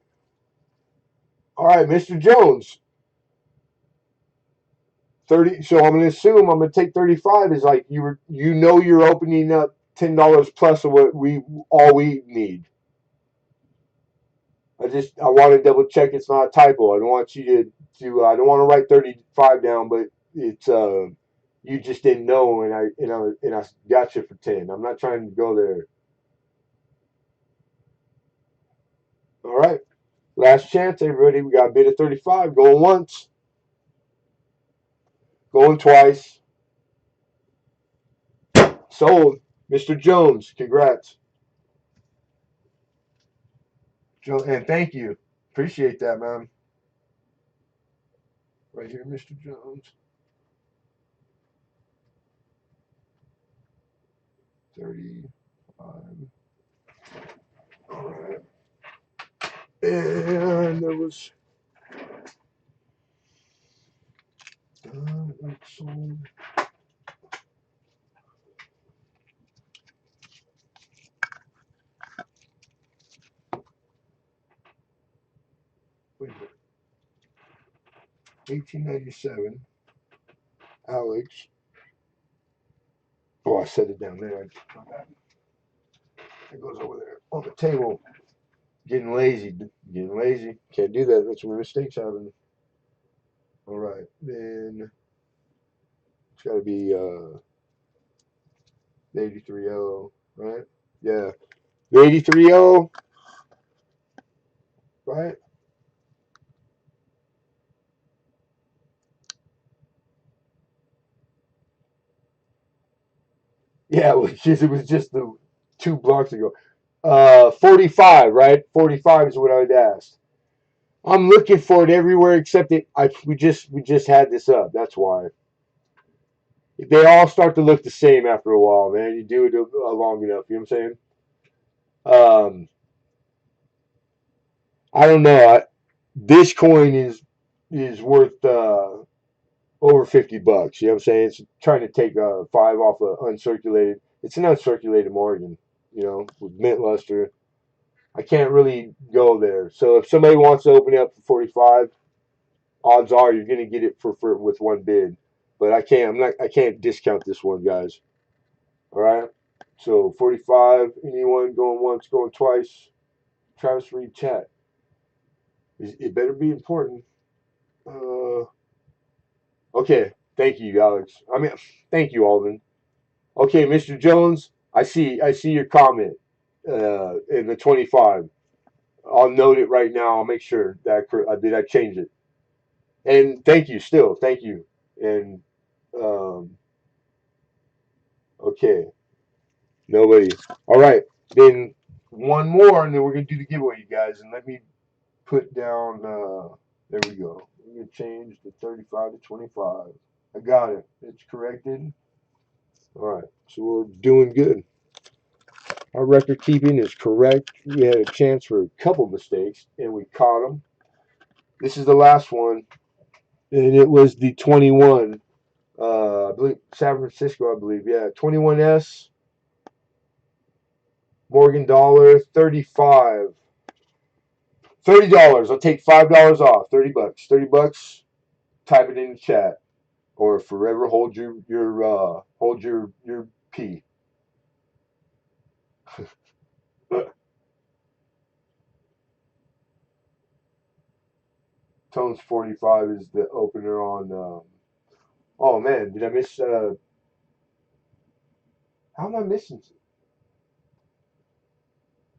all right, Mr. Jones, 30. So I'm gonna assume I'm gonna take 35 is like you're opening up $10 plus of what we need. I want to double check it's not a typo. I don't want you to I don't want to write 35 down, but it's you just didn't know, and I got you for 10. I'm not trying to go there. All right, last chance, everybody. We got a bid of 35. Going once, going twice. Sold, Mr. Jones. Congrats, and thank you. Appreciate that, man. Right here, Mr. Jones. 35. All right. And there was sold. Wait a minute. 1897. Alex. Oh, I set it down there. It goes over there on the table. Getting lazy. Getting lazy. Can't do that. That's where mistakes happen. All right. Then it's got to be 83O, right? Yeah. The 83O, right? Yeah, it was just the 2 blocks ago. 45, right? 45 is what I would ask. I'm looking for it everywhere except it. We just had this up. That's why they all start to look the same after a while, man. You do it long enough. You know what I'm saying? I don't know. This coin is worth over $50. You know what I'm saying? It's trying to take a five off a uncirculated. It's an uncirculated Morgan. You know, with mint luster. I can't really go there. So if somebody wants to open it up for 45, odds are you're going to get it for with one bid. But I can't. I'm not. I can't discount this one, guys. All right. So 45. Anyone going once, going twice? Travis Reed chat. It better be important. Uh, okay. Thank you, Alex. I mean, thank you, Alden. Okay, Mr. Jones. I see your comment in the 25. I'll note it right now. I'll make sure that did I change it. And thank you, still, thank you. And um, okay, nobody. All right, then one more, and then we're gonna do the giveaway, you guys. And let me put down. There we go. We're gonna change the 35 to 25. I got it. It's corrected. All right, so we're doing good. Our record keeping is correct. We had a chance for a couple mistakes, and we caught them. This is the last one, and it was the 21. I believe San Francisco. I believe, yeah, 21S Morgan dollar 35. $30. I'll take $5 off. $30. $30. Type it in the chat, or forever hold your pee. Tones 45 is the opener on. Oh man, did I miss? How am I missing?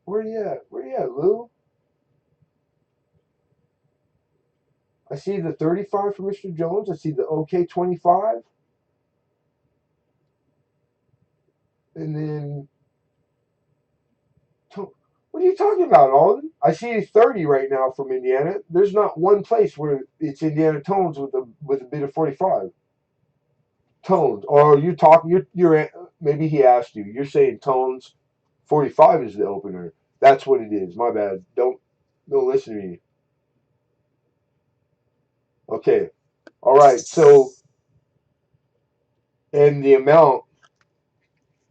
Where you at? Where you at, Lou? I see the 35 for Mr. Jones. I see the OK 25, and then what are you talking about, Alden? I see 30 right now from Indiana. There's not one place where it's Indiana Tones with a bit of 45 tones. Or are you talking? You're maybe he asked you. You're saying Tones 45 is the opener. That's what it is. My bad. Don't listen to me. Okay. All right. So and the amount.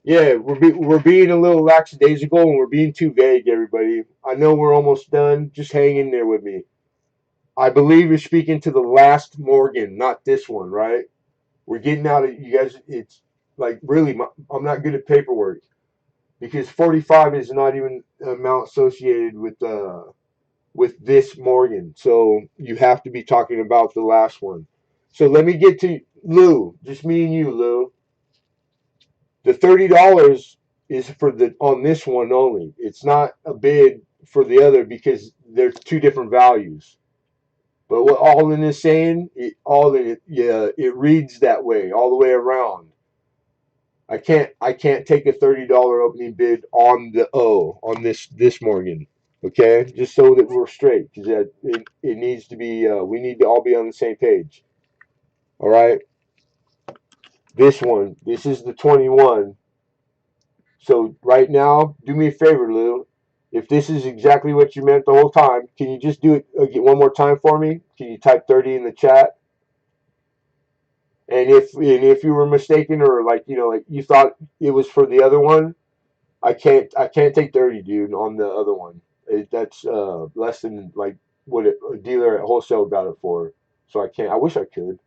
Yeah, we're being a little lackadaisical and we're being too vague, everybody. I know we're almost done. Just hang in there with me. I believe you're speaking to the last Morgan, not this one, right? We're getting out of you guys. It's like really, I'm not good at paperwork because 45 is not even an amount associated with this Morgan. So you have to be talking about the last one. So let me get to Lou. Just me and you, Lou. The $30 is for the on this one only. It's not a bid for the other because they're two different values. But what Alden is saying, yeah, it reads that way all the way around. I can't take a $30 opening bid on the O on this Morgan. Okay, just so that we're straight, because it needs to be. We need to all be on the same page. All right, this one. This is the 21. So right now, do me a favor, Lou. If this is exactly what you meant the whole time, can you just do it again one more time for me? Can you type 30 in the chat? And if you were mistaken or like you thought it was for the other one, I can't take 30, dude, on the other one. That's less than like what a dealer at wholesale got it for. so I can't. I wish I could.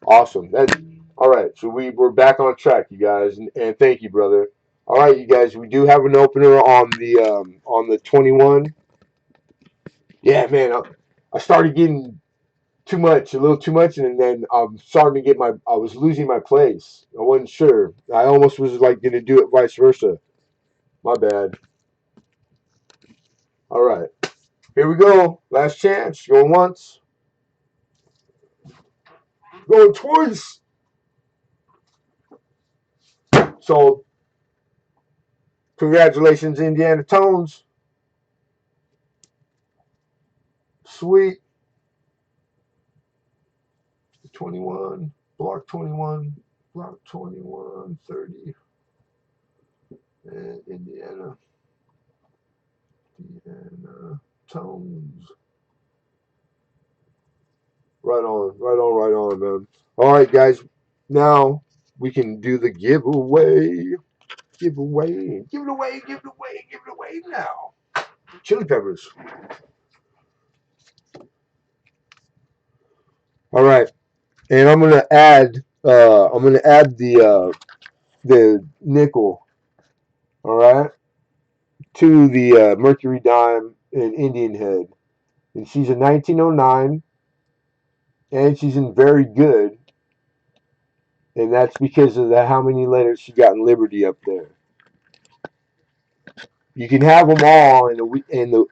Awesome. That all right. So we're back on track, you guys, and thank you, brother. All right, you guys. We do have an opener on the 21. Yeah, man. I started getting too much, a little too much, and then I'm starting to get my. I was losing my place. I wasn't sure. I almost was like going to do it vice versa. My bad. All right, here we go. Last chance. Going once. Going twice. So congratulations, Indiana Tones. Sweet. 21. Block 21. Block 21. 30. And Indiana. Indiana Tones. Right on, right on, right on, man. All right, guys. Now we can do the giveaway. Giveaway. Give it away. Give it away. Give it away now. Chili peppers. All right, and I'm gonna add. I'm gonna add the nickel. All right, to the Mercury Dime and Indian Head, and she's a 1909, and she's in very good, and that's because of the how many letters she got in Liberty up there. You can have them all, and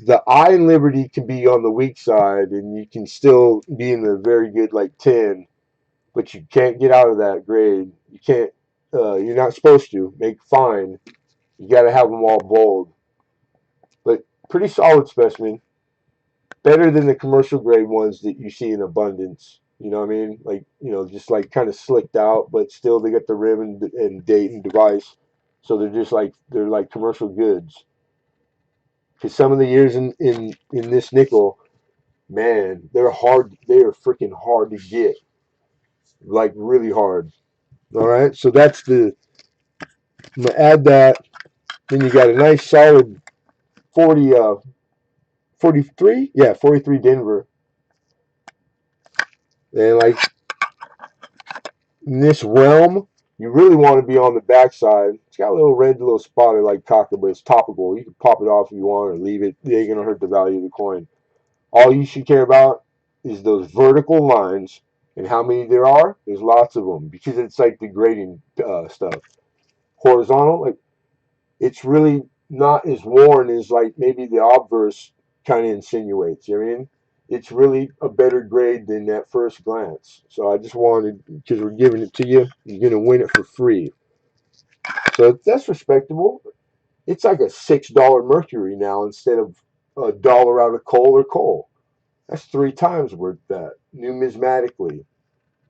the I in Liberty can be on the weak side, and you can still be in the very good like 10, but you can't get out of that grade. You can't. You're not supposed to make fine. You got to have them all bold, but pretty solid specimen. Better than the commercial grade ones that you see in abundance. You know what I mean? Like just like kind of slicked out, but still they got the rim and date and device, so they're like commercial goods. Because some of the years in this nickel, man, they're hard. They are freaking hard to get, like really hard. All right, so that's the. I'm gonna add that. Then you got a nice solid 40, 43, yeah, 43 Denver, and like in this realm, you really want to be on the backside. It's got a little red, little spotted like cocker, but it's topical. You can pop it off if you want or leave it. It ain't gonna hurt the value of the coin. All you should care about is those vertical lines and how many there are. There's lots of them because it's like the grading stuff. Horizontal, like it's really not as worn as like maybe the obverse kind of insinuates. You know what I mean? It's really a better grade than that first glance. So I just wanted, because we're giving it to you, you're going to win it for free. So that's respectable. It's like a $6 Mercury now instead of $1 out of coal or coal. That's 3 times worth that numismatically.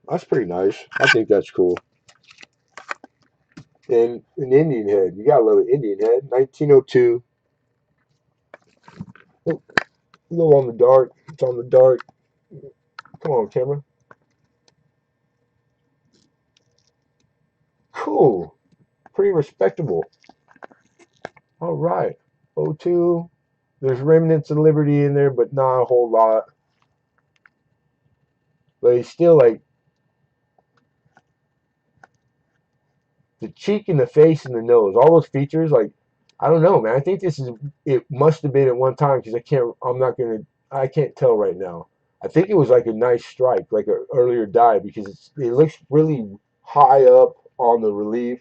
That's pretty nice. I think that's cool. And an Indian Head. You gotta love an Indian Head. 1902. Oh, a little on the dark. It's on the dark. Come on, camera. Cool. Pretty respectable. All right. '02. There's remnants of Liberty in there, but not a whole lot. But he's still like the cheek and the face and the nose, all those features. Like, I don't know, man. I think it must have been at one time because I can't tell right now. I think it was like a nice strike, like an earlier die because it looks really high up on the relief.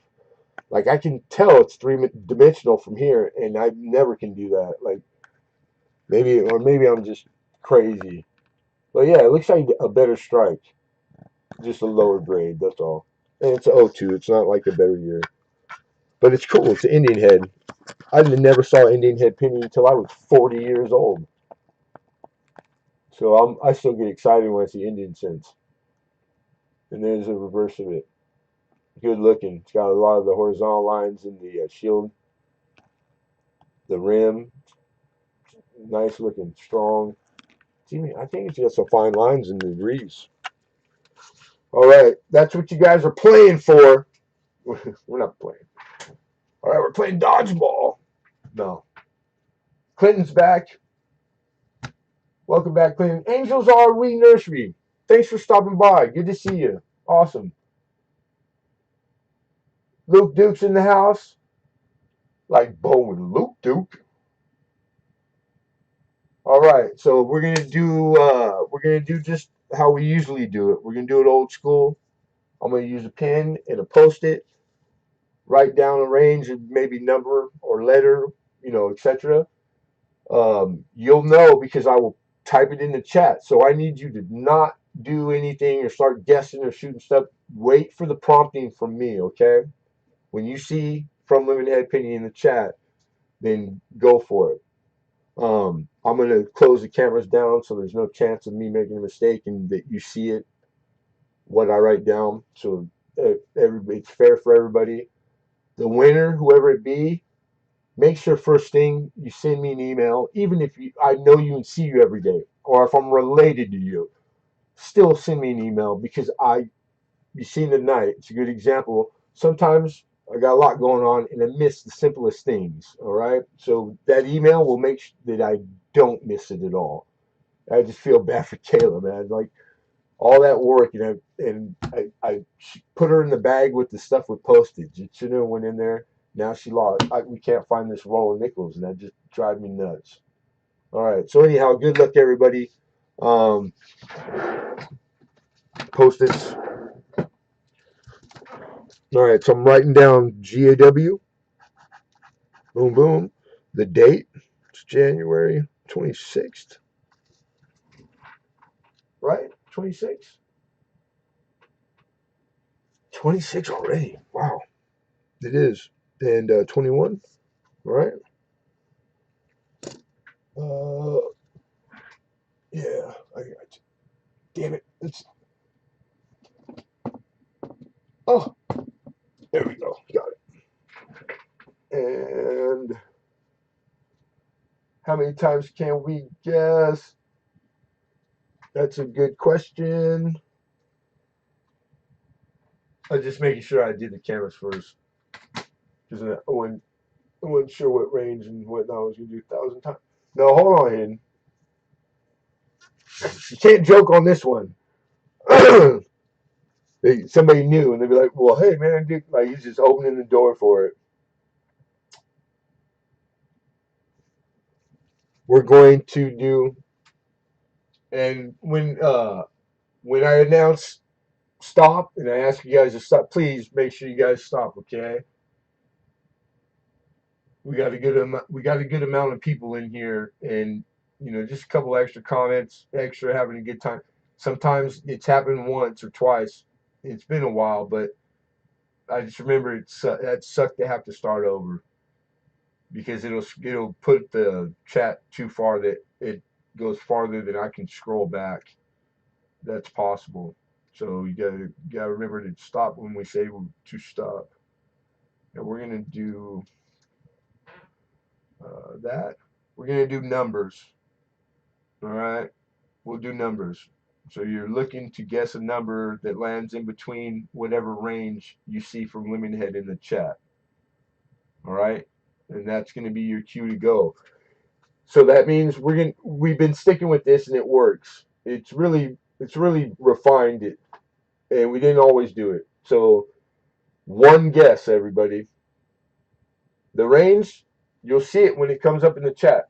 Like I can tell it's three-dimensional from here, and I never can do that. Like maybe I'm just crazy. But yeah, it looks like a better strike, just a lower grade. That's all. And it's '02. It's not like a better year. But it's cool. It's an Indian Head. I never saw Indian Head penny until I was 40 years old. So I still get excited when I see Indian cents. And there's a reverse of it. Good looking. It's got a lot of the horizontal lines in the shield, the rim. Nice looking, strong. I think it's got some fine lines in the grease. All right, that's what you guys are playing for. We're not playing. All right, we're playing dodgeball. No. Clinton's back. Welcome back, Clinton. Angels Are We Nursery. Thanks for stopping by. Good to see you. Awesome. Luke Duke's in the house. Like Bo and Luke Duke. All right, so we're gonna do just how we usually do it. We're gonna do it old school. I'm gonna use a pen and a post-it, write down a range of maybe number or letter, etc. You'll know because I will type it in the chat. So I need you to not do anything or start guessing or shooting stuff. Wait for the prompting from me, okay? When you see from Lemonhead Penny in the chat, then go for it. I'm gonna close the cameras down so there's no chance of me making a mistake and that you see it what I write down. So it's fair for everybody. The winner, whoever it be, make sure first thing you send me an email, even if I know you and see you every day, or if I'm related to you, still send me an email because you seen tonight. It's a good example. Sometimes I got a lot going on and I miss the simplest things. All right, so that email will make sure that I don't miss it at all. I just feel bad for Kayla, man. Like all that work, I put her in the bag with the stuff with postage. It shouldn't have went in there. Now she lost. We can't find this roll of nickels, and that just drives me nuts. All right. So anyhow, good luck, everybody. Um, Post-its. All right. So I'm writing down GAW. Boom, boom. The date. It's January 26th. Right? 26? 26 already. Wow. It is. And 21. All right. Uh, yeah. I got you. Damn it. Oh, there we go. Got it. And how many times can we guess? That's a good question. I'm just making sure I did the cameras first. Because I wasn't sure what range and whatnot I was going to do 1,000 times. No, hold on, Hayden. You can't joke on this one. Somebody knew, and they'd be like, well, hey, man, dude, like he's just opening the door for it. We're going to do, and when I announce stop and I ask you guys to stop, please make sure you guys stop, okay? We got a good amount of people in here, and just a couple extra comments, extra having a good time. Sometimes it's happened once or twice. It's been a while, but I just remember that sucked to have to start over because it'll put the chat too far that it goes farther than I can scroll back. That's possible. So you gotta remember to stop when we say to stop. And we're gonna do that. We're gonna do numbers. All right, we'll do numbers. So you're looking to guess a number that lands in between whatever range you see from Lemonhead in the chat. All right, and that's gonna be your cue to go. So that means we've been sticking with this and it works. It's really refined it, and we didn't always do it. So one guess, everybody. The range, you'll see it when it comes up in the chat.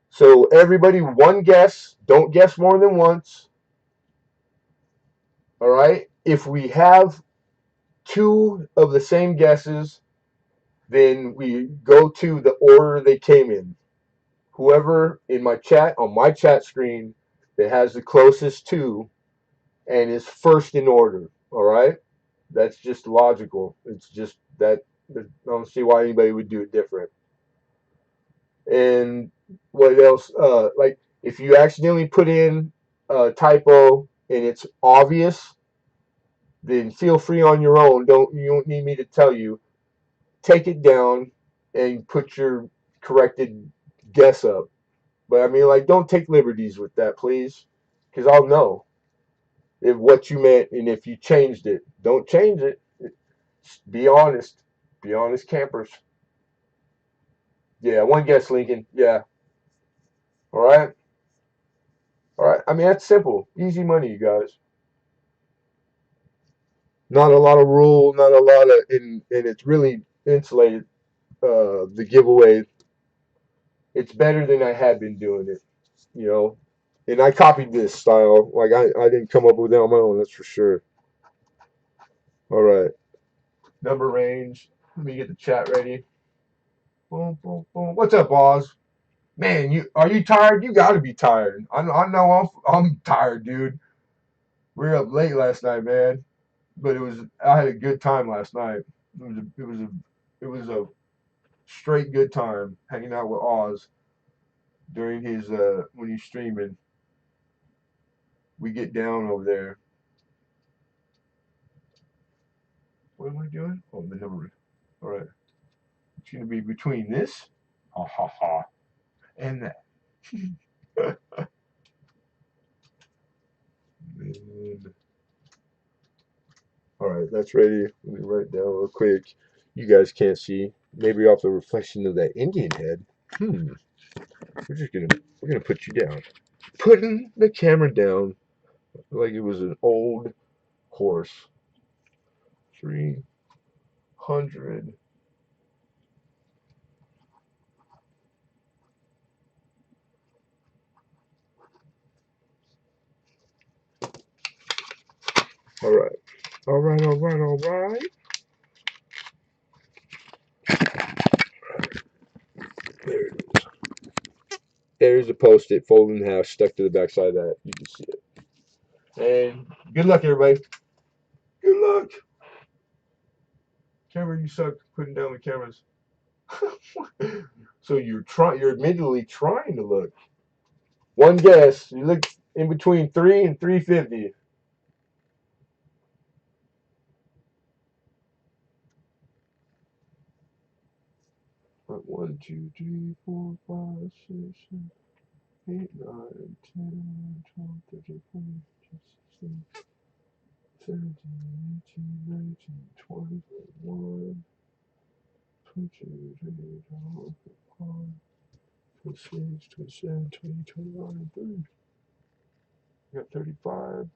So everybody, one guess. Don't guess more than once. All right. If we have two of the same guesses, then we go to the order they came in. Whoever in my chat, on my chat screen, that has the closest to and is first in order. All right. That's just logical. It's just that I don't see why anybody would do it different. And what else? Like if you accidentally put in a typo and it's obvious, then feel free on your own. You don't need me to tell you. Take it down and put your corrected guess up. But I mean, like, don't take liberties with that, please, because I'll know if what you meant and if you changed it. Don't change it. Be honest. Be honest, campers. Yeah, one guess, Lincoln. Yeah. All right. All right. I mean, that's simple. Easy money, you guys. Not a lot of rule, not a lot of, and it's really insulated. The giveaway, it's better than I had been doing it, you know. And I copied this style. Like I didn't come up with it on my own, that's for sure. All right. Number range. Let me get the chat ready. Boom, boom, boom. What's up, Oz? Man, you tired? You got to be tired. I know I'm tired, dude. We were up late last night, man. But I had a good time last night. It was a straight good time hanging out with Oz during his when he's streaming. We get down over there. What am I doing? Oh, the number. All right. It's gonna be between this, ha ha ha, and that. And, all right, that's ready. Let me write down real quick. You guys can't see. Maybe off the reflection of that Indian head. Hmm. We're gonna put you down. Putting the camera down like it was an old horse. 300. All right. All right. All right. All right. There it is. There's a post-it folded in half, stuck to the backside of that. You can see it. And good luck, everybody. Good luck. Camera, you suck putting down the cameras. So you're admittedly trying to look. One guess. You look in between 3 and 350. One, two, three, four, five, six, seven, 8, 9, 10, 12, 13, 14, 15, 16, 17, 18, 19, 20, 21, 22, 23, 24, 25, 26, 27, 20, 21, 30. We got 35.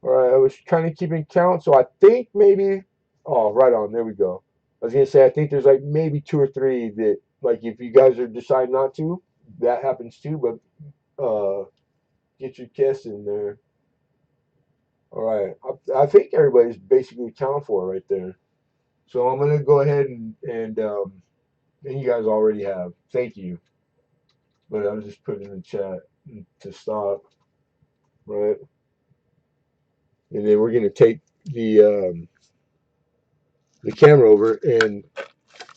All right, I was kind of keeping count, so I think maybe. Oh, right on. There we go. I was gonna say I think there's like maybe 2 or 3 that like if you guys are decide not to, that happens too. But get your guess in there. All right, I think everybody's basically accounted for right there. So I'm gonna go ahead and you guys already have. Thank you. But I was just putting in the chat to stop. Right, and then we're gonna take the camera over and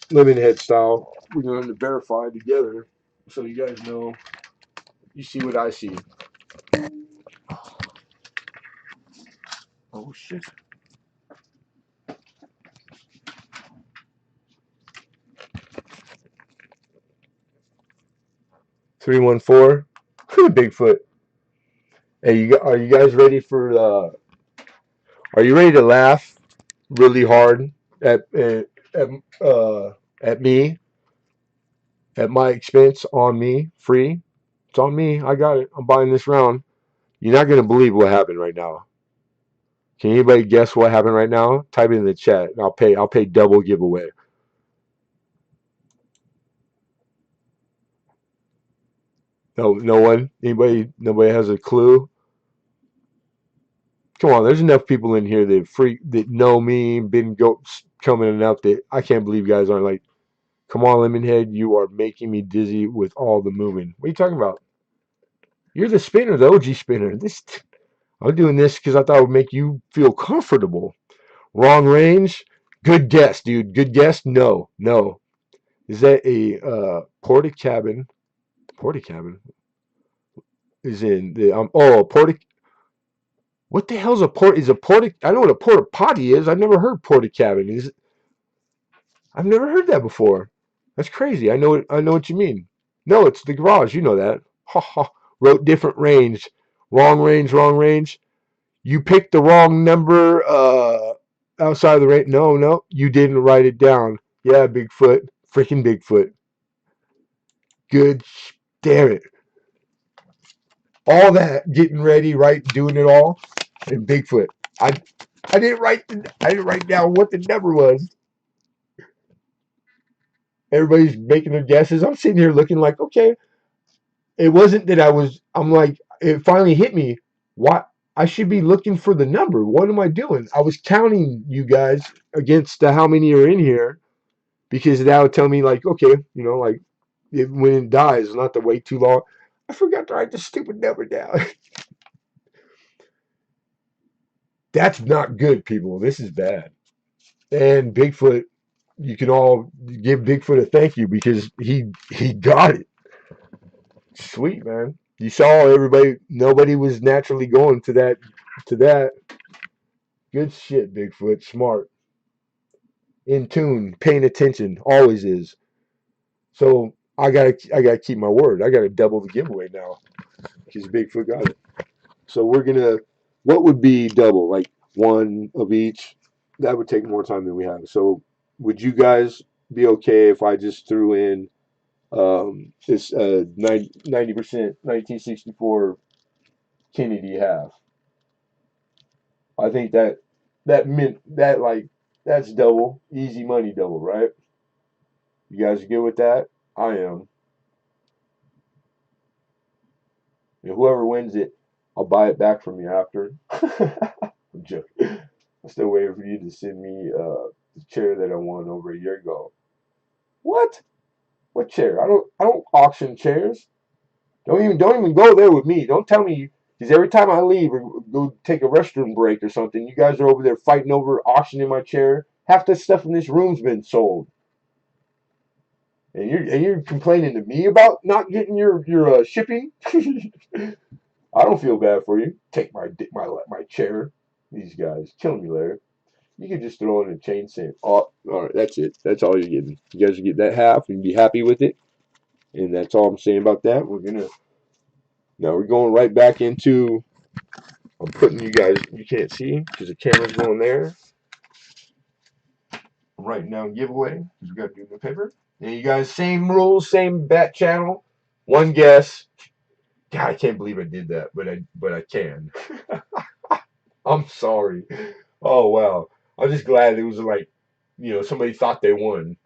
Lemonhead style. We're going to verify together so you guys know. You see what I see. Oh shit. 314. Bigfoot. Hey, are you guys ready for are you ready to laugh really hard at at me at my expense on me free? It's on me. I got it. I'm buying this round. You're not gonna believe what happened right now. Can anybody guess what happened right now? Type it in the chat. And I'll pay double giveaway. No one. Nobody has a clue. Come on, there's enough people in here that know me, been coming enough that I can't believe you guys aren't like, come on, Lemonhead, you are making me dizzy with all the moving. What are you talking about? You're the spinner, the OG spinner. I'm doing this because I thought it would make you feel comfortable. Wrong range. Good guess, dude. Good guess. No, no. Is that a porta cabin? Porta cabin is in the porta. What the hell's a port? Is a porta? I know what a porta potty is. I've never heard porta cabin. I've never heard that before. That's crazy. I know what you mean. No, it's the garage. You know that. Ha ha. Wrote different range. Wrong range. Wrong range. You picked the wrong number. Outside of the range. No, no. You didn't write it down. Yeah, Bigfoot. Freaking Bigfoot. Good. Damn it. All that getting ready, right? Doing it all. And Bigfoot. I I didn't write down what the number was. Everybody's making their guesses. I'm sitting here looking like, okay, it wasn't that I'm like, it finally hit me. What? I should be looking for the number. What am I doing? I was counting you guys against how many are in here because that would tell me, like, okay, like when it dies, not to wait too long. I forgot to write the stupid number down. That's not good, people. This is bad. And Bigfoot, you can all give Bigfoot a thank you because he got it. Sweet, man. You saw everybody. Nobody was naturally going to that. Good shit, Bigfoot. Smart, in tune, paying attention. Always is. So I gotta keep my word. I gotta double the giveaway now because Bigfoot got it. So we're gonna. What would be double? Like one of each. That would take more time than we have. So would you guys be okay if I just threw in this 90% 1964 Kennedy half? I think that meant that like that's double, easy money double, right? You guys are good with that? I am. And whoever wins it, I'll buy it back from you after. I'm joking. I'm still waiting for you to send me the chair that I won over a year ago. What? What chair? I don't auction chairs. Don't even go there with me. Don't tell me because every time I leave or go take a restroom break or something, you guys are over there fighting over auctioning my chair. Half the stuff in this room's been sold. And you're complaining to me about not getting your shipping. I don't feel bad for you. Take my chair. These guys killing me, Larry. You could just throw in a chain saying, "Oh, all right, that's it. That's all you're getting. You guys get that half and be happy with it." And that's all I'm saying about that. We're going right back into. I'm putting you guys. You can't see because the camera's going there. I'm writing down giveaway because we got to do the paper. And you guys, same rules, same bat channel. One guess. God, I can't believe I did that, but I can. I'm sorry. Oh wow. I'm just glad it was like, somebody thought they won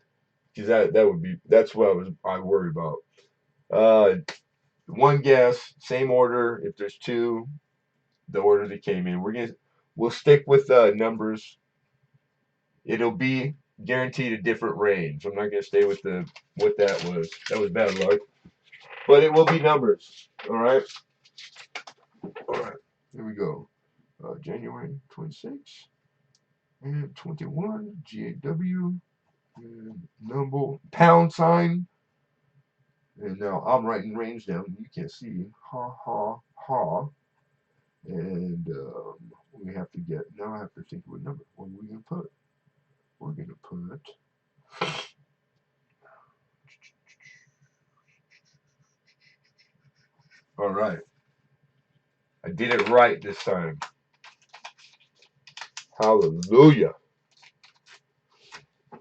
because that's what I worry about. Uh, One guess, same order. If there's two, the order they came in. We'll stick with numbers. It'll be guaranteed a different range. I'm not gonna stay with the what that was. That was bad luck, but it will be numbers. All right. All right. Here we go. January 26th and 21. GAW and number pound sign. And now I'm writing range down. You can't see. Ha ha ha. And we have to get. Now I have to think of a number. What are we gonna put? We're gonna put. All right. I did it right this time. Hallelujah.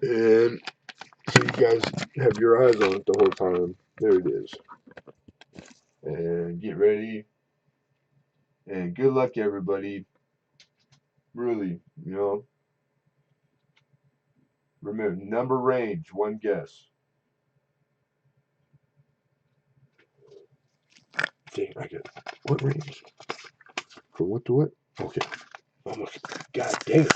And so you guys have your eyes on it the whole time. There it is. And get ready. And good luck, everybody. Really, remember, number range, one guess. Dang, I got what range? From what to what? Okay. Almost. God damn it.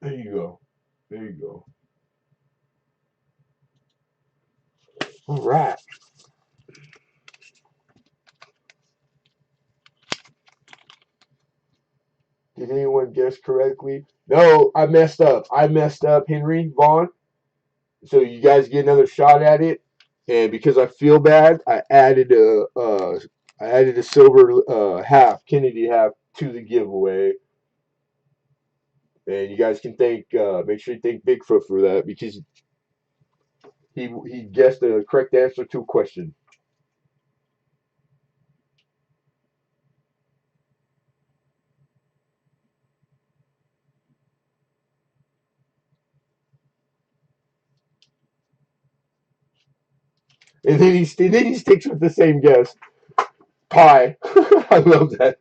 There you go. There you go. All right. Did anyone guess correctly? No, I messed up. Henry Vaughn. So you guys get another shot at it. And because I feel bad, I added a silver half, Kennedy half, to the giveaway. And you guys can make sure you thank Bigfoot for that because he guessed the correct answer to a question. And then he sticks with the same guess. Pie. I love that.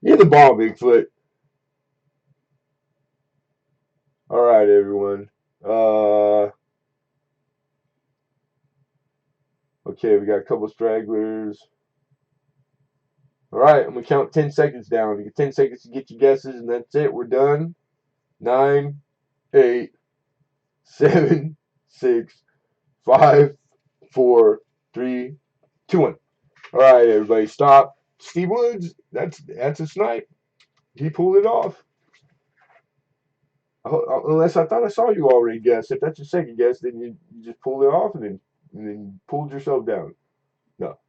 You're the bomb, Bigfoot. All right, everyone. Uh, okay, we got a couple stragglers. All right, I'm gonna count 10 seconds down. You get 10 seconds to get your guesses, and that's it. We're done. 9, 8, 7, 6, 5, 4, 3, 2, 1. All right, everybody, stop. Steve Woods. That's a snipe. He pulled it off. Unless I thought I saw you already guess. If that's your second guess, then you just pulled it off and then pulled yourself down. No.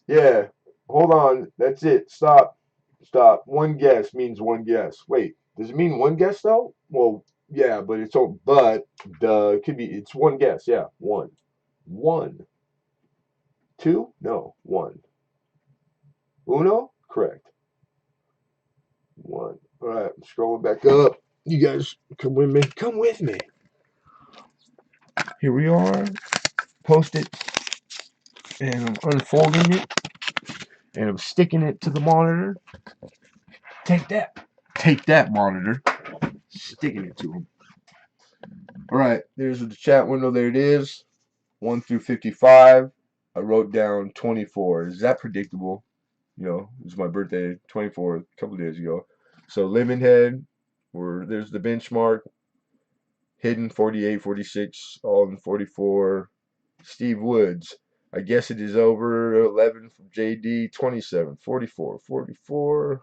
Yeah. Hold on. That's it. Stop. Stop. One guess means one guess. Wait. Does it mean one guess though? Well, yeah, but it's all but the it could be it's one guess. Yeah. One. One. Two? No. One. Uno? Correct. One. All right. I'm scrolling back up. You guys come with me. Come with me. Here we are. Post it and I'm unfolding it and I'm sticking it to the monitor. Take that. Take that, monitor. Sticking it to him. All right, there's the chat window. There it is. 1 through 55. I wrote down 24. Is that predictable? You know, it was my birthday, 24, a couple days ago. So Lemonhead, there's the benchmark. Hidden 48, 46, all in 44. Steve Woods. I guess it is over 11 from JD, 27, 44, 44,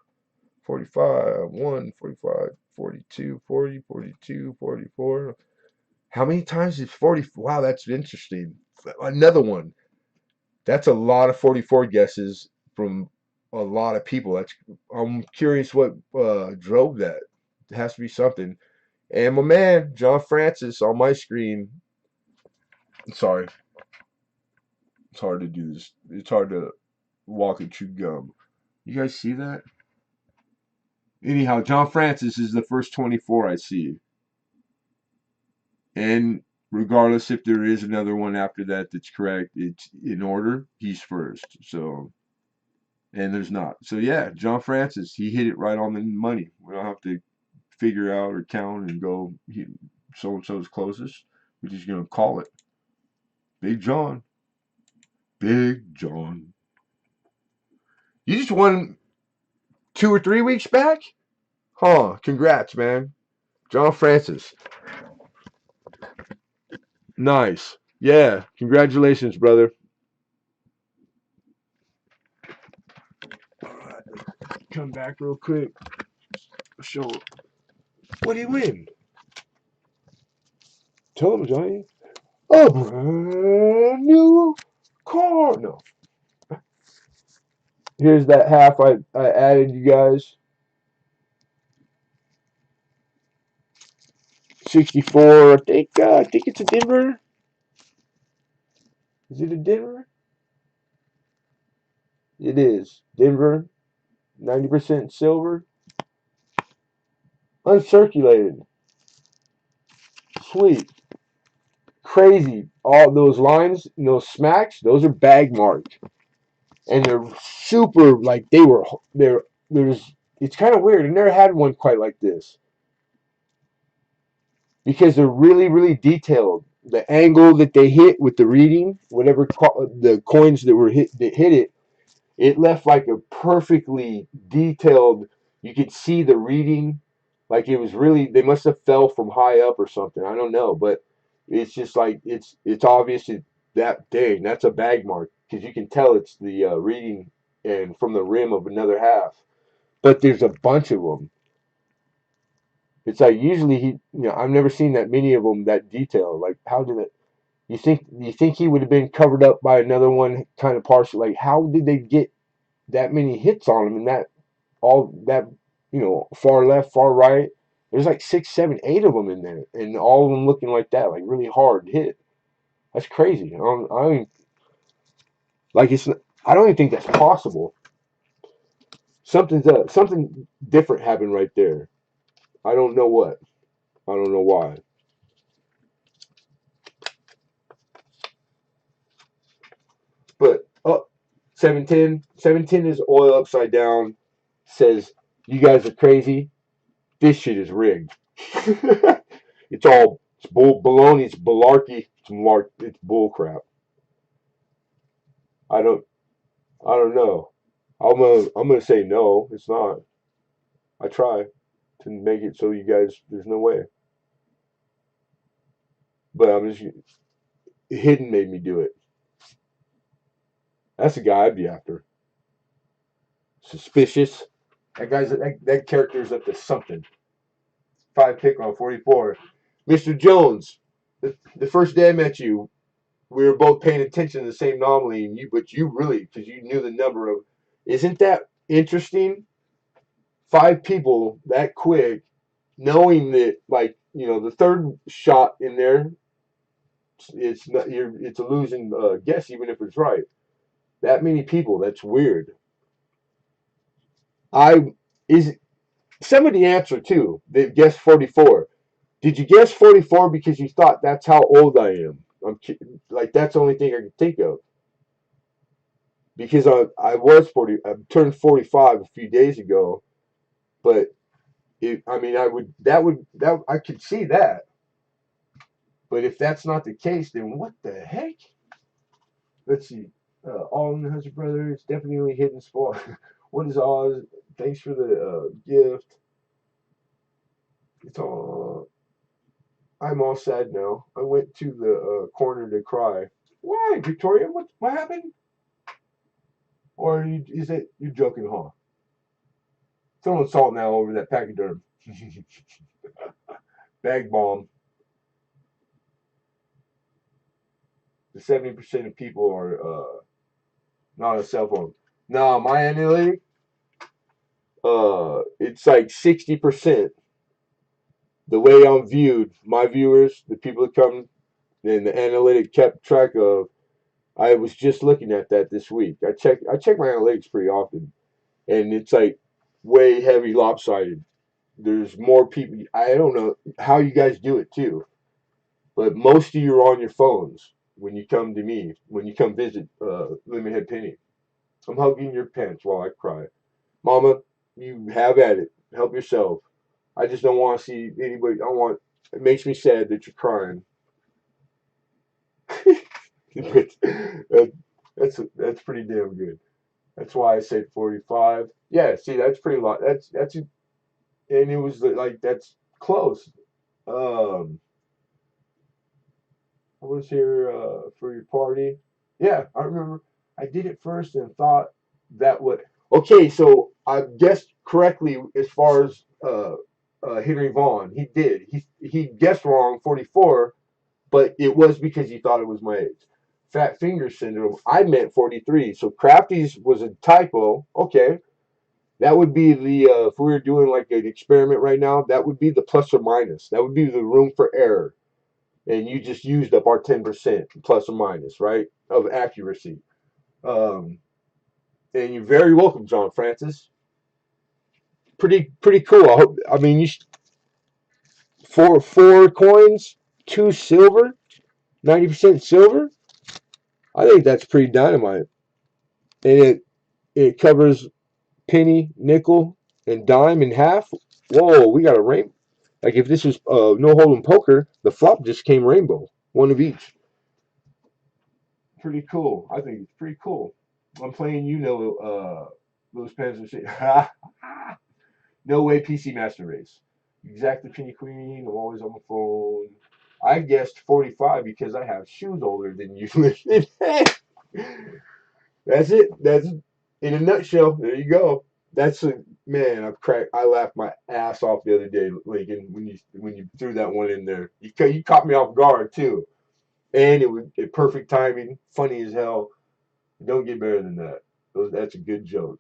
45, 1, 45, 42, 40, 42, 44. How many times is 40? Wow, that's interesting. Another one. That's a lot of 44 guesses from a lot of people. I'm curious what drove that. It has to be something. And my man, John Francis, on my screen. Sorry, it's hard to do this. It's hard to walk and chew gum. You guys see that? Anyhow, John Francis is the first 24 I see. And regardless if there is another one after that that's correct, it's in order. He's first. So, and there's not. So, yeah, John Francis, he hit it right on the money. We don't have to figure out or count and go, so and so's closest. We're just going to call it Big John. Big John. You just won 2 or 3 weeks back? Huh. Congrats, man. John Francis. Nice. Yeah. Congratulations, brother. All right. Come back real quick. Show. What do you win? Tell him, Johnny. A brand new car. No. Here's that half I added, you guys. 64. I think it's a Denver. Is it a Denver? It is. Denver. 90% silver. Uncirculated. Sweet. Crazy. All those lines, those smacks, those are bag marked. And they're super, like, there's, it's kind of weird. I never had one quite like this. Because they're really, really detailed. The angle that they hit with the reading, whatever the coins that hit it, it left like a perfectly detailed. You could see the reading, like it was really. They must have fell from high up or something. I don't know, but it's just like it's obvious that dang, that's a bag mark because you can tell it's the reading and from the rim of another half. But there's a bunch of them. It's like usually I've never seen that many of them that detailed. Like how did it? You think he would have been covered up by another one kind of partial? Like how did they get that many hits on him and that all that far left, far right? There's like 6, 7, 8 of them in there, and all of them looking like that, like really hard hit. That's crazy. I don't like it's. I don't even think that's possible. Something different happened right there. I don't know what. I don't know why. 710 is oil upside down. Says you guys are crazy. This shit is rigged. It's baloney. It's malarkey. It's bull crap. I don't I don't know. I'm gonna say no. It's not. I try to make it so you guys. There's no way. But I'm just hidden made me do it. That's the guy I'd be after. Suspicious. That character's up to something. 5 pick on 44. Mr. Jones, the first day I met you, we were both paying attention to the same anomaly, but you really, because you knew the number of. Isn't that interesting? 5 people that quick, knowing that, like, the third shot in there, it's a losing guess, even if it's right. That many people, that's weird. I is somebody answer too. They guessed 44. Did you guess 44 because you thought that's how old I am? Like that's the only thing I can think of. Because I was 40. I turned 45 a few days ago, but I mean, that I could see that. But if that's not the case, then what the heck? Let's see. All in the Hunter Brothers, definitely hidden spot. What is Oz? Thanks for the gift. It's all. I'm all sad now. I went to the corner to cry. Why, Victoria? What happened? Or is it you're joking, huh? Throwing salt now over that pachyderm. Bag bomb. The 70% of people are not on a cell phone. No, my analytic, it's like 60%. The way I'm viewed, my viewers, the people that come, and the analytic kept track of. I was just looking at that this week. I check my analytics pretty often, and it's like way heavy lopsided. There's more people. I don't know how you guys do it too, but most of you are on your phones when you come to me, when you come visit Lemonhead Penny. I'm hugging your pants while I cry. Mama, you have at it. Help yourself. I just don't want to see anybody. I want. It makes me sad that you're crying. But that's pretty damn good. That's why I said 45. Yeah, see, that's pretty lot. And it was like that's close. Um, I was here for your party. Yeah, I remember. I did it first and thought that would. Okay, so I guessed correctly as far as Henry Vaughn. He did. He guessed wrong 44, but it was because he thought it was my age. Fat finger syndrome. I meant 43. So Crafty's was a typo. Okay, that would be the if we were doing like an experiment right now, that would be the plus or minus. That would be the room for error, and you just used up our 10% plus or minus, right, of accuracy. Um, and you're very welcome, John Francis. Pretty cool. I mean, four coins, 2 silver, 90% silver. I think that's pretty dynamite, and it covers penny, nickel, and dime in half. Whoa, we got a rainbow. Like if this was no hold'em poker, the flop just came rainbow, one of each. Pretty cool. I think it's pretty cool. I'm playing, those pens and shit. No way, PC Master Race. Exactly, Penny Queen. I'm always on my phone. I guessed 45 because I have shoes older than you. That's it. That's in a nutshell. There you go. That's a man. I laughed my ass off the other day, Lincoln, when you threw that one in there. You caught me off guard too, and it was perfect timing. Funny as hell. Don't get better than that. That's a good joke.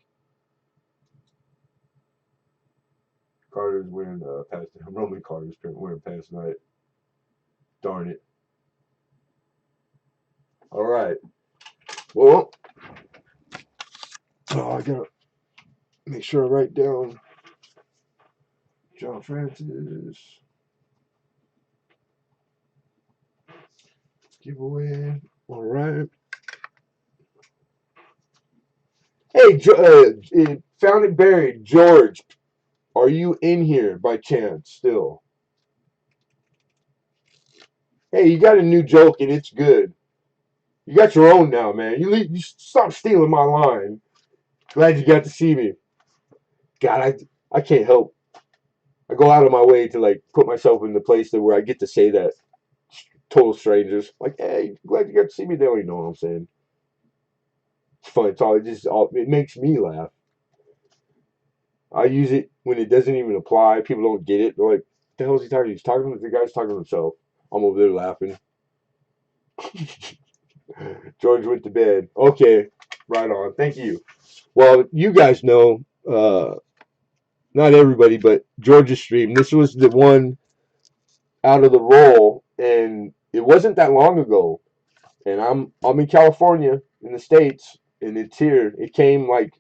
Carter's wearing pants. Roman Carter's wearing pants tonight. Darn it. All right. Well, I gotta make sure I write down John Francis giveaway. All right. Hey, found it buried. George, are you in here by chance still? Hey, you got a new joke and it's good. You got your own now, man. You stop stealing my line. Glad you got to see me. God, I can't help. I go out of my way to like put myself in the place that where I get to say that total strangers. Like, hey, glad you got to see me. They already know what I'm saying. It's fun. It's all it just all it makes me laugh. I use it when it doesn't even apply. People don't get it. They're like, "The hell is he talking? He's talking to the guy's talking to himself." I'm over there laughing. George went to bed. Okay, right on. Thank you. Well, you guys know, not everybody, but George's stream. This was the one out of the roll, and it wasn't that long ago. And I'm in California in the States, and it's here. It came like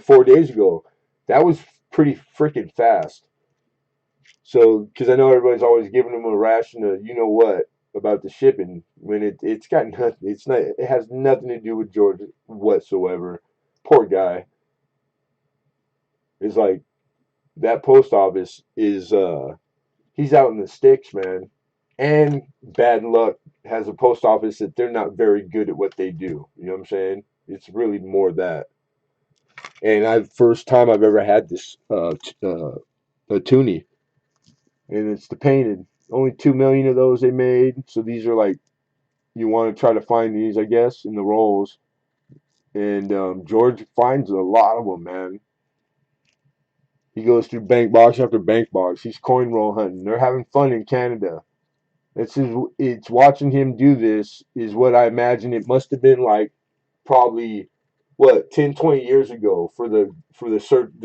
4 days ago. That was pretty freaking fast. So, because I know everybody's always giving them a ration of you know what about the shipping when it's got nothing. It's not. It has nothing to do with Georgia whatsoever. Poor guy. Is like that post office is. He's out in the sticks, man. And bad luck has a post office that they're not very good at what they do. You know what I'm saying? It's really more that. And I first time I've ever had this a toonie, and it's the painted. Only 2 million of those they made. So these are like you want to try to find these, I guess, in the rolls. And George finds a lot of them, man. He goes through bank box after bank box. He's coin roll hunting. They're having fun in Canada. It's watching him do this is what I imagine it must have been like probably what 10, 20 years ago for the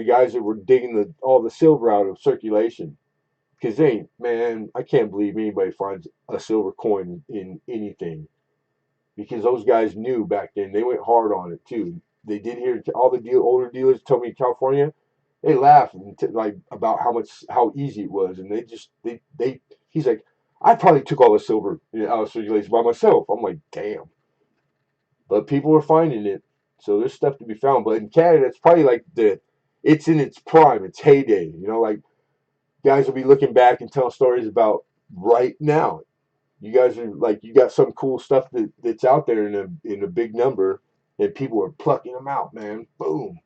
guys that were digging all the silver out of circulation. Because they ain't, man, I can't believe anybody finds a silver coin in anything. Because those guys knew back then. They went hard on it too. They did hear all the older dealers tell me in California, they laughed like about how easy it was, and they he's like, I probably took all the silver out of circulation by myself. I'm like, damn. But people were finding it, so there's stuff to be found. But in Canada, it's probably like it's in its prime, its heyday. You know, like guys will be looking back and tell stories about right now. You guys are like you got some cool stuff that's out there in a big number, and people are plucking them out, man. Boom.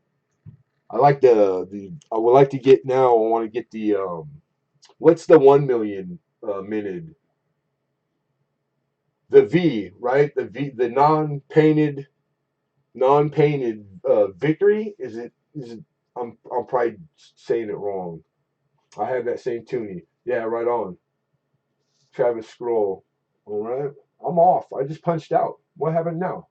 I like the I would like to get now. I want to get the what's the 1 million minted the V right the non painted victory is it I'm probably saying it wrong. I have that same toonie. Yeah, right on. Travis Scroll. All right, I'm off. I just punched out. What happened now?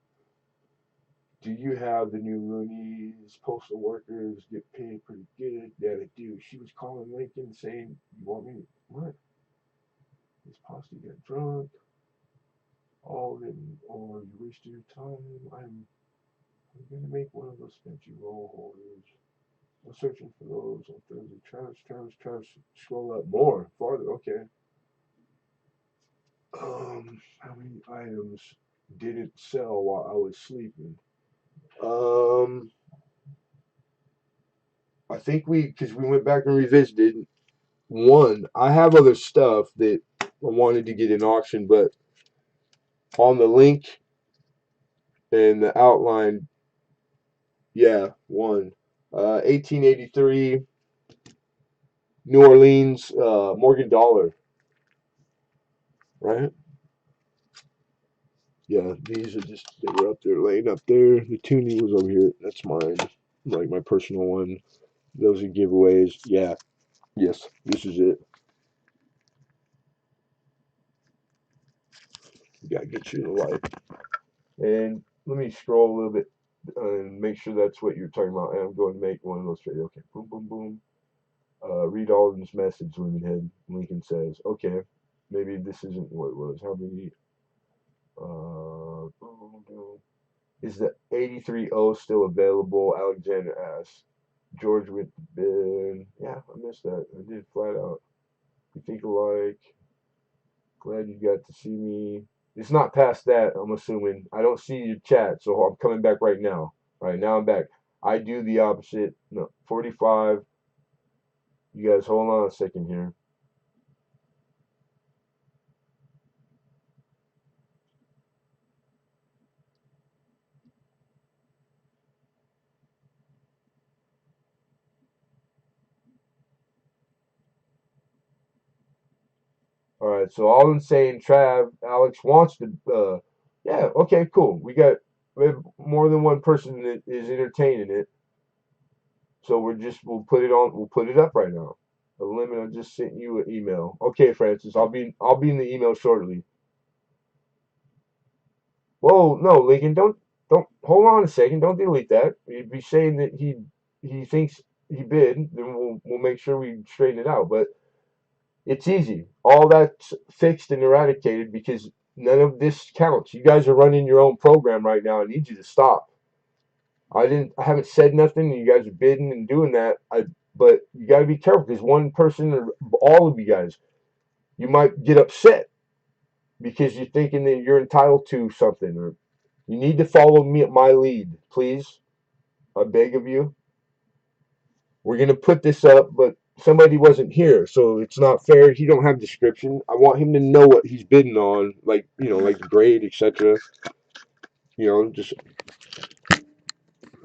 Do you have the new loonies? Postal workers get paid pretty good. Yeah, they do. She was calling Lincoln saying, "You want me? What? This posse got drunk. All in, or you wasted your time. I'm gonna make one of those fancy roll holders. I'm searching for those on Thursday. Travis. Scroll up more, farther. Okay. How many items didn't sell while I was sleeping? Um, I think because we went back and revisited one. I have other stuff that I wanted to get in auction, but on the link and the outline, yeah, one. 1883 New Orleans Morgan Dollar, right? Yeah, these are just they were up there, laying up there. The tuning was over here. That's mine, like my personal one. Those are giveaways. Yeah, yes, this is it. You gotta get you the light. And let me scroll a little bit and make sure that's what you're talking about. And I'm going to make one of those. Okay, boom, boom, boom. Read Alden's message, Lemonhead. Lincoln says, okay, maybe this isn't what it was. How many? Boom, boom. Is the 83O still available? Alexander asks. George went to bed. Yeah, I missed that. I did flat out. You think alike. Glad you got to see me. It's not past that, I'm assuming. I don't see your chat, so I'm coming back right now. All right, now I'm back. I do the opposite. No, 45. You guys hold on a second here. All right, so all I'm saying, Trav, Alex wants to. Yeah, okay, cool. We have more than one person that is entertaining it, so we'll put it on. We'll put it up right now. The limit. I just sent you an email. Okay, Francis, I'll be in the email shortly. Whoa, no, Lincoln, don't hold on a second. Don't delete that. You'd be saying that he thinks he bid. Then we'll make sure we straighten it out. But it's easy. All that's fixed and eradicated because none of this counts. You guys are running your own program right now. I need you to stop. I haven't said nothing. You guys are bidding and doing that. But you got to be careful because one person or all of you guys, you might get upset because you're thinking that you're entitled to something, or you need to follow me at my lead, please. I beg of you. We're gonna put this up, but somebody wasn't here, so it's not fair. He don't have description. I want him to know what he's bidding on, like like the grade, etc. Just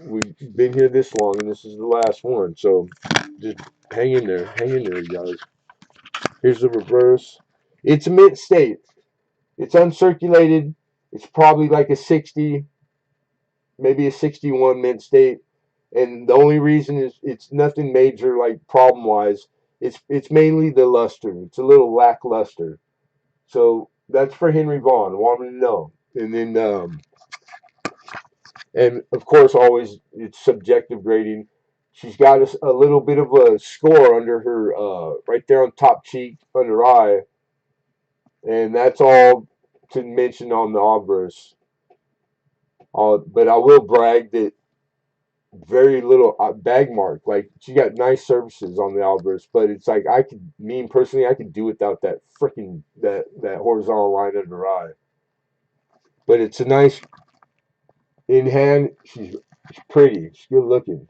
we've been here this long, and this is the last one. So just hang in there, you guys. Here's the reverse. It's a mint state. It's uncirculated. It's probably like a 60, maybe a 61 mint state. And the only reason is it's nothing major like problem wise. It's mainly the luster. It's a little lackluster. So that's for Henry Vaughn. I want him to know. And of course, always it's subjective grading. She's got a little bit of a score under her, right there on top cheek, under eye, and that's all to mention on the obverse. But I will brag that very little bag mark. Like she got nice surfaces on the Alvarez, but it's like me personally, I could do without that freaking that horizontal line under her eye. But it's a nice in hand. She's pretty. She's good looking.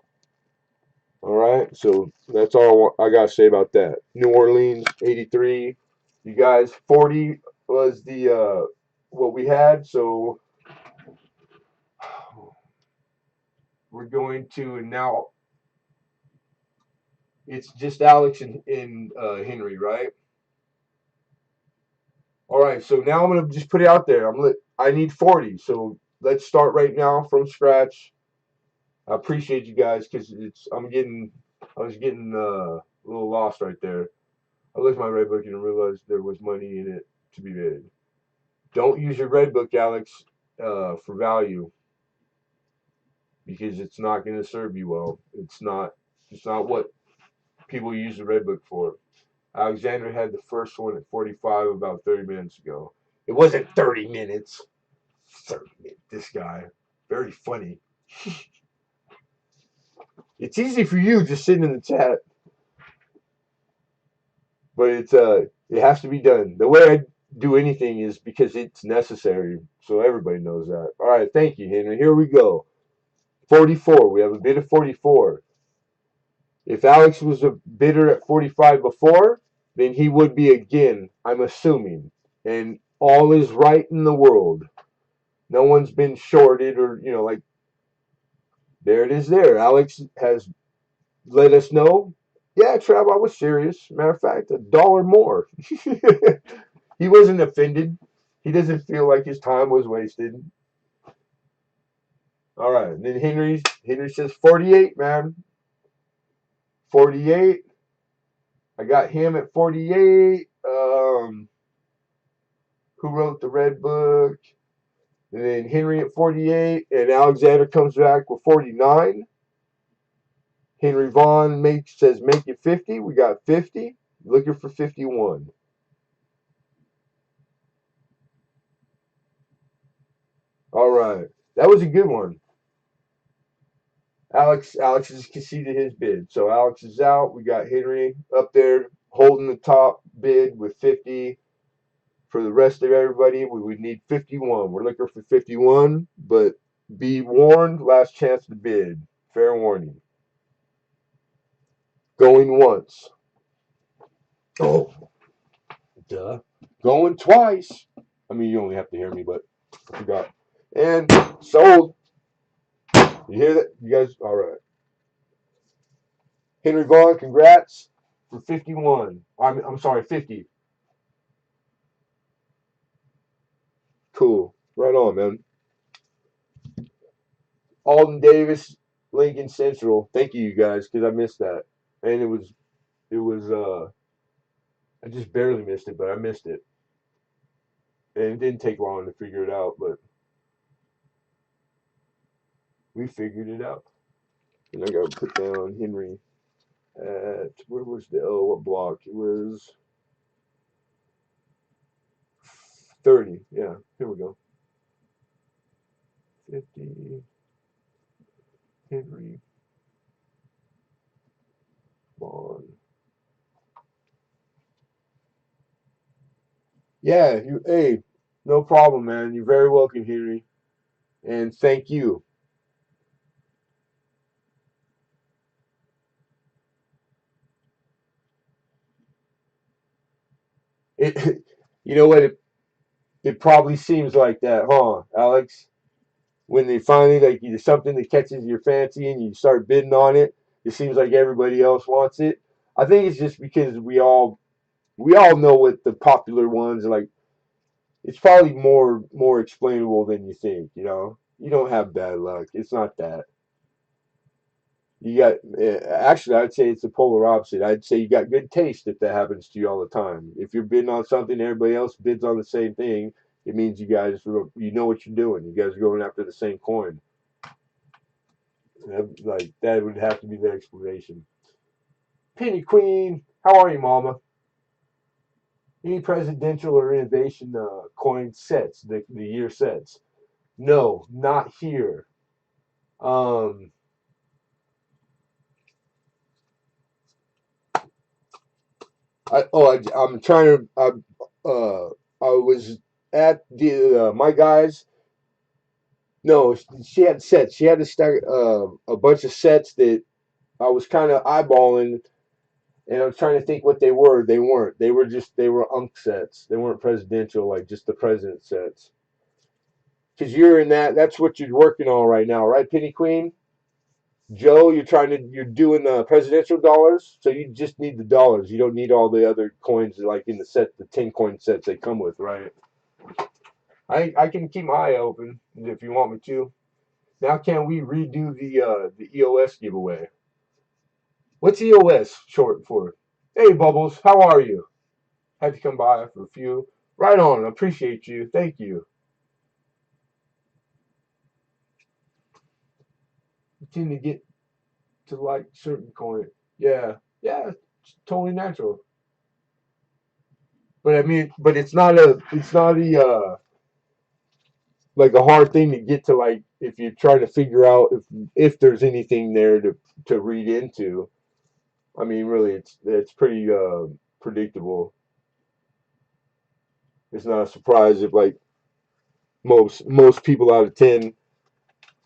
All right, so that's all I gotta say about that. New Orleans '83. You guys, 40 was the what we had. So we're going to now. It's just Alex and Henry, right? All right, so now I'm gonna just put it out there. I need 40, so let's start right now from scratch. I appreciate you guys because I was getting a little lost right there. I looked at my red book and realized there was money in it to be made. Don't use your red book, Alex, for value because it's not going to serve you well. It's not what people use the red book for. Alexander had the first one at 45 about 30 minutes ago. It wasn't 30 minutes. 30 minutes. This guy. Very funny. It's easy for you just sitting in the chat, but it has to be done. The way I do anything is because it's necessary. So everybody knows that. All right, thank you, Henry. Here we go. 44. We have a bid of 44. If Alex was a bidder at 45 before, then he would be again, I'm assuming. And all is right in the world. No one's been shorted or, like, there it is there. Alex has let us know. Yeah, Trav, I was serious. Matter of fact, $1 more. He wasn't offended. He doesn't feel like his time was wasted. All right. And then Henry says 48, man. 48. I got him at 48. Who wrote the red book? And then Henry at 48. And Alexander comes back with 49. Henry Vaughn says make it 50. We got 50. Looking for 51. All right. That was a good one. Alex has conceded his bid. So Alex is out. We got Henry up there holding the top bid with 50. For the rest of everybody, we would need 51. We're looking for 51, but be warned, last chance to bid. Fair warning. Going once. Oh, duh. Going twice. I mean, you only have to hear me, but I forgot. And sold. You hear that? You guys? All right. Henry Vaughn, congrats for 51. I'm sorry, 50. Cool. Right on, man. Alden Davis, Lincoln Central. Thank you, guys, because I missed that. And it was I just barely missed it, but I missed it. And it didn't take long to figure it out, but we figured it out. And I gotta put down Henry at where was the what block? It was 30. Yeah, here we go. 50 Henry Vaughn. Yeah, hey, no problem, man. You're very welcome, Henry. And thank you. It you know what it probably seems like that, huh, Alex? When they finally like there's something that catches your fancy and you start bidding on it, it seems like everybody else wants it. I think it's just because we all know what the popular ones are like. It's probably more explainable than you think. You don't have bad luck. It's not that. You got actually, I'd say it's the polar opposite. I'd say you got good taste if that happens to you all the time. If you're bidding on something, everybody else bids on the same thing. It means you guys, you know what you're doing. You guys are going after the same coin. Like that would have to be the explanation. Penny Queen, how are you, Mama? Any presidential or innovation coin sets, the year sets? No, not here. Um, I'm trying to. I was at the my guys. No, she had sets. She had to stack a bunch of sets that I was kind of eyeballing, and I was trying to think what they were. They weren't. They were unk sets. They weren't presidential, like just the president sets. Because you're in that. That's what you're working on right now, right, Penny Queen? Joe, you're doing the presidential dollars, so you just need the dollars. You don't need all the other coins like in the set, the 10 coin sets they come with, right? I can keep my eye open if you want me to. Now, can we redo the EOS giveaway? What's EOS short for? Hey, Bubbles, how are you? Had to come by for a few. Right on. Appreciate you. Thank you. You tend to get to like certain coin. Yeah, yeah, it's totally natural. But I mean, but it's not a like a hard thing to get to, like if you're trying to figure out if there's anything there to read into. I mean, really, it's pretty predictable. It's not a surprise if like most people out of 10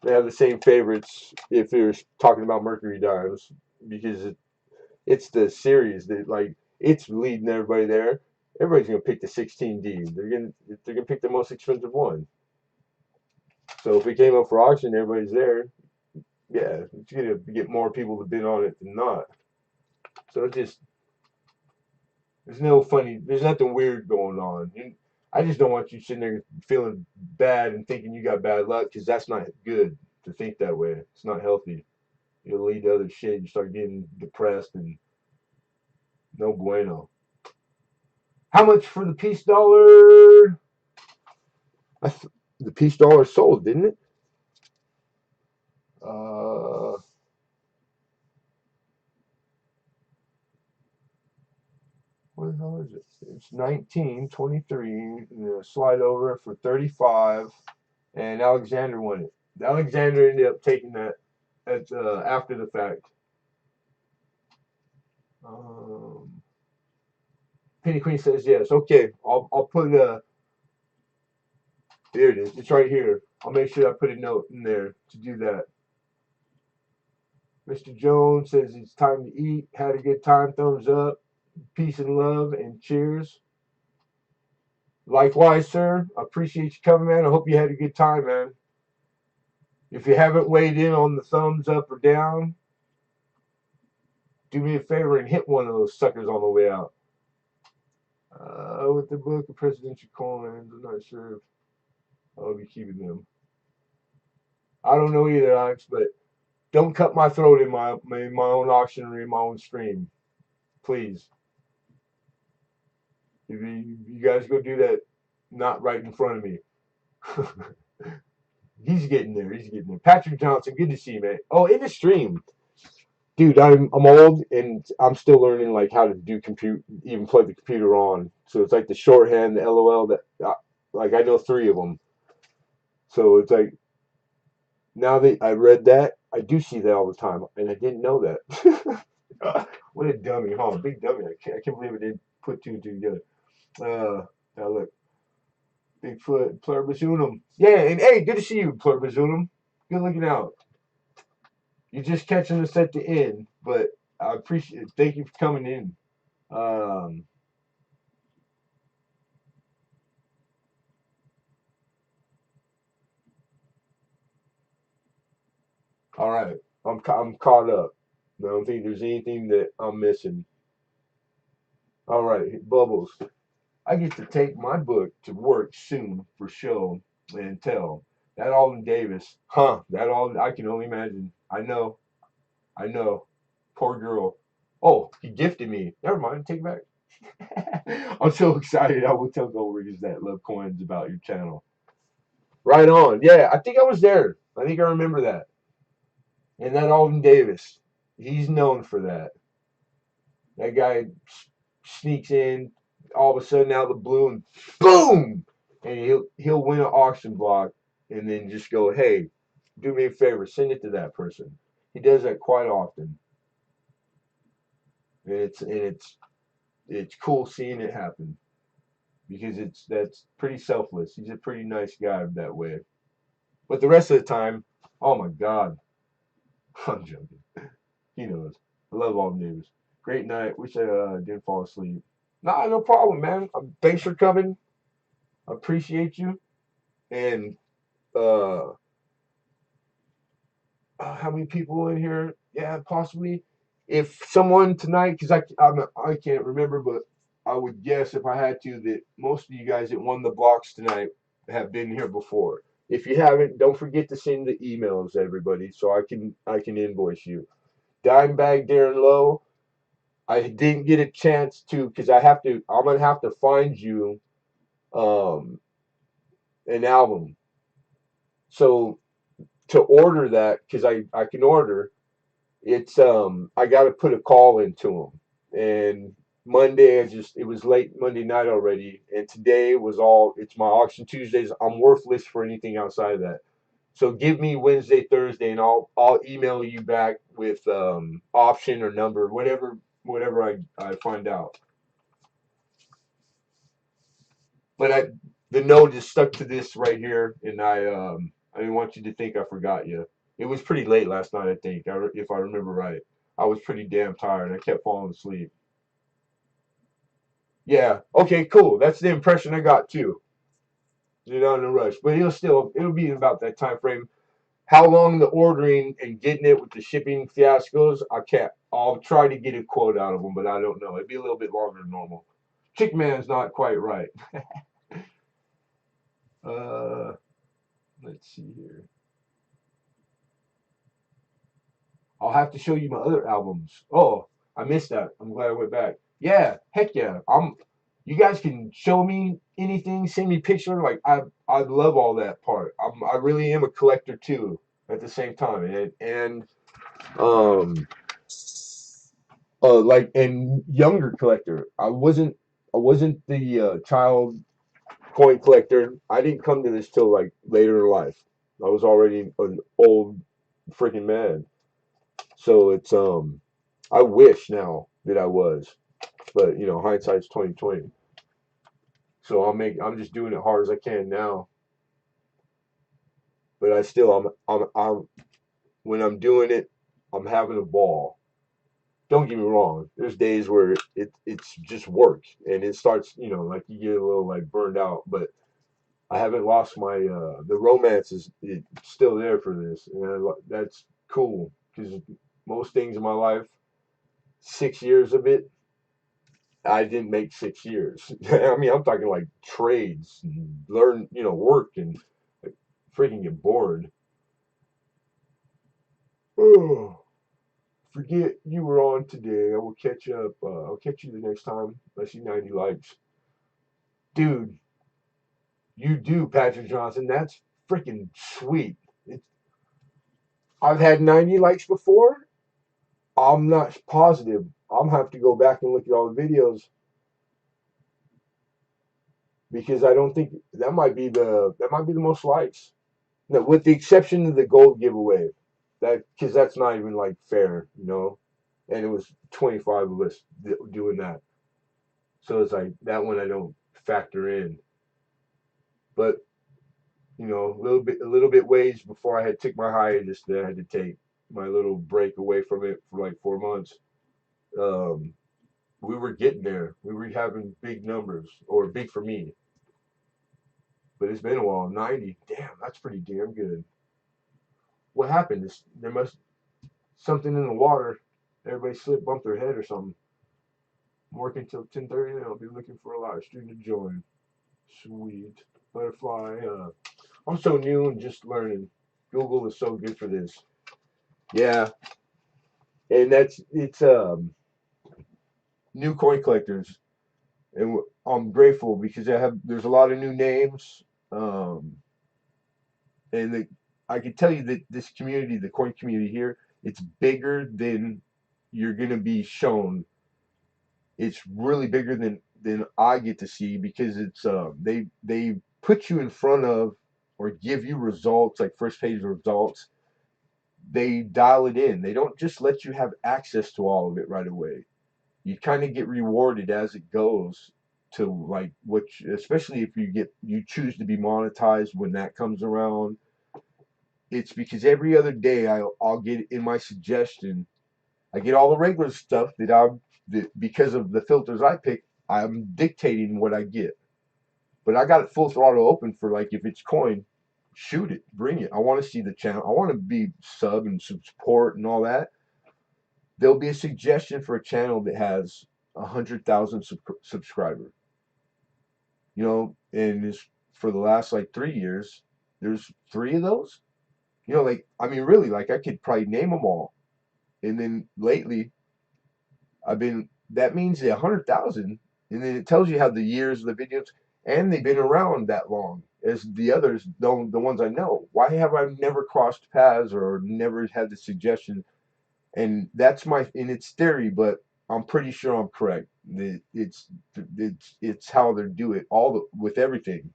they have the same favorites if they're talking about Mercury dimes because it's the series that like it's leading everybody there. Everybody's gonna pick the 16D. They're gonna pick the most expensive one. So if it came up for auction, everybody's there. Yeah, it's gonna get more people to bid on it than not. So it just there's nothing weird going on. I just don't want you sitting there feeling bad and thinking you got bad luck because that's not good to think that way. It's not healthy. It'll lead to other shit. You start getting depressed and no bueno. How much for the peace dollar? The peace dollar sold, didn't it? Uh, what the hell is it? It's 1923. Slide over for 35, and Alexander won it. Alexander ended up taking that after the fact. Um, Penny Queen says yes. Okay, I'll put there it is. It's right here. I'll make sure I put a note in there to do that. Mr. Jones says it's time to eat. Had a good time. Thumbs up. Peace and love and cheers. Likewise, sir. I appreciate you coming, man. I hope you had a good time, man. If you haven't weighed in on the thumbs up or down, do me a favor and hit one of those suckers on the way out. With the book of presidential coins, I'm not sure if I'll be keeping them. I don't know either, Alex, but don't cut my throat in my own auction or in my own stream, please. If you guys go do that, not right in front of me. He's getting there. He's getting there. Patrick Johnson, good to see you, man. Oh, in the stream, dude. I'm old and I'm still learning like how to do compute, even plug the computer on. So it's like the shorthand, the LOL. That like I know three of them. So it's like now that I read that, I do see that all the time, and I didn't know that. What a dummy, huh? Big dummy. I can't believe I didn't put two and two together. Now look, Bigfoot, Pluribus Unum. Yeah, and hey, good to see you, Pluribus Unum. Good looking out. You're just catching us at the end, but I appreciate it. Thank you for coming in. Um, all right, I'm caught up. I don't think there's anything that I'm missing. All right, Bubbles. I get to take my book to work soon for show and tell. That Alden Davis, huh? That all I can only imagine. I know. Poor girl. Oh, he gifted me. Never mind, take it back. I'm so excited. I will tell Gold Riggers that love coins about your channel. Right on. Yeah, I think I was there. I think I remember that. And that Alden Davis, he's known for that. That guy sneaks in all of a sudden out of the blue and boom, and he'll win an auction block and then just go, hey, do me a favor, send it to that person. He does that quite often, and it's cool seeing it happen because that's pretty selfless. He's a pretty nice guy that way. But the rest of the time, oh my God, I'm joking. He knows. I love all the news. Great night. Wish I didn't fall asleep. Nah, no problem, man. Thanks for coming. I appreciate you. And uh, how many people in here? Yeah, possibly. If someone tonight, because I can't remember, but I would guess if I had to that most of you guys that won the blocks tonight have been here before. If you haven't, don't forget to send the emails, everybody, so I can invoice you. Dimebag Darren Lowe. I didn't get a chance to because I'm gonna have to find you um an album. So to order that, because I can order, it's I gotta put a call into them. And Monday it was late Monday night already, and today was all it's my auction Tuesdays. I'm worthless for anything outside of that. So give me Wednesday, Thursday, and I'll email you back with option or number, whatever I find out. But the note is stuck to this right here, and I didn't want you to think I forgot you. It was pretty late last night, I think, if I remember right. I was pretty damn tired. I kept falling asleep. Yeah. Okay. Cool. That's the impression I got too. You're not in a rush, but it'll be about that time frame. How long the ordering and getting it with the shipping fiascos? I can't. I'll try to get a quote out of them, but I don't know. It'd be a little bit longer than normal. Chick Man's not quite right. uh, let's see here. I'll have to show you my other albums. Oh, I missed that. I'm glad I went back. Yeah, heck yeah. You guys can show me anything, send me picture. Like I love all that part. I really am a collector too at the same time. And um like and younger collector. I wasn't the child coin collector. I didn't come to this till like later in life. I was already an old freaking man. So it's I wish now that I was, but hindsight's 2020. So I'm just doing it hard as I can now. But I still I'm when I'm doing it, I'm having a ball. Don't get me wrong. There's days where it's just work and it starts, like you get a little like burned out, but I haven't lost my the romance is it's still there for this, and that's cool because most things in my life, 6 years of it, I didn't make 6 years. I mean, I'm talking like trades and learn, work and like, freaking get bored. Oh, forget you were on today. I will catch up. I'll catch you the next time. I see 90 likes, dude. You do, Patrick Johnson. That's freaking sweet. It's, I've had 90 likes before. I'm not positive. I'm gonna have to go back and look at all the videos because I don't think that might be the most likes. No, with the exception of the gold giveaway, because that's not even like fair. And it was 25 of us doing that, so it's like that one I don't factor in. But a little bit ways before I had took my hiatus that I had to take my little break away from it for like 4 months. Um, we were getting there. We were having big numbers, or big for me. But it's been a while. 90, damn, that's pretty damn good. What happened? There must something in the water. Everybody slipped, bumped their head or something. I'm working till 10:30. And I'll be looking for a live stream to join. Sweet butterfly. I'm so new and just learning. Google is so good for this. Yeah, and it's new coin collectors, and I'm grateful because there's a lot of new names. Um, and I can tell you that this community, the coin community here, it's bigger than you're gonna be shown. It's really bigger than I get to see because it's they put you in front of or give you results like first page results. They dial it in. They don't just let you have access to all of it right away. You kind of get rewarded as it goes to like especially if you choose to be monetized when that comes around. It's because every other day I'll get in my suggestion. I get all the regular stuff that because of the filters I pick, I'm dictating what I get. But I got it full throttle open for like if it's coin, shoot it, bring it. I want to see the channel. I want to be sub and support and all that. There'll be a suggestion for a channel that has 100,000 subscriber. And is for the last like 3 years, there's three of those. Like I mean, really, like I could probably name them all. And then lately, I've been. That means 100,000, and then it tells you how the years of the videos, and they've been around that long as the others. The ones I know. Why have I never crossed paths or never had the suggestion? And that's in its theory, but I'm pretty sure I'm correct. It's how they do it with everything.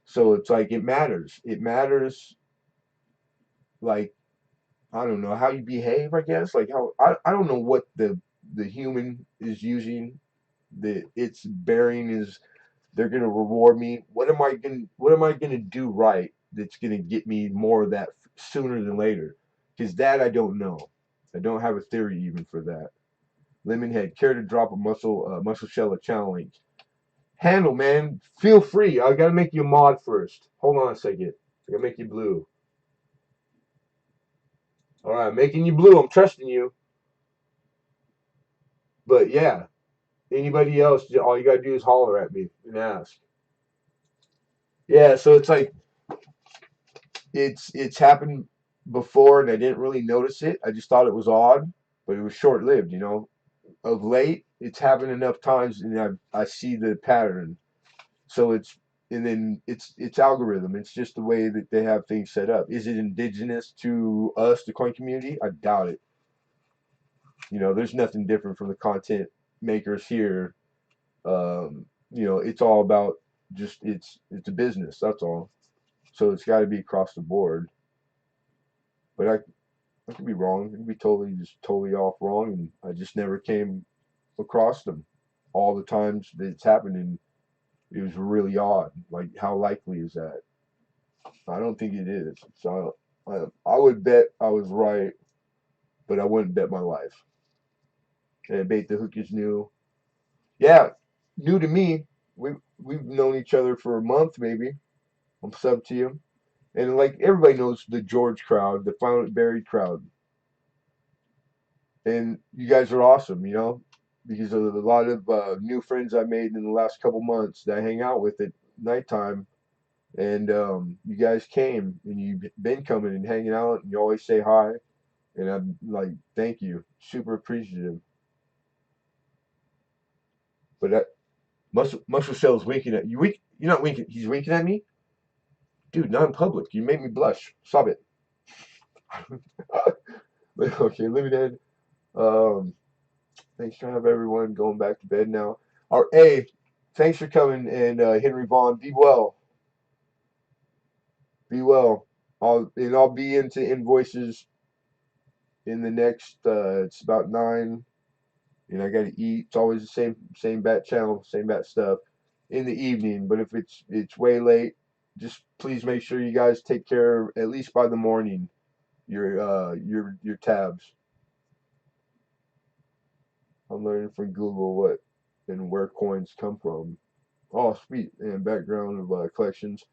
So it's like it matters. It matters, like I don't know how you behave. I guess like how I don't know what the human is using. Its bearing is they're gonna reward me. What am I gonna do right that's gonna get me more of that sooner than later? Because that I don't know. I don't have a theory even for that. Lemonhead, care to drop a muscle shell at channel link? Handle, man. Feel free. I gotta make you a mod first. Hold on a second. I gotta make you blue. All right, making you blue. I'm trusting you. But yeah, anybody else, all you gotta do is holler at me and ask. Yeah, so it's like it's happened before, and I didn't really notice it. I just thought it was odd, but it was short lived. Of late, it's happened enough times, and I see the pattern. So it's algorithm. It's just the way that they have things set up. Is it indigenous to us, the coin community? I doubt it. There's nothing different from the content makers here. It's all about just it's a business. That's all. So it's got to be across the board. But I could be wrong. I could be totally off wrong, and I just never came across them. All the times that it's happened, and it was really odd. Like, how likely is that? I don't think it is. So I would bet I was right. but I wouldn't bet my life. And Bait the Hook is new. Yeah, new to me. We've known each other for a month maybe. I'm sub to you. And like everybody knows the George crowd, the Found It Buried crowd. And you guys are awesome, you know, because of a lot of new friends I made in the last couple months that I hang out with at nighttime. And you guys came and you've been coming and hanging out and you always say hi. And I'm like, thank you. Super appreciative. But that Muscle Shell's winking at you. You're not winking. He's winking at me? Dude, not in public. You made me blush. Stop it. Okay, Lemonhead. Um, thanks for having everyone going back to bed now. Hey, thanks for coming and Henry Vaughn. Be well. Be well. I'll be into invoices in the next. It's about 9, and I got to eat. It's always the same bat channel, same bat stuff in the evening. But if it's way late, just please make sure you guys take care at least by the morning. Your tabs. I'm learning from Google what and where coins come from. Oh, sweet. And background of collections.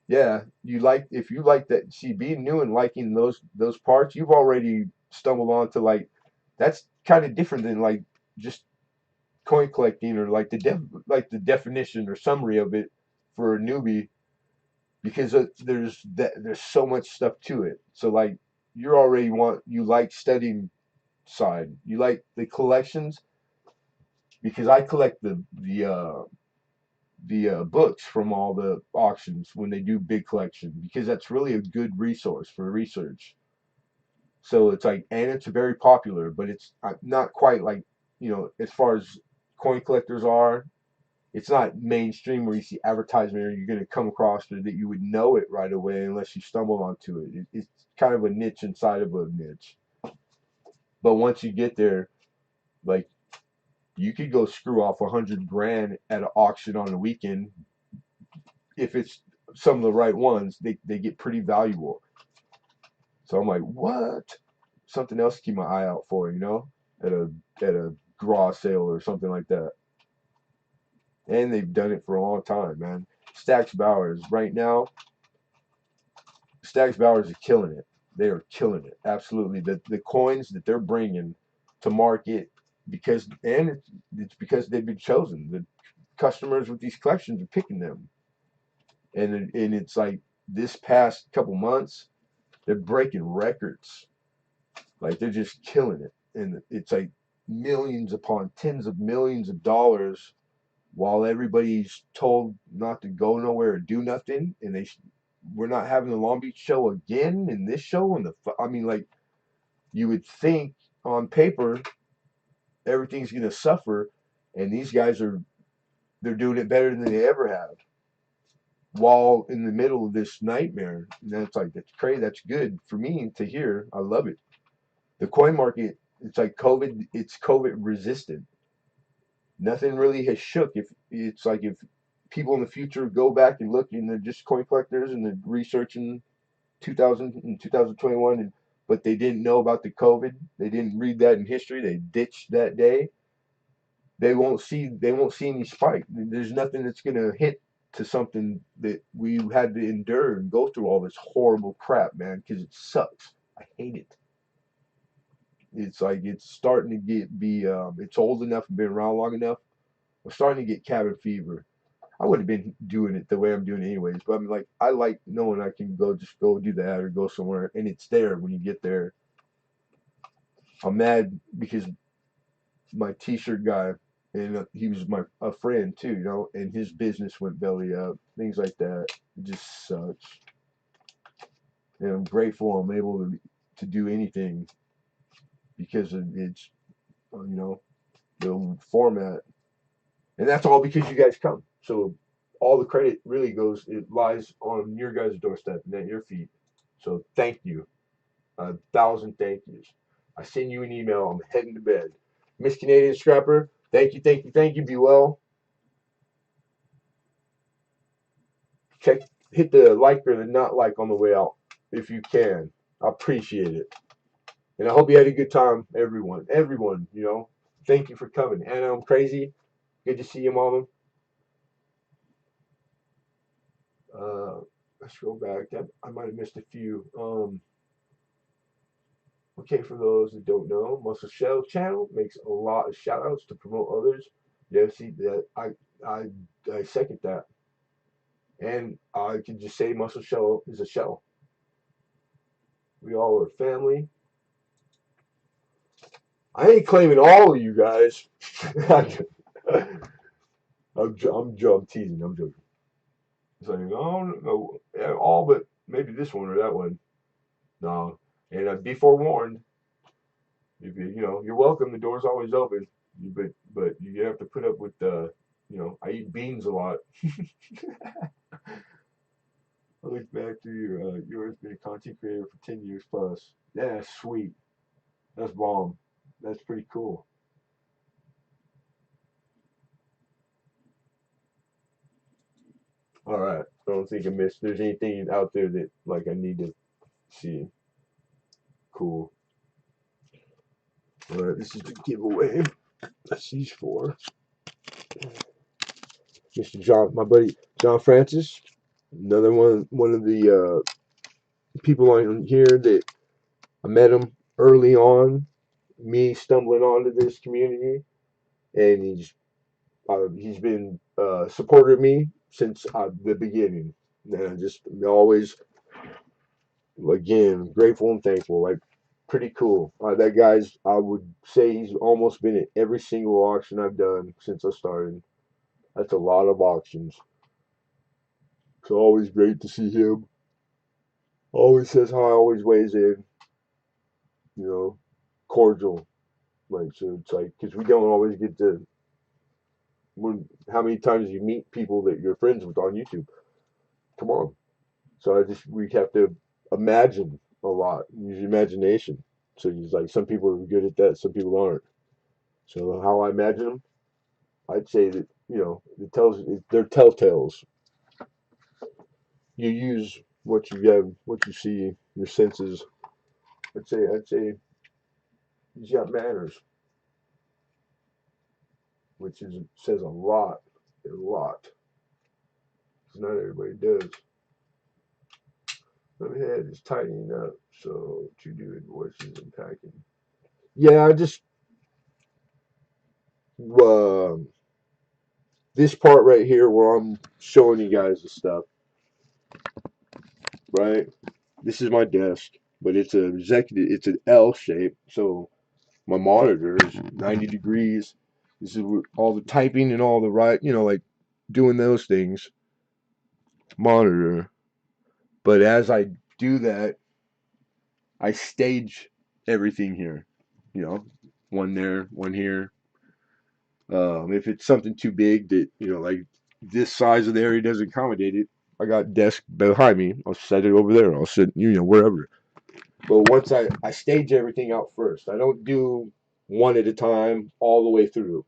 Yeah, if you like that. See, being new and liking those parts, you've already stumbled onto like that's kind of different than like just coin collecting or like the definition or summary of it for a newbie because there's so much stuff to it. So like you like studying side. You like the collections because I collect the books from all the auctions when they do big collection because that's really a good resource for research. So it's like, and it's very popular, but it's not quite like, as far as coin collectors are, it's not mainstream where you see advertisement or you're going to come across it that you would know it right away unless you stumble onto it's kind of a niche inside of a niche. But once you get there, like you could go screw off 100 grand at an auction on the weekend if it's some of the right ones. They get pretty valuable. So I'm like, what? Something else to keep my eye out for, at a garage sale or something like that. And they've done it for a long time, man. Stacks Bowers right now. Stacks Bowers are killing it. They are killing it. Absolutely. The coins that they're bringing to market it's because they've been chosen. The customers with these collections are picking them, and it's like this past couple months they're breaking records. Like they're just killing it, and it's like millions upon tens of millions of dollars, while everybody's told not to go nowhere or do nothing, and we're not having the Long Beach show again, and this show, and I mean, like you would think on paper everything's gonna suffer, and these guys they're doing it better than they ever have, while in the middle of this nightmare. And that's like that's crazy. That's good for me to hear. I love it. The coin market, it's like COVID. It's COVID resistant. Nothing really has shook. If people in the future go back and look and they're just coin collectors and they're researching 2000 and 2021, but they didn't know about the COVID. They didn't read that in history. They ditched that day. They won't see any spike. There's nothing that's gonna hit to something that we had to endure and go through all this horrible crap, man, because it sucks. I hate it. It's like it's starting to it's old enough and been around long enough. I'm starting to get cabin fever. I would have been doing it the way I'm doing it anyways, but I'm like, I like knowing I can just go do that or go somewhere and it's there when you get there. I'm mad because my t-shirt guy, and he was a friend too, and his business went belly up, things like that. It just sucks. And I'm grateful I'm able to do anything because of it's, the format. And that's all because you guys come. So all the credit really it lies on your guys' doorstep and at your feet. So thank you. 1,000 thank yous. I send you an email. I'm heading to bed. Miss Canadian Scrapper, thank you, thank you, thank you. Be well. Hit the like or the not like on the way out if you can. I appreciate it. And I hope you had a good time, everyone. Everyone, thank you for coming. And I'm crazy. Good to see you, Mama. Uh, let's go back. I might have missed a few. Okay, for those that don't know, Muscle Shell channel makes a lot of shout outs to promote others. Yeah, see that I I second that. And I can just say Muscle Shell is a shell. We all are family. I ain't claiming all of you guys. I'm teasing. I'm joking. It's like, no, no, yeah, all but maybe this one or that one. No, and be forewarned. If you're welcome. The door's always open. But you have to put up with I eat beans a lot. I look back to yours being a content creator for 10 years plus. Yeah, sweet. That's bomb. That's pretty cool. All right. I don't think I missed. There's anything out there that like I need to see. Cool. All right. This is the giveaway. That's these four. Mr. John, my buddy John Francis, another one of the people on here that I met him early on. Me stumbling onto this community, and he's been supporting me since the beginning. And I just always, again, grateful and thankful. Like, pretty cool. That guy's, I would say he's almost been at every single auction I've done since I started. That's a lot of auctions. It's always great to see him. Always says hi, always weighs in, you know, cordial. Like, so it's like, because we don't always get to, how many times you meet people that you're friends with on YouTube? Come on. So we have to imagine a lot, use imagination. So he's like, some people are good at that, some people aren't. So how I imagine them, I'd say that, they're telltales. You use what you have, what you see, your senses. I'd say he's got manners, which says a lot. 'Cause not everybody does. Lemonhead is tightening up, so to do invoices and packing. Yeah, I just uh, this part right here where I'm showing you guys the stuff, right? This is my desk, but it's an L shape, so my monitor is 90 degrees. This is where all the typing and all the right, like doing those things, monitor. But as I do that, I stage everything here, you know, one there, one here. If it's something too big that, like this size of the area doesn't accommodate it, I got desk behind me. I'll set it over there. I'll sit, wherever. But once I stage everything out first, I don't do one at a time all the way through.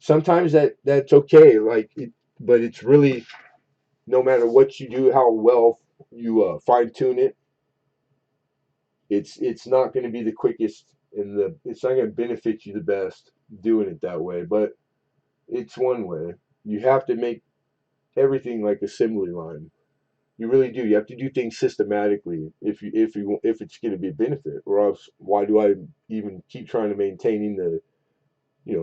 Sometimes that's okay, but it's really no matter what you do, how well you fine tune it, it's not going to be the quickest and it's not going to benefit you the best doing it that way. But it's one way. You have to make everything like assembly line. You really do. You have to do things systematically if it's going to be a benefit, or else why do I even keep trying to maintaining the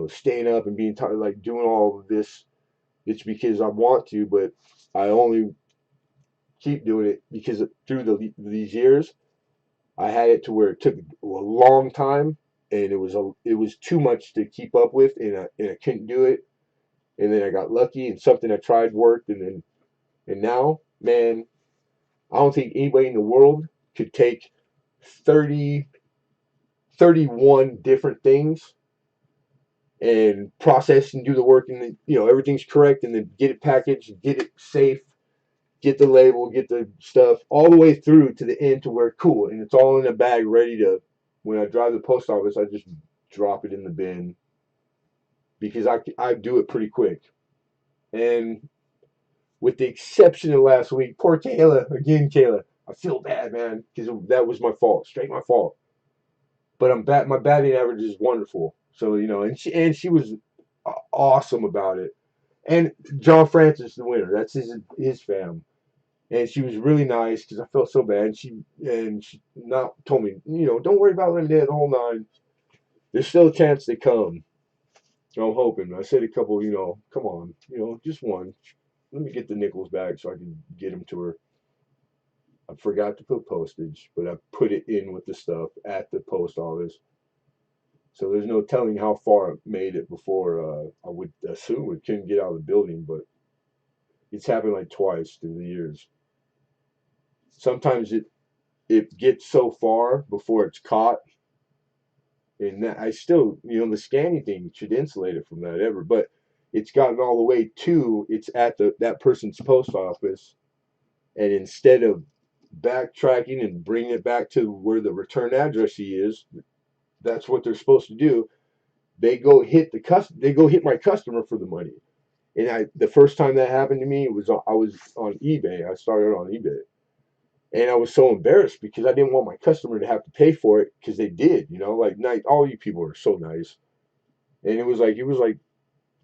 staying up and being tired, like doing all of this? It's because I want to, but I only keep doing it because through these years I had it to where it took a long time, and it was too much to keep up with, and I couldn't do it. And then I got lucky, and something I tried worked, and now, man, I don't think anybody in the world could take 30, 31 different things and process and do the work, and then, everything's correct, and then get it packaged, get it safe, get the label, get the stuff all the way through to the end to where cool, and it's all in a bag ready to. When I drive to the post office, I just drop it in the bin because I do it pretty quick. And with the exception of last week, poor Kayla again, Kayla. I feel bad, man, because that was my fault, straight my fault. but my batting average is wonderful. So and she was awesome about it. And John Francis, the winner, that's his fam, and she was really nice because I felt so bad. And she not told me, don't worry about Lemonhead the whole nine. There's still a chance they come. I'm hoping. I said a couple, come on, just one. Let me get the nickels back so I can get them to her. I forgot to put postage, but I put it in with the stuff at the post office. So there's no telling how far it made it before I would assume it couldn't get out of the building, but it's happened like twice through the years. Sometimes it gets so far before it's caught, and that, I still, the scanning thing should insulate it from that ever, but it's gotten all the way to it's at that person's post office, and instead of backtracking and bringing it back to where the return address is, that's what they're supposed to do. They go hit my customer for the money. And the first time that happened to me, I was on eBay. I started on eBay, and I was so embarrassed because I didn't want my customer to have to pay for it because they did. Like all you people are so nice, and it was like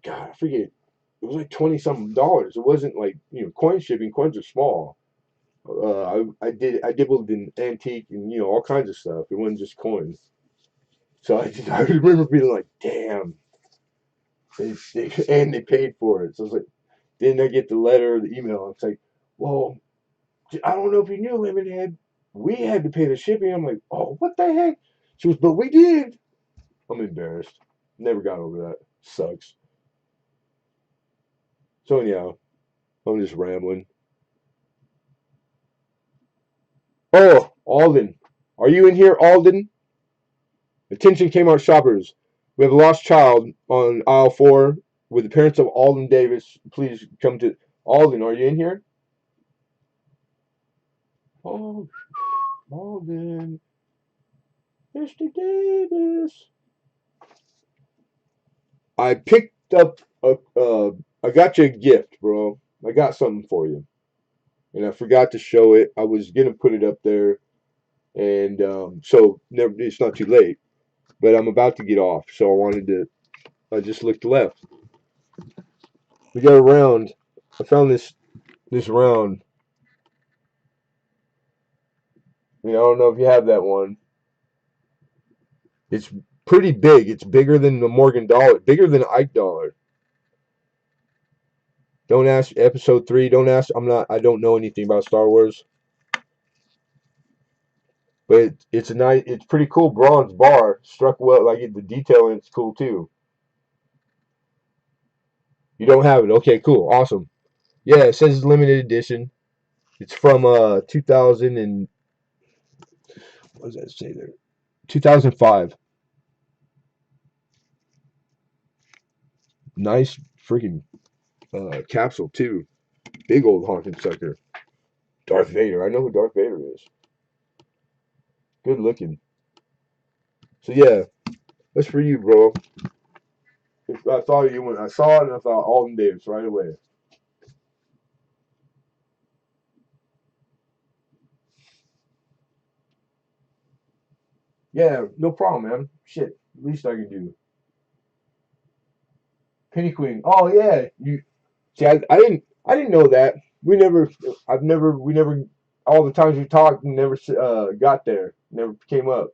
God, I forget. It was like 20 something dollars. It wasn't like coin shipping. Coins are small. I dabbled in antique and all kinds of stuff. It wasn't just coins. So I remember being like, damn, and they paid for it. So I was like, then I get the letter or the email. It's like, well, I don't know if you knew, Lemonhead, we had to pay the shipping. I'm like, oh, what the heck? She was, but we did. I'm embarrassed. Never got over that. Sucks. So anyhow, I'm just rambling. Oh, Alden. Are you in here, Alden? Attention Kmart shoppers. We have a lost child on aisle 4 with the parents of Alden Davis. Please come to Alden. Are you in here? Oh, Alden. Mr. Davis. I picked up I got you a gift, bro. I got something for you. And I forgot to show it. I was gonna put it up there, and so never. It's not too late, but I'm about to get off, so I wanted to. I just looked left. We got a round. I found this round. I don't know if you have that one. It's pretty big. It's bigger than the Morgan dollar, bigger than Ike dollar. Don't ask episode 3. Don't ask. I'm not. I don't know anything about Star Wars, but it's a nice. It's pretty cool bronze bar. Struck well. Like the detailing. It's cool too. You don't have it. Okay, cool, awesome. Yeah, it says limited edition. It's from 2000 and what does that say there? 2005. Nice freaking capsule too. Big old honking sucker. Darth Vader. I know who Darth Vader is. Good looking. So yeah, that's for you, bro. I thought of you when I saw it, and I thought Alden Davis right away. Yeah, no problem, man. Shit, least I can do. Penny Queen. Oh yeah, you see. I didn't know that. We never. I've never. We never. All the times we talked, we never got there. Never came up.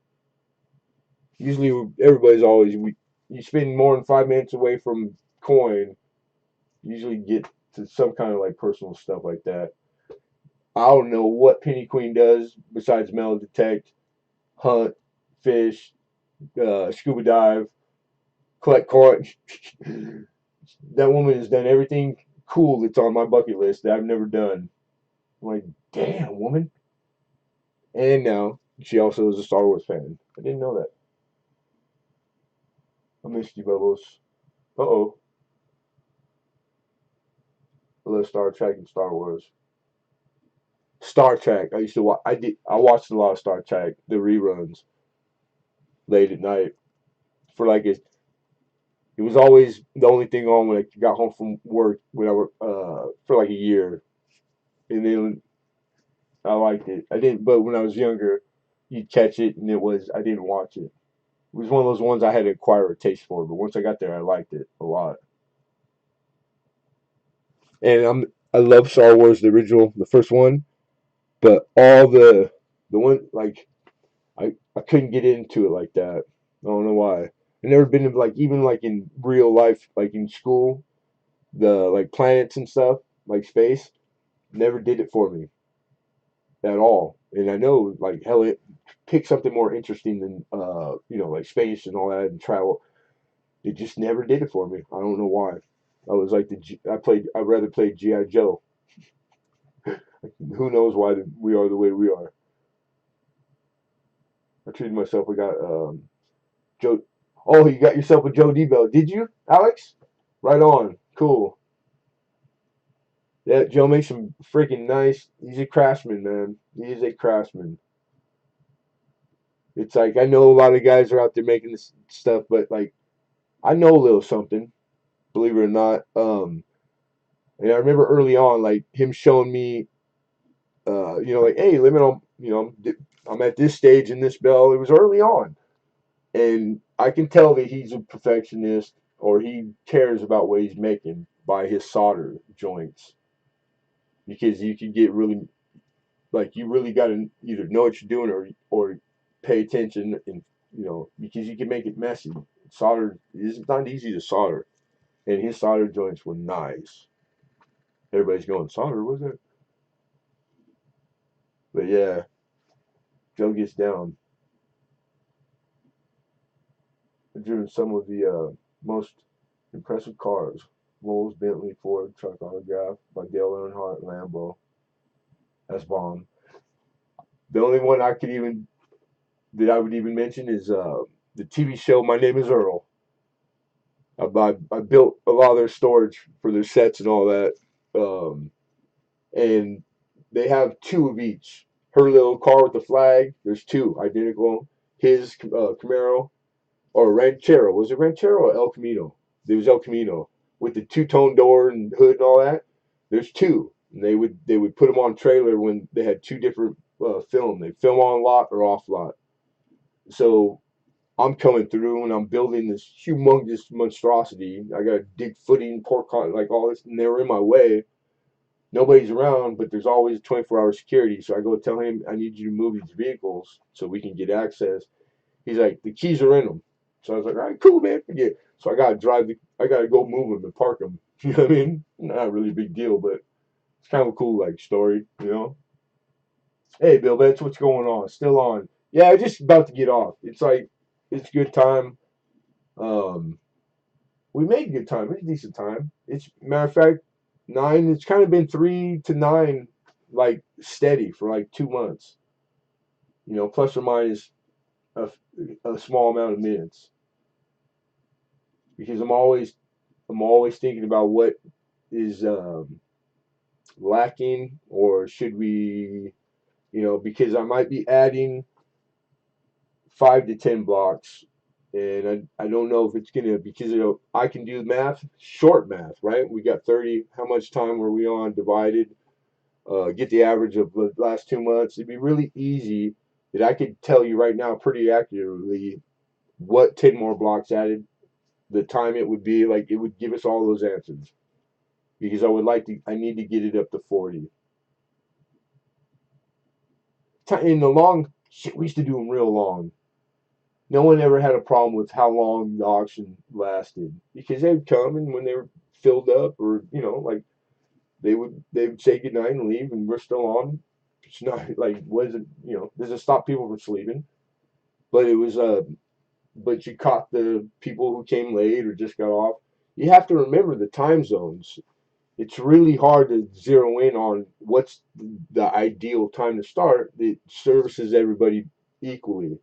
Usually, everybody's always we. You spend more than 5 minutes away from coin. Usually, get to some kind of like personal stuff like that. I don't know what Penny Queen does besides metal detect, hunt, fish, scuba dive, collect coin. That woman has done everything cool that's on my bucket list that I've never done. I'm like, damn, woman. And now she also is a Star Wars fan. I didn't know that. I missed you, Bubbles. Uh oh. I love Star Trek and Star Wars. Star Trek. I used to watch. I watched a lot of Star Trek, the reruns, late at night. For like it was always the only thing on when I got home from work when I were for like a year, and then I liked it. I didn't, but when I was younger, you'd catch it, and I didn't watch it. was one of those ones I had to acquire a taste for, but once I got there, I liked it a lot. And I love Star Wars, the original, the first one, but all the one like I couldn't get into it like that. I don't know why. I never been to like even like in real life, like in school, the like planets and stuff, like space, never did it for me at all. And I know like hell it pick something more interesting than like space and all that and travel. It just never did it for me. I don't know why. I was like I'd rather play GI Joe. Who knows why we are the way we are. I treated myself. I got Joe. Oh, you got yourself a Joe D belt, did you, Alex? Right on. Cool. Yeah, Joe makes some freaking nice. He's a craftsman, man. He is a craftsman. It's like I know a lot of guys are out there making this stuff, but like I know a little something, believe it or not. And I remember early on, like him showing me, like, hey, limit on, I'm at this stage in this bell. It was early on, and I can tell that he's a perfectionist or he cares about what he's making by his solder joints because you can get really like you really got to either know what you're doing or pay attention and because you can make it messy. Solder is not easy to solder, and his solder joints were nice. Everybody's going solder, was it? But yeah, Joe gets down. I've driven some of the most impressive cars. Rolls, Bentley, Ford, truck autograph by Dale Earnhardt, Lambo. That's bomb. The only one that I would even mention is the TV show My Name Is Earl. I built a lot of their storage for their sets and all that. Um, and they have two of each. Her little car with the flag, there's two identical. His Camaro or Ranchero. Was it Ranchero or El Camino? There was El Camino with the two-tone door and hood and all that. There's two. And they would put them on trailer when they had two different film. They film on lot or off lot. So I'm coming through and I'm building this humongous monstrosity. I got to dig footing, pork like all this, and they were in my way. Nobody's around, but there's always 24-hour security. So I go tell him I need you to move these vehicles so we can get access. He's like, the keys are in them. So I was like, all right, cool, man. Yeah. So I gotta go move them and park them. You know what I mean? Not really a big deal, but it's kind of a cool like story. Hey, Bill, that's what's going on. Still on. Yeah, I'm just about to get off. It's like it's good time. Um, we made good time. It's decent time. It's matter of fact, 9. It's kind of been 3 to 9, like steady for like 2 months. Plus or minus a, a small amount of minutes because I'm always thinking about what is lacking or should we, because I might be adding 5 to 10 blocks, and I don't know if it's gonna because I can do math, short math, right? We got 30. How much time were we on divided? Get the average of the last 2 months. It'd be really easy that I could tell you right now pretty accurately what 10 more blocks added, the time it would be. Like it would give us all those answers because I need to get it up to 40. In the long, shit, we used to do them real long. No one ever had a problem with how long the auction lasted because they'd come and when they were filled up or, like they would say goodnight and leave and we're still on. It's not like, wasn't, doesn't stop people from sleeping, but but you caught the people who came late or just got off. You have to remember the time zones. It's really hard to zero in on what's the ideal time to start that services everybody equally.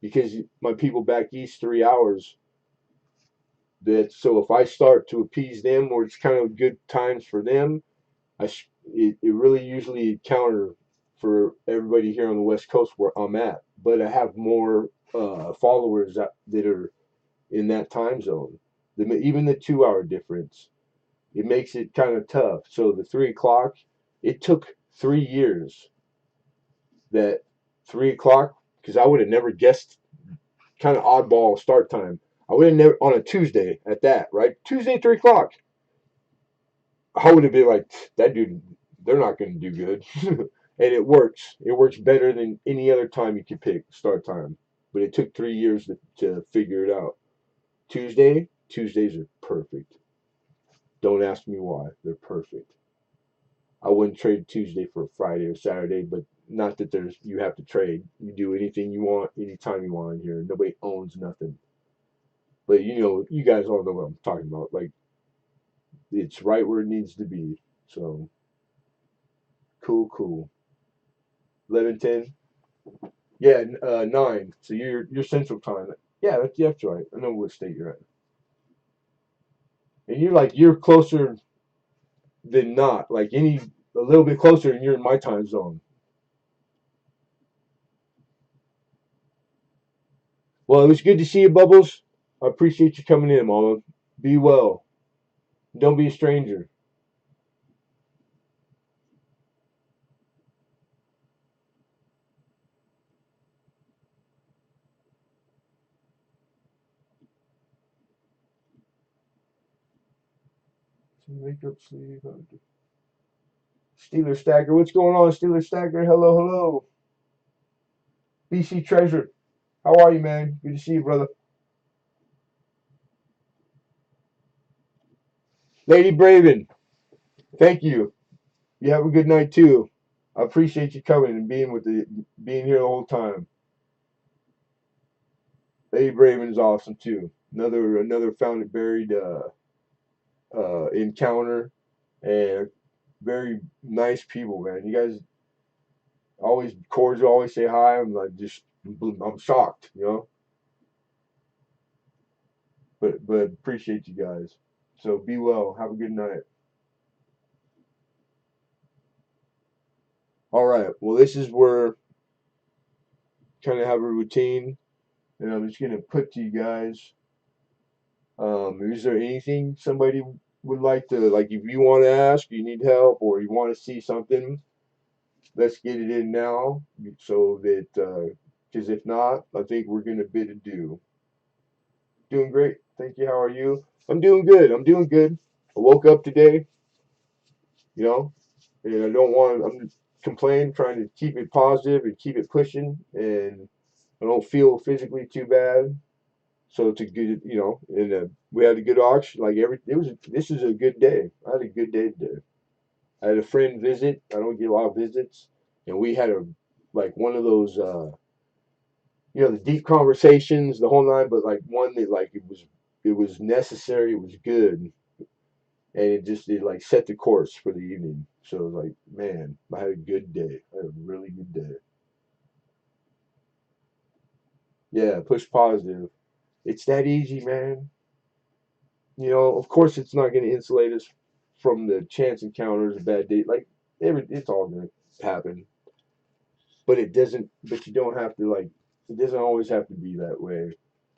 Because my people back east 3 hours, so if I start to appease them or it's kind of good times for them, it really usually counter for everybody here on the west coast where I'm at. But I have more followers that are in that time zone. Even the 2 hour difference, it makes it kind of tough. So the 3 o'clock, it took 3 years that 3 o'clock, because I would have never guessed kind of oddball start time. I would have never on a Tuesday at that, right? Tuesday 3 o'clock. I would have been like, that dude, they're not going to do good. And it works. It works better than any other time you could pick start time. But it took 3 years to figure it out. Tuesdays are perfect. Don't ask me why. They're perfect. I wouldn't trade Tuesday for Friday or Saturday, but not that there's you have to trade. You do anything you want, anytime you want in here. Nobody owns nothing. But you guys all know what I'm talking about. Like it's right where it needs to be. So cool, cool. 11:10. Yeah, 9. So you're Central Time. Yeah, that's right. I know what state you're at. And you're closer than not. Like a little bit closer, and you're in my time zone. Well, it was good to see you, Bubbles. I appreciate you coming in, Mama. Be well. Don't be a stranger. Wake up, sleep. Steeler Stagger, what's going on, Steeler Stagger? Hello, hello. BC Treasure, how are you, man? Good to see you, brother. Lady Braven, thank you. You have a good night too. I appreciate you coming and being here the whole time. Lady Braven is awesome too. Another found it buried encounter, and very nice people, man. You guys always cordial, always say hi. I'm shocked, but appreciate you guys. So be well. Have a good night. All right. Well, this is where kind of have a routine, and I'm just gonna put to you guys. Is there anything somebody would like to like? If you want to ask, you need help, or you want to see something, let's get it in now, so that because if not, I think we're gonna bid adieu. Doing great. Thank you. How are you? I'm doing good. I'm doing good. I woke up today, you know, and I don't want. I'm just complaining, trying to keep it positive and keep it pushing, and I don't feel physically too bad. So it's a good, and we had a good auction. Like this is a good day. I had a good day today. I had a friend visit. I don't get a lot of visits, and we had like one of those, the deep conversations, the whole nine. But like one that like it was necessary. It was good, and it like set the course for the evening. So like, man, I had a good day. I had a really good day. Yeah, push positive. It's that easy, man. Of course, it's not going to insulate us from the chance encounters, a bad date. Like, it's all going to happen. But it doesn't, but you don't have to, like, it doesn't always have to be that way.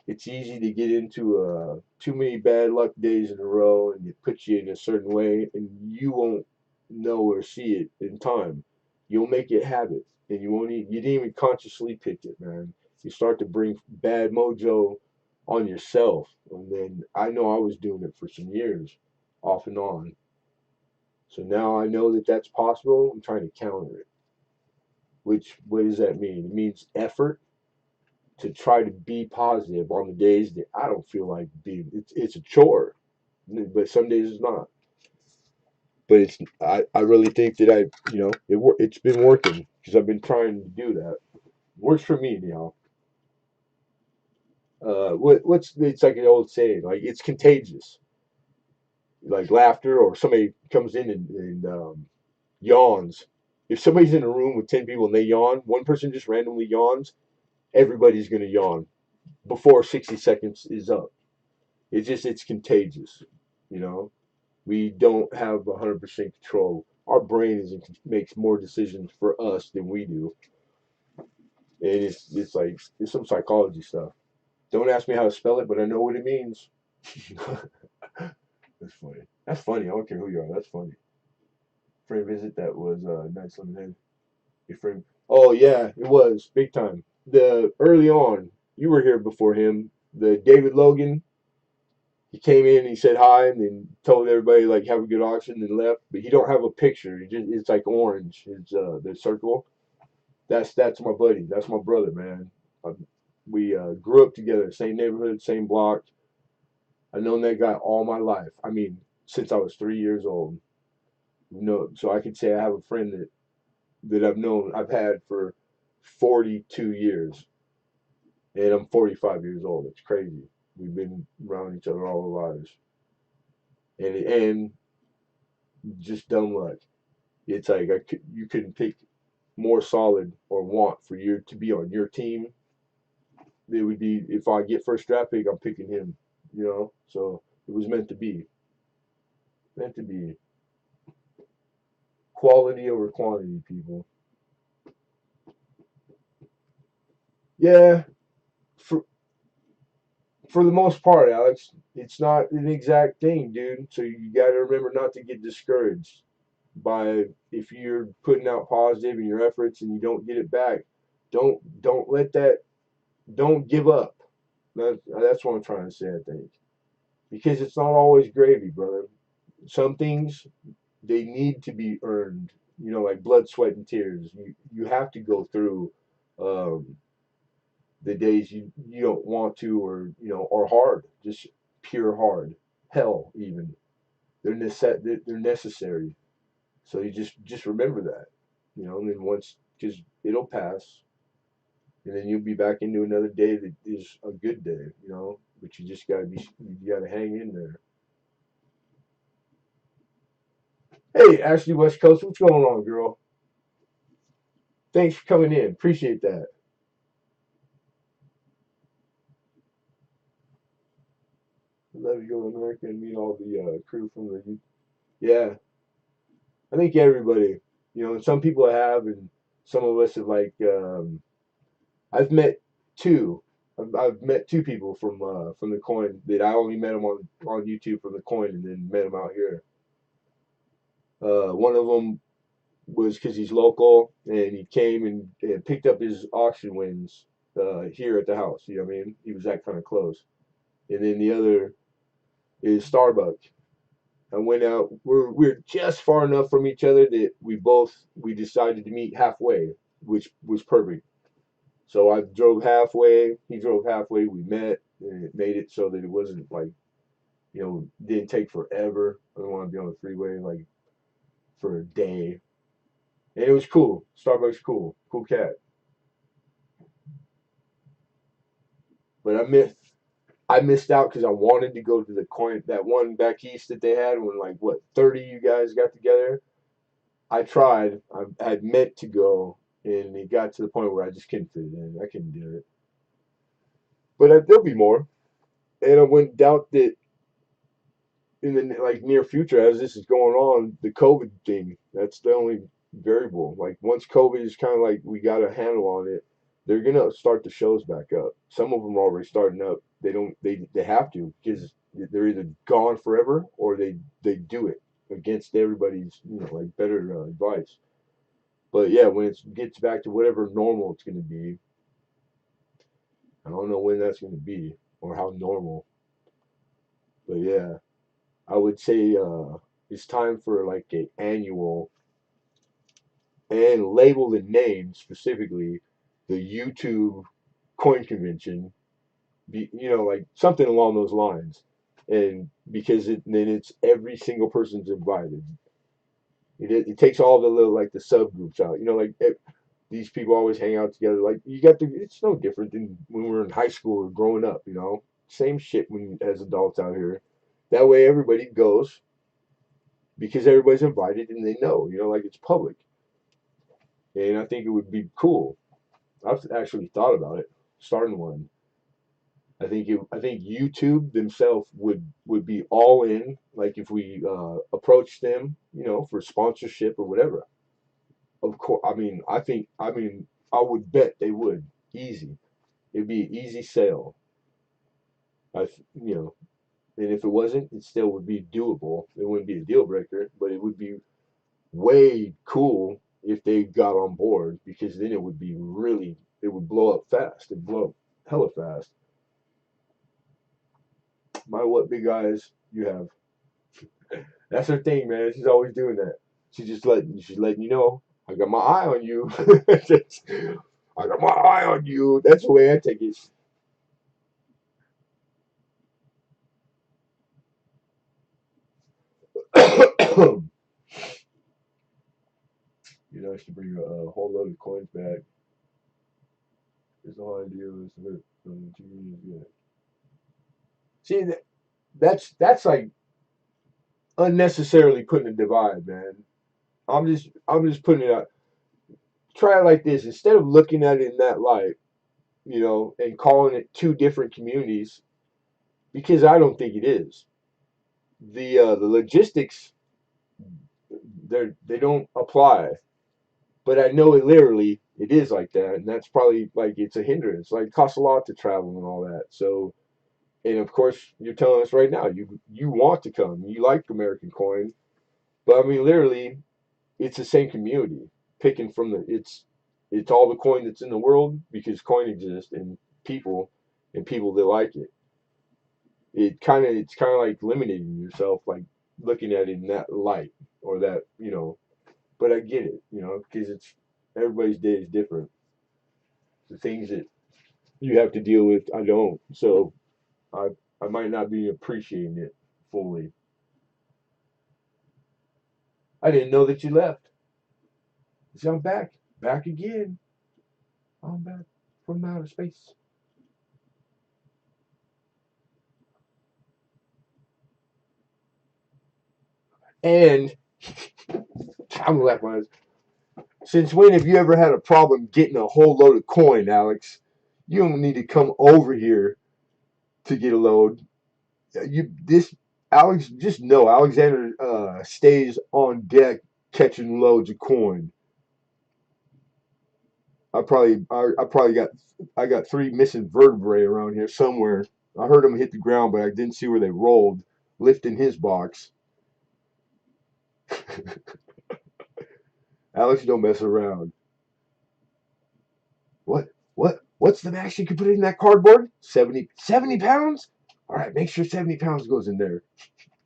It's easy to get into too many bad luck days in a row, and it puts you in a certain way, and you won't know or see it in time. You'll make it habit, and you didn't even consciously pick it, man. You start to bring bad mojo on yourself, and then I know I was doing it for some years, off and on. So now I know that that's possible. I'm trying to counter it. Which what does that mean? It means effort to try to be positive on the days that I don't feel like being. It's a chore, but some days it's not. But I really think that it's been working because I've been trying to do that. Works for me now. What's it's like an old saying, like it's contagious, like laughter, or somebody comes in and yawns. If somebody's in a room with 10 people and they yawn, one person just randomly yawns, everybody's gonna yawn before 60 seconds is up. It's contagious, you know. We don't have 100% control. Our brain makes more decisions for us than we do, and it's like it's some psychology stuff. Don't ask me how to spell it, but I know what it means. That's funny. That's funny. I don't care who you are. That's funny. Friend visit that was nice lemonhead. Your friend. Oh yeah, it was big time. The early on. You were here before him. The David Logan. He came in, he said hi, and then told everybody like have a good auction, and left. But he don't have a picture. He just it's like orange. It's the circle. That's my buddy. That's my brother, man. We grew up together, same neighborhood, same block. I've known that guy all my life. I mean, since I was 3 years old. No, so I could say I have a friend that I've had for 42 years, and I'm 45 years old. It's crazy. We've been around each other all our lives, and just dumb luck. It's like you couldn't pick more solid or want for you to be on your team. It would be if I get first draft pick, I'm picking him. You know, so it was meant to be. Meant to be. Quality over quantity, people. Yeah, for for the most part, Alex, it's not an exact thing, dude. So you got to remember not to get discouraged by if you're putting out positive in your efforts and you don't get it back. Don't let that. Don't give up. That's what I'm trying to say. I think because it's not always gravy, brother. Some things they need to be earned. You know, like blood, sweat, and tears. You have to go through um, the days you don't want to, or are hard, just pure hard, hell even. They're necessary. So you just remember that, and then once because it'll pass, and then you'll be back into another day that is a good day, But you gotta hang in there. Hey, Ashley West Coast, what's going on, girl? Thanks for coming in. Appreciate that. I'd love to go to America and meet all the crew from the. Yeah, I think everybody, and some people have, and some of us have like. I've met two. I've met two people from the coin that I only met them on YouTube from the coin, and then met them out here. One of them was because he's local, and he came and picked up his auction wins here at the house. You know what I mean? He was that kind of close. And then the other is Starbuck. I went out. We're just far enough from each other that we decided to meet halfway, which was perfect. So I drove halfway. He drove halfway. We met, and it made it so that it wasn't like didn't take forever. I don't want to be on the freeway like for a day. And it was cool. Starbucks cool cat. But I missed out because I wanted to go to the coin that one back east that they had when like what 30 you guys got together. I tried. I had meant to go, and it got to the point where I just couldn't fit it in. I couldn't do it. But there'll be more, and I wouldn't doubt that in the like near future as this is going on, the COVID thing. That's the only variable. Like once COVID is kind of like we got a handle on it, they're gonna start the shows back up. Some of them are already starting up. They don't. They have to because they're either gone forever or they do it against everybody's like better advice. But yeah, when it gets back to whatever normal it's gonna be, I don't know when that's gonna be or how normal. But yeah, I would say it's time for like a annual and label the name specifically the YouTube coin convention, like something along those lines. And because then it's every single person's invited. It takes all the little like the subgroups out. These people always hang out together. Like you got the. It's no different than when we were in high school or growing up. Same shit when as adults out here. That way everybody goes because everybody's invited and they know. Like it's public. And I think it would be cool. I've actually thought about it, starting one. I think YouTube themselves would be all in. Like if we approach them, for sponsorship or whatever. Of course, I would bet they would easy. It'd be an easy sale. I you know, and if it wasn't, it still would be doable. It wouldn't be a deal breaker, but it would be way cool if they got on board because then it would blow up fast. It'd blow up. hella fast. My what big eyes you have. That's her thing, man. She's always doing that. She's letting you know. I got my eye on you. I got my eye on you. That's the way I take it. You know, I should bring a whole load of coins back. There's no idea was that from 2 years ago. See, that's like unnecessarily putting a divide, man. I'm just putting it out. Try it like this. Instead of looking at it in that light, and calling it two different communities, because I don't think it is. The logistics they don't apply, but I know it literally it is like that, and that's probably like it's a hindrance. Like it costs a lot to travel and all that. So, and of course, you're telling us right now you want to come, you like American coin, but I mean literally, it's the same community picking from it's all the coin that's in the world because coin exists people and people that like it. It's kind of like limiting yourself, like looking at it in that light or that. But I get it, because it's everybody's day is different. The things that you have to deal with, I don't. So I I might not be appreciating it fully. I didn't know that you left. So I'm back again. I'm back from outer space. And I'm laughing. Since when have you ever had a problem getting a whole load of coin, Alex? You don't need to come over here to get a load. You this Alex, just know Alexander stays on deck catching loads of coin. I probably got three missing vertebrae around here somewhere. I heard them hit the ground, but I didn't see where they rolled, lifting his box. Alex, don't mess around. What's the max you can put in that cardboard? 70 pounds? All right, make sure 70 pounds goes in there.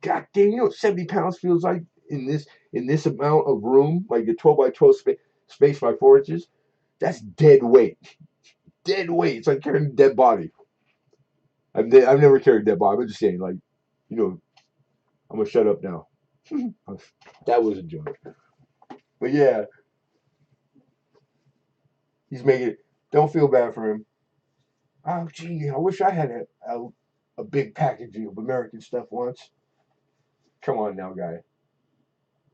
God dang, you know what 70 pounds feels like in this amount of room, like the 12 by 12 space by 4 inches? That's dead weight. Dead weight. It's like carrying a dead body. I've never carried a dead body. I'm just saying, like, you know, I'm gonna shut up now. That was a joke. But yeah, he's making it. Don't feel bad for him. Oh, gee, I wish I had a big package of American stuff once. Come on now, guy.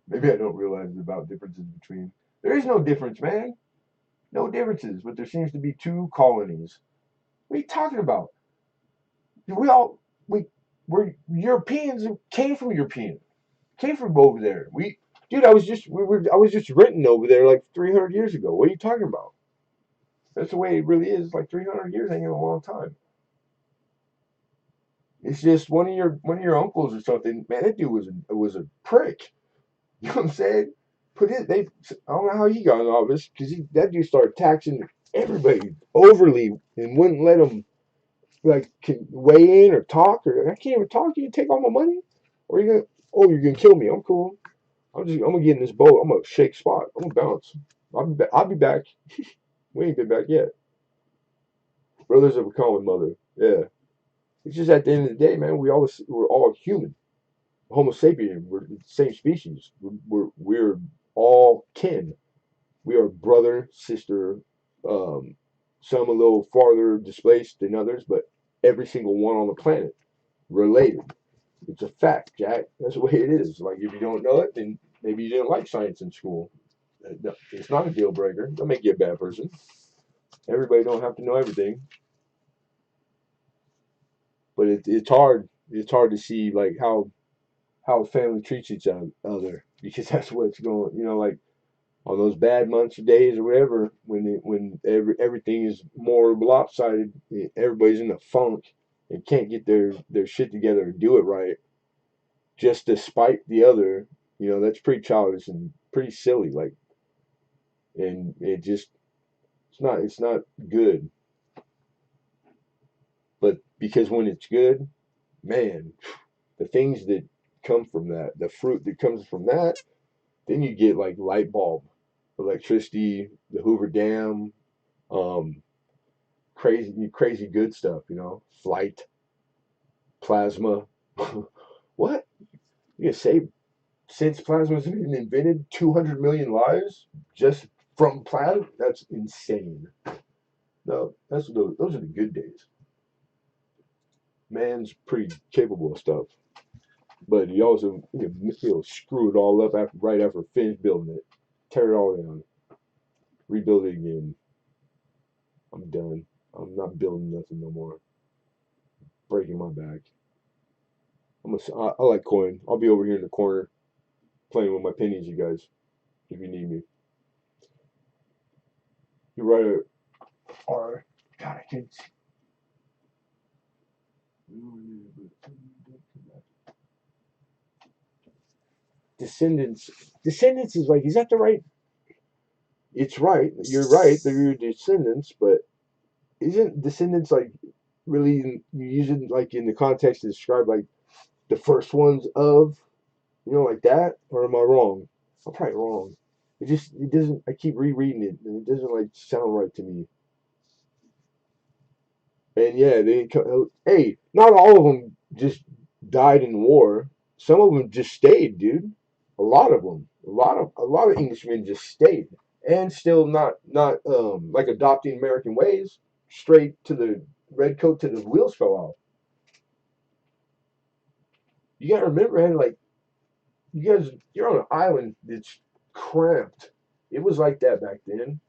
Maybe I don't realize about differences between. There is no difference, man. No differences, but there seems to be two colonies. What are you talking about? We all we we're Europeans and came from over there. Dude, I was just written over there like 300 years ago. What are you talking about? That's the way it really is. Like 300 years ain't a long time. It's just one of your uncles or something. Man, that dude was a prick. You know what I'm saying? I don't know how he got in office because that dude started taxing everybody overly and wouldn't let them like can weigh in or talk or I can't even talk. You can take all my money, or you're gonna kill me. I'm cool. I'm gonna get in this boat. I'm gonna shake spot. I'm gonna bounce. I'll be back. We ain't been back yet. Brothers of a common mother. Yeah. It's just at the end of the day, man. We're all human. Homo sapien. We're the same species. We're all kin. We are brother, sister. Um, some a little farther displaced than others, but every single one on the planet related. It's a fact, Jack. That's the way it is. Like if you don't know it, then maybe you didn't like science in school. No, it's not a deal breaker. Don't make you a bad person. Everybody don't have to know everything, but it's hard. It's hard to see like how a family treats each other because that's what's going. Like on those bad months or days or whatever, everything is more lopsided, everybody's in a funk and can't get their shit together and do it right, just to spite the other. That's pretty childish and pretty silly. Like, and it's not good. But because when it's good, man, the things that come from that, the fruit that comes from that, then you get like light bulb, electricity, the Hoover Dam, um, crazy good stuff, flight, plasma. What? You say since plasma's been invented, 200 million lives just from plasma? That's insane. No, those are the good days. Man's pretty capable of stuff, but he also he'll screw it all up right after finish building it, tear it all down, rebuild it again. I'm done. I'm not building nothing no more. Breaking my back. I like coin. I'll be over here in the corner playing with my pennies, you guys, if you need me. You write or God, I can't. Descendants. Descendants is like, is that the right? It's right. You're right. They're your descendants, but isn't descendants like really you use it like in the context to describe like the first ones of like that, or am I wrong? I'm probably wrong. It doesn't. I keep rereading it and it doesn't like sound right to me. And yeah, hey, not all of them just died in war. Some of them just stayed, dude. A lot of them, a lot of Englishmen just stayed, and still not like adopting American ways. Straight to the red coat till the wheels fell off. You gotta remember, man. Like you're on an island that's cramped. It was like that back then,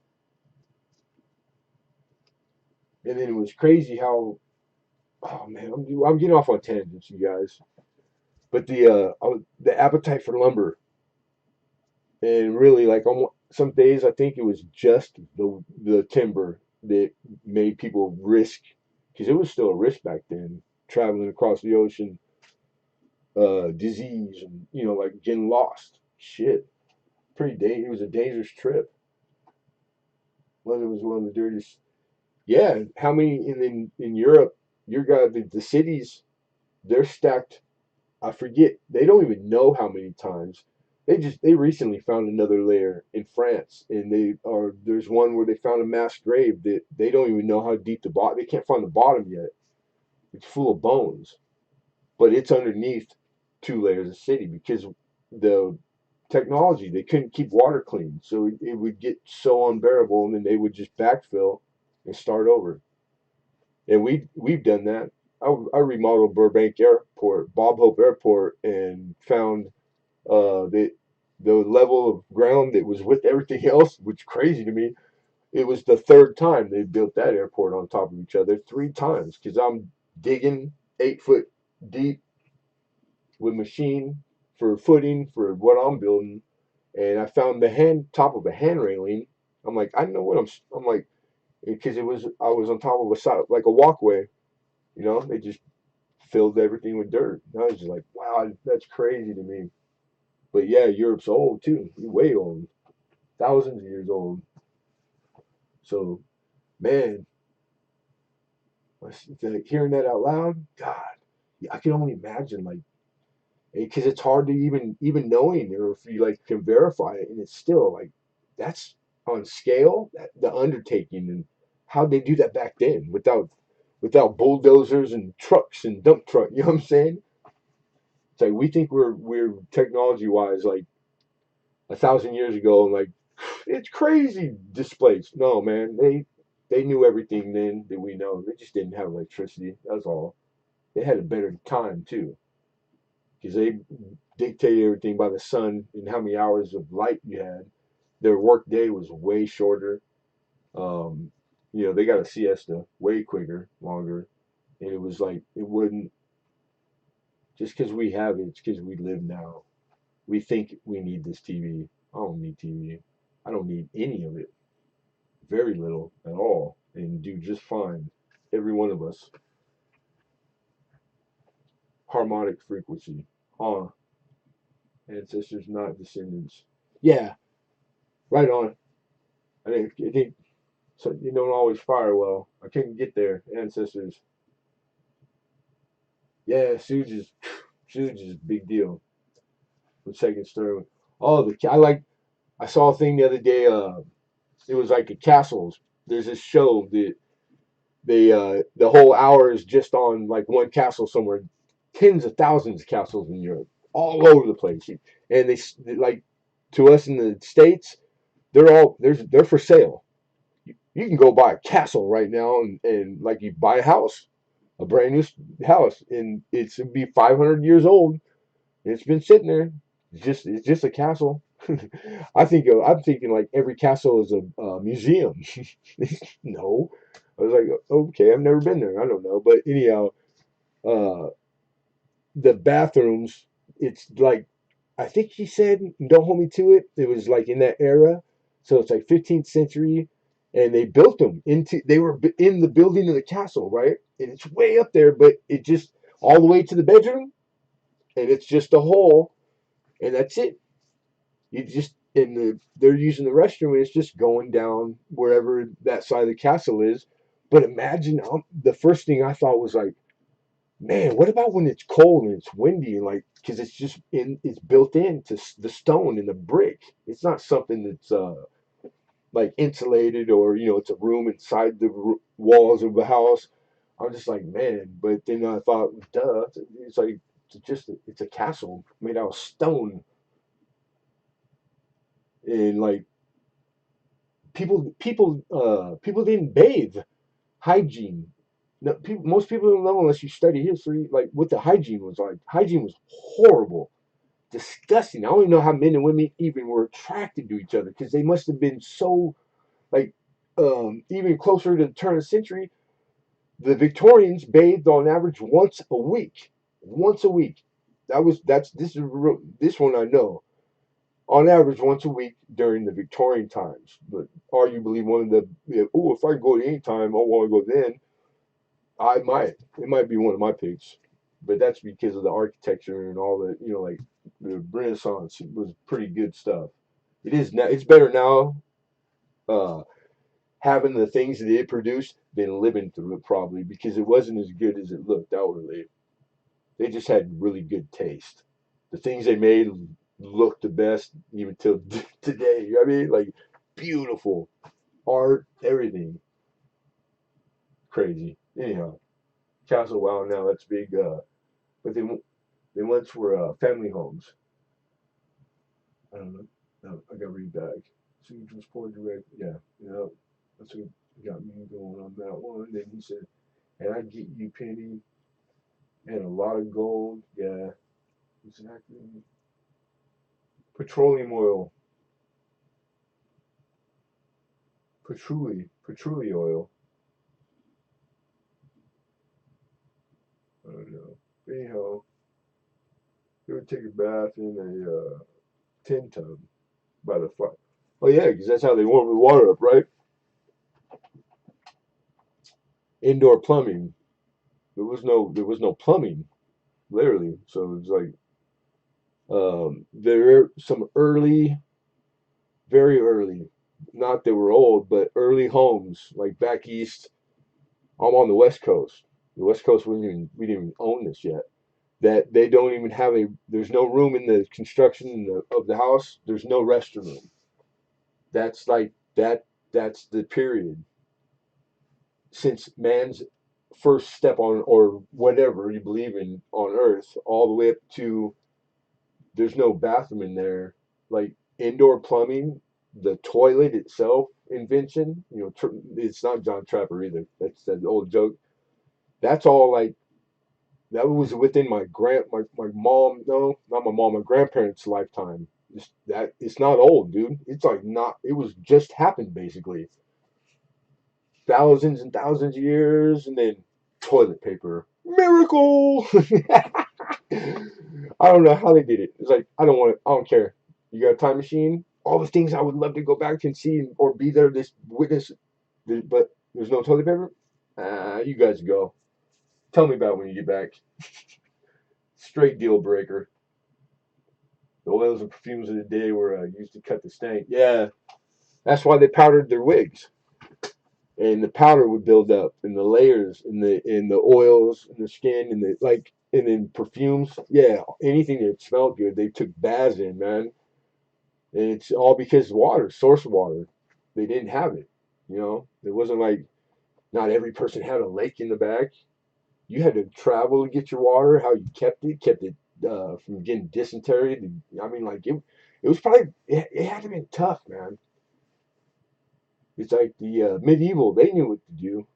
and then it was crazy how. Oh man, I'm getting off on tangents, you guys. But the appetite for lumber, and really like on some days I think it was just the timber that made people risk, because it was still a risk back then, traveling across the ocean, disease, and like getting lost. Shit, it was a dangerous trip. Well, it was one of the dirtiest. Yeah, how many in Europe? You got the cities. They're stacked. I forget. They don't even know how many times. They recently found another layer in France, and there's one where they found a mass grave that they don't even know how deep the bottom. They can't find the bottom yet. It's full of bones, but it's underneath 2 layers of city because the technology, they couldn't keep water clean, so it would get so unbearable, and then they would just backfill and start over. And we've done that. I remodeled Burbank Airport, Bob Hope Airport, and found the level of ground that was with everything else, which is crazy to me. It was the third time they built that airport on top of each other, 3 times, because I'm digging 8 foot deep with machine for footing for what I'm building, and I found the top of a hand railing. I'm like, I know what I'm like, because I was on top of a side like a walkway. They just filled everything with dirt. And I was just like, wow, that's crazy to me. But yeah, Europe's old too. Way old, thousands of years old. So, man, hearing that out loud, God, yeah, I can only imagine, like, because it's hard to even knowing, or if you like can verify it, and it's still like that's on scale, the undertaking, and how they do that back then without bulldozers and trucks and dump truck. You know what I'm saying? It's like we think we're technology wise like 1,000 years ago, and like it's crazy displaced. No, man, they knew everything then that we know. They just didn't have electricity. That's all. They had a better time too, because they dictated everything by the sun and how many hours of light you had. Their work day was way shorter. Um, they got a siesta way quicker, longer, and it was like it wouldn't just because we have it. It's because we live now. We think we need this TV. I don't need TV. I don't need any of it. Very little at all, and do just fine. Every one of us. Harmonic frequency. Huh. Ancestors, not descendants. Yeah, right on. I think so. You don't always fire well. I couldn't get there. Ancestors. Yeah, Suge is a big deal with Second Sterling. Oh, the I like. I saw a thing the other day. It was like a castles. There's this show that the whole hour is just on like one castle somewhere. Tens of thousands of castles in Europe, all over the place, and they like to us in the states. They're for sale. You can go buy a castle right now, and like you buy a house, a brand new house, and it'd be 500 years old. And it's been sitting there. It's just a castle. I'm thinking like every castle is a museum. No, I was like, okay, I've never been there. I don't know, but anyhow, uh, the bathrooms. It's like I think he said, don't hold me to it. It was like in that era, so it's like 15th century, and they built them into. They were in the building of the castle, right? And it's way up there, but it just all the way to the bedroom, and it's just a hole, and that's it. You just in they're using the restroom, and it's just going down wherever that side of the castle is. But imagine the first thing I thought was like, man, what about when it's cold and it's windy and like because it's built into the stone and the brick. It's not something that's like insulated or it's a room inside the walls of the house. I'm just like, man, but then I thought, duh, it's like it's a castle made out of stone and like people didn't bathe. Hygiene. No, most people don't know unless you study history, like what the hygiene was like. Hygiene was horrible, disgusting. I don't even know how men and women even were attracted to each other because they must have been so like even closer to the turn of the century. The Victorians bathed on average once a week. Once a week. That's this one I know. On average, once a week during the Victorian times, but arguably one of oh, if I go at any time, I want to go then. It might be one of my picks, but that's because of the architecture and all the like the Renaissance was pretty good stuff. It is now. It's better now, uh, having the things that it produced than living through it probably because it wasn't as good as it looked outwardly. They just had really good taste. The things they made looked the best even till today. You know what I mean? Like beautiful art, everything crazy. Anyhow, Castle Wow now that's big. But they once were family homes. I don't know. No, I gotta read back. Siege was poor direct. Yeah, that's what got me going on that one. Then he said, "And I get you penny and a lot of gold." Yeah, exactly. Petroleum oil, patchouli oil. I don't know. Anyhow, they would take a bath in a tin tub by the fire. Oh yeah, because that's how they warm the water up, right? Indoor plumbing. There was no plumbing, literally. So it's like there are some early, very early, not that we're old, but early homes like back east. I'm on the West Coast. The West Coast we didn't even own this yet. That they don't even have there's no room in the construction of the house. There's no restroom. That's like that. That's the period since man's first step on or whatever you believe in on Earth, all the way up to there's no bathroom in there. Like indoor plumbing, the toilet itself invention. It's not John Trapper either. That's that old joke. That's all like that was within my mom. No, not my mom. My grandparents' lifetime. It's not old, dude. It's like not. It was just happened basically. Thousands and thousands of years, and then toilet paper miracle. I don't know how they did it. It's like I don't want it. I don't care. You got a time machine? All the things I would love to go back and see or be there, this witness, but there's no toilet paper. You guys go. Tell me about it when you get back. Straight deal breaker. The oils and perfumes of the day were used to cut the stank. Yeah, that's why they powdered their wigs, and the powder would build up, and the layers, and the oils, and the skin, and the like. And then perfumes, yeah, anything that smelled good, they took baths in, man. And it's all because water, source water, they didn't have it. It wasn't like not every person had a lake in the back. You had to travel to get your water. How you kept it from getting dysentery. I mean, like it was probably it had to be tough, man. It's like the medieval. They knew what to do.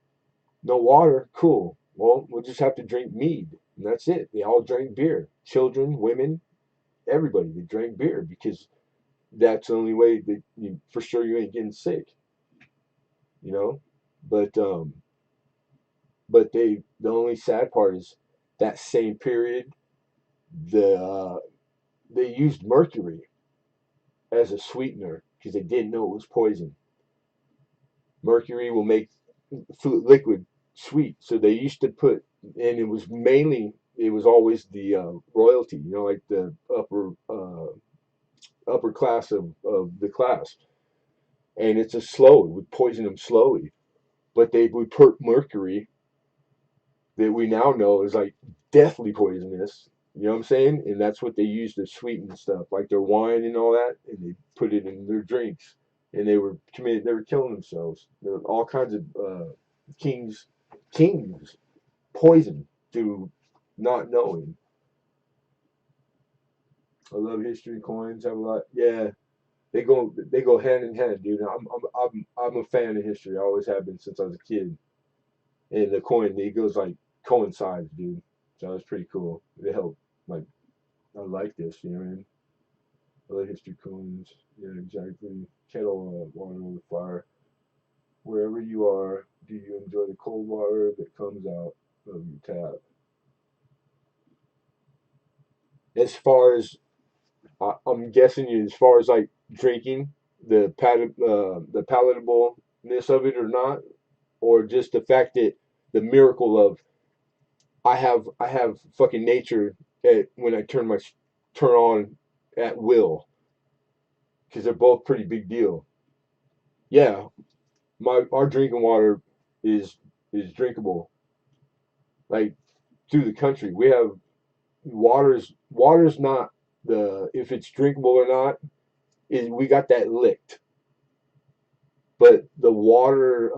No water, cool. Well, we'll just have to drink mead, and that's it. They all drank beer. Children, women, everybody. They drank beer because that's the only way that for sure you ain't getting sick. You know, but the only sad part is that same period the they used mercury as a sweetener because they didn't know it was poison. Mercury will make food liquid sweet, so they used to put, and it was always the royalty, like the upper class of the class, and it's a slow. It would poison them slowly, but they would put mercury that we now know is like deathly poisonous. You know what I'm saying? And that's what they used to sweeten stuff, like their wine and all that, and they put it in their drinks. And they were killing themselves. There were all kinds of kings, kings poisoned through not knowing. I love history. Coins have a lot. Yeah, they go hand in hand, dude. I'm a fan of history. I always have been since I was a kid. And the coin, it goes like coincides, dude. So it's pretty cool. It helped. Like, I like this, you know what I mean? I like history coins. Yeah, exactly. Kettle water over fire. Wherever you are, do you enjoy the cold water that comes out of your tap? As far as I'm guessing, as far as like drinking, the palatableness of it or not, or just the fact that the miracle of I have fucking nature when I turn on at will because they're both pretty big deal. Yeah, my our drinking water is is drinkable. Like through the country, we have water's not the if it's drinkable or not is we got that licked, but the water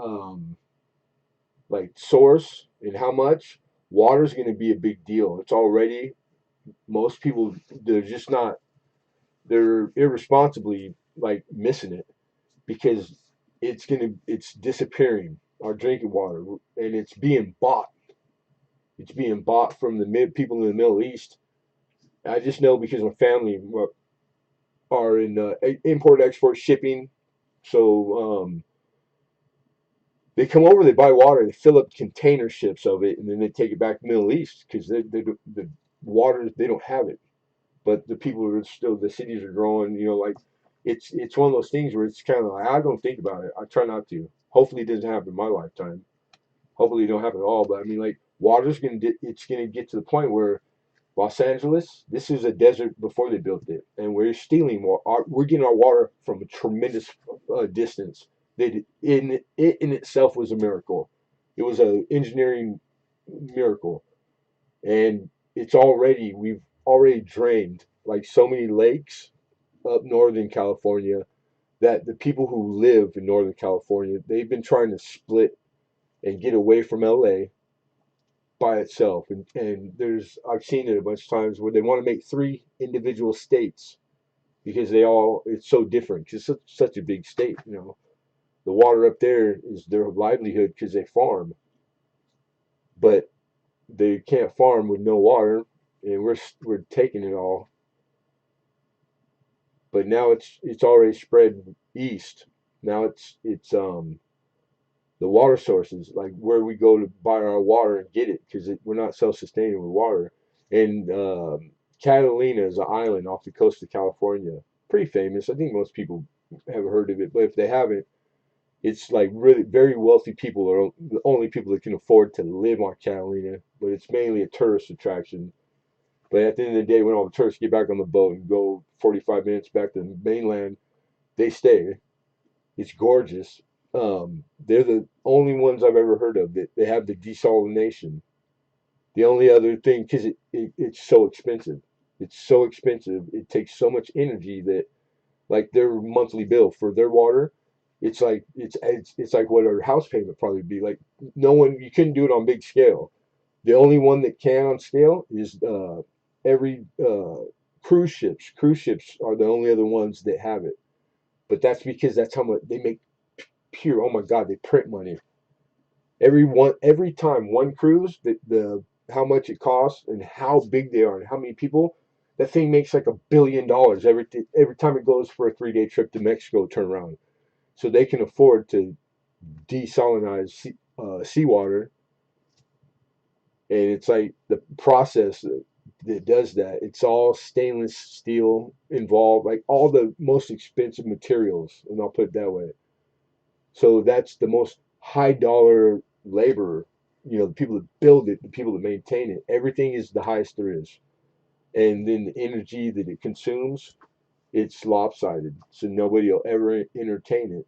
like source and how much water's going to be a big deal. It's already most people they're just not they're irresponsibly like missing it because it's disappearing our drinking water and it's being bought from the people in the Middle East. I just know because my family are in import export shipping, so they come over, they buy water, they fill up container ships of it, and then they take it back to the Middle East because the water they don't have it. But the people are still the cities are growing. Like it's one of those things where it's kind of like I don't think about it. I try not to. Hopefully, it doesn't happen in my lifetime. Hopefully, it don't happen at all. But I mean, like it's gonna get to the point where Los Angeles, this is a desert before they built it, and we're stealing water. We're getting our water from a tremendous distance. It in itself was a miracle. It was an engineering miracle, and we've already drained like so many lakes up Northern California that the people who live in Northern California they've been trying to split and get away from LA by itself. And I've seen it a bunch of times where they want to make three individual states because it's so different because it's such a big state. The water up there is their livelihood because they farm, but they can't farm with no water, and we're taking it all. But now it's already spread east. Now it's the water sources, like where we go to buy our water and get it, because we're not self-sustaining with water. And Catalina is an island off the coast of California, pretty famous. I think most people have heard of it, but if they haven't, it's like really very wealthy people are the only people that can afford to live on Catalina. But it's mainly a tourist attraction. But at the end of the day, when all the tourists get back on the boat and go 45 minutes back to the mainland, they stay. It's gorgeous. They're the only ones I've ever heard of that they have the desalination. The only other thing, because it's so expensive. It's so expensive. It takes so much energy that like their monthly bill for their water, it's like what our house payment probably would be. Like no one, you couldn't do it on big scale. The only one that can on scale is every cruise ships. Cruise ships are the only other ones that have it. But that's because that's how much they make pure. Oh my God, they print money. Every time one cruise, the how much it costs and how big they are and how many people, that thing makes like $1 billion every time it goes for a 3 day trip to Mexico turn around. So they can afford to desalinize seawater, and it's like the process that does that. It's all stainless steel involved, like all the most expensive materials, and I'll put it that way. So that's the most high dollar labor. You know, the people that build it, the people that maintain it, everything is the highest there is. And then the energy that it consumes, it's lopsided. So nobody will ever entertain it.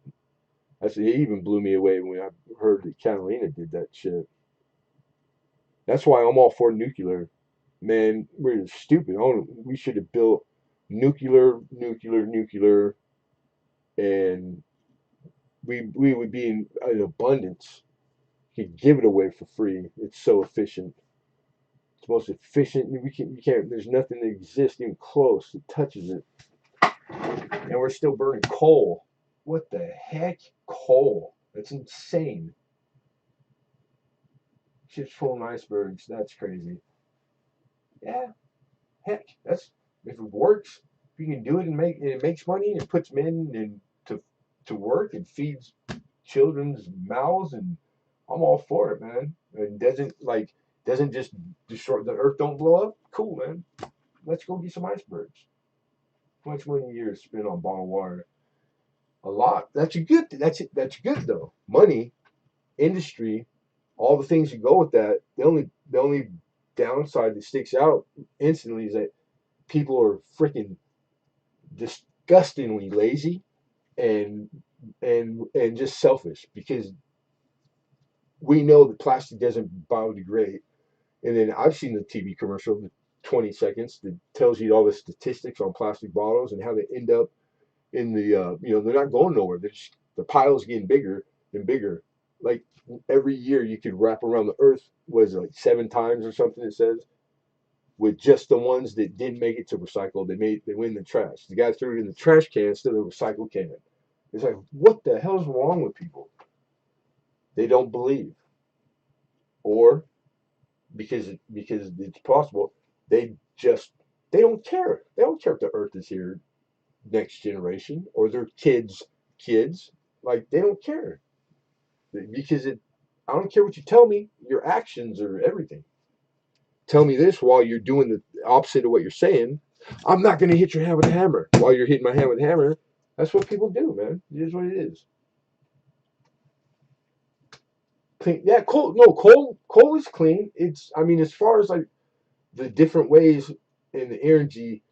It even blew me away when I heard that Catalina did that shit. That's why I'm all for nuclear. Man, we're stupid. We should have built nuclear, and we would be in abundance. You could give it away for free. It's so efficient. It's the most efficient. You can't. There's nothing that exists even close that touches it. And we're still burning coal. What the heck? Coal. That's insane. Ships full of icebergs. That's crazy. Yeah. Heck, that's if it works. If you can do it and it makes money and it puts men in to work and feeds children's mouths, and I'm all for it, man. And doesn't just destroy the earth. Don't blow up. Cool, man. Let's go get some icebergs. How much money a year is spent on bottled water? A lot. That's a good. That's good though. Money, industry, all the things that go with that. The only downside that sticks out instantly is that people are freaking disgustingly lazy and and just selfish, because we know that plastic doesn't biodegrade. And then I've seen the TV commercial, the 20 seconds, that tells you all the statistics on plastic bottles and how they end up in the they're not going nowhere. The pile's getting bigger and bigger. Like every year you could wrap around the earth, was it like 7 times or something it says, with just the ones that didn't make it to recycle. They went in the trash. The guy threw it in the trash can instead of the recycle can. It's like, what the hell's wrong with people? They don't believe, or because it's possible, they just they don't care. They don't care if the Earth is here next generation or their kids. Like they don't care because it. I don't care what you tell me. Your actions are everything. Tell me this while you're doing the opposite of what you're saying. I'm not going to hit your hand with a hammer while you're hitting my hand with a hammer. That's what people do, man. It is what it is. Clean, yeah. Coal, no, coal is clean. It's, I mean, as far as like the different ways in the energy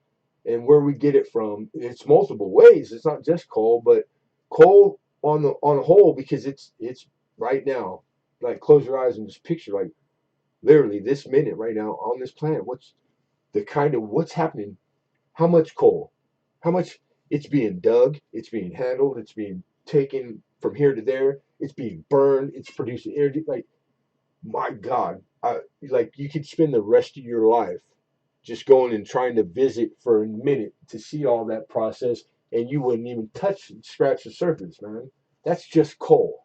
and where we get it from, it's multiple ways. It's not just coal, but coal on the whole, because it's right now. Like close your eyes and just picture, like literally this minute right now on this planet. What's happening? How much coal? How much it's being dug? It's being handled. It's being taken from here to there. It's being burned. It's producing energy. Like my God, like you could spend the rest of your life just going and trying to visit for a minute to see all that process, and you wouldn't even scratch the surface, man. That's just coal.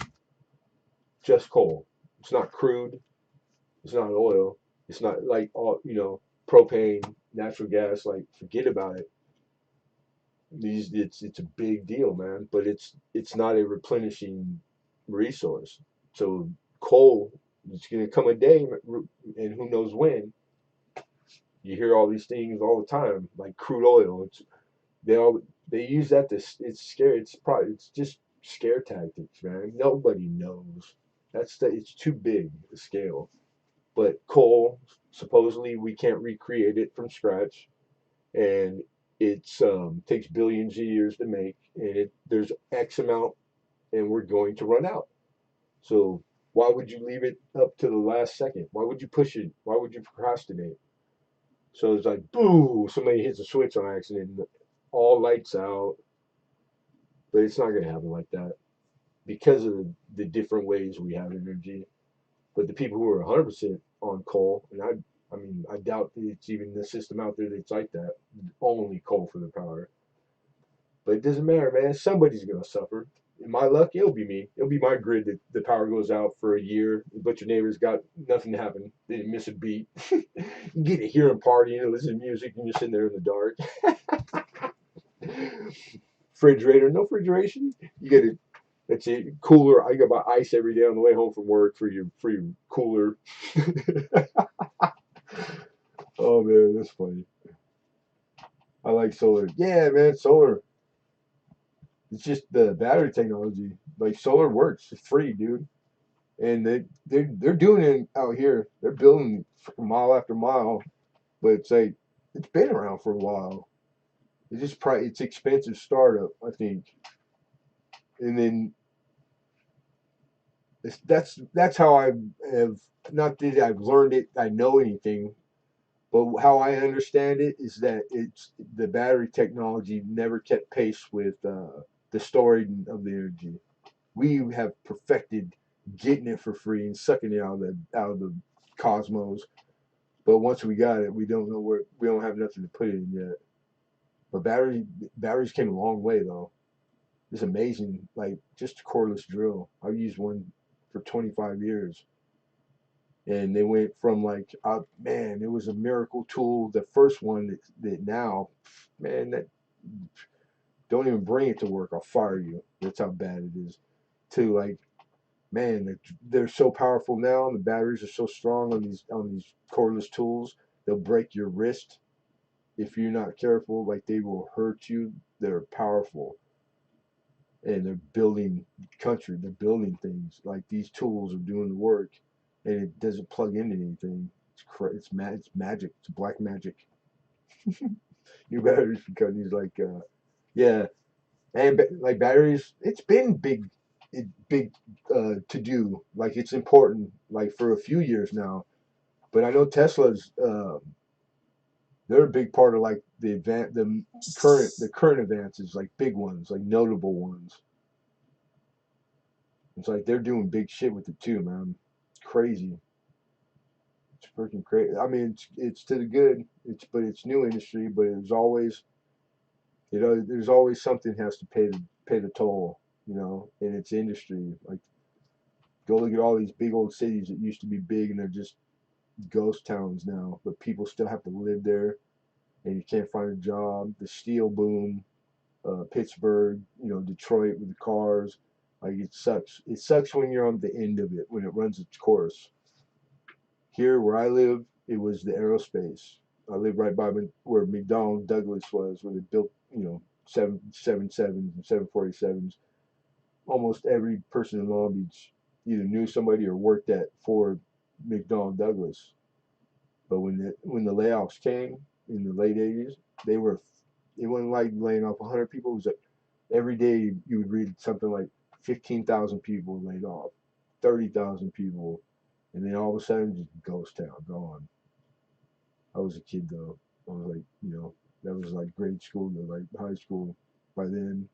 Just coal. It's not crude. It's not oil. It's not like all propane, natural gas. Like forget about it. It's a big deal, man. But it's not a replenishing resource. So coal, it's gonna come a day, and who knows when. You hear all these things all the time, like crude oil. They all they use that to it's scary. It's just scare tactics, man. Nobody knows. It's too big the scale. But coal, supposedly we can't recreate it from scratch, and it's takes billions of years to make, and there's X amount, and we're going to run out. So Why would you leave it up to the last second? Why would you push it? Why would you procrastinate? So it's like, boo, somebody hits a switch on accident, and all lights out. But it's not going to happen like that because of the different ways we have energy. But the people who are 100% on coal, and I mean, I doubt it's even the system out there that's like that, only coal for the power. But it doesn't matter, man. Somebody's going to suffer. In my luck, it'll be me. It'll be my grid that the power goes out for a year, but your neighbor's got nothing to happen. They didn't miss a beat. You get to hear them partying and listen to music, and you're sitting there in the dark. Refrigerator, no refrigeration. You get it. That's it. Cooler. I got my ice every day on the way home from work for your cooler. Oh man, that's funny. I like solar. Yeah, man, solar. It's just the battery technology. Like solar works. It's free, dude. And they're doing it out here. They're building mile after mile, but it's like it's been around for a while. It's just it's expensive startup, I think. And then that's how I have not that I've learned it. I know anything, but how I understand it is that it's the battery technology never kept pace with the storing of the energy. We have perfected getting it for free and sucking it out of the cosmos. But once we got it, we don't know where we don't have nothing to put it in yet. But batteries came a long way though. It's amazing. Like just a cordless drill. I've used one for 25 years, and they went from like, man, it was a miracle tool. The first one that now, man, that don't even bring it to work. I'll fire you. That's how bad it is. To like, man, they're so powerful now, and the batteries are so strong on these cordless tools. They'll break your wrist if you're not careful. Like they will hurt you. They're powerful, and they're building country. They're building things. Like these tools are doing the work, and it doesn't plug into anything. It's magic. It's black magic. New batteries for companies like yeah, and like batteries. It's been big to do. Like it's important. Like for a few years now. But I know Tesla's they're a big part of like the current advances, like big ones, like notable ones. It's like they're doing big shit with it too, man. It's crazy. It's freaking crazy. I mean, it's to the good. It's new industry, but it's always there's always something has to pay the toll, in its industry. Like go look at all these big old cities that used to be big and they're just ghost towns now, but people still have to live there and you can't find a job. The steel boom, Pittsburgh, Detroit with the cars. Like it sucks. It sucks when you're on the end of it when it runs its course. Here where I live, it was the aerospace. I live right by where McDonnell Douglas was, where they built, 777s and 747s. Almost every person in Long Beach either knew somebody or worked at Ford McDonnell Douglas. But when the layoffs came in the late '80s, they were it wasn't like laying off 100 people. It was like every day you would read something like 15,000 people laid off, 30,000 people, and then all of a sudden just ghost town gone. I was a kid though. I was like, that was like grade school to like high school. By then,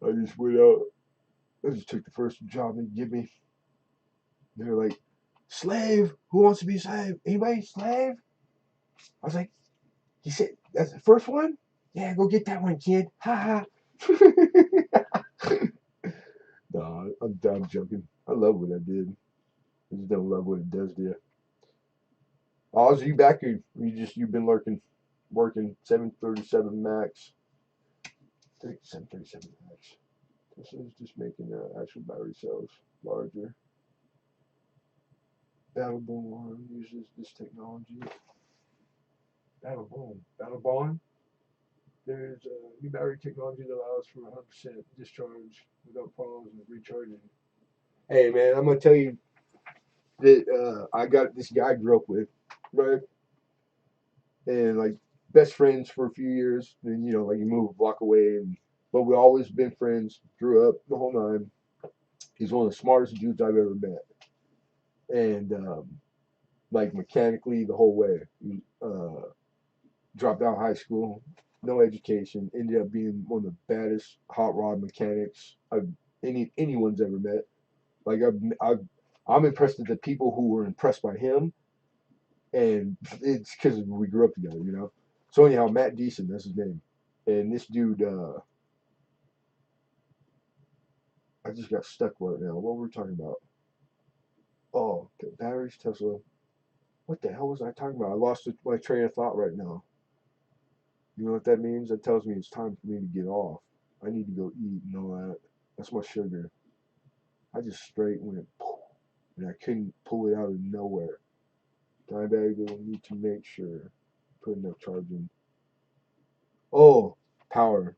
I just went out. I just took the first job they give me. They're like, slave. Who wants to be slave? Anybody slave? I was like, he said, that's the first one? Yeah, go get that one, kid. Ha ha. Nah, I'm joking. I love what I did. I just don't love what it does to you. Oh, so you back here? You've been working 737 max, 737 max. This is just making actual battery cells larger. Battle Boom uses this technology. Battle Bond. There's a new battery technology that allows for 100% discharge without problems with recharging. Hey man, I'm gonna tell you that I got this guy I grew up with, right? And like best friends for a few years. Then like you move a block away, but we always been friends. Grew up the whole nine. He's one of the smartest dudes I've ever met, and like mechanically the whole way. He, dropped out of high school, no education, ended up being one of the baddest hot rod mechanics anyone's ever met. Like I'm impressed at the people who were impressed by him, and it's because we grew up together, you know. So anyhow, Matt Deason, that's his name, and this dude, I just got stuck right now. What were we talking about? Oh, the batteries, Tesla. What the hell was I talking about? I lost my train of thought right now. You know what that means? That tells me it's time for me to get off. I need to go eat and all that. That's my sugar. I just straight went, poof, and I couldn't pull it out of nowhere. Dime bag, they will need to make sure. Put enough charge in. Oh, power.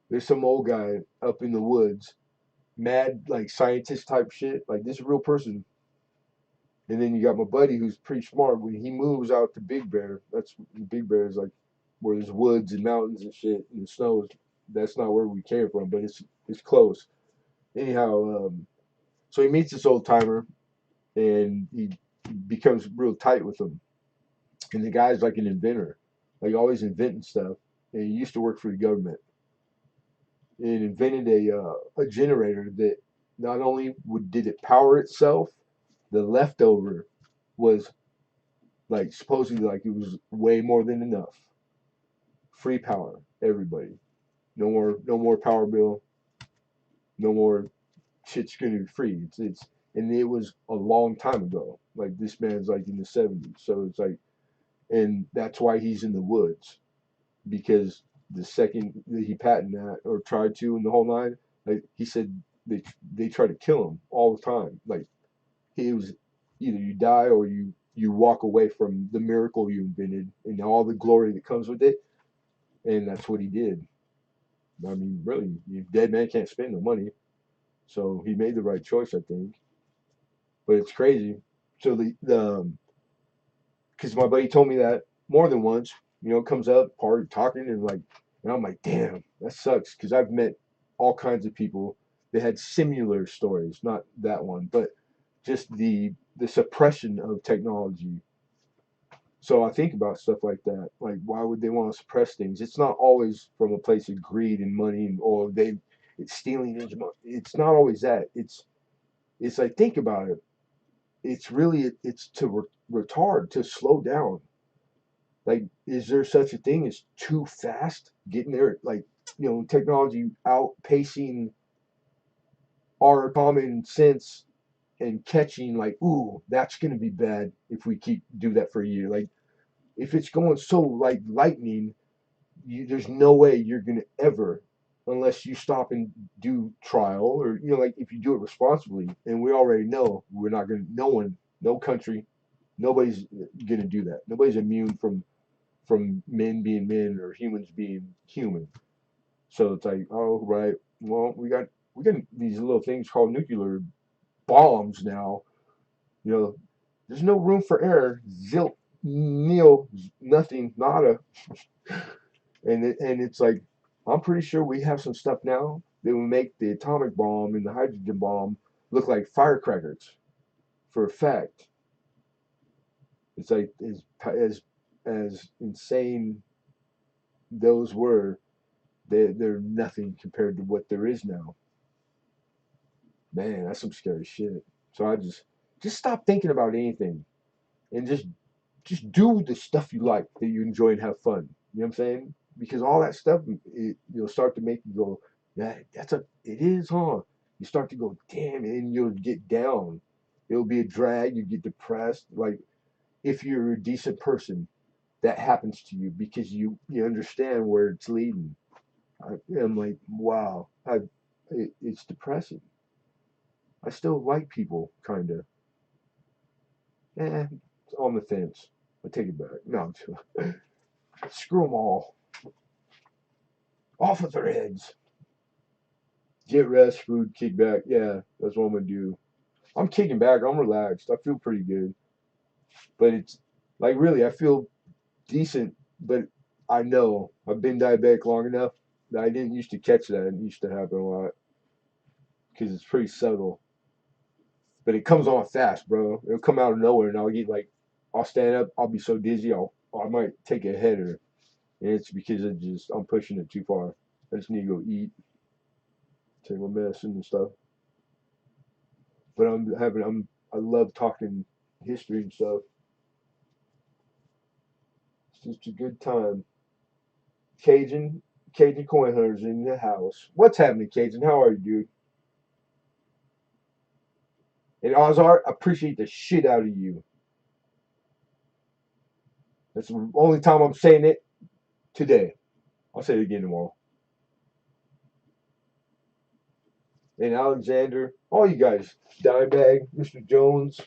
There's some old guy up in the woods, mad like scientist type shit. Like this is a real person. And then you got my buddy who's pretty smart. When he moves out to Big Bear, that's Big Bear is like where there's woods and mountains and shit and the snow. That's not where we came from, but it's close. Anyhow, so he meets this old timer and he becomes real tight with him. And the guy's like an inventor, like always inventing stuff. And he used to work for the government and invented a generator that not only did it power itself, the leftover was like supposedly like it was way more than enough. Free power, everybody. No more power bill. No more shit's gonna be free. It's and it was a long time ago. Like this man's like in the 70s, so it's like, and that's why he's in the woods because the second that he patented that or tried to in the whole nine, like he said they try to kill him all the time. Like he was either you die or you walk away from the miracle you invented and all the glory that comes with it. And that's what he did. I mean, really, dead man can't spend no money, so he made the right choice, I think. But it's crazy. So the because my buddy told me that more than once. You know, comes up, part talking, and like, and I'm like, damn, that sucks. Because I've met all kinds of people that had similar stories, not that one, but just the suppression of technology. So I think about stuff like that. Like, why would they want to suppress things? It's not always from a place of greed and money, or it's stealing. It's not always that. It's like think about it. It's really it's to retard, to slow down. Like, is there such a thing as too fast getting there? Like, technology outpacing our common sense and catching like, ooh, that's gonna be bad if we keep do that for a year. Like, if it's going so like lightning, there's no way you're gonna ever, unless you stop and do trial or like if you do it responsibly. And we already know we're not gonna. No one, no country, nobody's gonna do that. Nobody's immune from men being men or humans being human. So it's like, oh right, well we got these little things called nuclear bombs now. You know, there's no room for error. Zilch, nil, nothing, nada. And it's like, I'm pretty sure we have some stuff now that will make the atomic bomb and the hydrogen bomb look like firecrackers. For a fact, it's like as insane those were. They're nothing compared to what there is now. Man, that's some scary shit. So I just stop thinking about anything and just do the stuff you like that you enjoy and have fun. You know what I'm saying? Because all that stuff you'll start to make you go, yeah, it is, huh? You start to go, damn, and you'll get down. It'll be a drag. You get depressed. Like if you're a decent person, that happens to you because you understand where it's leading. I'm like, wow, it's depressing. I still like people, kind of. Eh, it's on the fence. I take it back. No, screw them all. Off with their heads. Get rest, food, kick back. Yeah, that's what I'm gonna do. I'm kicking back. I'm relaxed. I feel pretty good. But it's like really, I feel decent. But I know I've been diabetic long enough that I didn't used to catch that. It used to happen a lot because it's pretty subtle. But it comes on fast, bro. It'll come out of nowhere, and I'll get like, I'll stand up, I'll be so dizzy, I might take a header, and it's because I'm pushing it too far. I just need to go eat, take my medicine and stuff. But I love talking history and stuff. It's just a good time. Cajun, Cajun coin hunters in the house. What's happening, Cajun? How are you, dude? And Ozar, I appreciate the shit out of you. That's the only time I'm saying it today. I'll say it again tomorrow. And Alexander, all you guys, Dimebag, Mr. Jones,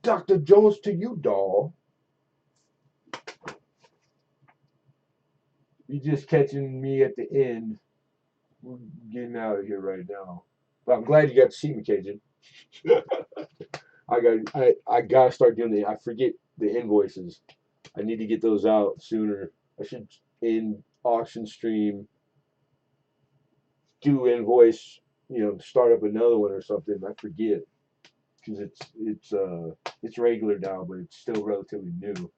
Dr. Jones to you, doll. You just catching me at the end. We're getting out of here right now. But I'm glad you got to see me, Cajun. I gotta start doing the. I forget the invoices. I need to get those out sooner. I should in auction stream do invoice. Start up another one or something. I forget because it's regular now, but it's still relatively new.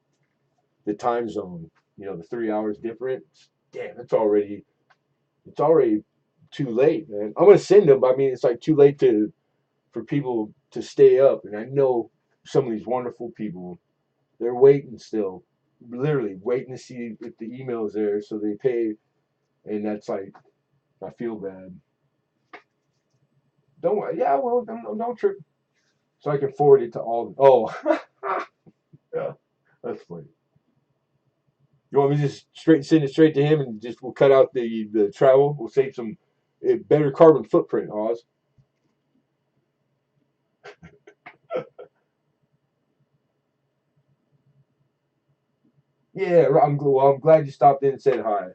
The time zone, the 3 hours difference. Damn, it's already too late, man. I'm gonna send them. But I mean, it's like too late for people to stay up, and I know some of these wonderful people. They're waiting still, literally waiting to see if the email's there, so they pay, and that's like I feel bad. Don't worry. Yeah, well, don't trip. So I can forward it to all. Oh, yeah, that's funny. You want me to just send it straight to him, and just we'll cut out the travel. We'll save some better carbon footprint, Oz. Yeah, I'm glad you stopped in and said hi.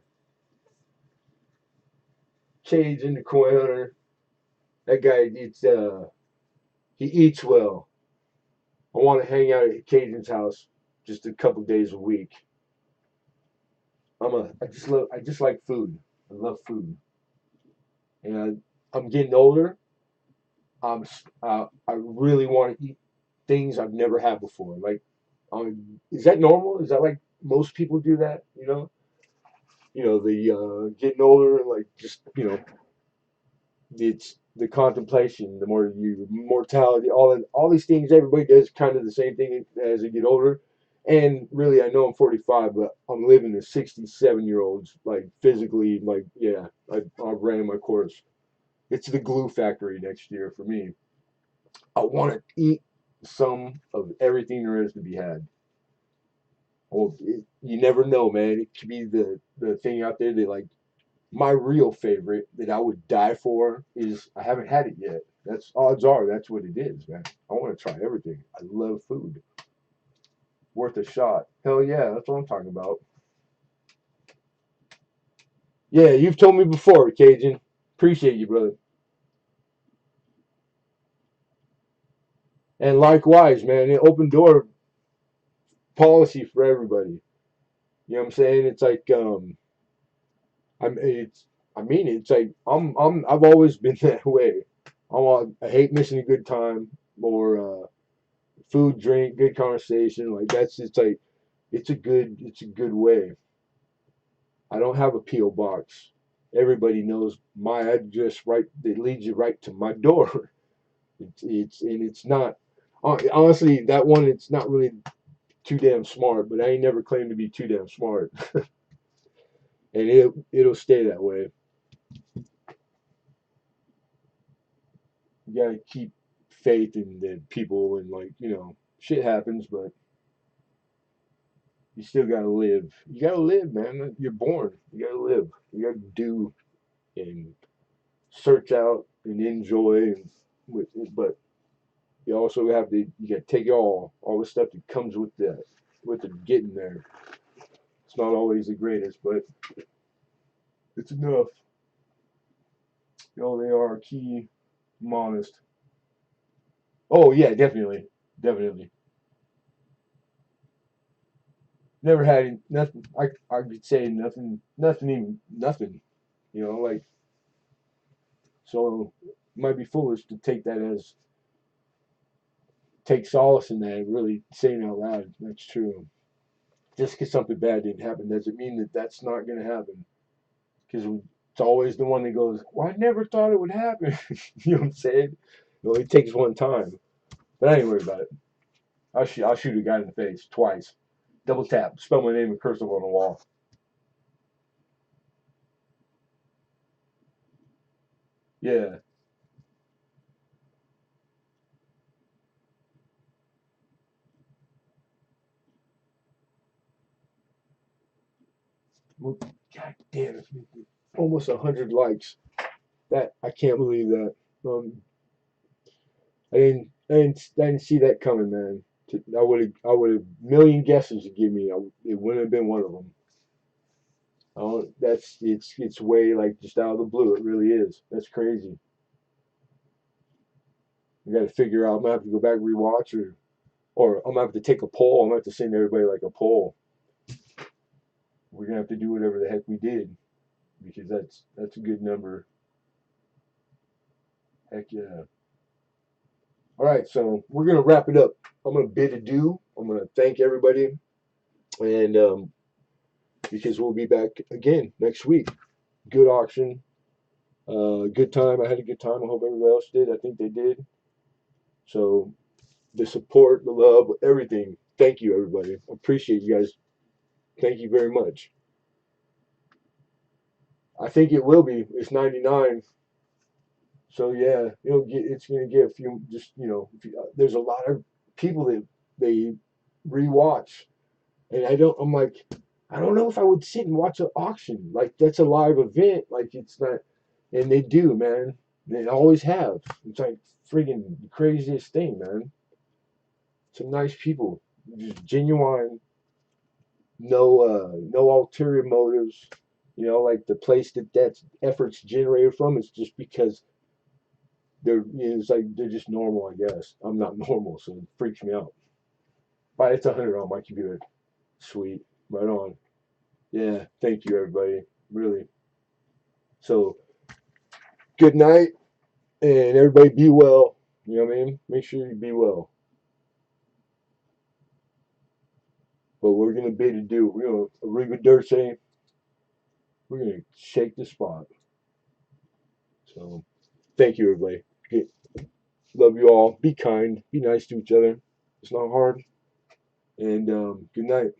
Cage in the coin hunter. That guy he eats well. I want to hang out at Cajun's house just a couple days a week. I just like food. I love food, and I'm getting older. I really want to eat things I've never had before. Like, is that normal? Is that like most people do that? The getting older, like just it's the contemplation, the more you mortality, all these things. Everybody does kind of the same thing as they get older. And really, I know I'm 45, but I'm living a 67-year-old's like physically, like yeah, I ran my course. It's the glue factory next year for me. I want to eat some of everything there is to be had. Well, you never know, man. It could be the thing out there that like my real favorite that I would die for is I haven't had it yet. That's odds are that's what it is, man. I want to try everything. I love food. Worth a shot. Hell yeah, that's what I'm talking about. Yeah, you've told me before, Cajun. Appreciate you, brother. And likewise, man, an open door policy for everybody. You know what I'm saying? It's like it's like I've always been that way. I hate missing a good time or food, drink, good conversation. Like that's it's like it's a good way. I don't have a PO box. Everybody knows my address right that leads you right to my door. It's not honestly that one. It's not really too damn smart, but I ain't never claimed to be too damn smart, and it'll stay that way. You gotta keep faith in the people, and like shit happens, but you still gotta live. You gotta live, man. You're born. You gotta live. You gotta do and search out and enjoy, but you also have to you gotta take all the stuff that comes with the getting there. It's not always the greatest, but it's enough. They are key, modest. Oh yeah, definitely, definitely. Never had nothing. I could say nothing, nothing even nothing. Like so. It might be foolish to take solace in that and really saying out loud that's true. Just because something bad didn't happen doesn't mean that that's not going to happen. Because it's always the one that goes, "Well, I never thought it would happen." You know what I'm saying? It only takes one time. But I ain't worried about it. I'll shoot a guy in the face twice. Double tap, spell my name and cursive on the wall. Yeah. Well, God damn it. Almost 100 likes. That I can't believe that. I didn't see that coming, man. I would have million guesses to give me. It wouldn't have been one of them. It's way like just out of the blue. It really is. That's crazy. I got to figure out. I'm gonna have to go back and rewatch, or I'm gonna have to take a poll. I'm gonna have to send everybody like a poll. We're gonna have to do whatever the heck we did because that's a good number. Heck yeah. All right, so we're gonna wrap it up. I'm gonna bid adieu. I'm gonna thank everybody, and because we'll be back again next week. Good auction, good time. I had a good time. I hope everybody else did. I think they did. So the support, the love, everything. Thank you, everybody. I appreciate you guys. Thank you very much. I think it will be. It's 99. So yeah, it's gonna get a few. Just there's a lot of people that they rewatch, and I'm like, I don't know if I would sit and watch an auction. Like that's a live event. Like it's not, and they do, man. They always have. It's like friggin' craziest thing, man. Some nice people, just genuine, no ulterior motives. Like the place that's efforts generated from is just because it's like they're just normal. I guess I'm not normal, so it freaks me out. But it's 100 on my computer. Sweet, right on. Yeah, thank you, everybody. Really. So good night, and everybody be well. You know what I mean? Make sure you be well. But we're gonna bid adieu. We're gonna arrivederci. We're gonna shake the spot. So thank you, everybody. Love you all. Be kind. Be nice to each other. It's not hard. And good night.